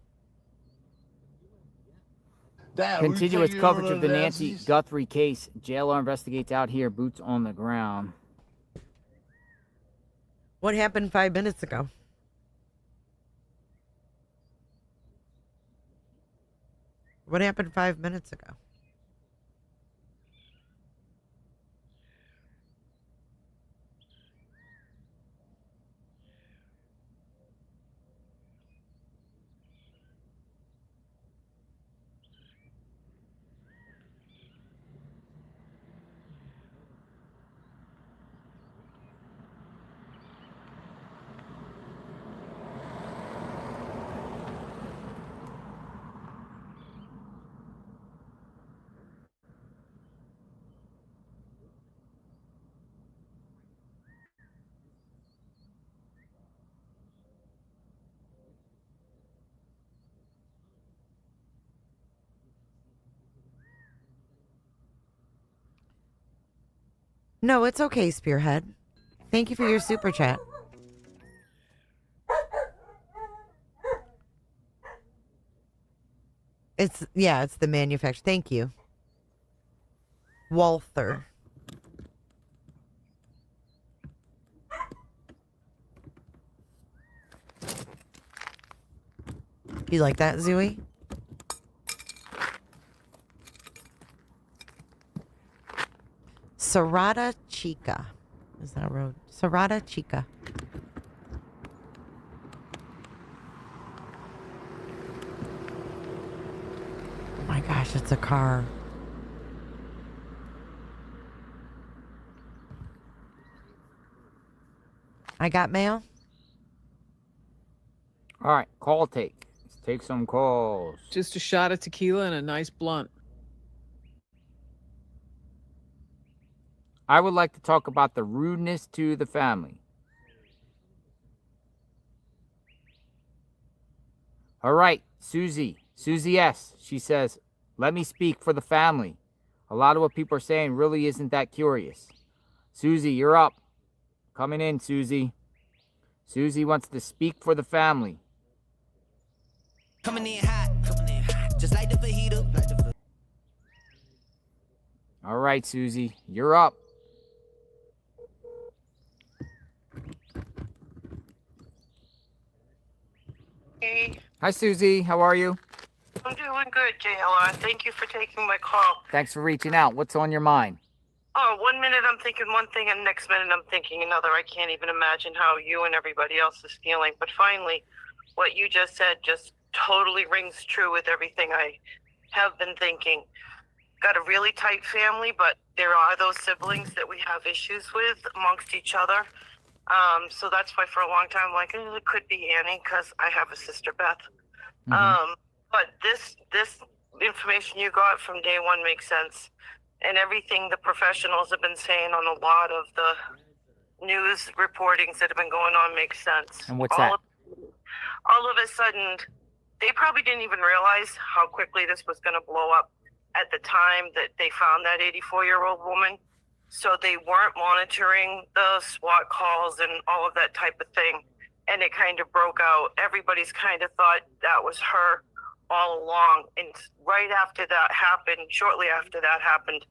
Continuous coverage of the Nancy Guthrie case. JLR investigates out here. Boots on the ground. What happened 5 minutes ago? What happened 5 minutes ago? No, it's okay, Spearhead. Thank you for your super chat. It's the manufacturer. Thank you. Walther. You like that, Zooey? Serrata Chica. Is that a road? Serrata Chica. Oh my gosh, it's a car. I got mail. All right, call take. Let's take some calls. Just a shot of tequila and a nice blunt. I would like to talk about the rudeness to the family. All right, Susie S. She says, let me speak for the family. A lot of what people are saying really isn't that curious. Susie, you're up. Coming in, Susie. Susie wants to speak for the family. Coming in hot, just like the fajita. All right, Susie, you're up. Hey, Hi, Susie. How are you? I'm doing good, JLR. Thank you for taking my call. Thanks for reaching out. What's on your mind? Oh, 1 minute I'm thinking one thing, and next minute I'm thinking another. I can't even imagine how you and everybody else is feeling. But finally, what you just said just totally rings true with everything I have been thinking. Got a really tight family, but there are those siblings that we have issues with amongst each other. So that's why for a long time I'm like, it could be Annie because I have a sister, Beth. But this information you got from day one makes sense. And everything the professionals have been saying on a lot of the news reportings that have been going on makes sense. And what's that? All of a sudden, they probably didn't even realize how quickly this was going to blow up at the time that they found that 84-year-old woman. So they weren't monitoring the SWAT calls and all of that type of thing. And it kind of broke out. Everybody's kind of thought that was her all along. And right after that happened, shortly after that happened,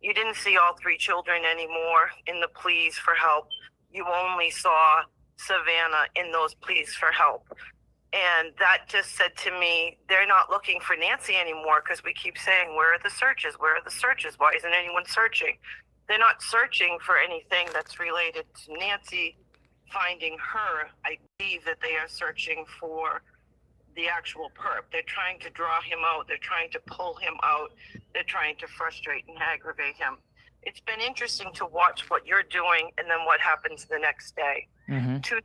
you didn't see all three children anymore in the pleas for help. You only saw Savannah in those pleas for help. And that just said to me, they're not looking for Nancy anymore because we keep saying, where are the searches? Where are the searches? Why isn't anyone searching? They're not searching for anything that's related to Nancy finding her. I believe that they are searching for the actual perp. They're trying to draw him out. They're trying to pull him out. They're trying to frustrate and aggravate him. It's been interesting to watch what you're doing and then what happens the next day. 2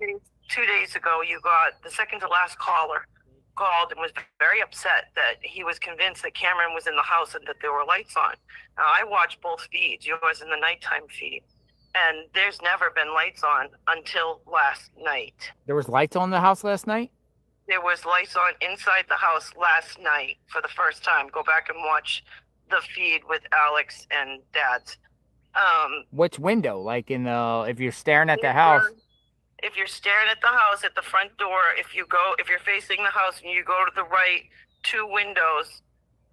days ago, you got the second to last caller called and was very upset that he was convinced that Cameron was in the house and that there were lights on. Now, I watched both feeds, yours and the nighttime feed, and there's never been lights on until last night. There was lights on the house last night? There was lights on inside the house last night for the first time. Go back and watch the feed with Alex and Dad's. Which window? Like in the, if you're staring at the house? If you're staring at the house at the front door, if you're facing the house and you go to the right, 2 windows,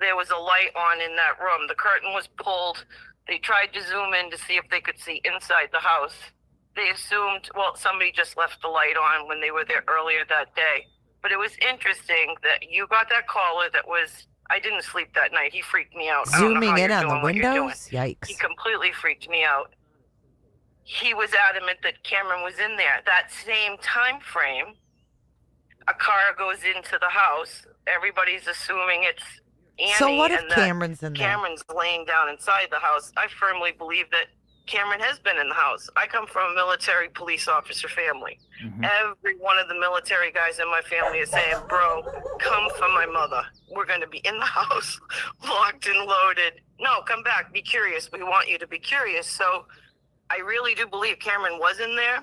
there was a light on in that room. The curtain was pulled. They tried to zoom in to see if they could see inside the house. They assumed, well, somebody just left the light on when they were there earlier that day. But it was interesting that you got that caller that was, I didn't sleep that night. He freaked me out. Zooming in on the windows? Yikes. He completely freaked me out. He was adamant that Cameron was in there. That same time frame, a car goes into the house. Everybody's assuming it's Annie. So what if and Cameron's in there? Cameron's laying down inside the house. I firmly believe that Cameron has been in the house. I come from a military police officer family. Every one of the military guys in my family is saying, bro, come for my mother. We're going to be in the house, locked and loaded. No, come back. Be curious. We want you to be curious. So I really do believe Cameron was in there,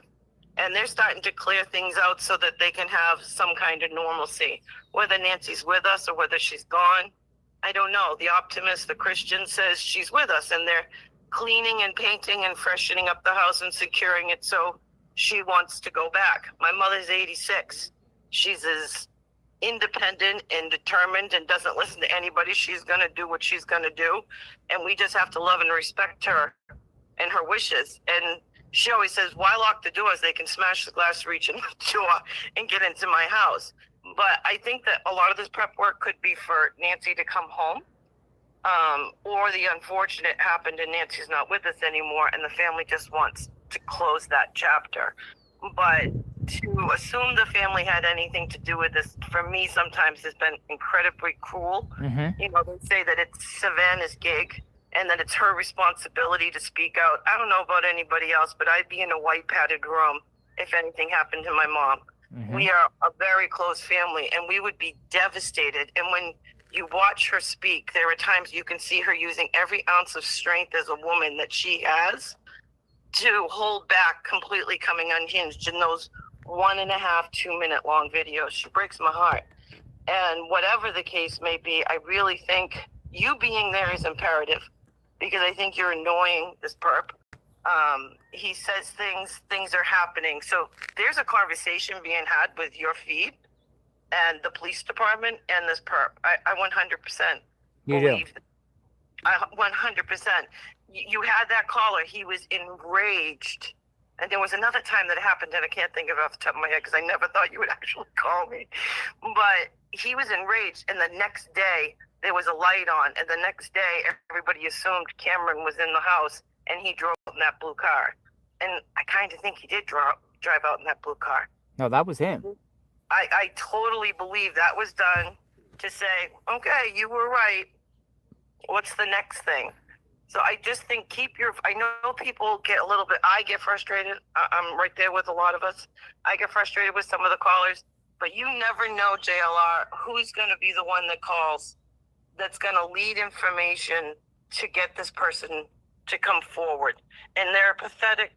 and they're starting to clear things out so that they can have some kind of normalcy. Whether Nancy's with us or whether she's gone, I don't know. The optimist, the Christian, says she's with us, and they're cleaning and painting and freshening up the house and securing it so she wants to go back. My mother's 86. She's as independent and determined and doesn't listen to anybody. She's going to do what she's going to do, and we just have to love and respect her and her wishes. And she always says, why lock the doors? They can smash the glass, reach in the door, and get into my house. But I think that a lot of this prep work could be for Nancy to come home or the unfortunate happened and Nancy's not with us anymore and the family just wants to close that chapter. But to assume the family had anything to do with this, for me, sometimes has been incredibly cruel. You know, they say that it's Savannah's gig and that it's her responsibility to speak out. I don't know about anybody else, but I'd be in a white padded room if anything happened to my mom. We are a very close family and we would be devastated. And when you watch her speak, there are times you can see her using every ounce of strength as a woman that she has to hold back, completely coming unhinged in those 1.5, 2 minute long videos. She breaks my heart. And whatever the case may be, I really think you being there is imperative because I think you're annoying this perp. He says things are happening. So there's a conversation being had with your feed and the police department and this perp. I 100% believe that. I 100%. You had that caller. He was enraged. And there was another time that it happened, and I can't think of it off the top of my head because I never thought you would actually call me. But he was enraged, and the next day there was a light on, and the next day everybody assumed Cameron was in the house, and he drove in that blue car. And I kind of think he did drive out in that blue car. No, that was him. I totally believe that was done to say, okay, you were right. What's the next thing? So I just think I know people get a little bit, I get frustrated. I'm right there with a lot of us. I get frustrated with some of the callers, but you never know, JLR, who's going to be the one that calls that's going to lead information to get this person to come forward. And they're a pathetic,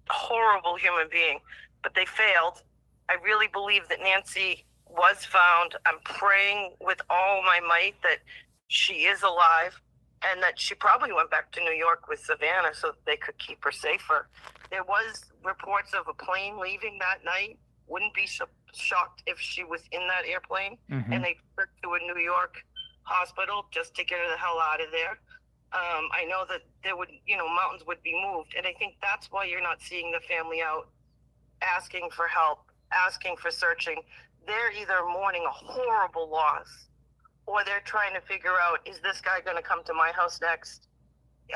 horrible human being, but they failed. I really believe that Nancy was found. I'm praying with all my might that she is alive and that she probably went back to New York with Savannah so that they could keep her safer. There was reports of a plane leaving that night. Wouldn't be shocked if she was in that airplane and they took her to a New York hospital just to get her the hell out of there. I know that there would, mountains would be moved. And I think that's why you're not seeing the family out asking for help, asking for searching. They're either mourning a horrible loss or they're trying to figure out, is this guy going to come to my house next?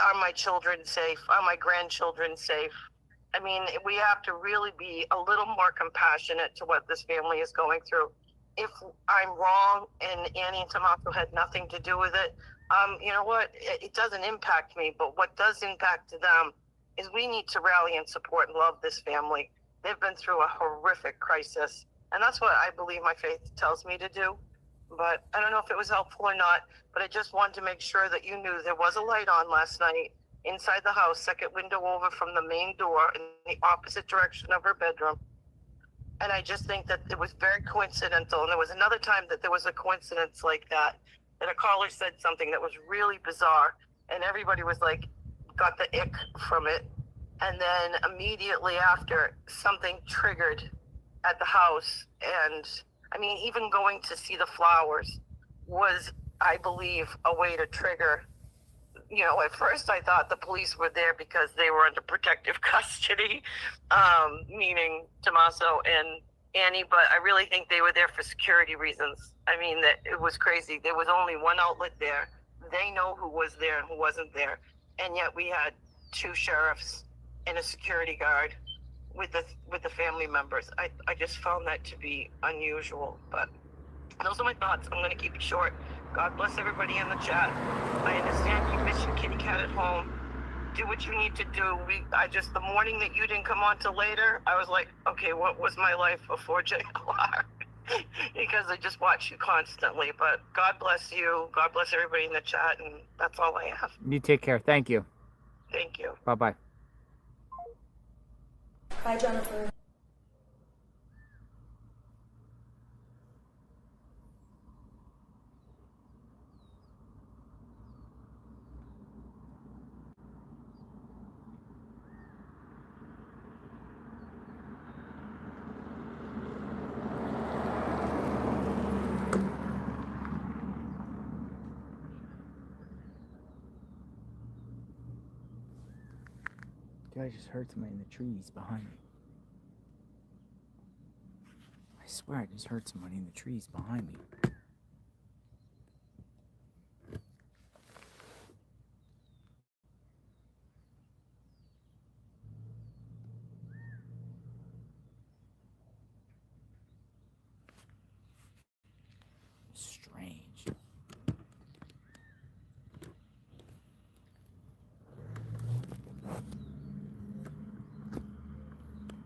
Are my children safe? Are my grandchildren safe? I mean, we have to really be a little more compassionate to what this family is going through. If I'm wrong and Annie and Tommaso had nothing to do with it, you know what? It doesn't impact me, but what does impact them is we need to rally and support and love this family. They've been through a horrific crisis, and that's what I believe my faith tells me to do. But I don't know if it was helpful or not, but I just wanted to make sure that you knew there was a light on last night inside the house, second window over from the main door in the opposite direction of her bedroom. And I just think that it was very coincidental. And there was another time that there was a coincidence like that a caller said something that was really bizarre. And everybody was like, got the ick from it. And then immediately after, something triggered at the house. And I mean, even going to see the flowers was, I believe, a way to trigger. At first I thought the police were there because they were under protective custody, meaning Tommaso and Annie, but I really think they were there for security reasons. I mean, that it was crazy. There was only one outlet there. They know who was there and who wasn't there. And yet we had 2 sheriffs and a security guard with the family members. I just found that to be unusual, but those are my thoughts. I'm going to keep it short. God bless everybody in the chat. I understand you miss your kitty cat at home. Do what you need to do. The morning that you didn't come on till later, I was like, okay, what was my life before JLR? Because I just watch you constantly. But God bless you. God bless everybody in the chat, and that's all I have. You take care. Thank you. Thank you. Bye-bye. Bye, Jennifer. Dude, I just heard somebody in the trees behind me. I swear I just heard somebody in the trees behind me.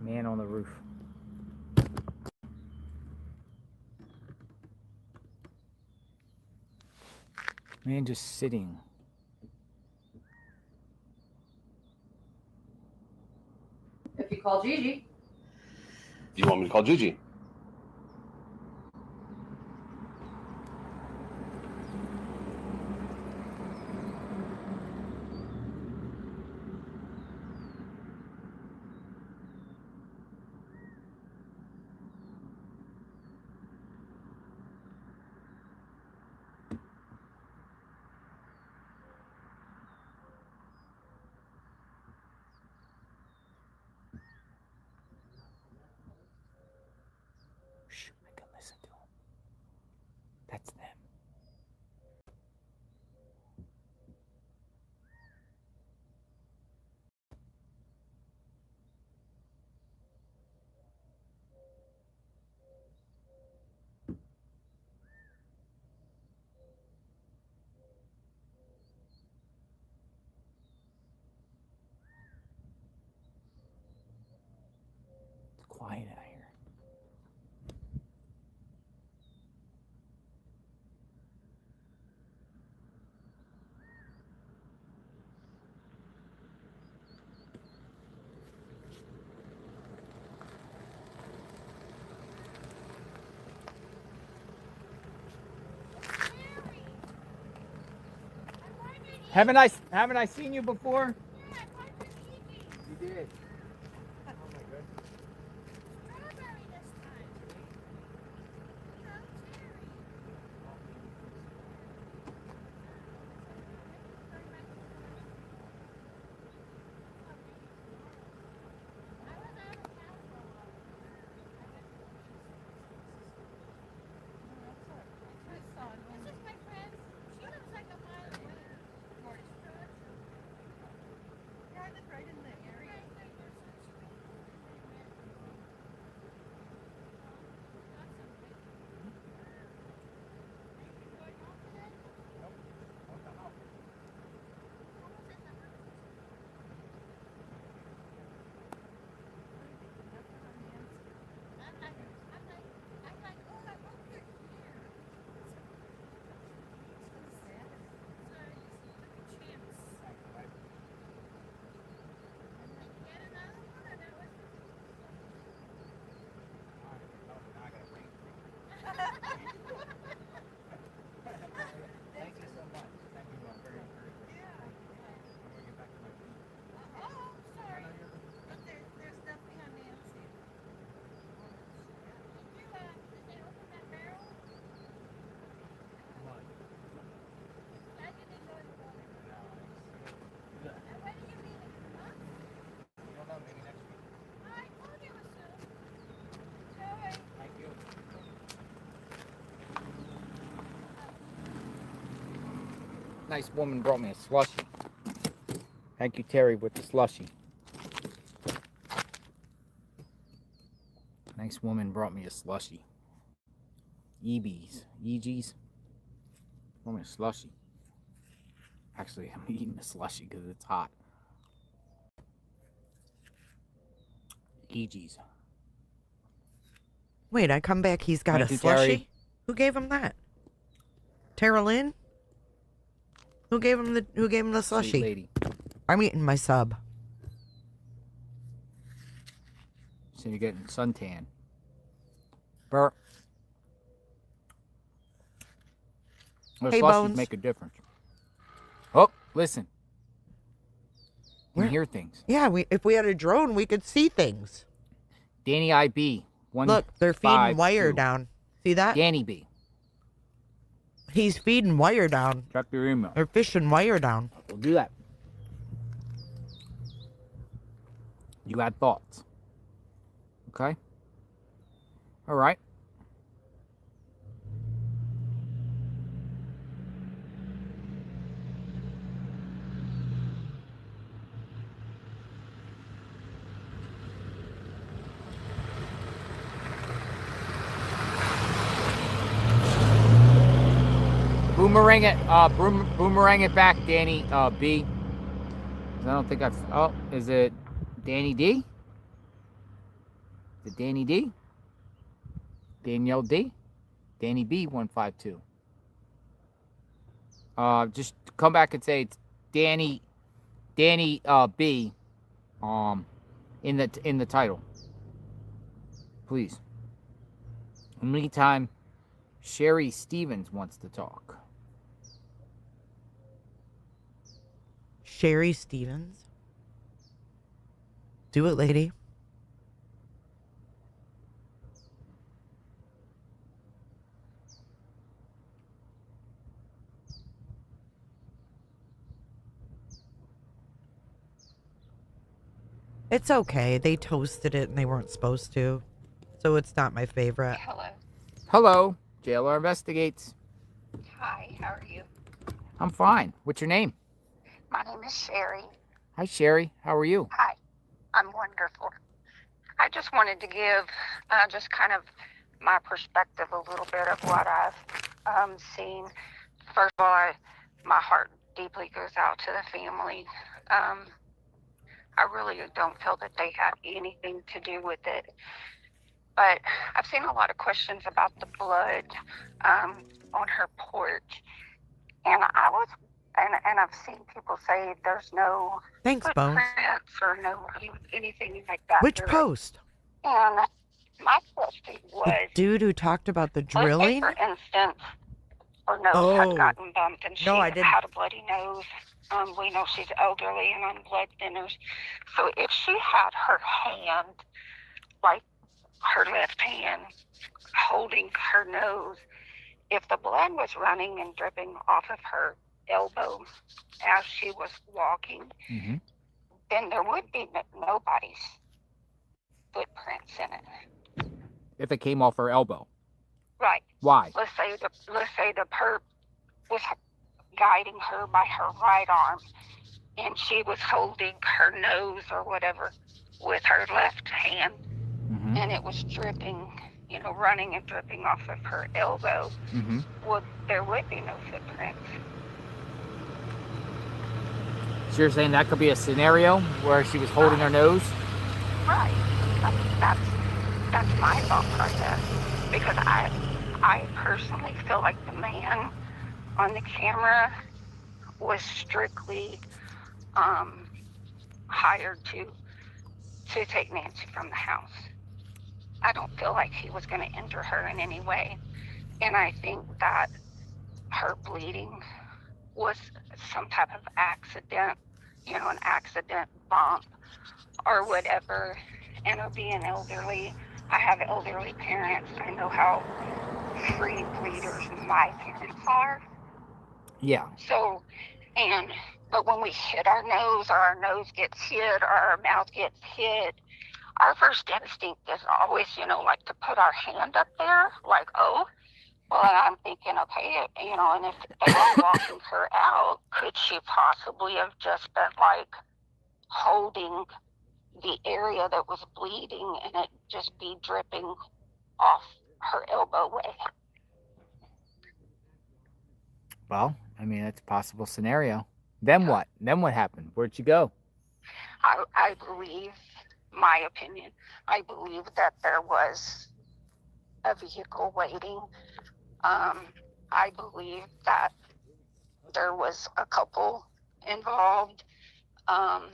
Man on the roof. Man just sitting. If you call Gigi. Do you want me to call Gigi? That's them. It's quiet out here. Haven't I seen you before? You did. Nice woman brought me a slushie. Thank you, Terry, with the slushie. Nice woman brought me a slushie. EGs. Brought me a slushie. Actually, I'm eating a slushie because it's hot. EGs. Wait, I come back. He's got Thank a you, slushie. Terry. Who gave him that? Tara Lynn? Who gave him the Sweet slushie? lady. I'm eating my sub. So you're getting suntan. Burr. Those Hey, slushies Bones. make a difference. Oh, listen. You Where- can hear things. Yeah, if we had a drone, we could see things. Danny IB. Look, they're feeding wire down. See that? Danny B. He's feeding wire down. Check your email. They're fishing wire down. We'll do that. You got thoughts. Okay? All right. Boomerang it back, Danny B. 'Cause I don't think I've. Oh, is it Danny D? Is it Danny D? Danielle D? Danny B 152. Just come back and say it's Danny B in the title. Please. In the meantime, Sherry Stevens wants to talk. Sherry Stevens? Do it, lady. It's okay. They toasted it and they weren't supposed to. So it's not my favorite. Hello. Hello. JLR Investigates. Hi, how are you? I'm fine. What's your name? My name is Sherry. Hi, Sherry. How are you? Hi, I'm wonderful. I just wanted to give just kind of my perspective a little bit of what I've seen. First of all, my heart deeply goes out to the family. I really don't feel that they had anything to do with it. But I've seen a lot of questions about the blood on her porch. And and I've seen people say there's no Thanks, Bones. footprints or no anything like that. Which post? And my question The was, dude who talked about the let's say, drilling? for instance, her nose had gotten bumped and she had a bloody nose. We know she's elderly and on blood thinners. So if she had her hand, like her left hand, holding her nose, if the blood was running and dripping off of her elbow as she was walking, then there would be nobody's footprints in it. If it came off her elbow. Right. Why? Let's say the perp was guiding her by her right arm, and she was holding her nose or whatever with her left hand, and it was dripping, running and dripping off of her elbow. Well, there would be no footprints. So you're saying that could be a scenario where she was holding her nose? Right. That's my thought process, because I personally feel like the man on the camera was strictly hired to take Nancy from the house. I don't feel like he was going to injure her in any way. And I think that her bleeding was some type of accident, an accident bump or whatever. And her being elderly, I have elderly parents. I know how free bleeders my parents are. Yeah. So, but when we hit our nose, or our nose gets hit, or our mouth gets hit, our first instinct is always, like to put our hand up there, like, oh, well, and I'm thinking, okay, and if they were walking her out, could she possibly have just been like holding the area that was bleeding and it just be dripping off her elbow way? Well, I mean, that's a possible scenario. Then what? Then what happened? Where'd she go? I believe, my opinion, I believe that there was a vehicle waiting. I believe that there was a couple involved. And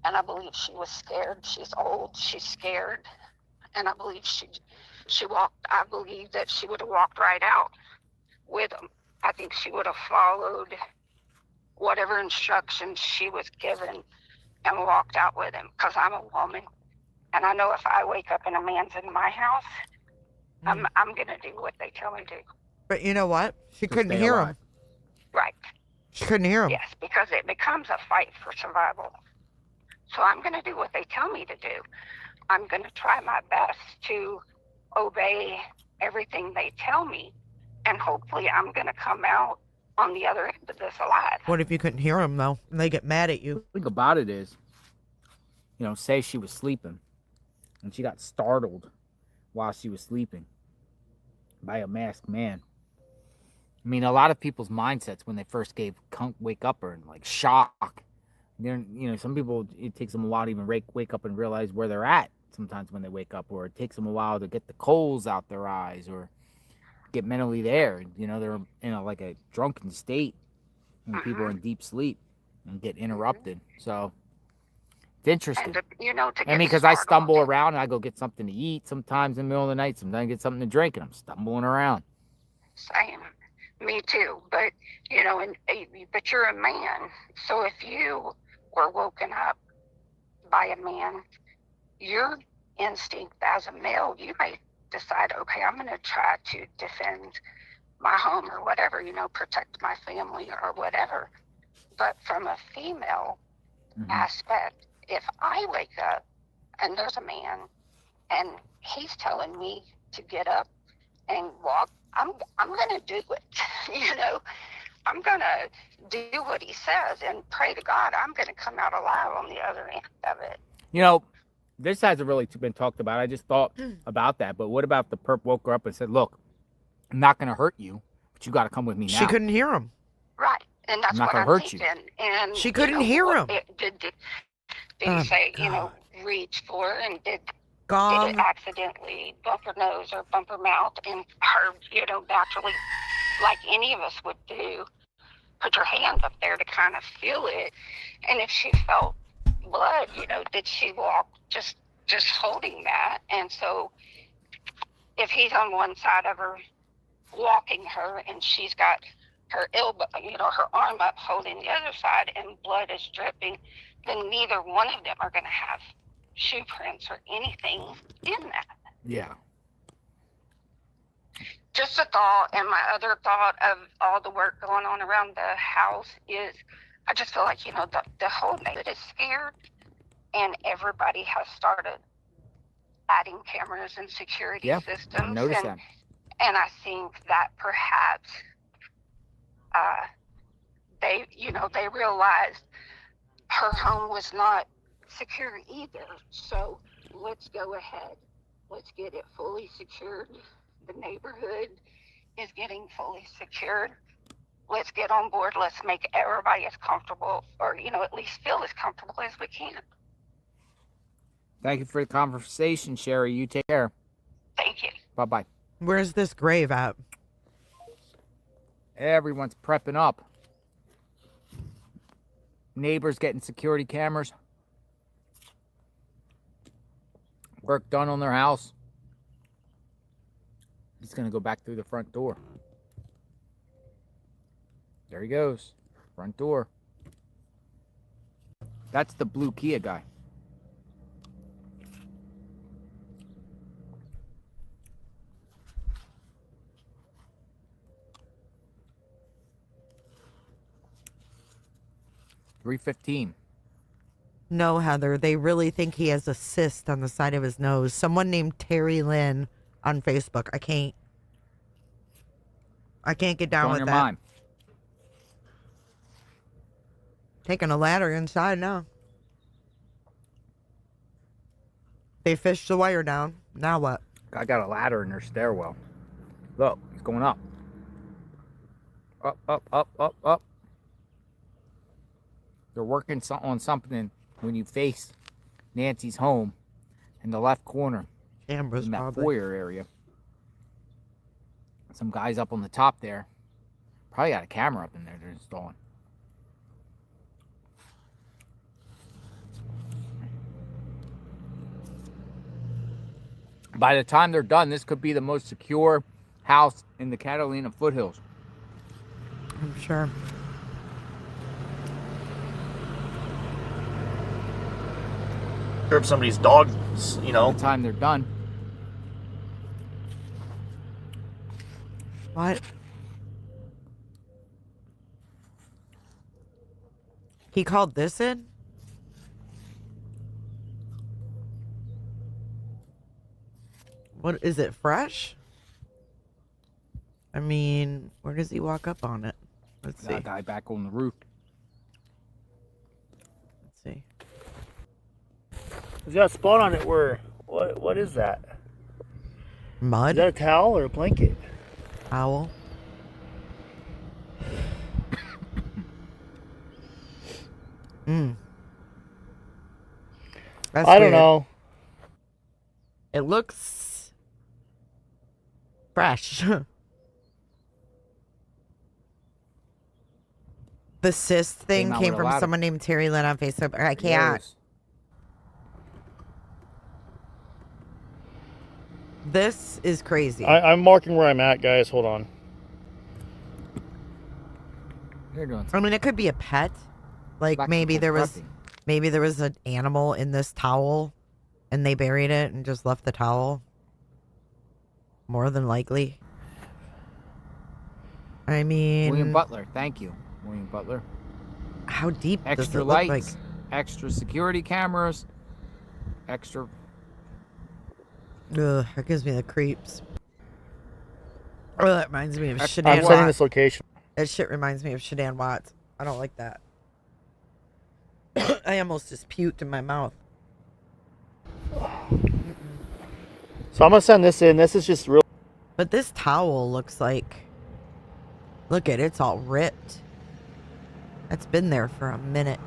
I believe she was scared. She's old. She's scared. And I believe she walked. I believe that she would have walked right out with him. I think she would have followed whatever instructions she was given and walked out with him, because I'm a woman. And I know if I wake up and a man's in my house, I'm going to do what they tell me to. But you know what? She couldn't hear him. Right. She couldn't hear him. Yes, because it becomes a fight for survival. So I'm going to do what they tell me to do. I'm going to try my best to obey everything they tell me. And hopefully I'm going to come out on the other end of this alive. What if you couldn't hear him, though, and they get mad at you? The thing about it is, say she was sleeping, and she got startled while she was sleeping by a masked man. I mean, a lot of people's mindsets when they first wake up are in, like, shock. Some people, it takes them a while to even wake up and realize where they're at. sometimes when they wake up, or it takes them a while to get the coals out their eyes or get mentally there. You know, they're in like a drunken state when people are in deep sleep and get interrupted. So it's interesting. And you know, to I mean, get because I startled. stumble around and I go get something to eat sometimes in the middle of the night. Sometimes I get something to drink and I'm stumbling around. Same. Me too. But, you know, but you're a man. So if you were woken up by a man, your instinct as a male, you may decide, okay, I'm going to try to defend my home or whatever, you know, protect my family or whatever. But from a female aspect, if I wake up and there's a man and he's telling me to get up and walk, I'm going to do it. You know, I'm going to do what he says and pray to God I'm going to come out alive on the other end of it. You know, this hasn't really been talked about. I just thought about that. But what about the perp woke her up and said, look, I'm not going to hurt you, but you got to come with me now. She couldn't hear him. Right. And that's I'm not what gonna I'm hurt you. thinking. And She couldn't hear him. Did he say, you know, reach for her, and did Gong. it accidentally bump her nose or bump her mouth, and her, you know, naturally, like any of us would do, put your hands up there to kind of feel it. And if she felt blood, you know, did she walk just holding that? And so if he's on one side of her walking her and she's got her elbow, you know, her arm up holding the other side and blood is dripping, then neither one of them are going to have shoe prints or anything in that. Yeah. Just a thought. And my other thought of all the work going on around the house is I just feel like, you know, the whole neighborhood is scared, and everybody has started adding cameras and security systems. I noticed that. And I think that perhaps they, you know, they realized her home was not secure either. So let's go ahead. Let's get it fully secured. The neighborhood is getting fully secured. Let's get on board. Let's make everybody as comfortable, or, you know, at least feel as comfortable as we can. Thank you for the conversation, Sherry. You take care. Thank you. Bye-bye. Where's this grave at? Everyone's prepping up. Neighbors getting security cameras. Work done on their house. He's going to go back through the front door. There he goes. Front door. That's the blue Kia guy. $315. No, Heather, they really think he has a cyst on the side of his nose. Someone named Terry Lynn on Facebook. I can't get down with your that. mind. Taking a ladder inside now. They fished the wire down. Now what? I got a ladder in their stairwell. Look, it's going up. Up, up, up, up, up. They're working on something when you face Nancy's home in the left corner. Cameras, in that probably. foyer area. Some guys up on the top there. Probably got a camera up in there they're installing. By the time they're done, this could be the most secure house in the Catalina foothills. I'm sure. If somebody's dog, you know. By the time they're done. What? He called this in? What is it, fresh? I mean, where does he walk up on it? Let's see. That guy back on the roof. Let's see. He's got a spot on it where, what is that? Mud? Is that a towel or a blanket? Owl. I don't know. It looks fresh. The cyst thing came from someone named Terry Lynn on Facebook. I can't. This is crazy. I'm marking where I'm at, guys. Hold on. You're doing I mean, it could be a pet. Like maybe there was an animal in this towel and they buried it and just left the towel. More than likely. I mean, William Butler, thank you, William Butler. How deep does Extra it look lights, like? extra security cameras, extra. Ugh, that gives me the creeps. Oh, that reminds me of Shadan I'm Watts. setting this location. That shit reminds me of Shadan Watts. I don't like that. I almost just puked in my mouth. So I'm gonna send this in. This is just real. But this towel looks like, look at it, it's all ripped. That's been there for a minute.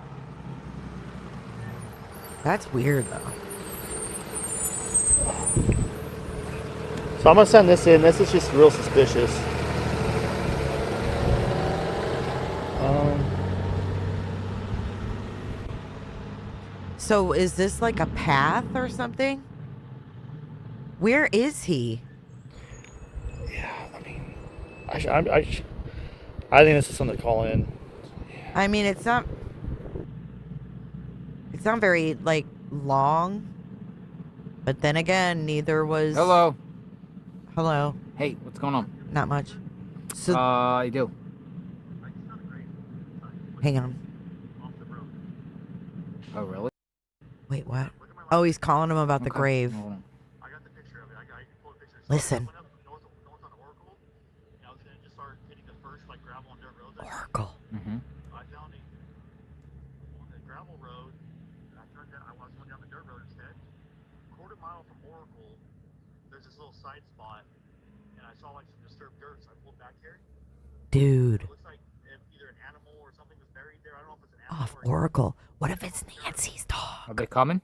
That's weird though. So I'm gonna send this in. This is just real suspicious. So is this like a path or something? Where is he? I think this is something to call in. I mean, it's not very like long, but then again, neither was. Hello. Hello. Hey, what's going on? Not much. So I do. hang on. Oh, really? Wait, what? Oh, he's calling him about the grave. Hold on. Listen. Oracle. Mm-hmm. I found him on the gravel road. I turned down. I was going down the dirt road instead. Quarter mile from Oracle, there's this little side spot, and I saw like some disturbed dirt. So I pulled back here. Dude. It looks like either an animal or something was buried there. I don't know if it's an Off Oracle. What if it's Nancy's dog? Are they coming?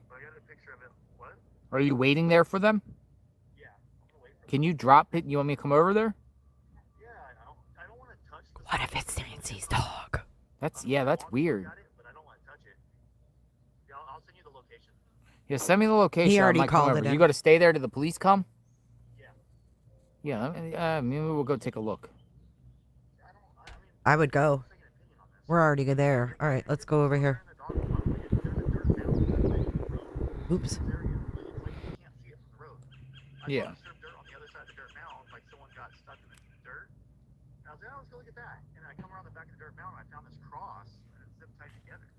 Are you waiting there for them? Yeah. Can you drop it? You want me to come over there? What if it's Nancy's dog? That's weird. Yeah, send me the location. He already I might come called over. it in. You got to stay there till the police come? Yeah, maybe we'll go take a look. I would go. We're already there. All right, let's go over here. Oops. Yeah.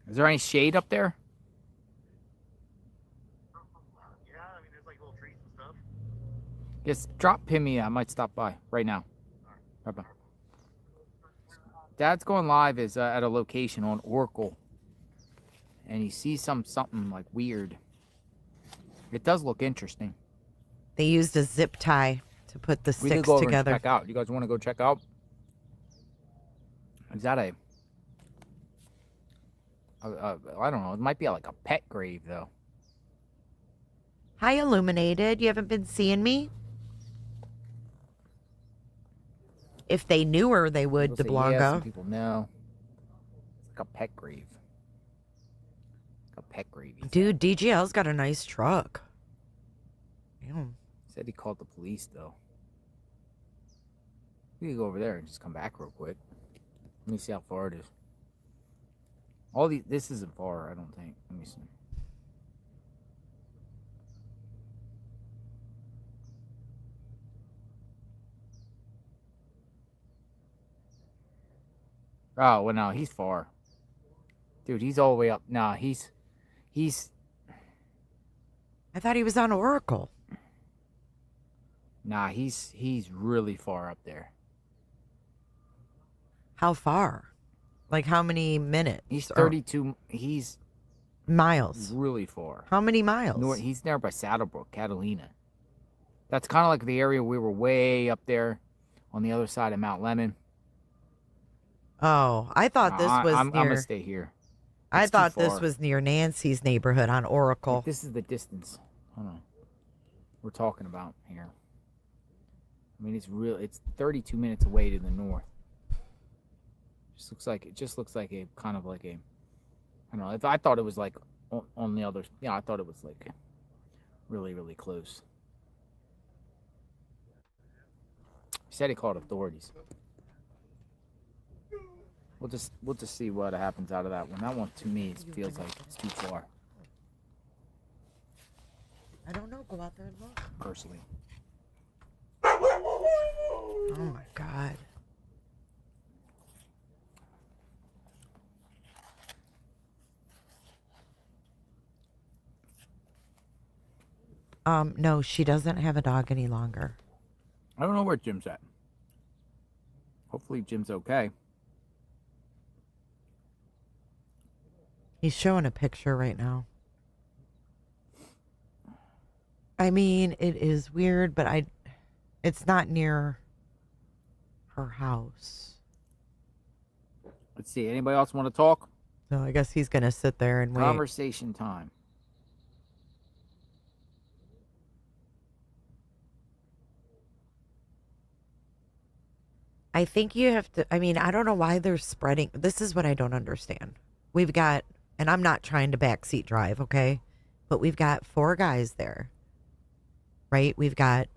Is there any shade up there? Just pin me. I might stop by right now. Bye-bye. Dad's going live is at a location on Oracle, and he sees something like weird. It does look interesting. They used a zip tie to put the We could sticks go over together. and check out. You guys want to go check out? Is that a? I don't know. It might be like a pet grave though. Hi, Illuminated. You haven't been seeing me? If they knew her, they would, People say, yeah, DeBlanco. some people know. It's like a pet grave. Like a pet grave. Dude, DGL's got a nice truck. Damn. Said he called the police though. We could go over there and just come back real quick. Let me see how far it is. This isn't far, I don't think. Let me see. Oh, well, no, he's far. Dude, he's all the way up. Nah, he's... I thought he was on Oracle. Nah, he's really far up there. How far? Like how many minutes? He's or 32... He's... miles. Really far. How many miles? He's there by Saddlebrook, Catalina. That's kind of like the area we were way up there on the other side of Mount Lemon. Oh, I thought this was I'm near... going to stay here. I It's too thought this far. was near Nancy's neighborhood on Oracle. This is the distance. Hold on. we're talking about here. I mean, it's 32 minutes away to the north. It just looks like a kind of like a, I don't know. I thought it was like on the other. Yeah, I thought it was like really, really close. He said he called authorities. We'll just see what happens out of that one. That one to me feels like it's too far. I don't know. Go out there and look. Personally. Oh my God. No, she doesn't have a dog any longer. I don't know where Jim's at. Hopefully Jim's okay. He's showing a picture right now. I mean, it is weird, but it's not near her house. Let's see. Anybody else want to talk? So I guess he's going to sit there and wait. Conversation time. I think you have to, I mean, I don't know why they're spreading. This is what I don't understand. We've got, and I'm not trying to backseat drive, okay? But we've got 4 guys there, right? We've got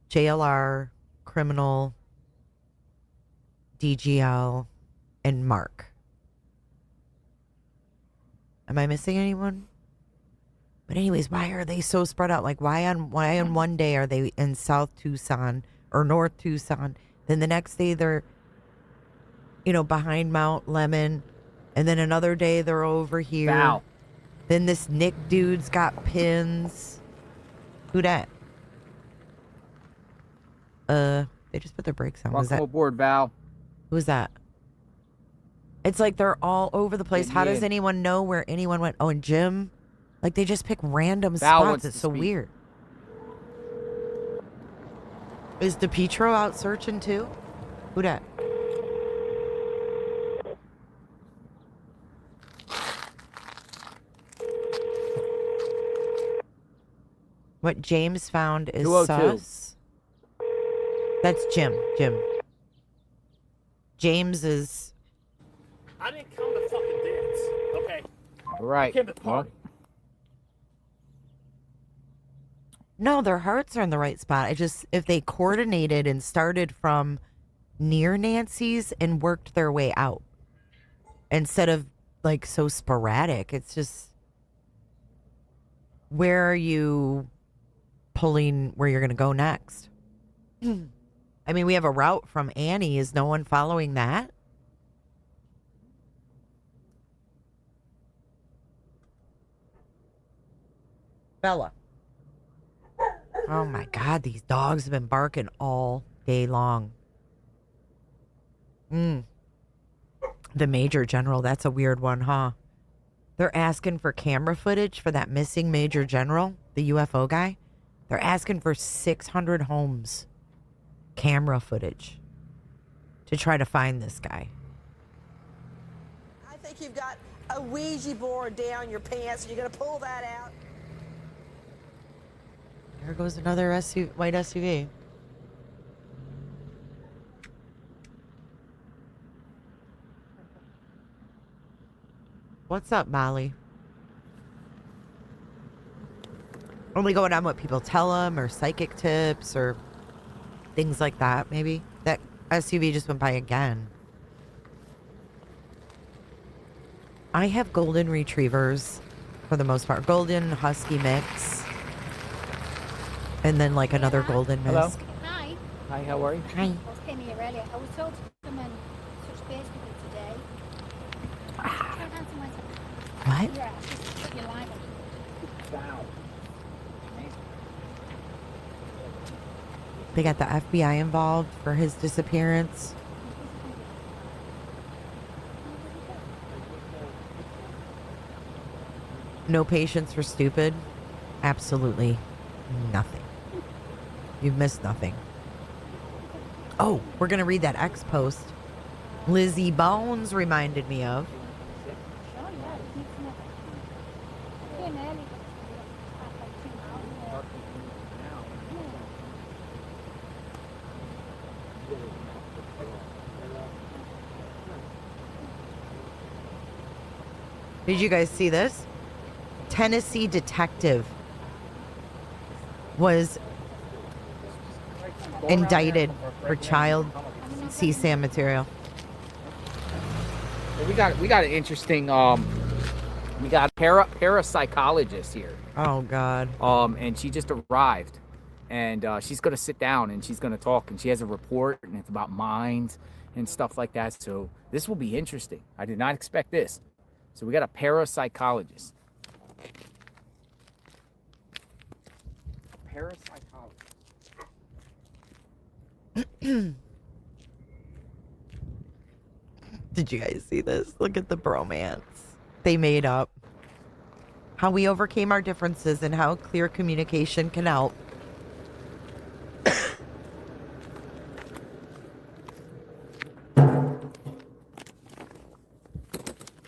JLR, criminal, DGL, and Mark. Am I missing anyone? But anyways, why are they so spread out? Like, why on one day are they in South Tucson or North Tucson? Then the next day they're, behind Mount Lemon. And then another day they're over here. Val. Then this Nick dude's got pins. Who dat? They just put their brakes on. Welcome aboard, Val. Who's that? It's like they're all over the place. How does in. anyone know where anyone went? Oh, and Jim? Like they just pick random Val spots. It's so speak. weird. Is DePietro out searching too? Who dat? What James found is 202. sus. That's Jim. James is... I didn't come to fucking dance, okay? All right. I came to party. No, their hearts are in the right spot. I just, if they coordinated and started from near Nancy's and worked their way out instead of like so sporadic, it's just, where are you pulling where you're going to go next? I mean, we have a route from Annie. Is no one following that? Bella. Oh my God, these dogs have been barking all day long. The Major General, that's a weird one, huh? They're asking for camera footage for that missing Major General, the UFO guy. They're asking for 600 homes camera footage to try to find this guy. I think you've got a Ouija board down your pants and you're going to pull that out. There goes another white SUV. What's up, Molly? Only going on what people tell them or psychic tips or things like that, maybe. That SUV just went by again. I have golden retrievers for the most part. Golden husky mix. And then like another golden Hello. mix. Hi. Hi, how are you? Hi. I was came here earlier. I was told to come and touch base with you today. Can't answer my phone. What? Yeah, just put your line on. Wow. They got the FBI involved for his disappearance. No patience for stupid? Absolutely nothing. You've missed nothing. Oh, we're going to read that X post Lizzie Bones reminded me of. Did you guys see this? Tennessee detective was indicted for child CSAM material. We got an interesting we got a parapsychologist here. Oh God. And she just arrived, and she's gonna sit down and she's gonna talk, and she has a report, and it's about minds and stuff like that. So this will be interesting. I did not expect this. So we got a parapsychologist. Did you guys see this? Look at the bromance they made up. How we overcame our differences and how clear communication can help.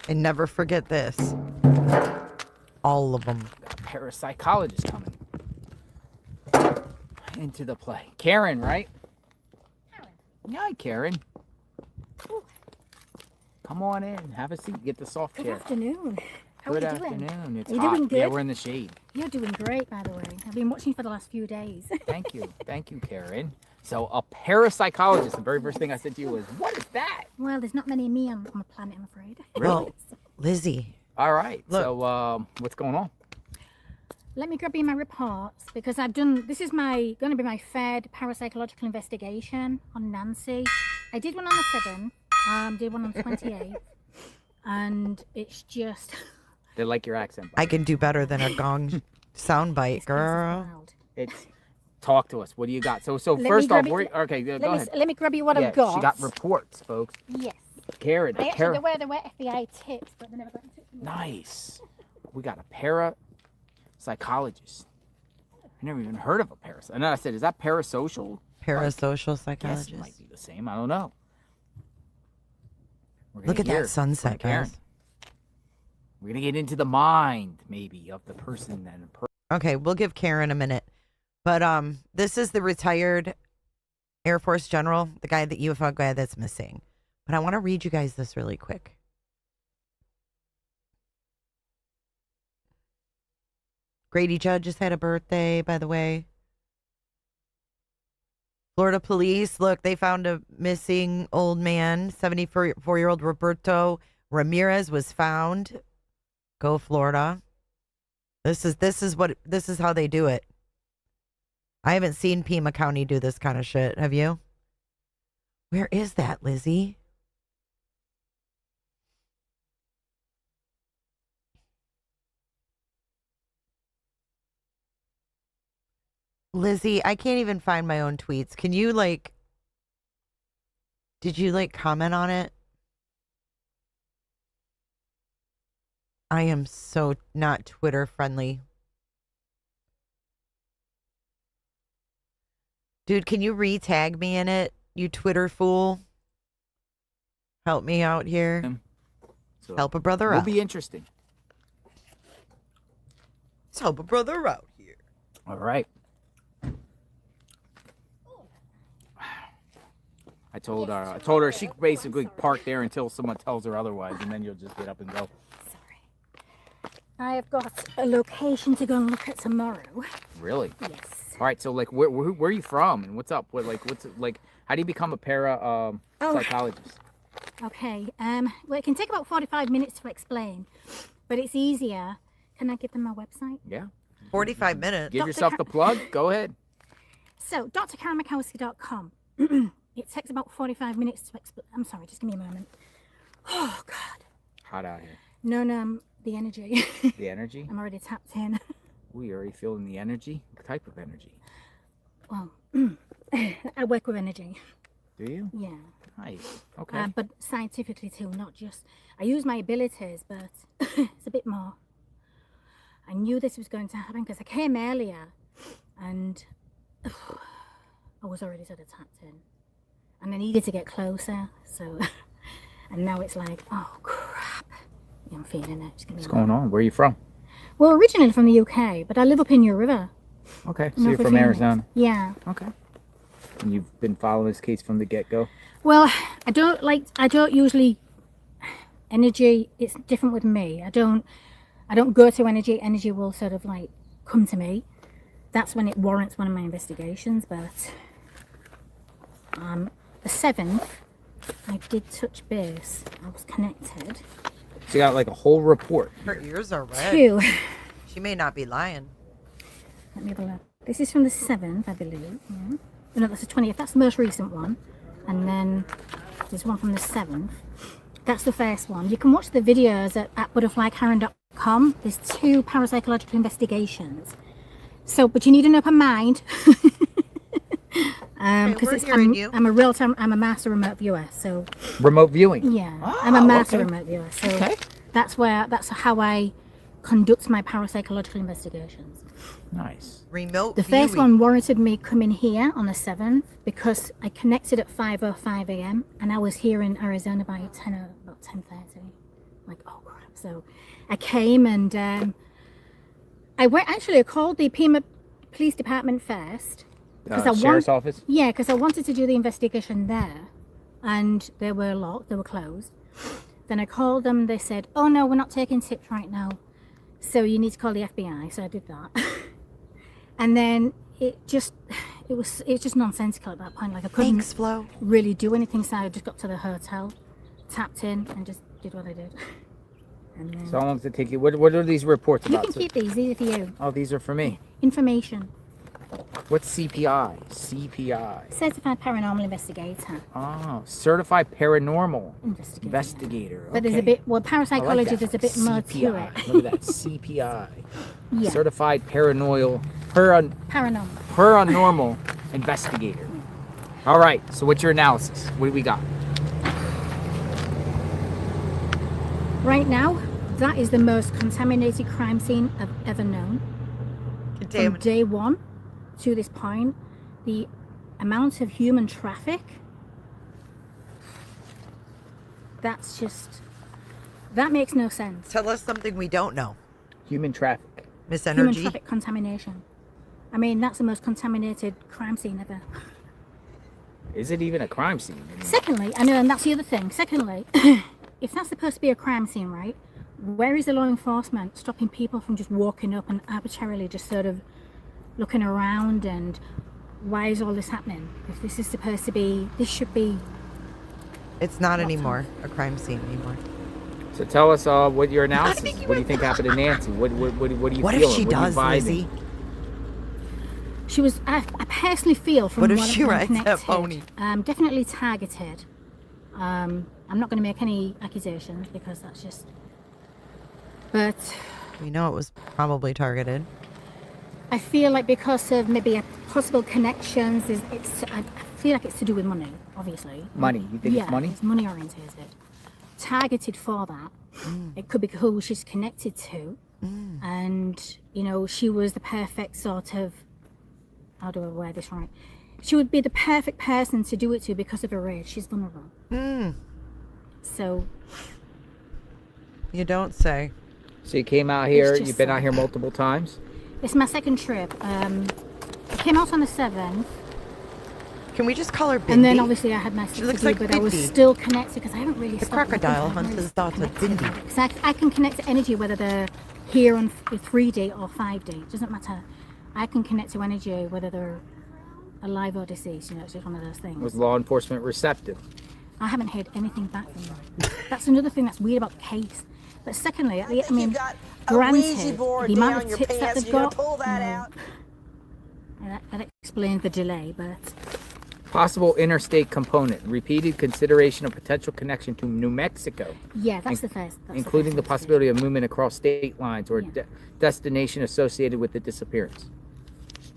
And never forget this. All of them. Got a parapsychologist coming into the play. Karen, right? Yeah, Karen. Come on in. Have a seat. Get the soft chair. Good afternoon. How Good are you doing? afternoon. It's Are you hot. doing good? Yeah, we're in the shade. You're doing great, by the way. I've been watching you for the last few days. Thank you. Thank you, Karen. So a parapsychologist, the very first thing I said to you was, what is that? Well, there's not many of me on the planet, I'm afraid. Really? Lizzie. All right. Look. So what's going on? Let me grab you my reports because I've done, this is going to be my third parapsychological investigation on Nancy. I did one on the 7th, did one on the 28th, and it's just... They like your accent. I can do better than a gong soundbite, girl. It's talk to us. What do you got? So Let first me off, grab okay, go ahead. Let me grab you what Yeah, I've got. She got reports, folks. Yes. Karen, They actually, there were FBI tips, but they never got in touch with me. nice. We got a parapsychologist. I never even heard of a parapsychologist. And then I said, is that parasocial? Parasocial Yes, psychologist. it might be the same. I don't know. We're Look gonna at hear that sunset, from Karen. guys. We're gonna get into the mind, maybe, of the person and Okay, we'll give Karen a minute. But this is the retired Air Force general, the guy, the UFO guy that's missing. But I want to read you guys this really quick. Grady Judd just had a birthday, by the way. Florida police, look, they found a missing old man. 74-year-old Roberto Ramirez was found. Go Florida. This is how they do it. I haven't seen Pima County do this kind of shit. Have you? Where is that, Lizzie? Lizzie, I can't even find my own tweets. Can you did you comment on it? I am so not Twitter friendly. Dude, can you re-tag me in it, you Twitter fool? Help me out here. So help a brother will out. be interesting. Let's help a brother out here. All right. I told her she could basically park there until someone tells her otherwise, and then you'll just get up and go. I have got a location to go and look at tomorrow. Really? Yes. All right. So where are you from, and what's up? What's how do you become a psychologist? Okay. Well, it can take about 45 minutes to explain, but it's easier. Can I give them my website? Yeah. 45 minutes. Give yourself the plug. Go ahead. So, drkarenmakowski.com. It takes about 45 minutes to explain. I'm sorry, just give me a moment. Oh, God. Hot out here. No, the energy. The energy? I'm already tapped in. We already feeling the energy? What type of energy? Well, I work with energy. Do you? Yeah. Nice. Okay. But scientifically too, not just. I use my abilities, but it's a bit more. I knew this was going to happen because I came earlier and I was already sort of tapped in. And I needed to get closer, so. And now it's like, oh crap. Yeah, I'm feeling it. What's going on? Where are you from? Well, originally from the UK, but I live up in New River. Okay, so you're from Arizona. Yeah. Okay. And you've been following this case from the get-go? Well, I don't usually Energy, it's different with me. I don't go to energy. Energy will sort of like come to me. That's when it warrants one of my investigations. But the 7th, I did touch base. I was connected. So you got like a whole report. Her ears are red. Two. She may not be lying. Let me have a look. This is from the 7th, I believe. Yeah. No, that's the 20th. That's the most recent one. And then there's one from the 7th. That's the first one. You can watch the videos at butterflykaren.com. There's 2 parapsychological investigations. So, but you need an open mind. Because I'm a realtor, I'm a master remote viewer. So remote viewing. Yeah, I'm a master remote viewer. So that's how I conduct my parapsychological investigations. Nice. Remote The first one warranted me coming here on the 7th because I connected at 5:05 a.m. and I was here in Arizona by about 10:30. Like, oh crap. So I came and I called the Pima Police Department first. Sheriff's office? Yeah, because I wanted to do the investigation there and they were locked, they were closed. Then I called them, they said, oh no, we're not taking tips right now. So you need to call the FBI. So I did that. And then it was just nonsensical at that point. Like I couldn't really do anything. So I just got to the hotel, tapped in and just did what I did. And then, so how long does it take you? What are these reports you about? can keep these are for you. Oh, these are for me. Information. What's CPI? CPI. Certified Paranormal Investigator. Oh, Certified Paranormal Investigator. But there's a bit, parapsychology, like there's a bit more to it. Look at that, CPI. Yeah. Certified Paranormal Investigator. All right, so what's your analysis? What do we got? Right now, that is the most contaminated crime scene I've ever known. From day one to this point, the amount of human traffic, that makes no sense. Tell us something we don't know. Human traffic. Miss Energy. Human traffic contamination. I mean, that's the most contaminated crime scene ever. Is it even a crime scene? Secondly, I know, and that's the other thing. Secondly, if that's supposed to be a crime scene, right? Where is the law enforcement stopping people from just walking up and arbitrarily just sort of looking around? And why is all this happening? If this is supposed to be, this should be. It's not anymore a crime scene anymore. So tell us what your analysis is. What do you think happened to Nancy? What are you feeling? What if she does, Lizzie? She was, I personally feel from what if what she I've rides connected, that pony? Definitely targeted. I'm not going to make any accusations because that's just. But we know it was probably targeted. I feel like because of maybe a possible connections, I feel like it's to do with money, obviously. Money? You think it's money? It's money orientated. Targeted for that. It could be who she's connected to. And, you know, she was the perfect sort of, how do I word this right? She would be the perfect person to do it to because of her age. She's vulnerable. So. You don't say. So you came out here, you've been out here multiple times? It's my second trip. I came out on the 7th. Can we just call her Bindi? And then obviously I had my She looks like but Bindi. I was still connected because I haven't really The stopped crocodile looking for hunter's daughter, Bindi. Because I can connect to energy whether they're here on 3D or 5D. It doesn't matter. I can connect to energy whether they're alive or deceased. You know, it's just one of those things. Was law enforcement receptive? I haven't heard anything back from them. That's another thing that's weird about the case. But secondly, I mean, granted, the amount of tips that they've got, that explains the delay, but. Possible interstate component, repeated consideration of potential connection to New Mexico. Yeah, that's the first. Including the possibility of movement across state lines or destination associated with the disappearance.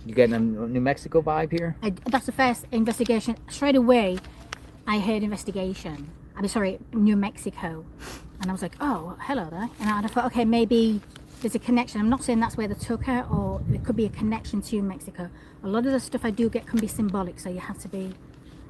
You getting a New Mexico vibe here? That's the first investigation. Straight away, I heard investigation. New Mexico. And I was like, oh, hello there. And I thought, okay, maybe there's a connection. I'm not saying that's where they took her, or there could be a connection to Mexico. A lot of the stuff I do get can be symbolic, so you have to be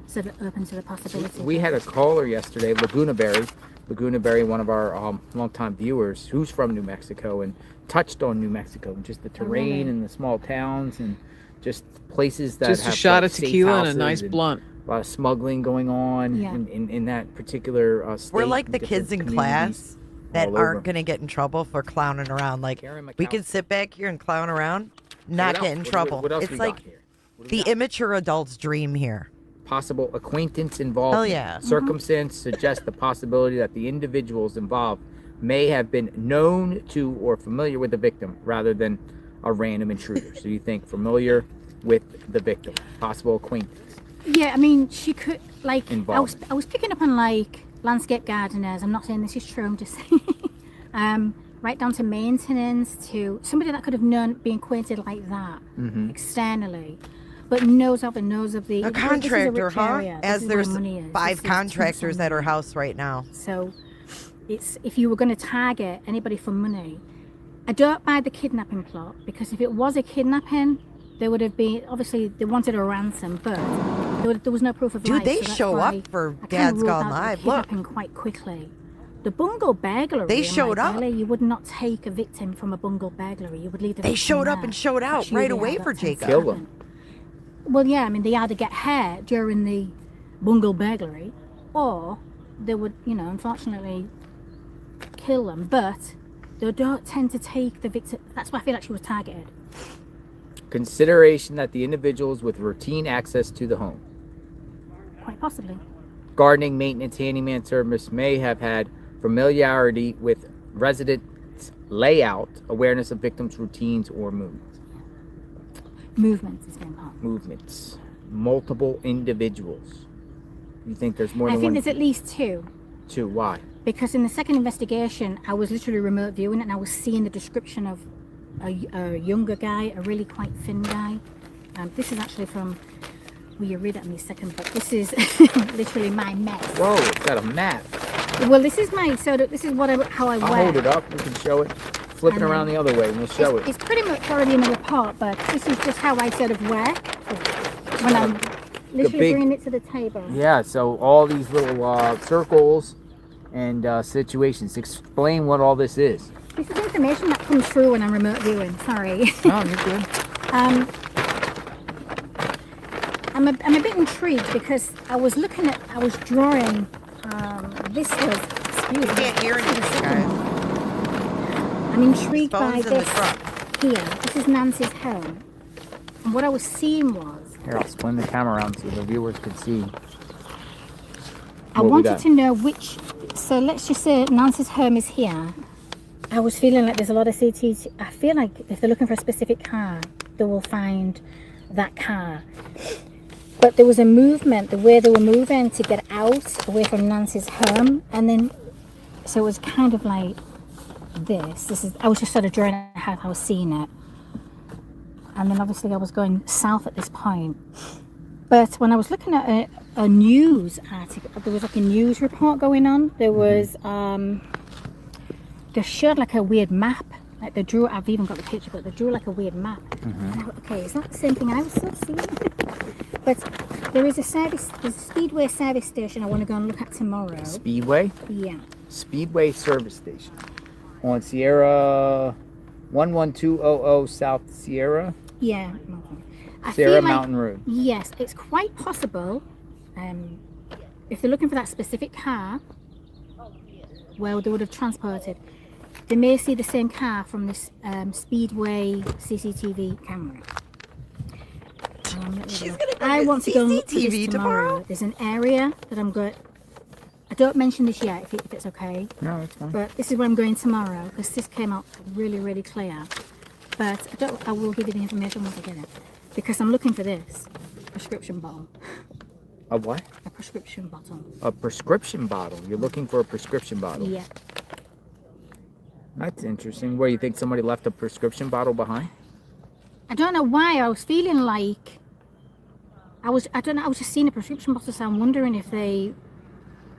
sort of open to the possibility. We had a caller yesterday, Laguna Berry, one of our longtime viewers, who's from New Mexico, and touched on New Mexico, and just the terrain and the small towns and just places that just have a shot like of tequila and a safe nice houses blunt. A lot of smuggling going on in that particular state. We're like the kids in class that all aren't over. going to get in trouble for clowning around. Like, we can sit back here and clown around, not What get else? in What- trouble. what else It's we like got here? the immature adult's dream here. Possible acquaintance involved. Hell yeah. Circumstance suggests the possibility that the individuals involved may have been known to or familiar with the victim rather than a random intruder. So you think familiar with the victim, possible acquaintance. Yeah, I mean, she could, like, Involvement. I was picking up on, like, landscape gardeners. I'm not saying this is true, I'm just saying. Right down to maintenance, to somebody that could have known, being acquainted like that externally, but knows of the A this is contractor, rich huh? area. As This is where there's money is. 5 This is contractors Tucson. at her house right now. So it's, if you were going to target anybody for money, I don't buy the kidnapping plot, because if it was a kidnapping, there would have been, obviously they wanted a ransom, but there was no proof of Dude, life. they so that's show why up for I kinda Dad's ruled Gone out the Live. Look. kidnapping quite quickly. The bungle burglary. They I'm showed like, up. Ellie, you would not take a victim from a bungle burglary. You would leave the They victim showed up there. and showed out Actually, right they away had for that tends to Jacob. Kill happen. Well, yeah, I mean, they either get hurt during the bungle burglary, or they would, unfortunately kill them. But they don't tend to take the victim. That's why I feel like she was targeted. Consideration that the individuals with routine access to the home, Quite possibly. gardening, maintenance, handyman service may have had familiarity with residents' layout, awareness of victims' routines or movements. Movement is going on. Movements. Multiple individuals. You think there's more I than think one? there's at least 2. 2. Why? Because in the second investigation, I was literally remote viewing it, and I was seeing the description of a younger guy, a really quite thin guy. This is actually from, will you read it in a second, but this is literally my mess. Whoa, it's got a map. Well, this is my, this is how I I'll wear. hold it up. We can show it. Flip it And around then the other way and we'll show It's it. pretty much already in the report, but this is just how I sort of work when I'm literally big- bringing it to the table. Yeah, so all these little circles and situations. Explain what all this is. This is information that comes through when I'm remote viewing. Sorry. No, you're good. I'm a bit intrigued because I was drawing, this was, excuse me. Can't hear anything, guys. I'm intrigued by Phone's in the this truck. here. This is Nancy's home. And what I was seeing was, Here, I'll spin the camera around so the viewers can see. I what we wanted got. to know which, so let's just say Nancy's home is here. I was feeling like there's a lot of CT. I feel like if they're looking for a specific car, they will find that car. But there was a movement, the way they were moving to get out away from Nancy's home, and then so it was kind of like this. I was just sort of drawing how I was seeing it, and then obviously I was going south at this point. But when I was looking at a news article, there was like a news report going on. There was they showed like a weird map. Like they drew, I've even got the picture, but they drew like a weird map. And I thought, okay, is that the same thing I was still seeing? But there is there's a Speedway service station I want to go and look at tomorrow. Speedway? Yeah. Speedway service station. On Sierra 11200 South Sierra. Yeah. I Sierra feel like- Mountain Road. Yes, it's quite possible. If they're looking for that specific car, well, they would have transported. They may see the same car from this Speedway CCTV camera. I want to go and look for this CCTV tomorrow. There's an area that I'm going. I don't mention this yet, if it's okay. No, it's fine. But this is where I'm going tomorrow because this came out really, really clear. But I will give you the information once I get it, because I'm looking for this prescription bottle. A what? A prescription bottle. A prescription bottle. You're looking for a prescription bottle. Yeah. That's interesting. Where you think somebody left a prescription bottle behind? I don't know why I was feeling like I was just seeing a prescription bottle, so I'm wondering if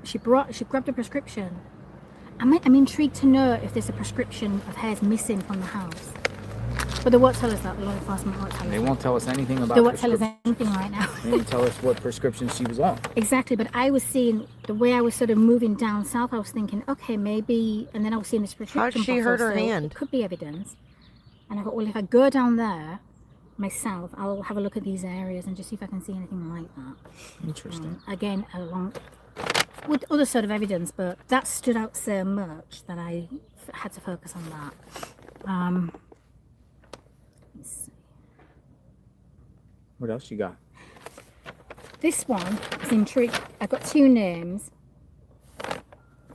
she grabbed a prescription. I'm intrigued to know if there's a prescription of hers missing from the house. But they won't tell us that. The law enforcement won't tell us. They won't tell us anything about They won't tell us prescription. anything right now. They didn't tell us what prescription she was on. Exactly, but I was seeing the way I was sort of moving down south. I was thinking, okay, maybe, and then I was seeing this prescription How'd she bottle, hurt her so hand? It could be evidence. And I thought, well, if I go down there, myself, I'll have a look at these areas and just see if I can see anything like that. Interesting. Again, along with other sort of evidence, but that stood out so much that I had to focus on that. Let's see. What else you got? This one is intrigued. I've got two names,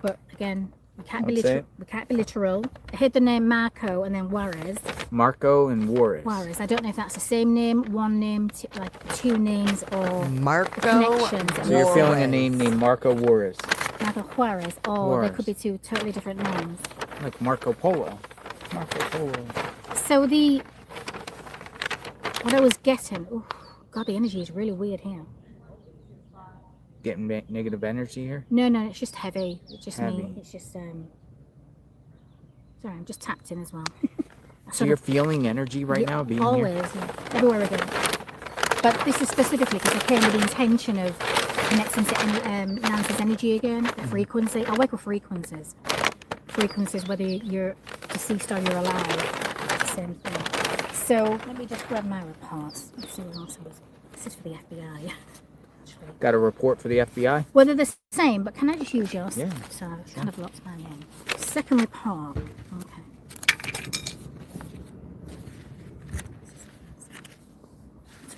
but again, we can't be literal. We can't be literal. I heard the name Marco and then Juarez. Marco and Juarez. Juarez. I don't know if that's the same name, one name, like two names, or Marco connections. So you're feeling a name named Marco Juarez. Marco Juarez, or Juarez. they could be two totally different names. Like Marco Polo. Marco Polo. So what I was getting, oh God, the energy is really weird here. Getting negative energy here? No, it's just heavy. It's just Heavy. me. It's just sorry, I'm just tapped in as well. So you're feeling energy right now being always, here? yeah, everywhere I go. But this is specifically because I came with the intention of connecting to Nancy's energy again, the frequency. I work with frequencies. Frequencies, whether you're deceased or you're alive, it's the same thing. So let me just grab my reports. Let's see what else it was. This is for the FBI. Got a report for the FBI? Well, they're the same, but can I just use yours? Yeah. So it's kind of locked mine in. Second report. Okay.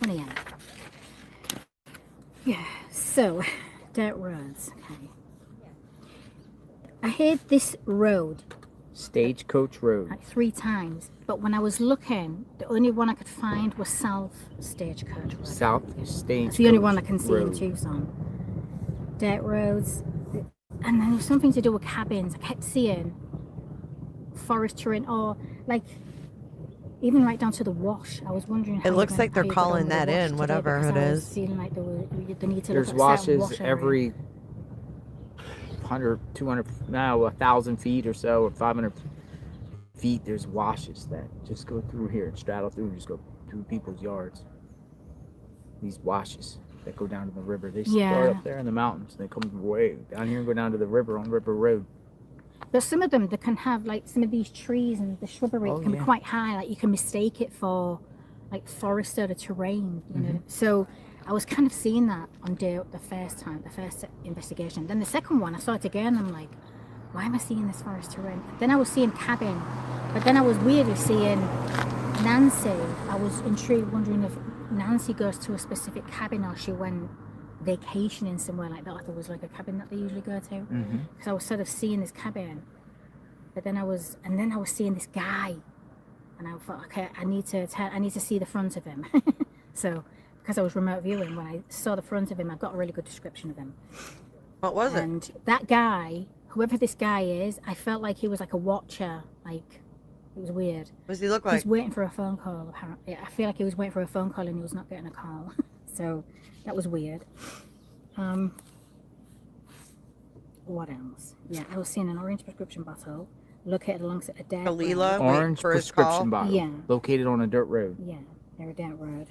28. Yeah. So, dirt roads. Okay. I hit this road Stagecoach Road. like 3 times, but when I was looking, the only one I could find was South Stagecoach Road. South Stagecoach. It's the only one I can see Road. in Tucson. Dirt roads, and then there's something to do with cabins. I kept seeing forest terrain, or like even right down to the wash. I was wondering. It looks like they're calling that in, whatever it is. Feeling like they need to There's look at certain washes wash area. every 100, 200, now 1,000 feet or so, or 500 feet. There's washes that just go through here and straddle through and just go through people's yards. These washes that go down to the river. They start up there in the mountains. They come way down here and go down to the river on River Road. But some of them, they can have like some of these trees and the shrubbery can be quite high. Like you can mistake it for like forest sort of terrain, you know. So I was kind of seeing that on the first investigation. Then the second one, I saw it again. I'm like, why am I seeing this forest terrain? Then I was seeing cabin, but then I was weirdly seeing Nancy. I was intrigued, wondering if Nancy goes to a specific cabin or she went vacationing somewhere like that. I thought it was like a cabin that they usually go to. Because I was sort of seeing this cabin, but then I was seeing this guy, and I thought, okay, I need to see the front of him. So because I was remote viewing, when I saw the front of him, I got a really good description of him. What was it? And that guy, whoever this guy is, I felt like he was like a watcher. Like, it was weird. What does he look like? He's waiting for a phone call, apparently. I feel like he was waiting for a phone call and he was not getting a call. So that was weird. What else? Yeah, I was seeing an orange prescription bottle located alongside a dirt road. Orange prescription bottle. Yeah. Located on a dirt road. Yeah, they're a dirt road.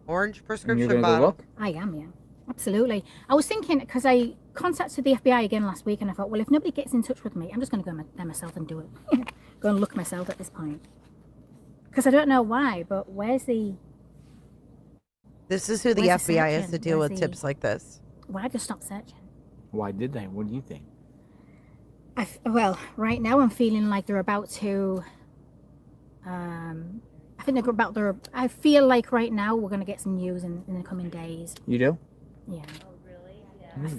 Orange And prescription you're gonna bottle. go look? I am, yeah. Absolutely. I was thinking, because I contacted the FBI again last week, and I thought, well, if nobody gets in touch with me, I'm just going to go there myself and do it. Go and look myself at this point. Because I don't know why, but where's the... This is who the Where's the FBI is searching? to deal Where's with the- tips like this. Why have they stopped searching? Why did they? What do you think? Well, right now I'm feeling like they're about to... I think they're about to... I feel like right now we're going to get some news in the coming days. You do? Yeah.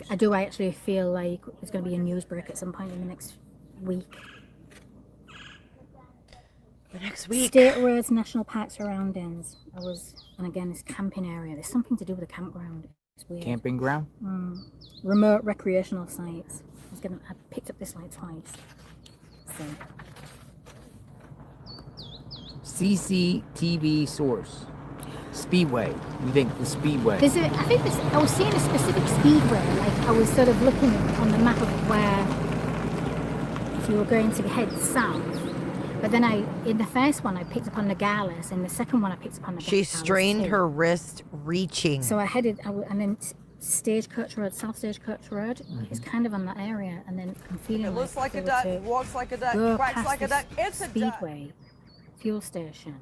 I do actually feel like there's going to be a news break at some point in the next week. The next week. State roads, national park surroundings. And again, this camping area. There's something to do with the campground. It's weird. Camping ground? Remote recreational sites. I picked up this like twice. So. CCTV source. Speedway. You think the Speedway? I was seeing a specific speedway. Like I was sort of looking on the map of where, if you were going to head south. But then in the first one I picked up on Nogales, and the second one I picked up on Nogales. She strained her wrist reaching. So I headed, and then Stagecoach Road, South Stagecoach Road, is kind of on that area, and then I'm feeling It looks like a if duck, they were to walks like a duck, go quacks past like a this duck. It's a duck. Speedway fuel station.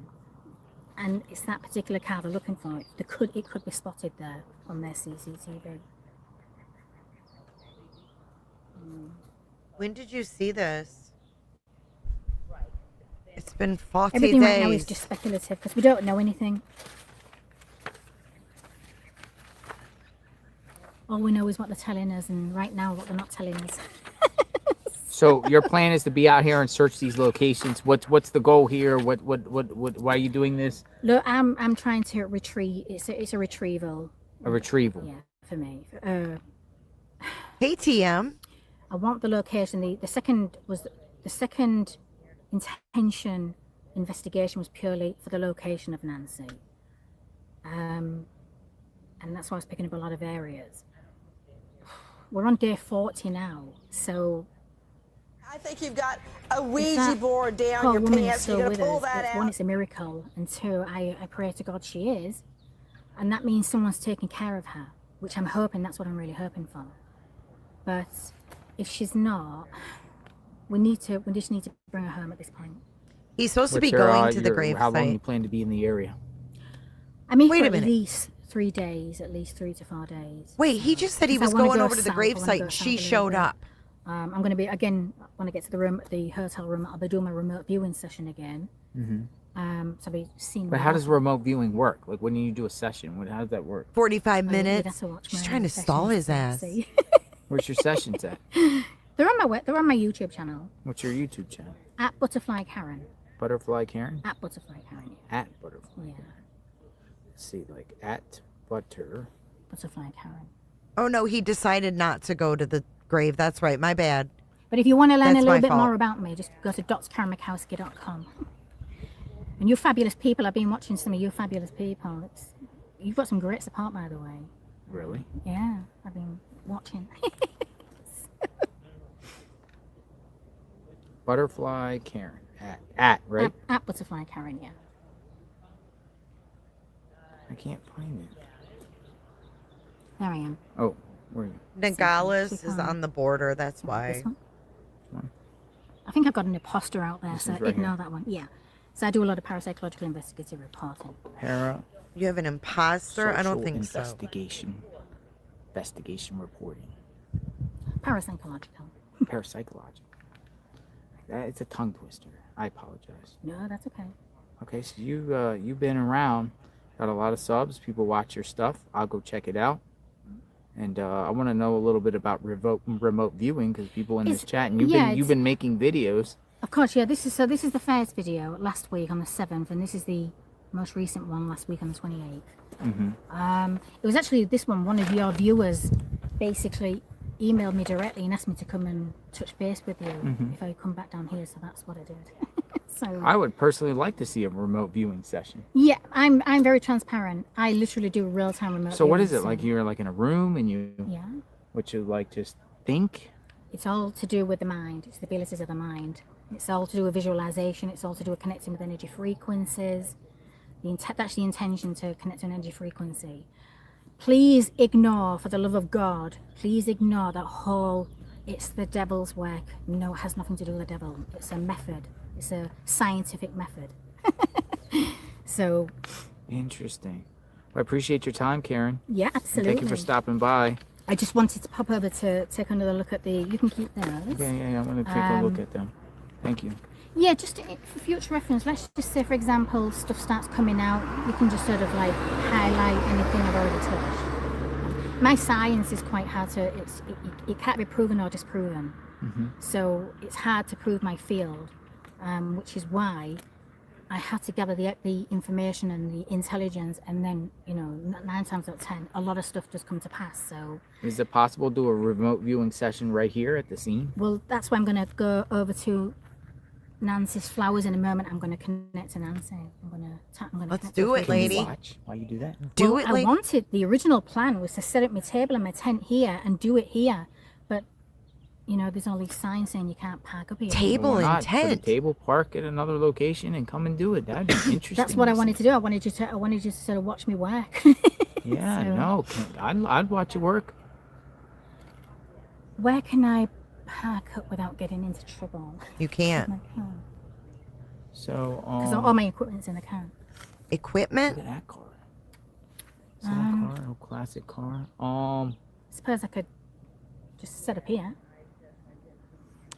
and it's that particular car they're looking for. It could be spotted there on their CCTV. When did you see this? It's been 40 Everything days. right now is just speculative because we don't know anything. All we know is what they're telling us, and right now what they're not telling us. So your plan is to be out here and search these locations. What's the goal here? What why are you doing this? Look, I'm trying to retrieve. It's a retrieval. A retrieval. Yeah, for me. Hey TM. I want the location. The second intention investigation was purely for the location of Nancy. And that's why I was picking up a lot of areas. We're on day 40 now, so I think you've got a Ouija board down your woman is pants. still You're with gonna pull us. that One, out. it's a miracle, and two, I pray to God she is, and that means someone's taking care of her, which I'm hoping. That's what I'm really hoping for. But if she's not, we just need to bring her home at this point. He's supposed to What's be your, going to the your- grave How long site. you plan to be in the area? I mean, Wait for a at minute. least 3 days, at least 3 to 4 days. Wait, he just said he Because was I wanna going go over to the south, grave I wanna site go and south she a little showed bit. up. I'm going to be, again, when I get to the hotel room, I'll be doing my remote viewing session again. Mm-hmm. So I'll be seeing. But how does remote viewing work? Like when you do a session, how does that work? 45 you'd have minutes. to watch She's my trying to stall sessions his to ass. see. Where's your sessions at? They're on my YouTube channel What's your YouTube channel? at Butterfly Karen. Butterfly Karen? At Butterfly Karen. Yeah. At Butterfly Yeah. Karen. Let's see, like at Butterfly Karen. Oh no, he decided not to go to the grave. That's right. My bad. But if you want to learn That's a little my bit fault. more about me, just go to drkarenmakowski.com. And you fabulous people. I've been watching some of you fabulous people. You've got some great support, by the way. Really? Yeah, I've been watching. Butterfly Karen. At right? At Butterfly Karen, yeah. I can't find it. There I am. Oh, where are you? Nogales is on the border. That's why. I think I've got an imposter out there, This so is right ignore here. that one. Yeah. So I do a lot of parapsychological investigative reporting. Para. You have an imposter? I don't Social think so. Investigation reporting. Parapsychological. Parapsychological. It's a tongue twister. I apologize. No, that's okay. Okay, so you've been around, got a lot of subs. People watch your stuff. I'll go check it out. And I want to know a little bit about remote viewing because people in this chat and you've been making videos. Of course, yeah. This is the first video last week on the 7th, and this is the most recent one last week on the 28th. Mm-hmm. It was actually this one of your viewers basically emailed me directly and asked me to come and touch base with you if I come back down here, so that's what I did. So I would personally like to see a remote viewing session. yeah, I'm very transparent. I literally do real-time remote So what is viewing, it like? You're like in a room and you Yeah. what you like just think? It's all to do with the mind. It's the abilities of the mind. It's all to do with visualization. It's all to do with connecting with energy frequencies. That's the intention, to connect to an energy frequency. Please ignore, for the love of God, please ignore that whole, it's the devil's work. No, it has nothing to do with the devil. It's a method. It's a scientific method. So. Interesting. Well, I appreciate your time, Karen. Yeah, And absolutely. thank you for stopping by. I just wanted to pop over to take another look at you can keep those. Yeah, I'm going to take a look at them. Thank you. Yeah, just for future reference, let's just say, for example, stuff starts coming out, you can just sort of like highlight anything I've already touched. My science is quite hard to, it can't be proven or disproven. So it's hard to prove my field, which is why I had to gather the information and the intelligence, and then, 9 times out of 10, a lot of stuff does come to pass. So, Is it possible to do a remote viewing session right here at the scene? well, that's why I'm going to go over to Nancy's flowers in a moment. I'm going to connect to Nancy. Let's do it, lady. Watch while you do that. I wanted, the original plan was to set up my table and my tent here and do it here, but there's all these signs saying you can't park up here. Why not? Put a table, park at another location, and come and do it. That'd be interesting. That's what I wanted to do. I wanted you to sort of watch me work. Yeah, So- no, I'd watch you work. Where can I park up without getting into trouble? You can't. So, Because all my equipment's in the car. equipment. Look at that car. Is that a car? No classic car. Suppose I could just set up here.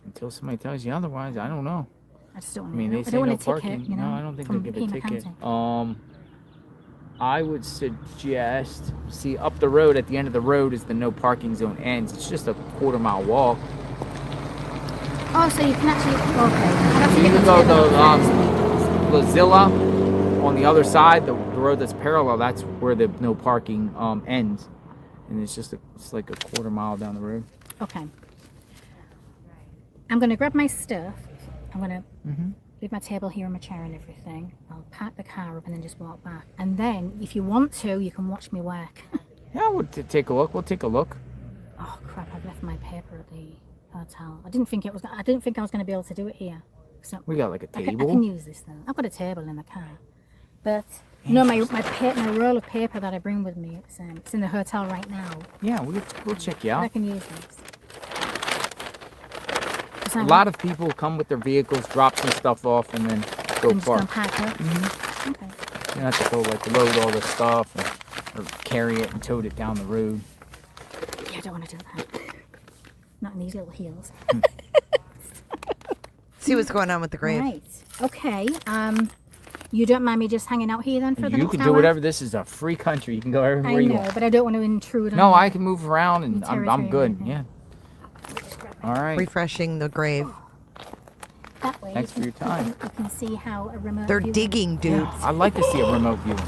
Until somebody tells you otherwise, I don't know. I just don't want I mean, they I say don't no want a parking. ticket, you know. No, I don't think from they'll give a being ticket. county. I would suggest, see, up the road, at the end of the road is the no parking zone ends. It's just a quarter-mile walk. Oh, so you can actually. Okay. You can go the Lazilla on the other side, the road that's parallel. That's where the no parking ends, and it's just it's like a quarter-mile down the road. Okay. I'm gonna grab my stuff. I'm gonna leave my table here and my chair and everything. I'll pack the car up and then just walk back. And then, if you want to, you can watch me work. Yeah, we'll take a look. We'll take a look. Oh crap! I've left my paper at the hotel. I didn't think I was going to be able to do it here. So We got like a I table. can use this though. I've got a table in the car. But no, my roll of paper that I bring with me. It's in the hotel right now. Yeah, we'll check you But I out. can use this. A lot of people come with their vehicles, drop some stuff off, and then go I'm just gonna park. pack up. Okay. You don't have to go like load all this stuff or carry it and tote it down the road. Yeah, I don't want to do that. Not in these little heels. See what's going on with the grave. Right. Okay. You don't mind me just hanging out here then for the You next can hour? do whatever. This is a free country. You can go everywhere I you know, want. but I don't want to intrude on No, your I can move around and I'm territory good. and Yeah. All right. Refreshing the grave. That way. Thanks for your time. You can see how a remote They're view- digging, dude. Yeah, I'd like to see a remote viewing.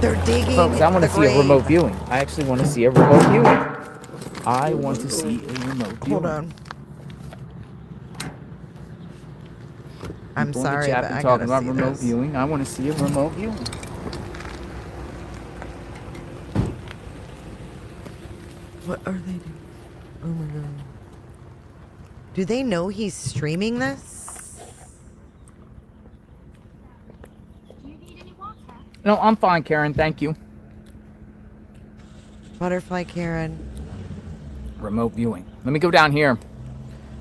They're digging. Folks, I want to the see a grave. remote viewing. I actually want to see a remote viewing. I want to see a remote viewing. Hold on. I'm People in the sorry, chat but been I talking gotta about see remote this. viewing. I want to see a remote viewing. What are they doing? Oh my god. Do they know he's streaming this? No, I'm fine, Karen. Thank you. Butterfly Karen. Remote viewing. Let me go down here,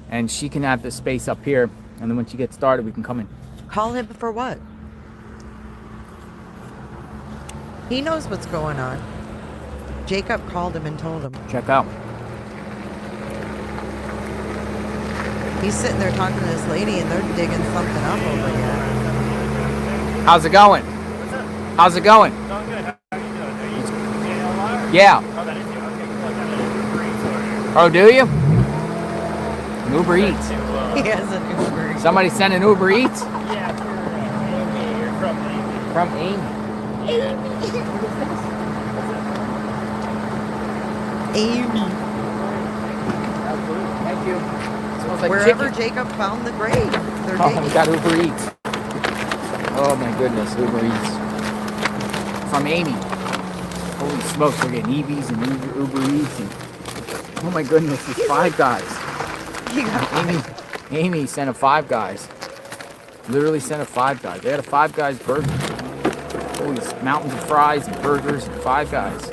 and she can have the space up here, and then when she gets started, we can come in. Call him for what? He knows what's going on. Jacob called him and told him. Check out. He's sitting there talking to this lady and they're digging something up over here. How's it going? How's it going? Going good. How are you doing? Are you JLR? Yeah. Oh, that is you. Okay, cool. I got an Uber Eats order. Oh, do you? An Uber Eats. He has an Uber Eats. Somebody sent an Uber Eats? Yeah, for Amy. You're from Amy. From Amy. Amy. Thank you. Smells like Wherever chicken. Jacob found the grave, they're Oh, digging. we got Uber Eats. Oh my goodness, Uber Eats. From Amy. Holy smokes, we're getting EVs and Uber Eats. And, oh my goodness, it's Five Guys. Amy sent a Five Guys. Literally sent a Five Guys. They had a Five Guys burger. Holy mountains of fries and burgers and Five Guys.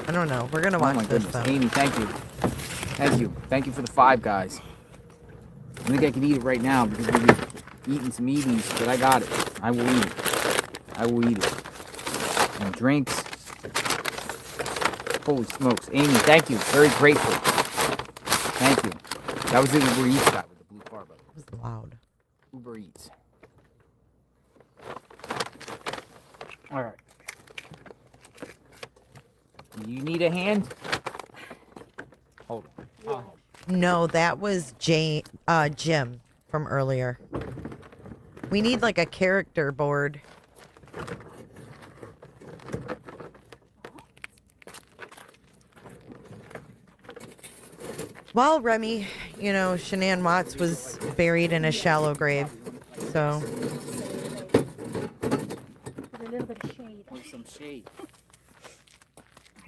I don't know. We're gonna watch Oh my this goodness, though. Amy, thank you. Thank you. Thank you for the Five Guys. I think I can eat it right now because we'll be eating some EVs, but I got it. I will eat it. I will eat it. And drinks. Holy smokes. Amy, thank you. Very grateful. Thank you. That was the Uber Eats guy with the blue car, but It was loud. Uber Eats. All right. You need a hand? Hold on. No, that was Jim from earlier. We need like a character board. Well, Remy, you know, Shanann Watts was buried in a shallow grave. So, With a little bit of shade. With some shade.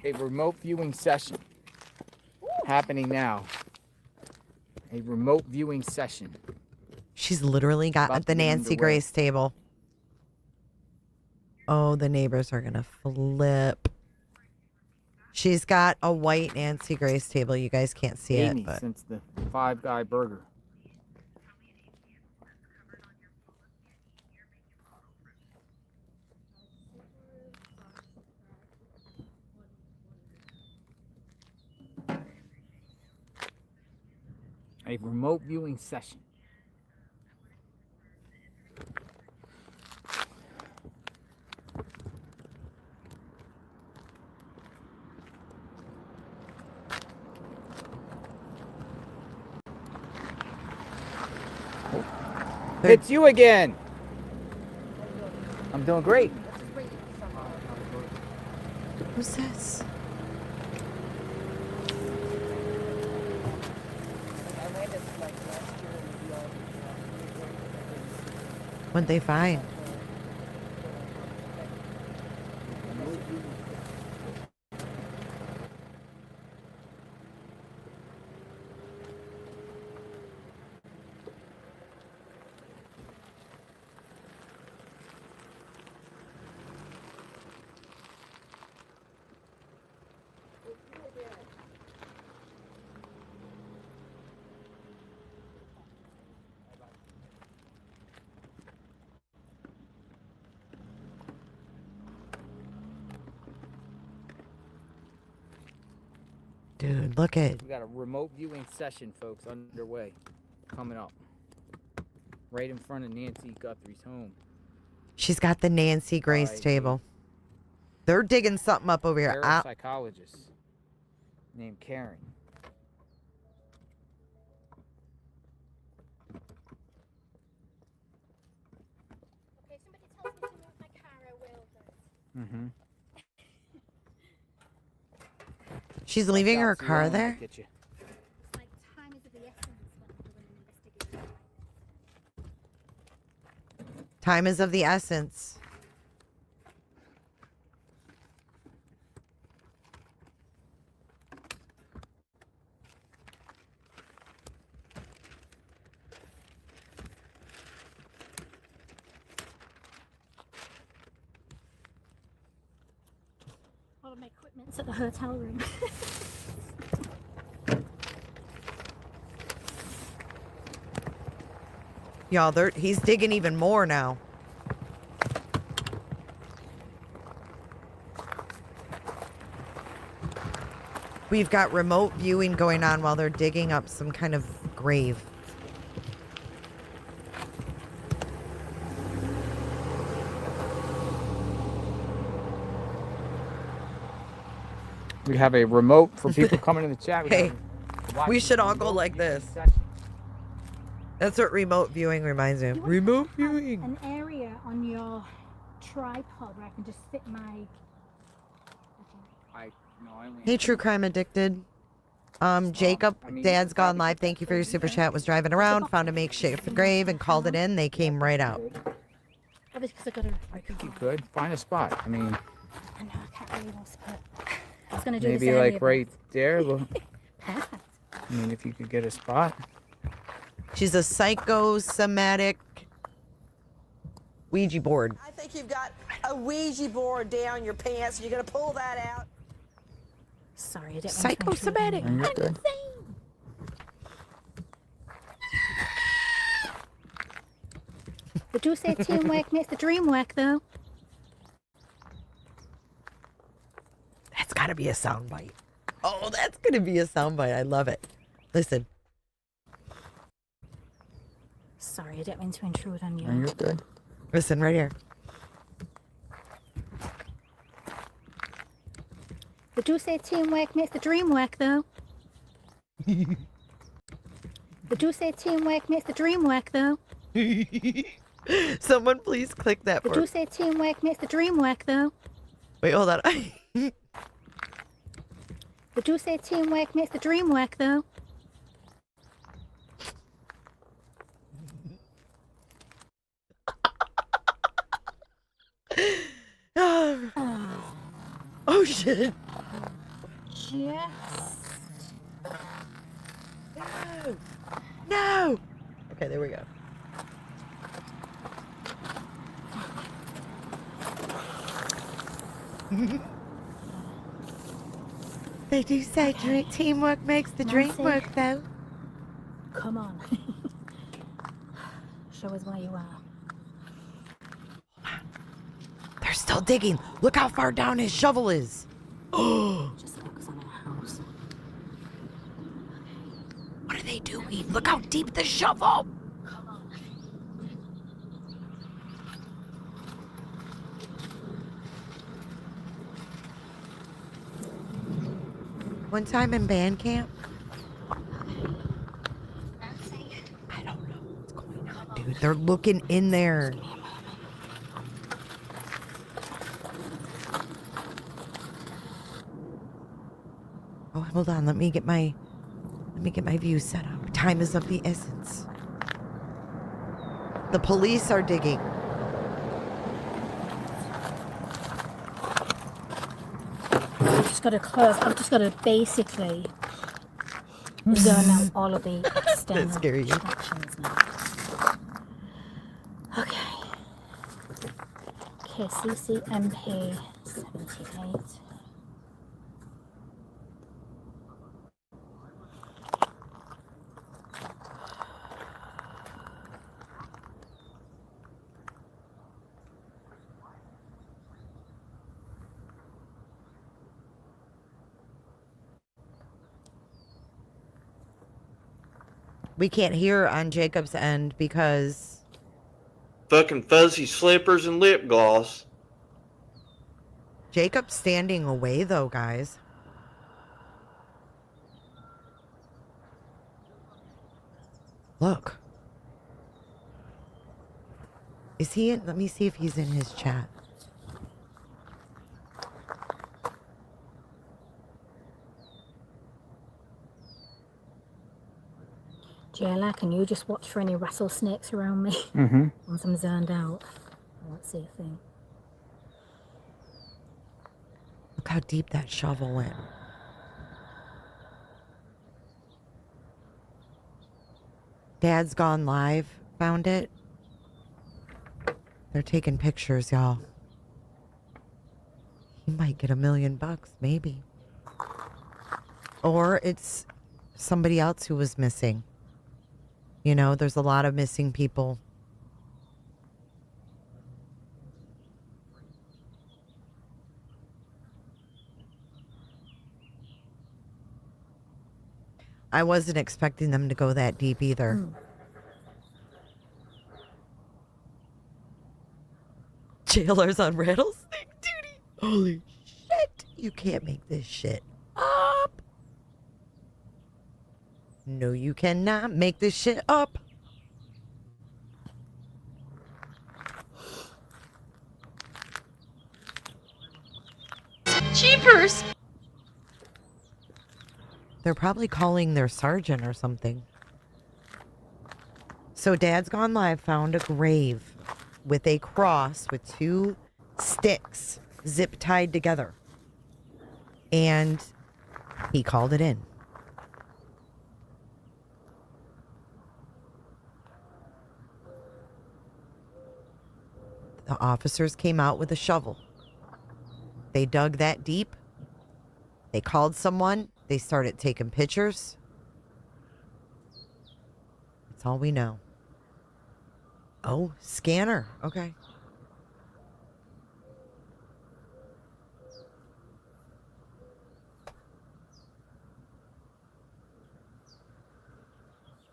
A remote viewing session happening now. A remote viewing session. she's literally got About at the to get Nancy underway. Grace table. Oh, the neighbors are going to flip. She's got a white Nancy Grace table. You guys can't see Amy it, but since the Five Guy burger. a remote viewing session. It's you again. I'm doing great. Who's this? What'd they find? Dude, look at. We got a remote viewing session, folks, underway. Coming up. Right in front of Nancy Guthrie's home. She's got the Nancy Grace table. They're digging something up over here. Psychologist named Karen. Okay, somebody tells me to move my car, I will do. Mm-hmm. She's leaving her car there? It's like time is of the essence when I'm doing an investigation. Time is of the essence. All of my equipment's at the hotel room. Y'all, he's digging even more now. We've got remote viewing going on while they're digging up some kind of grave. We have a remote for people coming in the chat. Hey, we should all go like this. That's what remote viewing reminds me of. Remote viewing. An area on your tripod where I can just fit my... Hey, True Crime Addicted. Jacob, Dad's Gone Live. Thank you for your super chat. Was driving around, found a makeshift grave, and called it in. They came right out. I think you could find a spot. I mean, I know, I can't really know spot. I was gonna do maybe this like area, right there. Perfect. I mean, if you could get a spot. She's a psychosomatic Ouija board. I think you've got a Ouija board down your pants. You're gonna pull that out. Sorry, I didn't. Psychosomatic. You're good. They do say teamwork makes the dream work, though. That's got to be a soundbite. Oh, that's going to be a soundbite. I love it. Listen. Sorry, I didn't mean to intrude on you. You're good. Listen, right here. They do say teamwork makes the dream work, though. They do say teamwork makes the dream work, though. Someone please click that They for do me. say teamwork makes the dream work, though. Wait, hold on. They do say teamwork makes the dream work, though. Oh, shit. Yes. No. No. Okay, there we go. They do say teamwork makes the dream Nancy. work, though. Come on. Show us where you are. They're still digging. Look how far down his shovel is. Oh. Just focus on our house. What are they doing? Look how deep the shovel. One time in band camp, I don't know what's going on, dude. They're looking in there. Oh, hold on. Let me get my view set up. Time is of the essence. The police are digging. I've just got to close. I've just got to basically zone out all of the external distractions now. Okay. Okay, CCMP 78. We can't hear on Jacob's end because Fucking fuzzy slippers and lip gloss. Jacob's standing away, though, guys. Look. Is he in? Let me see if he's in his chat. JLA, can you just watch for any rattlesnakes around me? Mm-hmm. Once I'm zoned out, I won't see a thing. Look how deep that shovel went. Dad's Gone Live found it. They're taking pictures, y'all. He might get $1 million, maybe. Or it's somebody else who was missing. You know, there's a lot of missing people. I wasn't expecting them to go that deep either. Jailers on rattlesnake duty. Holy shit. You can't make this shit up. No, you cannot make this shit up. Jeepers! They're probably calling their sergeant or something. So Dad's Gone Live found a grave with a cross with 2 sticks zip tied together. And he called it in. The officers came out with a shovel. They dug that deep. They called someone. They started taking pictures. That's all we know. Oh, scanner. Okay.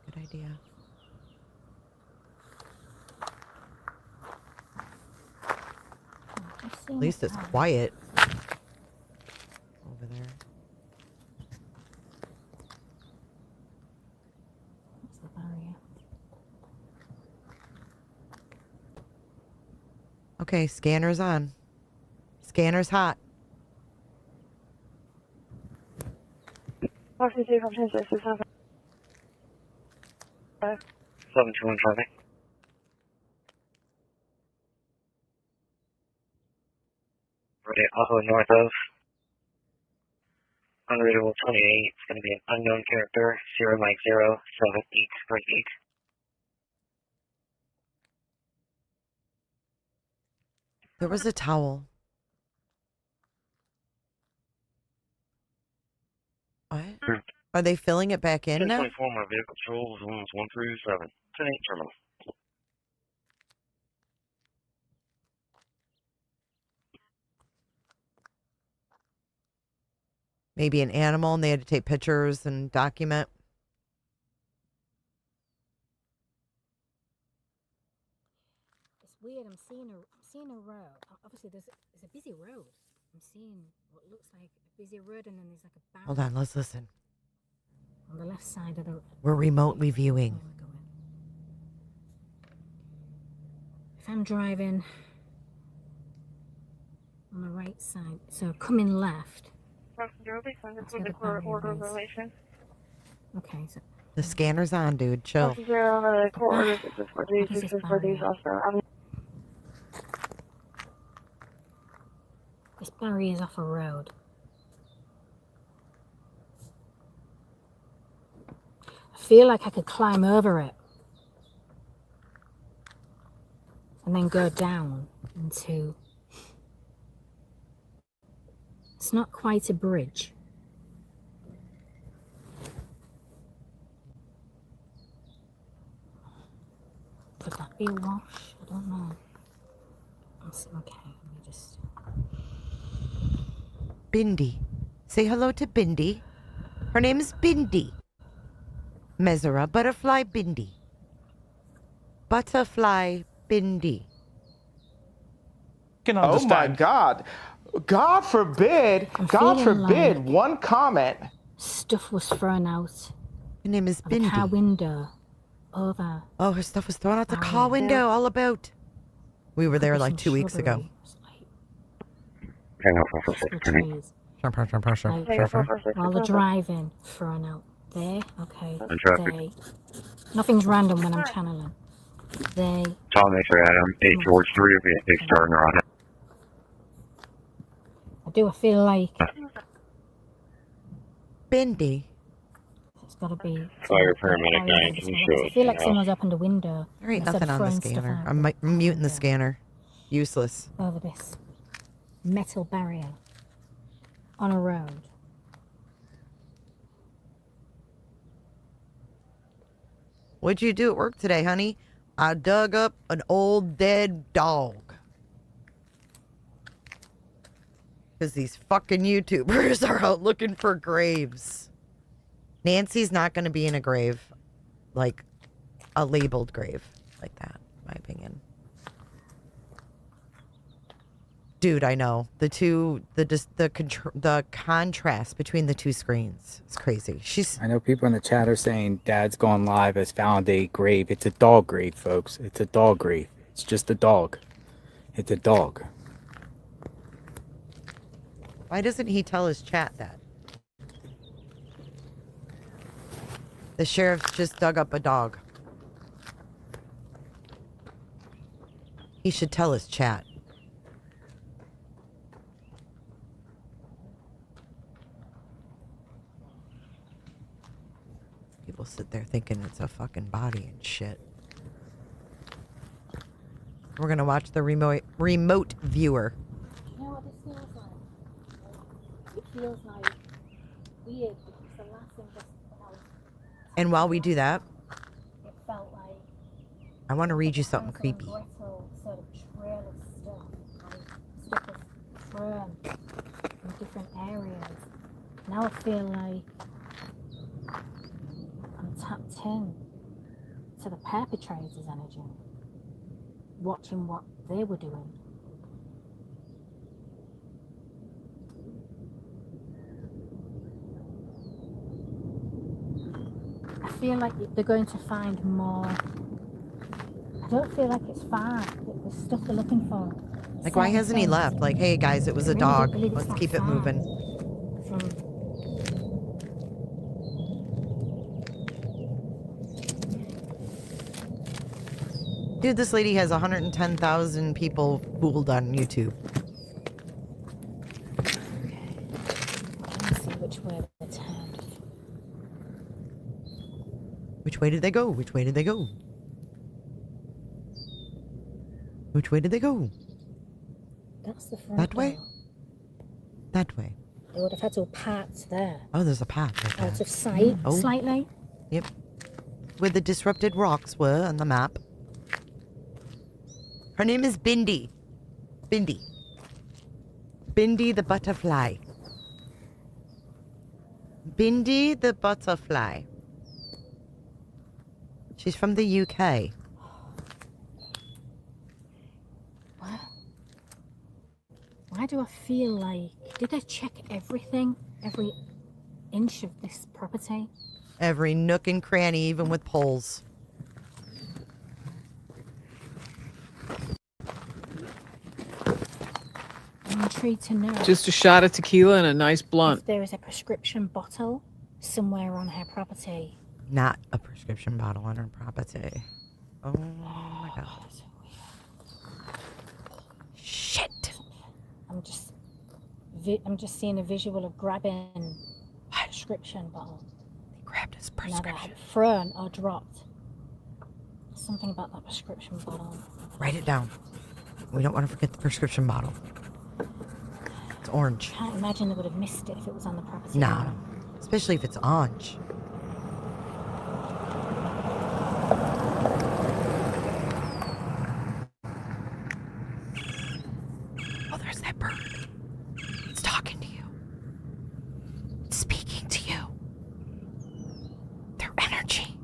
Good idea. At least it's quiet over there. What's the barrier? Okay, scanner's on. Scanner's hot. Option 2, option 6, 721 traffic. Ready, also north of unreadable 28. It's going to be an unknown character, 0 Mike 0 7 8 break 8. There was a towel. What? Are they filling it back in now? 1024, my vehicle patrol zones 1 through 7. 10 8 terminal. Maybe an animal and they had to take pictures and document. weird. I'm seeing a road. Obviously, there's a busy road. I'm seeing what looks like a busy road, and then there's like a barrier. Hold on, let's listen. On the left side of the road. We're remotely viewing. If I'm driving on the right side, so coming left. That's where the barrier is. Okay, so The scanner's on, dude. Chill. This barrier is off a road. I feel like I could climb over it and then go down into... It's not quite a bridge. Could that be a wash? I don't know. Okay, let me just... Bindi. Say hello to Bindi. Her name is Bindi. Mesera, butterfly Bindi. Butterfly Bindi. Oh my God. God forbid, God forbid, like one comment. Stuff was thrown out. Her name is of the car Bindi. window. Over. Oh, her stuff was thrown out the car window. All about. We were there like 2 weeks ago. Trees. While they're driving, thrown out. There, okay. They. Nothing's random when I'm channeling. They. Tom, thanks for Adam. 8 George 3 of it. Big starting on it. I feel like Bindi. It's got to be. Fire paramedic 9, can you show us? I feel like someone's opened a window. There ain't instead nothing of on the throwing stuff scanner. out I'm muting the scanner. Useless. over this metal barrier on a road. What'd you do at work today, honey? I dug up an old dead dog. Because these fucking YouTubers are out looking for graves. Nancy's not going to be in a grave. Like, a labeled grave. Like that, in my opinion. Dude, I know. The contrast between the two screens is crazy. I know people in the chat are saying Dad's Gone Live has found a grave. It's a dog grave, folks. It's a dog grave. It's just a dog. It's a dog. Why doesn't he tell his chat that? The sheriff just dug up a dog. He should tell his chat. People sit there thinking it's a fucking body and shit. We're gonna watch the remote viewer. You know what this feels like? It feels like weird because the last thing just when I was And while we do that, it felt like I want to read you something creepy. brittle sort of trail of stuff. And stuff was thrown in different areas. Now I feel like I'm tapped in to the perpetrators' energy, watching what they were doing. I feel like they're going to find more. I don't feel like it's far. The stuff they're looking for. Like, why hasn't he left? Like, hey guys, it was a dog. Let's keep it moving. Dude, this lady has 110,000 people fooled on YouTube. Let's see which way they turned. Which way did they go? Which way did they go? Which way did they go? That's the front That way? door. That way. They would have had to have parked there. Oh, there's a path right there. Out of sight, Oh. slightly. Yep. Where the disrupted rocks were on the map. Her name is Bindi. Bindi. Bindi the butterfly. Bindi the butterfly. She's from the UK. Why do I feel like... Did they check everything? Every inch of this property? Every nook and cranny, even with poles. I'm intrigued to know. Just a shot of tequila and a nice blunt. If there is a prescription bottle somewhere on her property. Not a prescription bottle on her property. Oh my God. Shit. I'm just seeing a visual of grabbing a prescription bottle. He grabbed his prescription. Thrown or dropped. Something about that prescription bottle. Write it down. We don't want to forget the prescription bottle. It's orange. I can't imagine they would have missed it if it was on the property. No. Especially if it's orange. Oh, there's that bird. It's talking to you. It's speaking to you. Their energy.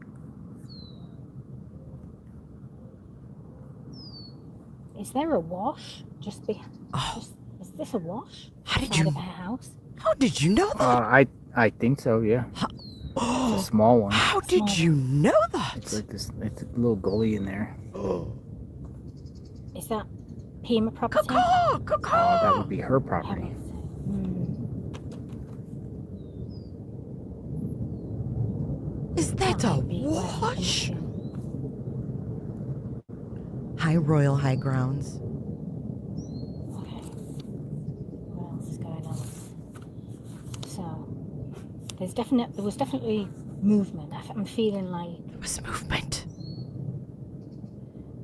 Is there a wash just behind? Oh. Is this a wash? How did Outside you? of her house? How did you know that? I think so, yeah. Oh, it's a small one. How did you know that? It's like this. It's a little gully in there. Is that Pima property? That would be her property. Is that a wash? High Royal High Grounds. What else is going on? So, there was definitely movement. I'm feeling like there was movement.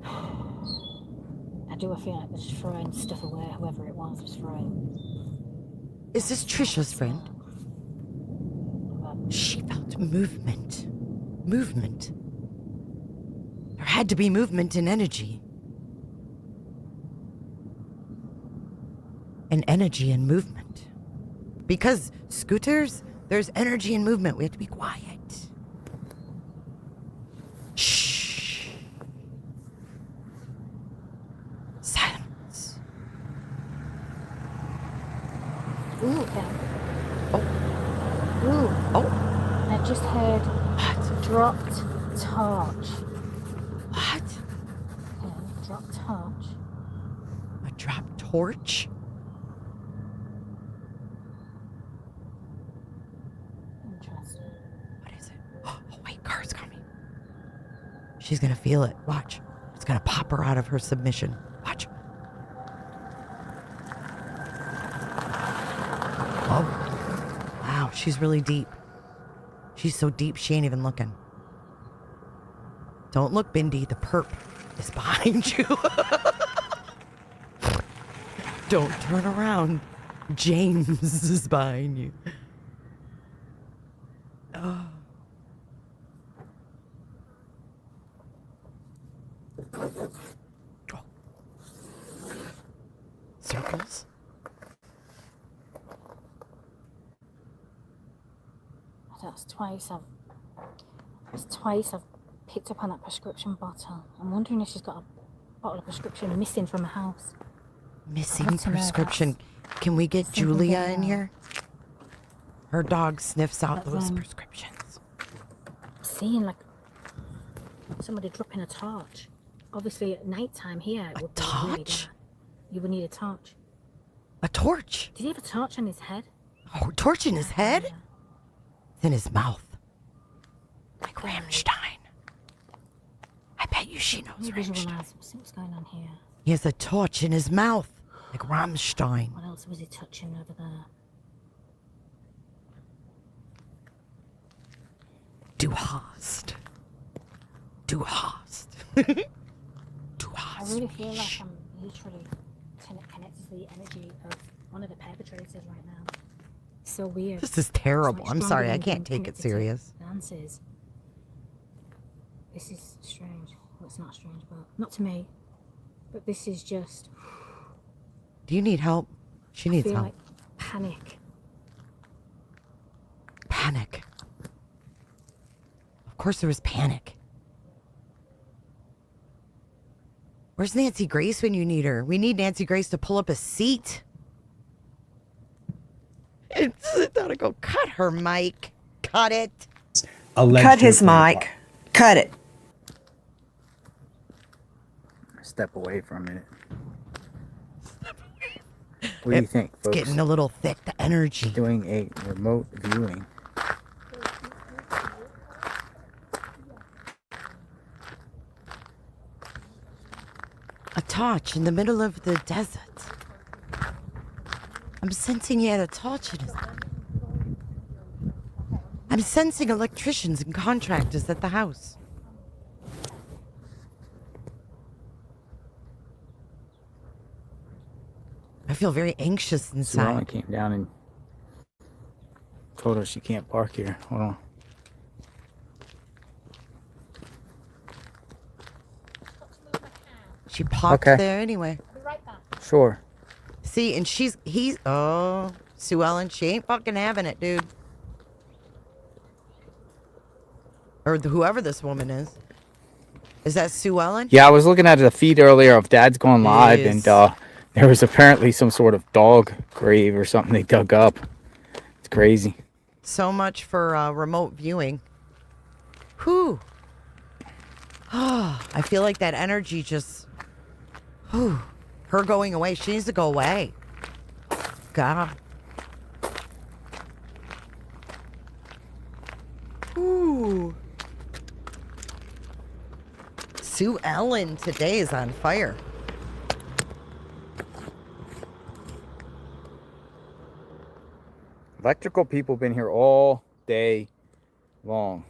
I feel like they're just throwing stuff away. Whoever it was throwing. Is this Trisha's friend? She felt movement. Movement. There had to be movement and energy. And energy and movement. Because scooters, there's energy and movement. We have to be quiet. Shh. Silence. Ooh, Ooh. Oh. I just heard what? Dropped torch. What? Okay, dropped torch. A dropped torch? Interesting. What is it? Oh, wait, car's coming. She's gonna feel it. Watch. It's gonna pop her out of her submission. Watch. Oh. Wow, she's really deep. She's so deep, she ain't even looking. Don't look, Bindi. The perp is behind you. Don't turn around. James is behind you. Oh. Circles? That's twice I've picked up on that prescription bottle. I'm wondering if she's got a bottle of prescription missing from the house. Missing prescription. Can we get Julia in here? Her dog sniffs out those prescriptions. Seeing like somebody dropping a torch. Obviously at night time here it would be really bad. You would need a torch. A torch? Did he have a torch on his head? Oh, a torch in his head? It's in his mouth. Like Rammstein. I bet you she knows Rammstein. Let's see what's going on here. He has a torch in his mouth. Like Rammstein. What else was he touching over there? Du hast. Du hast. Du hast. I really feel like I'm literally connected to the energy of one of the perpetrators right now. It's so weird. This is terrible. I'm sorry, I can't take it serious. Dances. This is strange. Well, it's not strange, but not to me. But this is just. Do you need help? She needs help. Like panic. Panic. Of course there was panic. Where's Nancy Grace when you need her? We need Nancy Grace to pull up a seat. Gotta go cut her mic. Cut it. Cut his mic. Cut it. Step away for a minute. What do you think, It's folks? getting a little thick, the energy. Doing a remote viewing. A torch in the middle of the desert. I'm sensing he had a torch in his hand. I'm sensing electricians and contractors at the house. I feel very anxious inside. Suellen came down and told her she can't park here. Hold on. She parked Okay. there anyway. Sure. See, and Sue Ellen, she ain't fucking having it, dude. Or whoever this woman is. Is that Sue Ellen? Yeah, I was looking at the feed earlier of Dad's Going Live, and there was apparently some sort of dog grave or something they dug up. It's crazy. So much for remote viewing. Whew. I feel like that energy just... Whew. Her going away. She needs to go away. God. Ooh. Sue Ellen today is on fire. Electrical people been here all day long.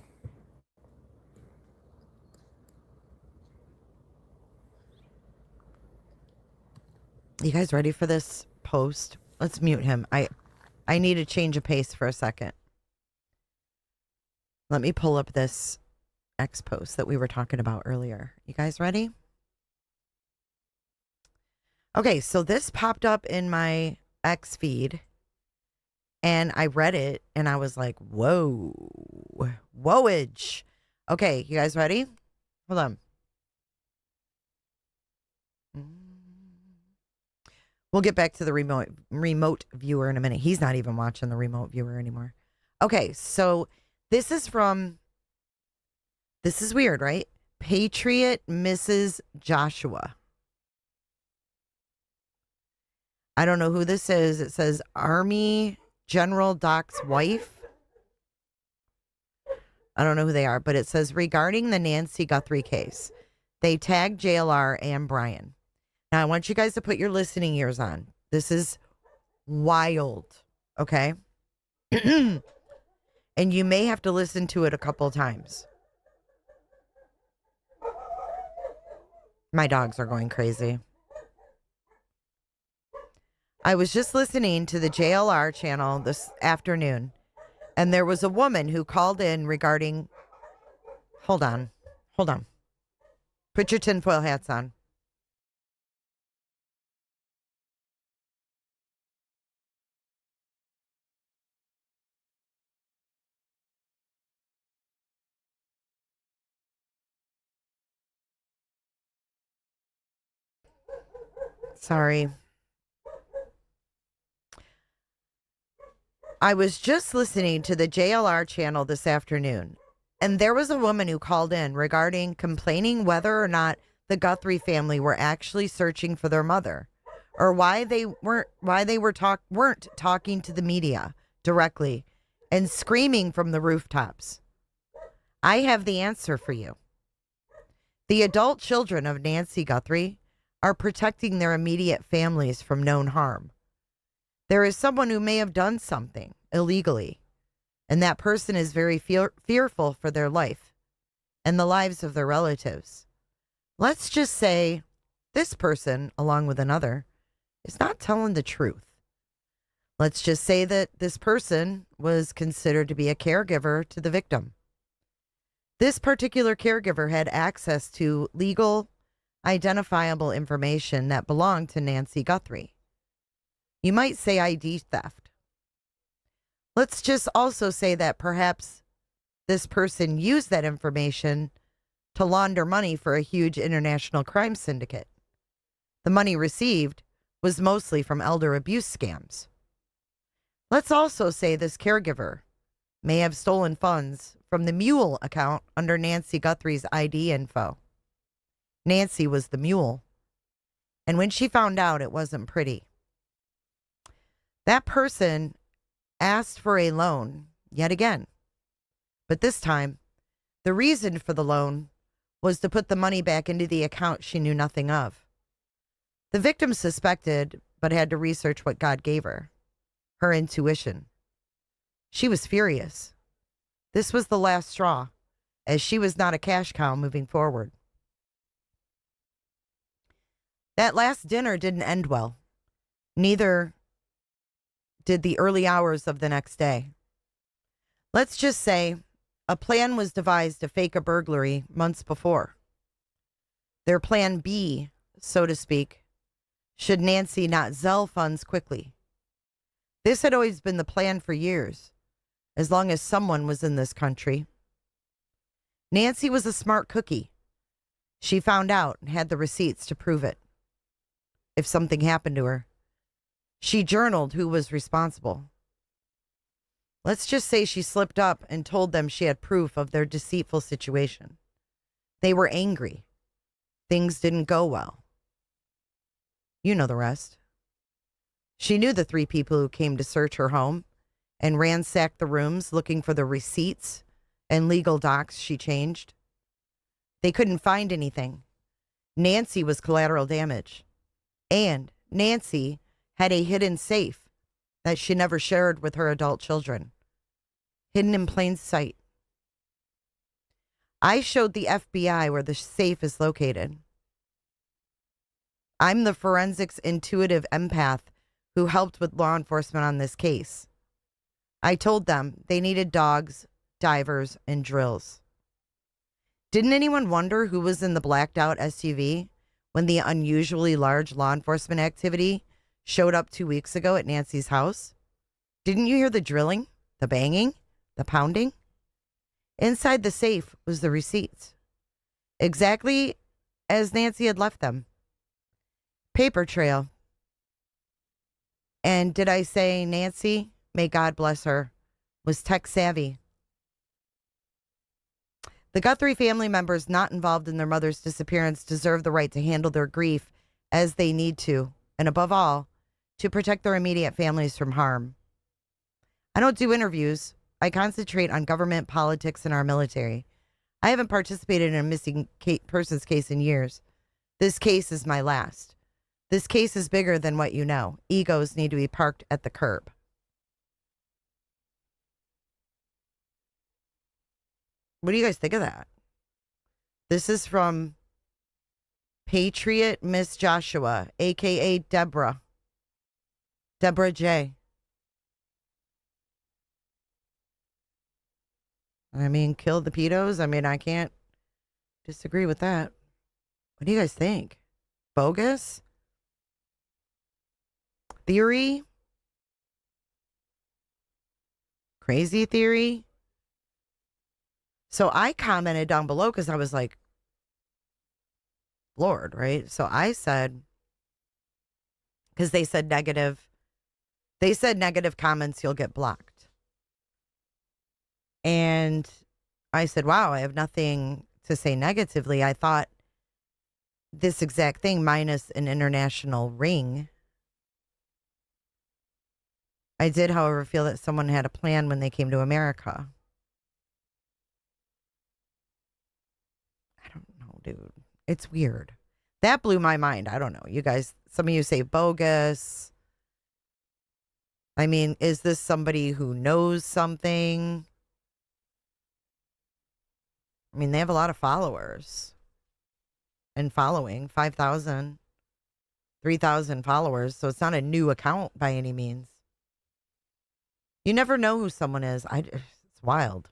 You guys ready for this post? Let's mute him. I need to change a pace for a second. Let me pull up this X post that we were talking about earlier. You guys ready? Okay, so this popped up in my X feed, and I read it, and I was like, whoa. Whoa-age. Okay, you guys ready? Hold on. We'll get back to the remote viewer in a minute. He's not even watching the remote viewer anymore. Okay, so this is weird, right? Patriot Mrs. Joshua. I don't know who this is. It says Army General Doc's wife. I don't know who they are, but it says regarding the Nancy Guthrie case, they tagged JLR and Brian. Now, I want you guys to put your listening ears on. This is wild, okay? And you may have to listen to it a couple times. My dogs are going crazy. I was just listening to the JLR channel this afternoon, and there was a woman who called in regarding... Hold on. Put your tinfoil hats on. Sorry. I was just listening to the JLR channel this afternoon, and there was a woman who called in regarding complaining whether or not the Guthrie family were actually searching for their mother, or why they weren't talking to the media directly and screaming from the rooftops. I have the answer for you. The adult children of Nancy Guthrie are protecting their immediate families from known harm. There is someone who may have done something illegally, and that person is very fearful for their life and the lives of their relatives. Let's just say this person, along with another, is not telling the truth. Let's just say that this person was considered to be a caregiver to the victim. This particular caregiver had access to legal, identifiable information that belonged to Nancy Guthrie. You might say ID theft. Let's just also say that perhaps this person used that information to launder money for a huge international crime syndicate. The money received was mostly from elder abuse scams. Let's also say this caregiver may have stolen funds from the mule account under Nancy Guthrie's ID info. Nancy was the mule. And when she found out, it wasn't pretty. That person asked for a loan yet again. But this time, the reason for the loan was to put the money back into the account she knew nothing of. The victim suspected, but had to research what God gave her. Her intuition. She was furious. This was the last straw, as she was not a cash cow moving forward. That last dinner didn't end well. Neither did the early hours of the next day. Let's just say a plan was devised to fake a burglary months before. Their plan B, so to speak, should Nancy not Zelle funds quickly. This had always been the plan for years, as long as someone was in this country. Nancy was a smart cookie. She found out and had the receipts to prove it. If something happened to her, she journaled who was responsible. Let's just say she slipped up and told them she had proof of their deceitful situation. They were angry. Things didn't go well. You know the rest. She knew the 3 people who came to search her home and ransacked the rooms looking for the receipts and legal docs she changed. They couldn't find anything. Nancy was collateral damage. And Nancy had a hidden safe that she never shared with her adult children. Hidden in plain sight. I showed the FBI where the safe is located. I'm the forensics intuitive empath who helped with law enforcement on this case. I told them they needed dogs, divers, and drills. Didn't anyone wonder who was in the blacked out SUV when the unusually large law enforcement activity showed up 2 weeks ago at Nancy's house? Didn't you hear the drilling, the banging, the pounding? Inside the safe was the receipts. Exactly as Nancy had left them. Paper trail. And did I say Nancy, may God bless her, was tech savvy? The Guthrie family members not involved in their mother's disappearance deserve the right to handle their grief as they need to, and above all, to protect their immediate families from harm. I don't do interviews. I concentrate on government, politics, and our military. I haven't participated in a missing persons case in years. This case is my last. This case is bigger than what you know. Egos need to be parked at the curb. What do you guys think of that? This is from Patriot Miss Joshua, a.k.a. Deborah. Deborah J. I mean, kill the pedos. I mean, I can't disagree with that. What do you guys think? Bogus? Theory? Crazy theory? So I commented down below because I was like, Lord, right? So I said, because they said negative comments, you'll get blocked. And I said, wow, I have nothing to say negatively. I thought this exact thing minus an international ring. I did, however, feel that someone had a plan when they came to America. I don't know, dude. It's weird. That blew my mind. I don't know. You guys, some of you say bogus. I mean, is this somebody who knows something? I mean, they have a lot of followers and following, 5,000, 3,000 followers. So it's not a new account by any means. You never know who someone is. It's wild.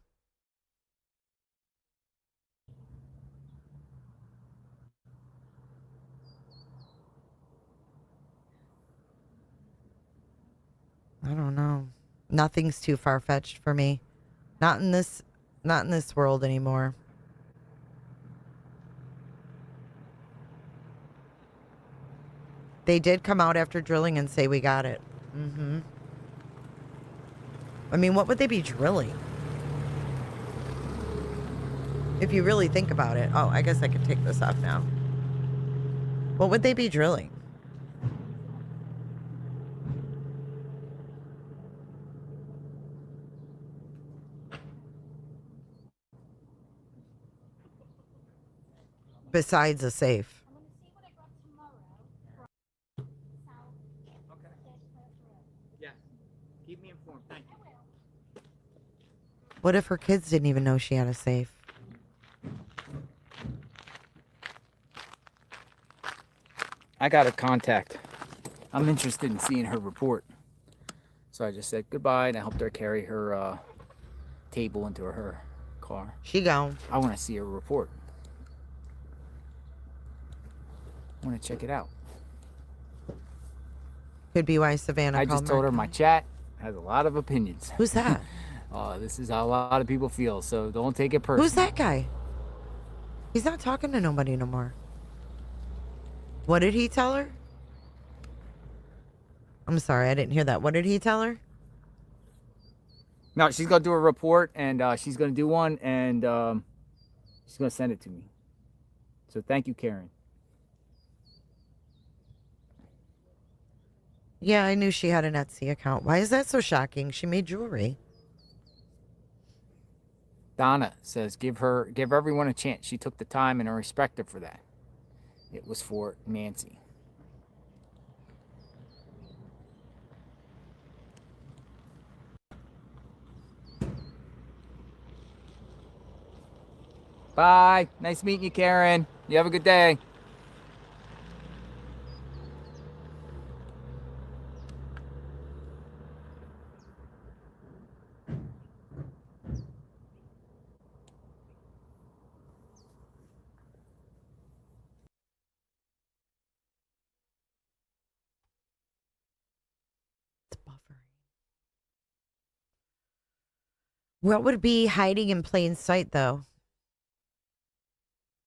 I don't know. Nothing's too far-fetched for me. Not in this world anymore. They did come out after drilling and say we got it. Mm-hmm. I mean, what would they be drilling? If you really think about it. Oh, I guess I could take this off now. What would they be drilling? Besides a safe. Yes. Keep me informed. Thank you. What if her kids didn't even know she had a safe? I got a contact. I'm interested in seeing her report. So I just said goodbye and I helped her carry her table into her car. She gone. I want to see her report. I want to check it out. Could be why Savannah I called just told her Mark. my chat has a lot of opinions. Who's that? This is how a lot of people feel, so don't take it personally. Who's that guy? He's not talking to nobody no more. What did he tell her? I'm sorry, I didn't hear that. What did he tell her? No, she's going to do a report, and she's going to do one, and she's going to send it to me. So thank you, Karen. Yeah, I knew she had an Etsy account. Why is that so shocking? She made jewelry. Donna says, give everyone a chance. She took the time and I respect her for that. It was for Nancy. Bye. Nice meeting you, Karen. You have a good day. What would be hiding in plain sight, though?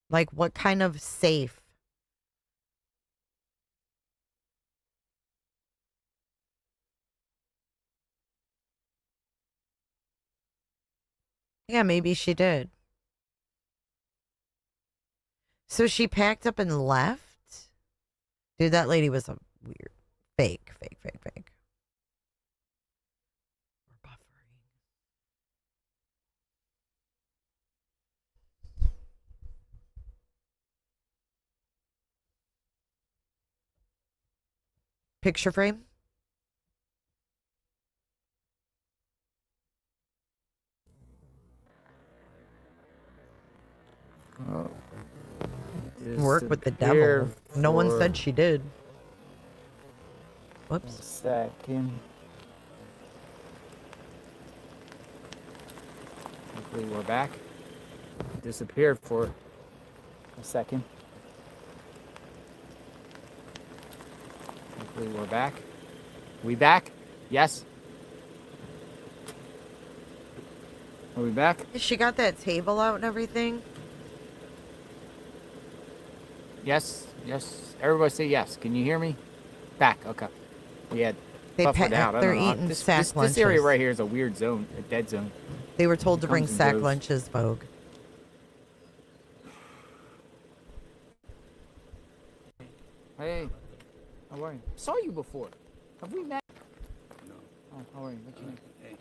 Like, what kind of safe? Yeah, maybe she did. So she packed up and left? Dude, that lady was a weird. Fake. Picture frame? Oh. Work with the devil. No one for said she did. Whoops. a second. Hopefully we're back. Disappeared for a second. Hopefully we're back. We back? Yes. Are we back? She got that table out and everything. Yes. Everybody say yes. Can you hear me? Back. Okay. We had buffered out. I They're don't know. eating This sack lunches. area right here is a weird zone, a dead zone. They were told to bring Comes and sack goes. lunches, Vogue. Hey, how are you? Saw you before. Have we met? No. Oh, how are you? What's your name? Hey.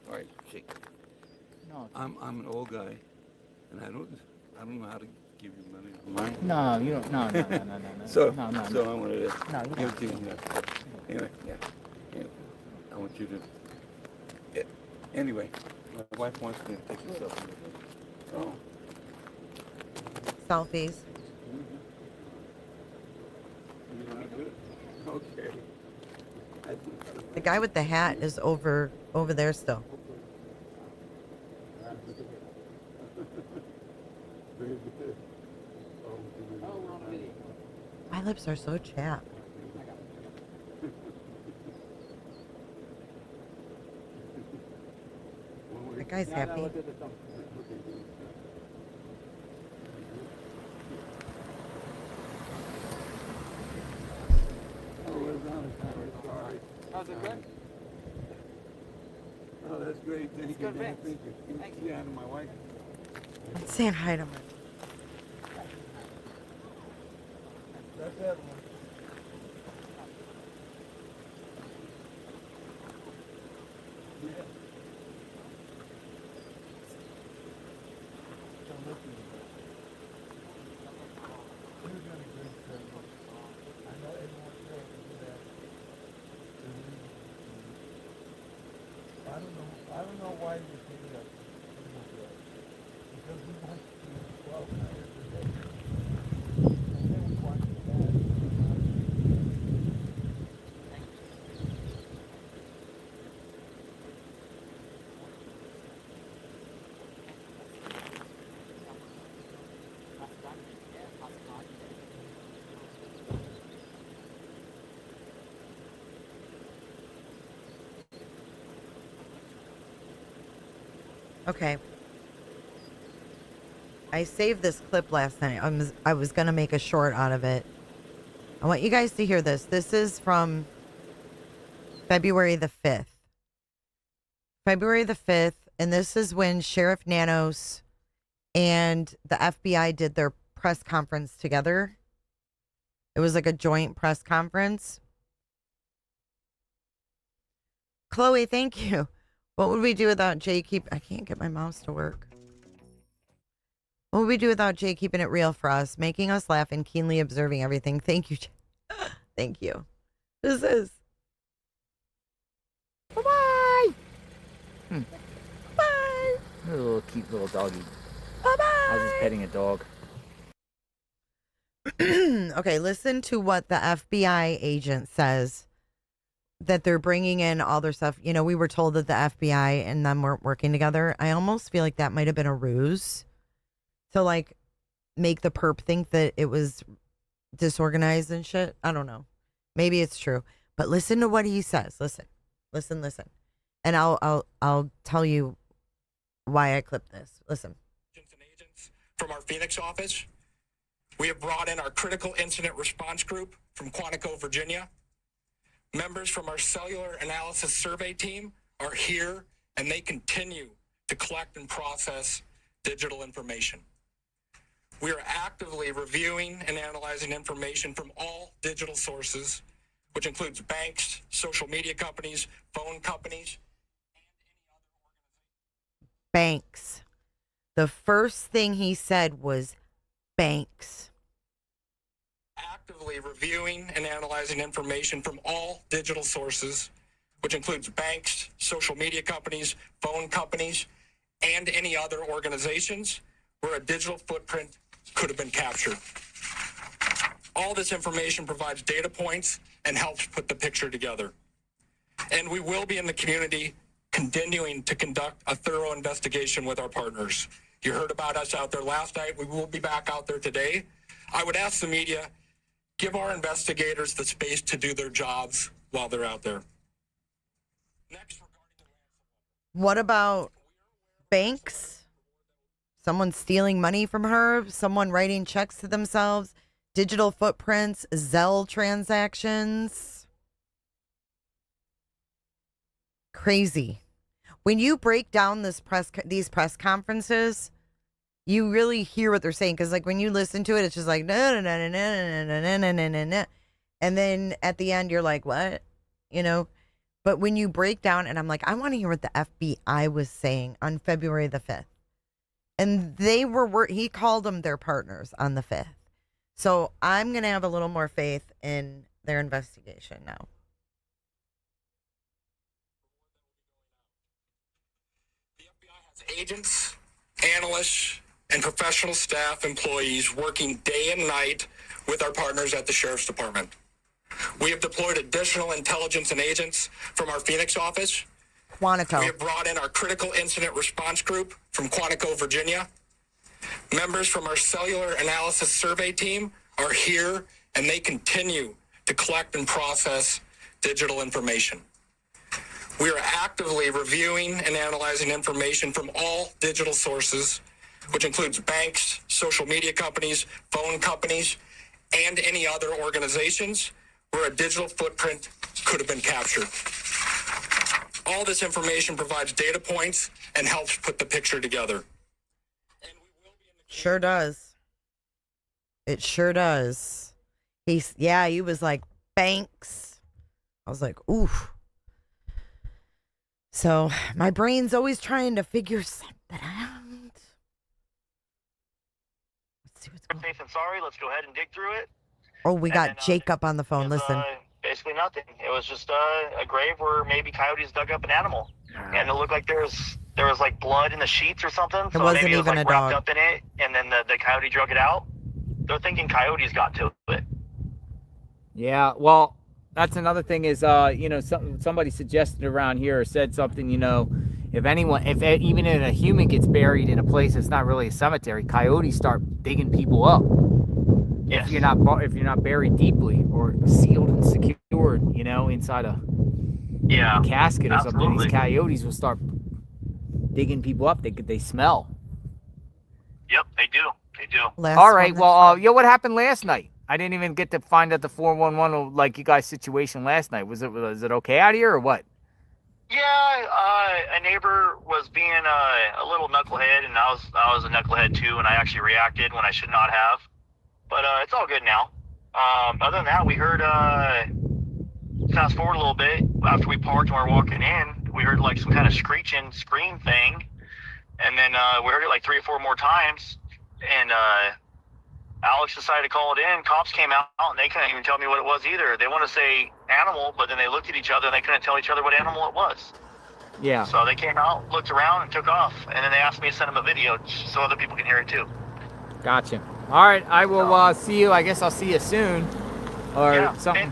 All right, shake. No. I'm an old guy, and I don't know how to give you money online. No, you don't. No. So no. I wanted to No, you give it to don't. you. Anyway, yeah. I want you to. Yeah. Anyway, my wife wants me to take a selfie with her. Oh. Selfies. Okay. The guy with the hat is over there still. My lips are so chapped. That guy's happy. How's it good? That's great. Thank you. good, man. Thank you. Can you see Anna, my wife? Saying hi to my. That's Evelyn. Yeah. Don't look at me. You're doing a great job. I know everyone's trying to do that. I don't know why you think that. Because we want to do 12 hours a day. And then we watch the bad. Okay. I saved this clip last night. I was going to make a short out of it. I want you guys to hear this. This is from February the 5th. February the 5th, and this is when Sheriff Nanos and the FBI did their press conference together. It was like a joint press conference. Chloe, thank you. What would we do without Jay I can't get my mouse to work. What would we do without Jay keeping it real for us, making us laugh and keenly observing everything? Thank you, Jay. Thank you. Who's this? Bye-bye. Bye. A little cute little doggy. Bye-bye. I was just petting a dog. Okay, listen to what the FBI agent says. That they're bringing in all their stuff. You know, we were told that the FBI and them weren't working together. I almost feel like that might have been a ruse to, like, make the perp think that it was disorganized and shit. I don't know. Maybe it's true. But listen to what he says. Listen. And I'll tell you why I clipped this. Listen. From our Phoenix office, we have brought in our critical incident response group from Quantico, Virginia. Members from our cellular analysis survey team are here, and they continue to collect and process digital information. We are actively reviewing and analyzing information from all digital sources, which includes banks, social media companies, phone companies, Banks. The first thing he said was banks. Actively reviewing and analyzing information from all digital sources, which includes banks, social media companies, phone companies, and any other organizations where a digital footprint could have been captured. All this information provides data points and helps put the picture together. And we will be in the community continuing to conduct a thorough investigation with our partners. You heard about us out there last night. We will be back out there today. I would ask the media, give our investigators the space to do their jobs while they're out there. What about banks? Someone stealing money from her? Someone writing checks to themselves? Digital footprints? Zelle transactions? Crazy. When you break down these press conferences, you really hear what they're saying. Because, like, when you listen to it, it's just like, no, no, no, no, no, no, no, no, no, no, no. And then at the end, you're like, what? You know? But when you break down, and I'm like, I want to hear what the FBI was saying on February the 5th. And they were, he called them their partners on the 5th. So I'm going to have a little more faith in their investigation now. Agents, analysts, and professional staff employees working day and night with our partners at the Sheriff's Department. We have deployed additional intelligence and agents from our Phoenix office. Quantico. We have brought in our critical incident response group from Quantico, Virginia. Members from our cellular analysis survey team are here, and they continue to collect and process digital information. We are actively reviewing and analyzing information from all digital sources, which includes banks, social media companies, phone companies, and any other organizations where a digital footprint could have been captured. All this information provides data points and helps put the picture together. Sure does. It sure does. He was like, Banks. I was like, oof. So my brain's always trying to figure something out. Let's see what's going on. Safe and sorry. Let's go ahead and dig through it. Oh, we got Jacob on the phone. Listen. Basically nothing. It was just a grave where maybe coyotes dug up an animal, and it looked like there was like blood in the sheets or something. It wasn't maybe it was even like a wrapped dog. up in it, and then the coyote drug it out. They're thinking coyotes got to it. Yeah, well, that's another thing is, somebody suggested around here or said something, if even if a human gets buried in a place that's not really a cemetery, coyotes start digging people up. Yes. If you're not buried deeply or sealed and secured, inside a casket or something, these coyotes will start digging people up. They smell. Yep, they do. They do. All right, well, what happened last night? I didn't even get to find out the 411 like you guys' situation last night. Was it okay out here or what? Yeah, a neighbor was being a little knucklehead, and I was a knucklehead too, and I actually reacted when I should not have. But it's all good now. Other than that, we heard, fast forward a little bit, after we parked and we were walking in, we heard like some kind of scream thing. And then we heard it like 3 or 4 more times. And Alex decided to call it in. Cops came out, and they couldn't even tell me what it was either. They want to say animal, but then they looked at each other, and they couldn't tell each other what animal it was. Yeah. So they came out, looked around, and took off. And then they asked me to send them a video so other people can hear it too. Gotcha. All right, I will see you. I guess I'll see you soon, or something.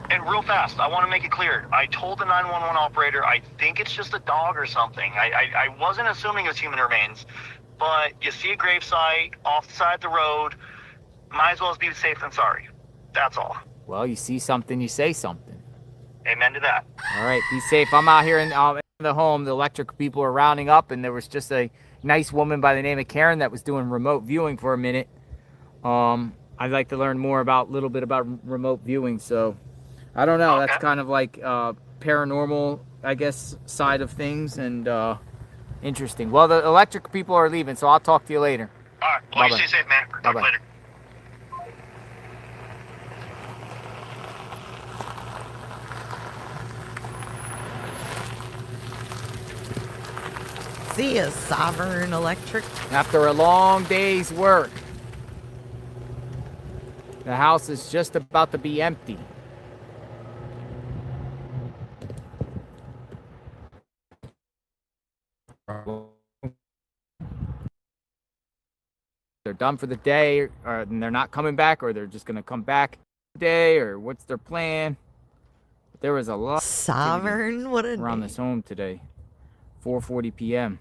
And real fast, I want to make it clear. I told the 911 operator I think it's just a dog or something. I wasn't assuming it was human remains, but you see a gravesite off the side of the road, might as well be safe than sorry. That's all. Well, you see something, you say something. Amen to that. All right, be safe. I'm out here in the home. The electric people are rounding up, and there was just a nice woman by the name of Karen that was doing remote viewing for a minute. I'd like to learn more a little bit about remote viewing, so I don't know. Okay. That's kind of like paranormal, I guess, side of things, and interesting. Well, the electric people are leaving, so I'll talk to you later. All right. Well, you stay safe, man. Talk later. See ya, Sovereign Electric. After a long day's work, the house is just about to be empty. They're done for the day, or they're not coming back, or they're just going to come back today, or what's their plan? There was a lot Sovereign, what a around this home today. 4:40 p.m.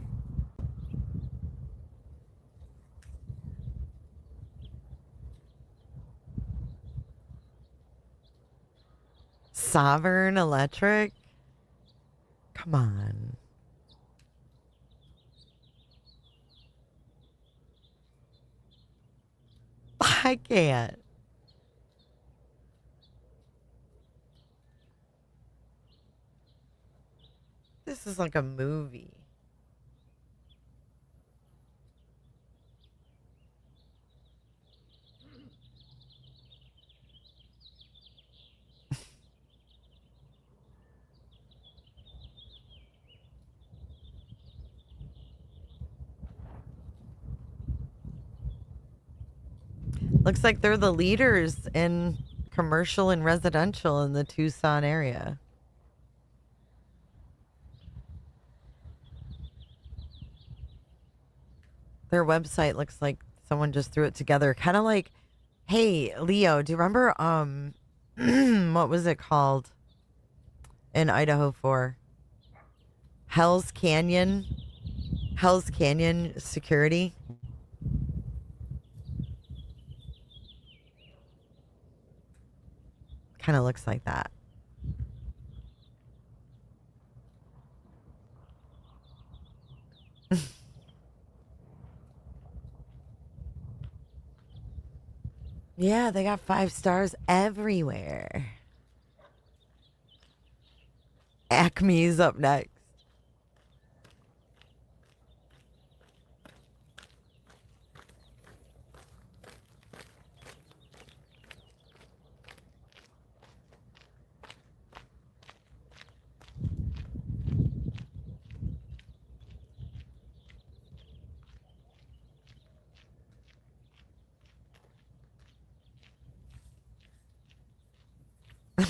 Sovereign Electric? Come on. I can't. This is like a movie. Looks like they're the leaders in commercial and residential in the Tucson area. Their website looks like someone just threw it together. Kind of like, hey, Leo, do you remember what was it called in Idaho for? Hell's Canyon Security. Kind of looks like that. Yeah, they got 5 stars everywhere. Acme's up next.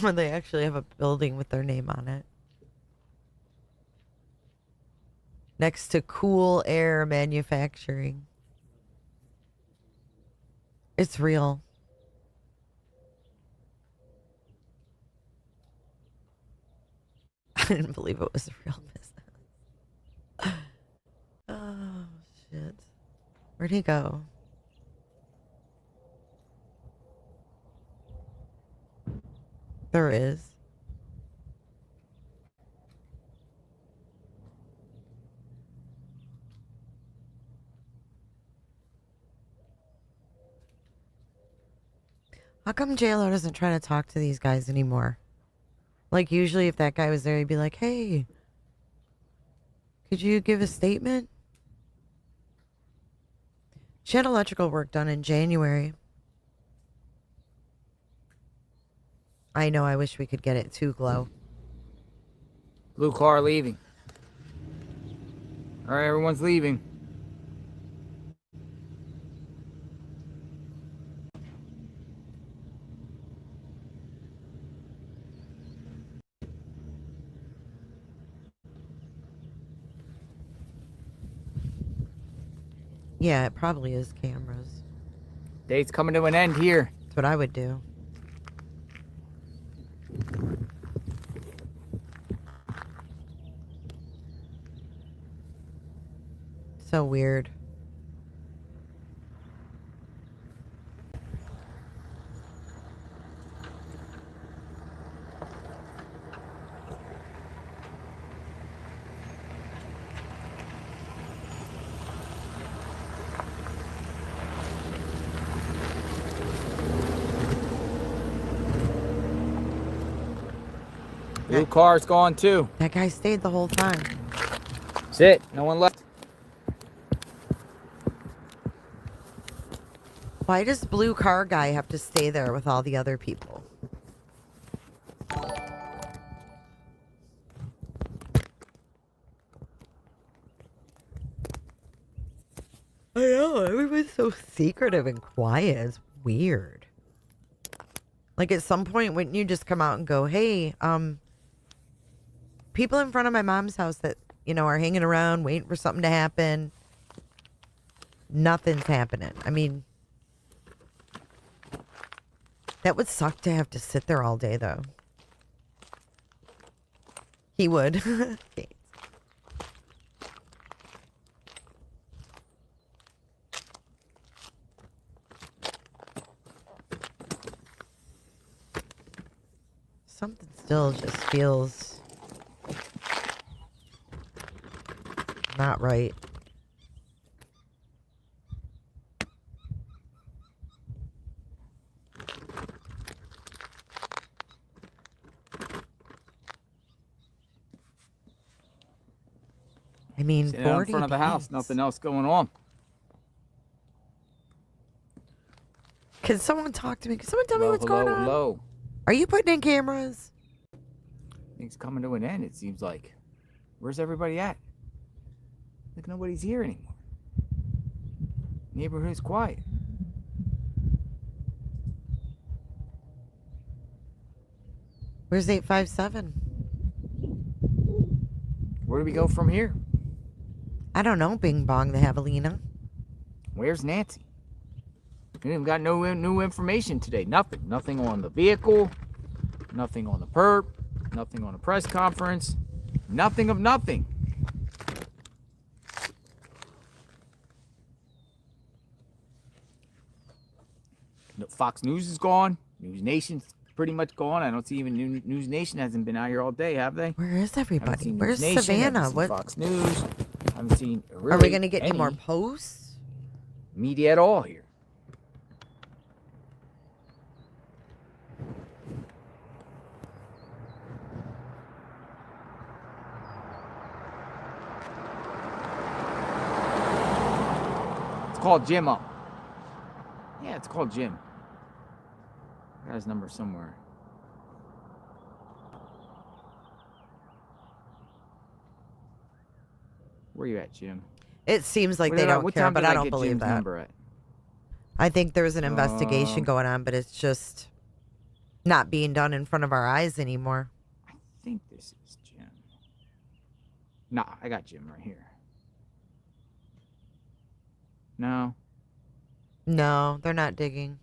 When they actually have a building with their name on it. Next to Cool Air Manufacturing. It's real. I didn't believe it was a real business. Oh, shit. Where'd he go? There is. How come JLo doesn't try to talk to these guys anymore? Like, usually if that guy was there, he'd be like, hey, could you give a statement? She had electrical work done in January. I know, I wish we could get it to glow. Blue car leaving. All right, everyone's leaving. Yeah, it probably is cameras. Date's coming to an end here. That's what I would do. So weird. Blue car's gone too. That guy stayed the whole time. That's it. No one left. Why does blue car guy have to stay there with all the other people? I know, everyone's so secretive and quiet. It's weird. Like, at some point, wouldn't you just come out and go, hey, people in front of my mom's house that, you know, are hanging around waiting for something to happen. Nothing's happening. I mean, that would suck to have to sit there all day, though. He would. Okay. Something still just feels not right. I mean, Sitting out in front of the house, nothing else going on. Can someone talk to me? Can someone tell me what's going on? Hello. Are you putting in cameras? Things coming to an end, it seems like. Where's everybody at? Like nobody's here anymore. Neighborhood's quiet. Where's 857? Where do we go from here? I don't know, Bing Bong the Javelina. Where's Nancy? We even got no new information today. Nothing. Nothing on the vehicle. Nothing on the perp. Nothing on the press conference. Nothing of nothing. Fox News is gone. News Nation's pretty much gone. I don't see even News Nation hasn't been out here all day, have they? Where is everybody? Where's Nation, Savannah? What? Fox News. I haven't seen. Really Are we gonna get any more posts? Media at all here? call Jim up. Yeah, let's call Jim. I got his number somewhere. Where you at, Jim? It seems like they don't care, but I don't believe that. Number at? I think there's an investigation going on, but it's just not being done in front of our eyes anymore. I think this is Jim. Nah, I got Jim right here. No. No, they're not digging.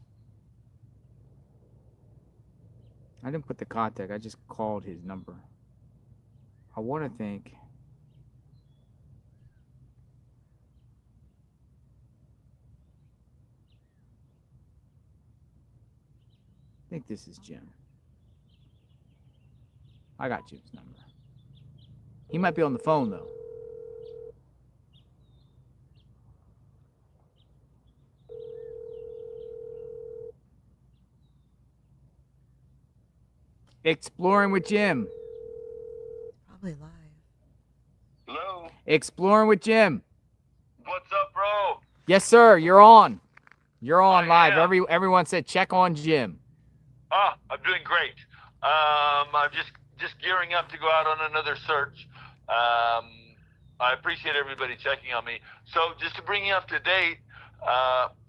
I didn't put the contact. I just called his number. I want to think. I think this is Jim. I got Jim's number. He might be on the phone, though. Exploring with Jim. Probably live. Hello? Exploring with Jim. What's up, bro? Yes, sir. You're on. You're on live. Everyone said check on Jim. Ah, I'm doing great. I'm just gearing up to go out on another search. I appreciate everybody checking on me. So just to bring you up to date,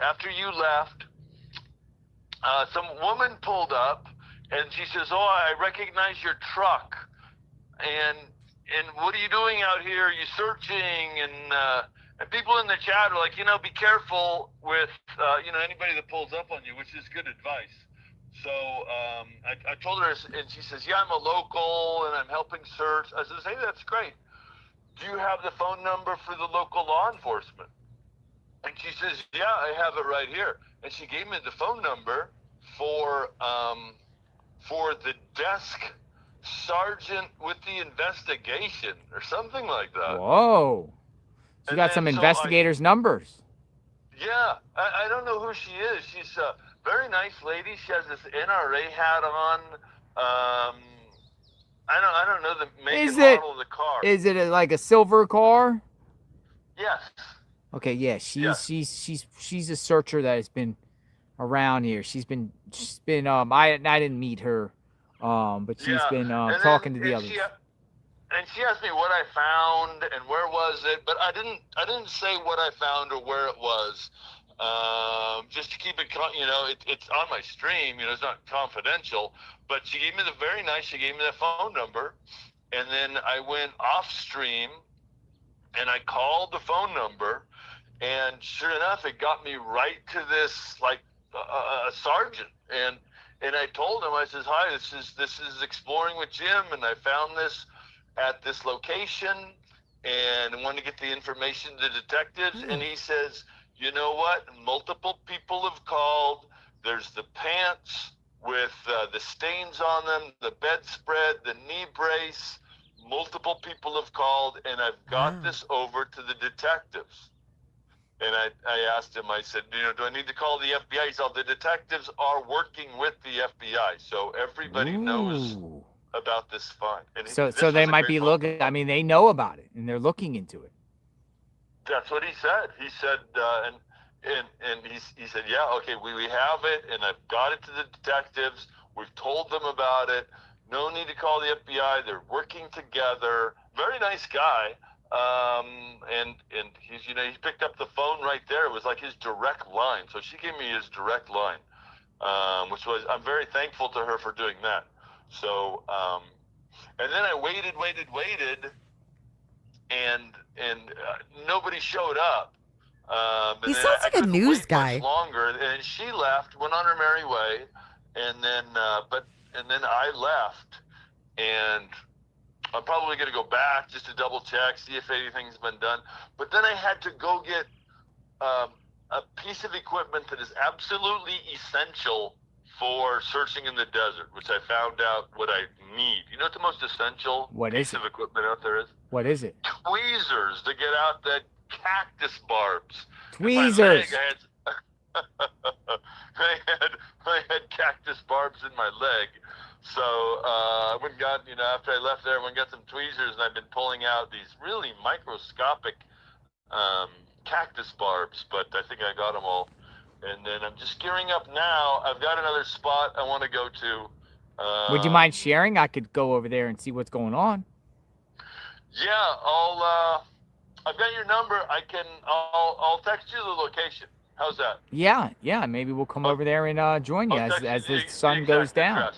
after you left, some woman pulled up and she says, "Oh, I recognize your truck. And what are you doing out here? Are you searching?" And people in the chat are like, be careful with anybody that pulls up on you, which is good advice. So I told her, and she says, "Yeah, I'm a local and I'm helping search." I says, "Hey, that's great. Do you have the phone number for the local law enforcement?" And she says, "Yeah, I have it right here." And she gave me the phone number for the desk sergeant with the investigation or something like that. Whoa. You got some investigators' numbers. Yeah, I don't know who she is. She's a very nice lady. She has this NRA hat on. I don't know the make and model of the car. Is it like a silver car? Yes. Okay, yeah. She's a searcher that has been around here. She's been I didn't meet her, but she's been talking to the others. And she asked me what I found and where was it, but I didn't say what I found or where it was, just to keep it, it's on my stream, it's not confidential. But she gave me she gave me the phone number, and then I went off stream, and I called the phone number, and sure enough, it got me right to this a sergeant, and I told him, I says, "Hi, this is Exploring with Jim, and I found this at this location and wanted to get the information to detectives." And he says, "You know what? Multiple people have called. There's the pants with the stains on them, the bedspread, the knee brace. Multiple people have called, and I've got this over to the detectives." And I asked him, I said, "Do I need to call the FBI?" He said, "The detectives are working with the FBI, so everybody knows about this find." And So they might be looking. I mean, they know about it and they're looking into it. That's what he said. He said, he said, "Yeah, okay, we have it, and I've got it to the detectives. We've told them about it. No need to call the FBI. They're working together." Very nice guy. And he's he picked up the phone right there. It was like his direct line. So she gave me his direct line, which was, I'm very thankful to her for doing that. So, and then I waited, and nobody showed up. He sounds like a news guy. Longer, and she left, went on her merry way, and then I left, and I'm probably going to go back just to double check, see if anything's been done. But then I had to go get a piece of equipment that is absolutely essential for searching in the desert, which I found out what I need. You know what the most essential piece of equipment out there is? What is it? Tweezers to get out that cactus barbs. Tweezers. I had cactus barbs in my leg. So I went and got, after I left there, I went and got some tweezers, and I've been pulling out these really microscopic cactus barbs, but I think I got them all. And then I'm just gearing up now. I've got another spot I want to go to. Would you mind sharing? I could go over there and see what's going on. Yeah, I've got your number. I'll text you the location. How's that? Yeah, maybe we'll come over there and join you as the sun goes down.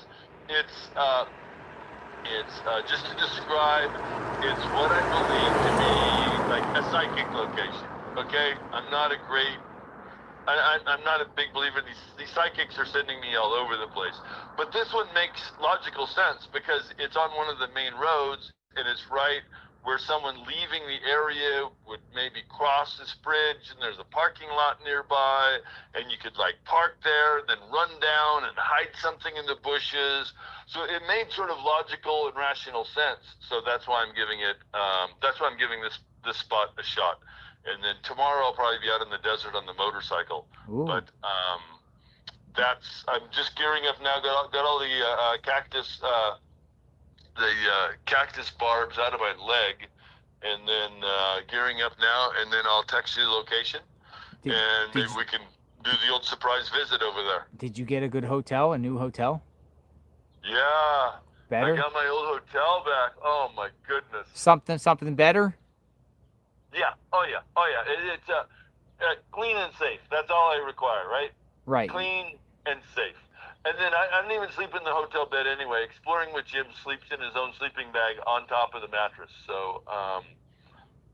It's just to describe, it's what I believe to be like a psychic location. Okay, I'm not a big believer. These psychics are sending me all over the place, but this one makes logical sense because it's on one of the main roads and it's right where someone leaving the area would maybe cross this bridge, and there's a parking lot nearby, and you could like park there, then run down and hide something in the bushes. So it made sort of logical and rational sense. So that's why I'm giving it. That's why I'm giving this spot a shot. And then tomorrow I'll probably be out in the desert on the motorcycle. Ooh. But I'm just gearing up now. Got all the cactus. The cactus barbs out of my leg, and then gearing up now, and then I'll text you the location, and maybe we can do the old surprise visit over there. Did you get a good hotel, a new hotel? Yeah. Better? I got my old hotel back. Oh my goodness. Something better? Yeah. Oh yeah. It's clean and safe. That's all I require, right? Right. Clean and safe. And then I don't even sleep in the hotel bed anyway. Exploring with Jim sleeps in his own sleeping bag on top of the mattress. So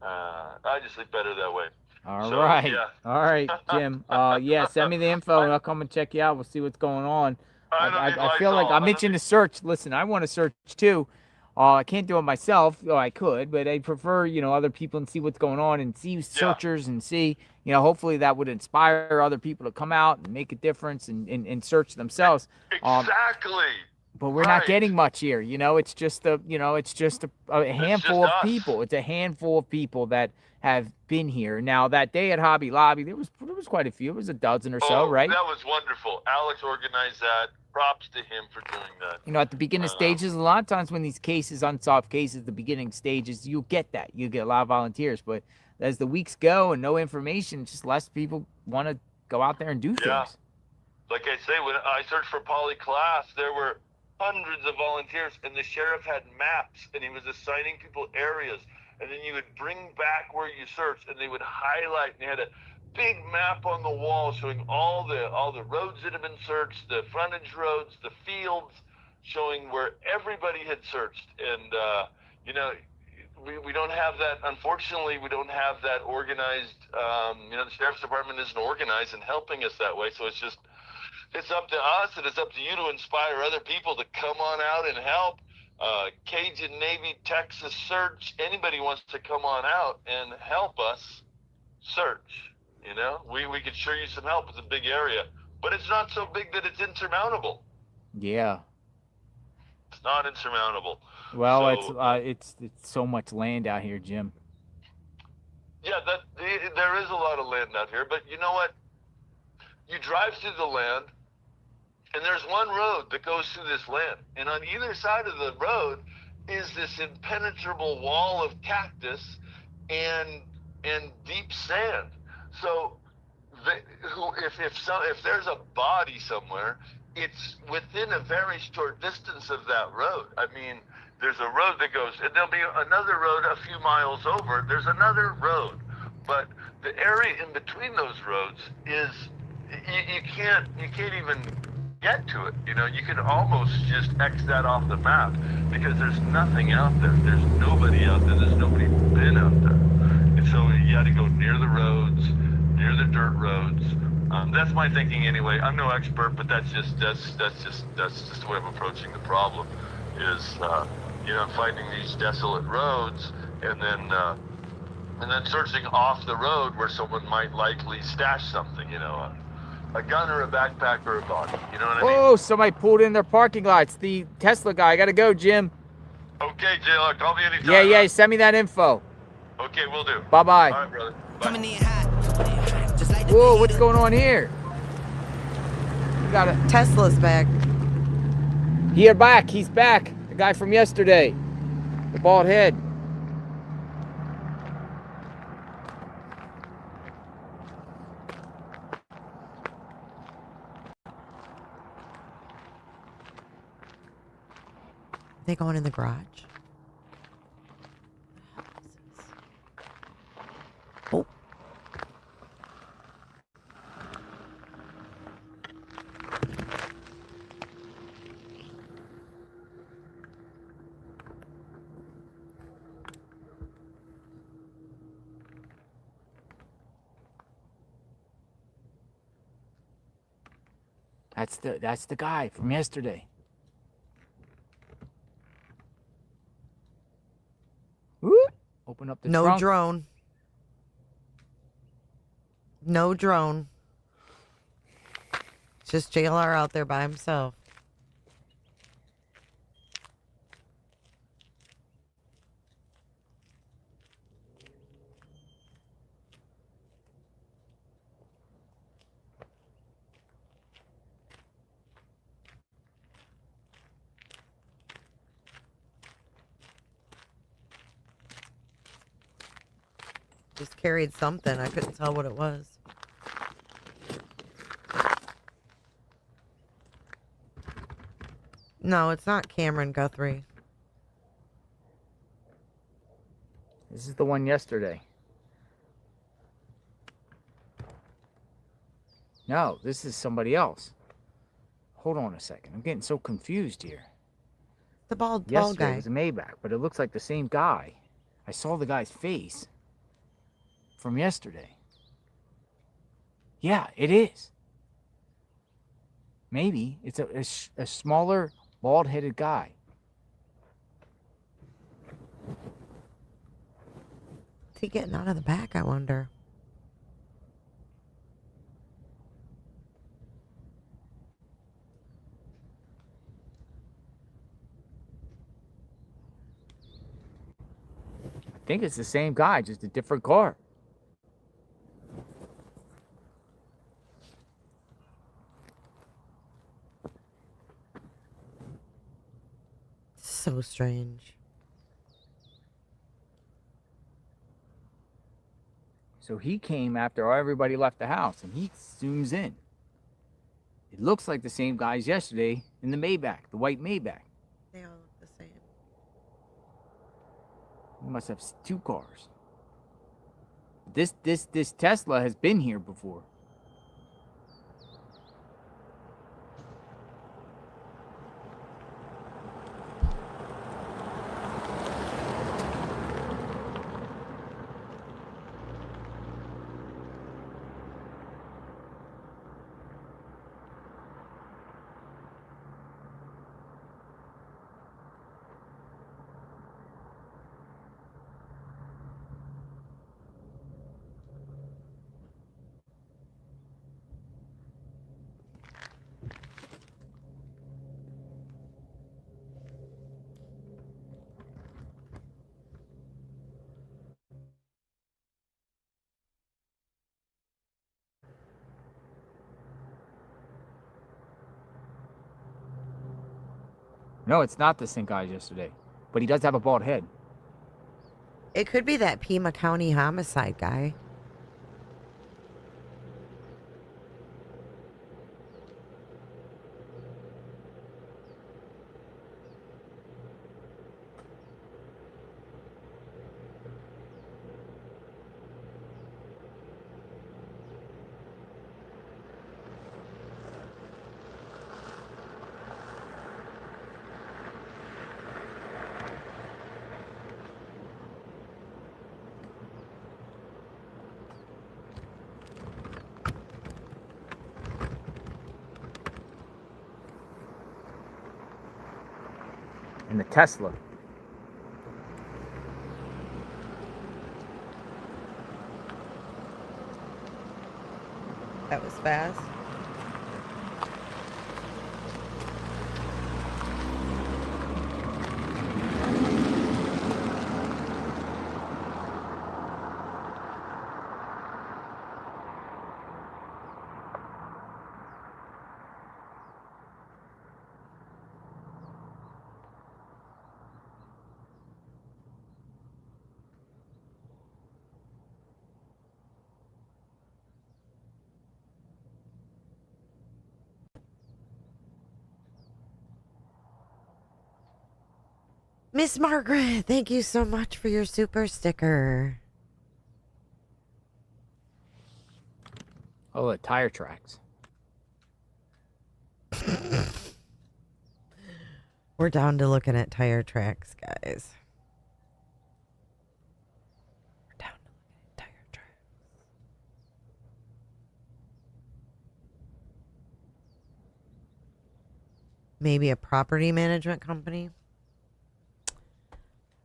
I just sleep better that way. All right, Jim. Yeah, send me the info and I'll come and check you out. We'll see what's going on. I feel like I'm itching to search. Listen, I want to search too. I can't do it myself. Oh, I could, but I prefer, other people and see what's going on and see searchers and see, hopefully that would inspire other people to come out and make a difference and search themselves. Exactly. But we're not getting much here. It's just a handful of people. It's a handful of people that have been here. Now, that day at Hobby Lobby, there was quite a few. It was a dozen or so, right? That was wonderful. Alex organized that. Props to him for doing that. At the beginning stages, a lot of times when these cases, unsolved cases, the beginning stages, you'll get that. You get a lot of volunteers. But as the weeks go and no information, just less people want to go out there and do things. Like I say, when I searched for Poly Class, there were hundreds of volunteers, and the sheriff had maps, and he was assigning people areas. And then you would bring back where you searched, and they would highlight, and they had a big map on the wall showing all the roads that have been searched, the frontage roads, the fields, showing where everybody had searched. And we don't have that. Unfortunately, we don't have that organized. The sheriff's department isn't organized and helping us that way. So it's up to us, and it's up to you to inspire other people to come on out and help. Cajun Navy, Texas Search, anybody wants to come on out and help us search. We could sure use some help. It's a big area, but it's not so big that it's insurmountable. Yeah. It's not insurmountable. Well, it's so much land out here, Jim. Yeah, there is a lot of land out here, but you know what? You drive through the land, and there's one road that goes through this land, and on either side of the road is this impenetrable wall of cactus and deep sand. So, if there's a body somewhere, it's within a very short distance of that road. I mean, there's a road that goes, and there'll be another road a few miles over. There's another road, but the area in between those roads is you can't even get to it. You can almost just X that off the map because there's nothing out there. There's nobody out there. There's nobody been out there. And so you got to go near the roads, near the dirt roads. That's my thinking anyway. I'm no expert, but that's just the way I'm approaching the problem. Is finding these desolate roads and then searching off the road where someone might likely stash something. A gun or a backpack or a body. You know what I mean? Oh, somebody pulled in their parking lot. It's the Tesla guy. I got to go, Jim. Okay, JL, call me anytime. Yeah, send me that info. Okay, we'll do. Bye-bye. All right, brother. Bye. Whoa, what's going on here? We got Tesla's back. He's back. The guy from yesterday. The bald head. they going in the garage? Oh. That's the guy from yesterday. Whoop. Open up the No trunk. drone. No drone. Just JLR out there by himself. Just carried something. I couldn't tell what it was. No, it's not Cameron Guthrie. This is the one yesterday. No, this is somebody else. Hold on a second. I'm getting so confused here. The bald, tall Yesterday guy. was a Maybach, but it looks like the same guy. I saw the guy's face from yesterday. Yeah, it is. Maybe it's a smaller, bald-headed guy. Is he getting out of the back, I wonder? I think it's the same guy, just a different car. So strange. So he came after everybody left the house, and he zooms in. It looks like the same guy as yesterday in the Maybach, the white Maybach. They all look the same. He must have two cars. This Tesla has been here before. No, it's not the same guy as yesterday, but he does have a bald head. It could be that Pima County homicide guy. In the Tesla. That was fast. Miss Margaret, thank you so much for your super sticker. Oh, the tire tracks. We're down to looking at tire tracks, guys. We're down to looking at tire tracks. Maybe a property management company.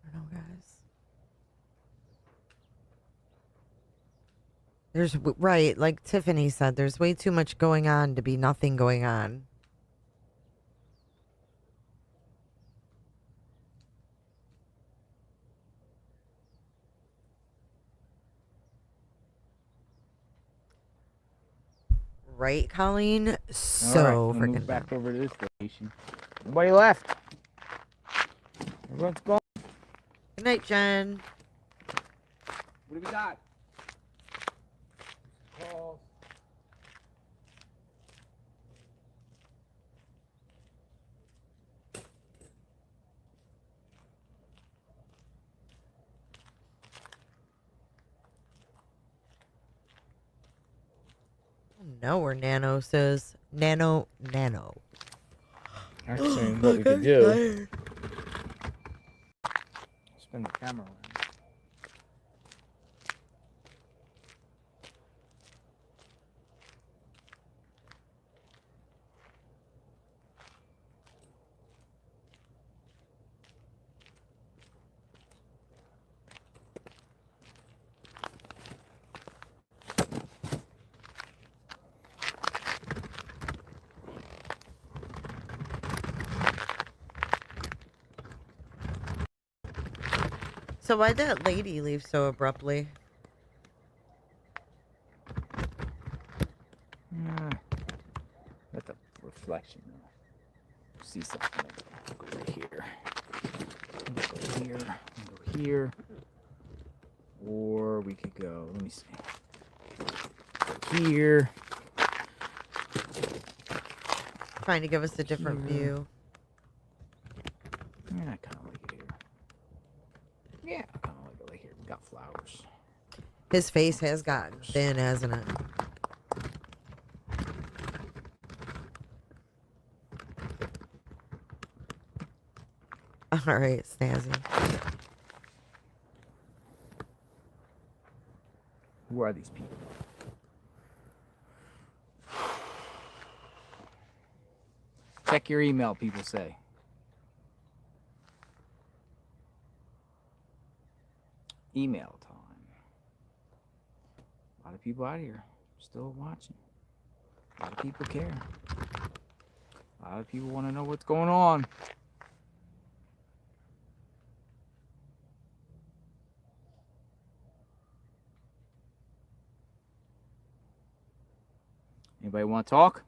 I don't know, guys. Right, like Tiffany said, there's way too much going on to be nothing going on. Right, Colleen? So All right, we'll move freaking back over to this location. Nobody left. Everyone's gone. Good night, Jen. What do we got? Calls. No, where Nano says Nano. Actually, what we could do. Spin the camera around. So why'd that lady leave so abruptly? That's a reflection. See something. Go right here. Go here. Go here. Or we could go. Let me see. Go here. Trying to give us a different view. Yeah, I kind of like it here. Yeah, I kind of like it right here. We got flowers. His face has gotten thin, hasn't it? All right, Snazzy. Who are these people? Check your email, people say. Email time. A lot of people out here still watching. A lot of people care. A lot of people want to know what's going on. Anybody want to talk?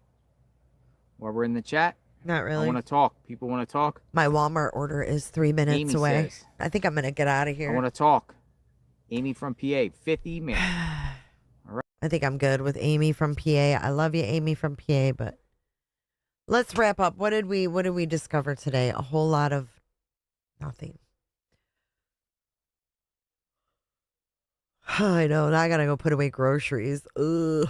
While we're in the chat? Not really. I want to talk. People want to talk? My Walmart order is 3 minutes Amy away. says. I think I'm going to get out of here. I want to talk. Amy from PA, 5th email. All right. I think I'm good with Amy from PA. I love you, Amy from PA, but let's wrap up. What did we discover today? A whole lot of nothing. I know. Now I gotta go put away groceries. Ugh.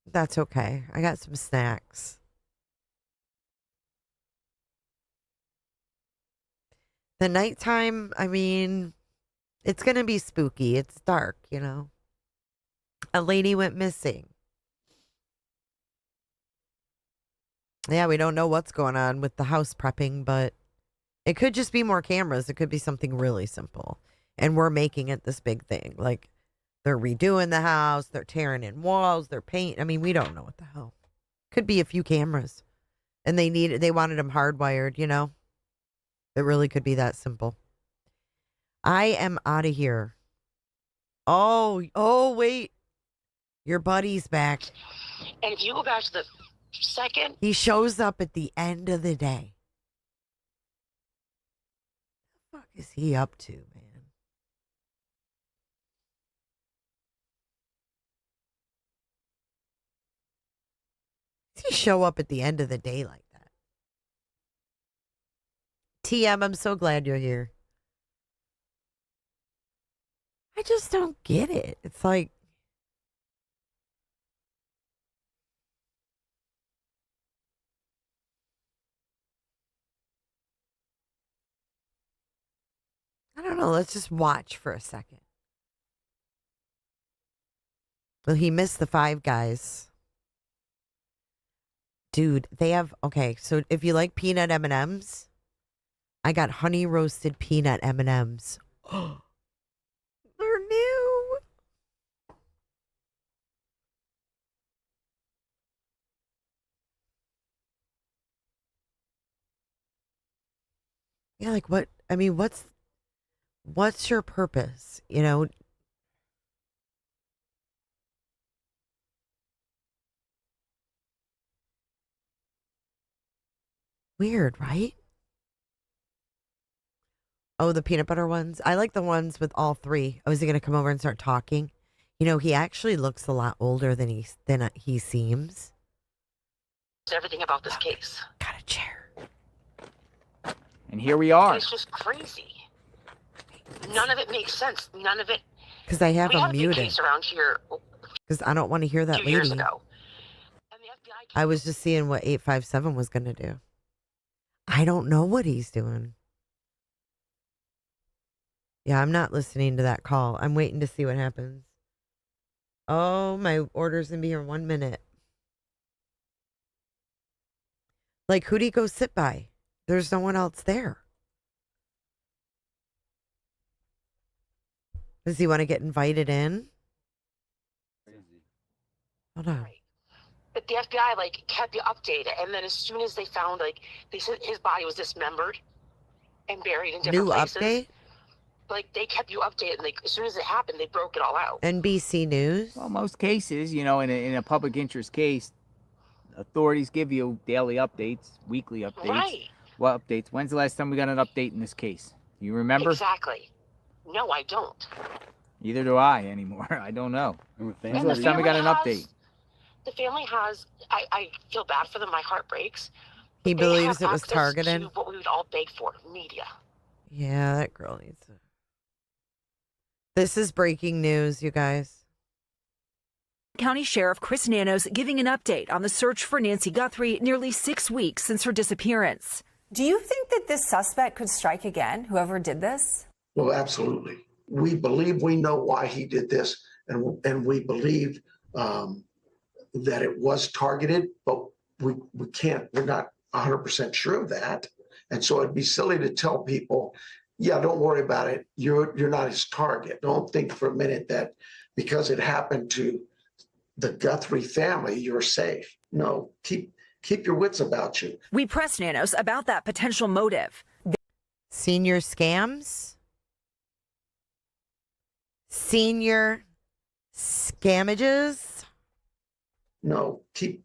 That's okay. I got some snacks. The nighttime, I mean, it's gonna be spooky. It's dark, you know. A lady went missing. Yeah, we don't know what's going on with the house prepping, but it could just be more cameras. It could be something really simple. And we're making it this big thing. Like, they're redoing the house, they're tearing in walls, they're painting. I mean, we don't know what the hell. Could be a few cameras. And they wanted them hardwired, you know? It really could be that simple. I am out of here. Oh, wait. Your buddy's back. And if you go back to the second, He shows up at the end of the day. What the fuck is he up to, man? Does he show up at the end of the day like that? TM, I'm so glad you're here. I just don't get it. It's like, I don't know. Let's just watch for a second. Well, he missed the Five Guys. Dude, they have, okay, so if you like peanut M&Ms, I got honey roasted peanut M&Ms. Oh, they're new. Yeah, like what? I mean, what's your purpose? You know, weird, right? Oh, the peanut butter ones. I like the ones with all three. Oh, is he going to come over and start talking? You know, he actually looks a lot older than he seems. Everything about this case. Got a chair. And here we are. It's just crazy. None of it makes sense. None of it. Because I have We him had a big muted. case around here Because I don't want to hear a that few years lady. ago. I was just seeing what 857 was going to do. I don't know what he's doing. Yeah, I'm not listening to that call. I'm waiting to see what happens. Oh, my order's going to be here in 1 minute. Like, who'd he go sit by? There's no one else there. Does he want to get invited in? Hold on. But the FBI kept you updated, and then as soon as they found they said his body was dismembered and buried in different New places. update? They kept you updated, and as soon as it happened, they broke it all out. NBC News? Well, most cases, you know, in a public interest case, authorities give you daily updates, weekly updates. Right. What updates? When's the last time we got an update in this case? You remember? Exactly. No, I don't. Neither do I anymore. I don't know. When's the And last time we got an update? The family has. I feel bad for them. My heart breaks. He They believes have it was access targeted. to what we would all beg for: media. Yeah, that girl needs to. This is breaking news, you guys. County Sheriff Chris Nanos giving an update on the search for Nancy Guthrie nearly 6 weeks since her disappearance. Do you think that this suspect could strike again, whoever did this? Well, absolutely. We believe we know why he did this, and we believe that it was targeted, but we're not 100% sure of that. And so it'd be silly to tell people, yeah, don't worry about it. You're not his target. Don't think for a minute that because it happened to the Guthrie family, you're safe. No, keep your wits about you. We pressed Nanos about that potential motive. Senior scams? Senior scamages? No, keep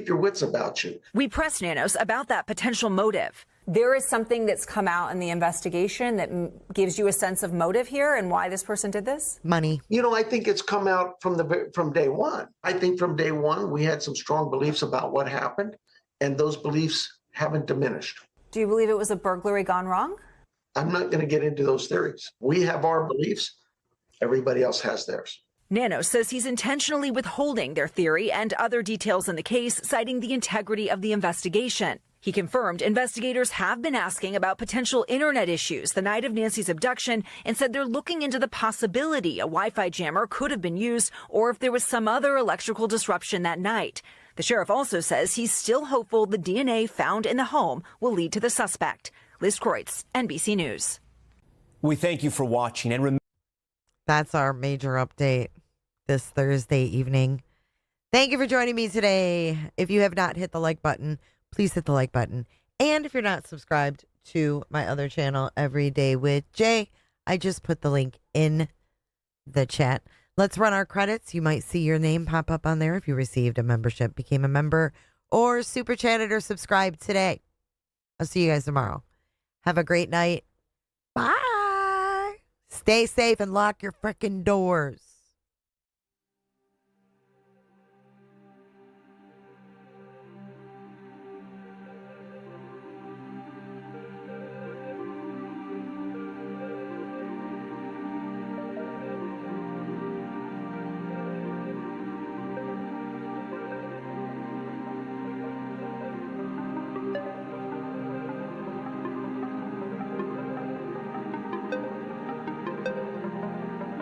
your wits about you. We pressed Nanos about that potential motive. There is something that's come out in the investigation that gives you a sense of motive here and why this person did this? Money. You know, I think it's come out from day one. I think from day one, we had some strong beliefs about what happened, and those beliefs haven't diminished. Do you believe it was a burglary gone wrong? I'm not going to get into those theories. We have our beliefs. Everybody else has theirs. Nanos says he's intentionally withholding their theory and other details in the case, citing the integrity of the investigation. He confirmed investigators have been asking about potential internet issues the night of Nancy's abduction and said they're looking into the possibility a Wi-Fi jammer could have been used or if there was some other electrical disruption that night. The sheriff also says he's still hopeful the DNA found in the home will lead to the suspect. Liz Kreutz, NBC News. We thank you for watching and That's our major update this Thursday evening. Thank you for joining me today. If you have not hit the like button, please hit the like button. And if you're not subscribed to my other channel, Every Day with Jay, I just put the link in the chat. Let's run our credits. You might see your name pop up on there if you received a membership, became a member, or super chatted or subscribed today. I'll see you guys tomorrow. Have a great night. Bye. Stay safe and lock your frickin' doors.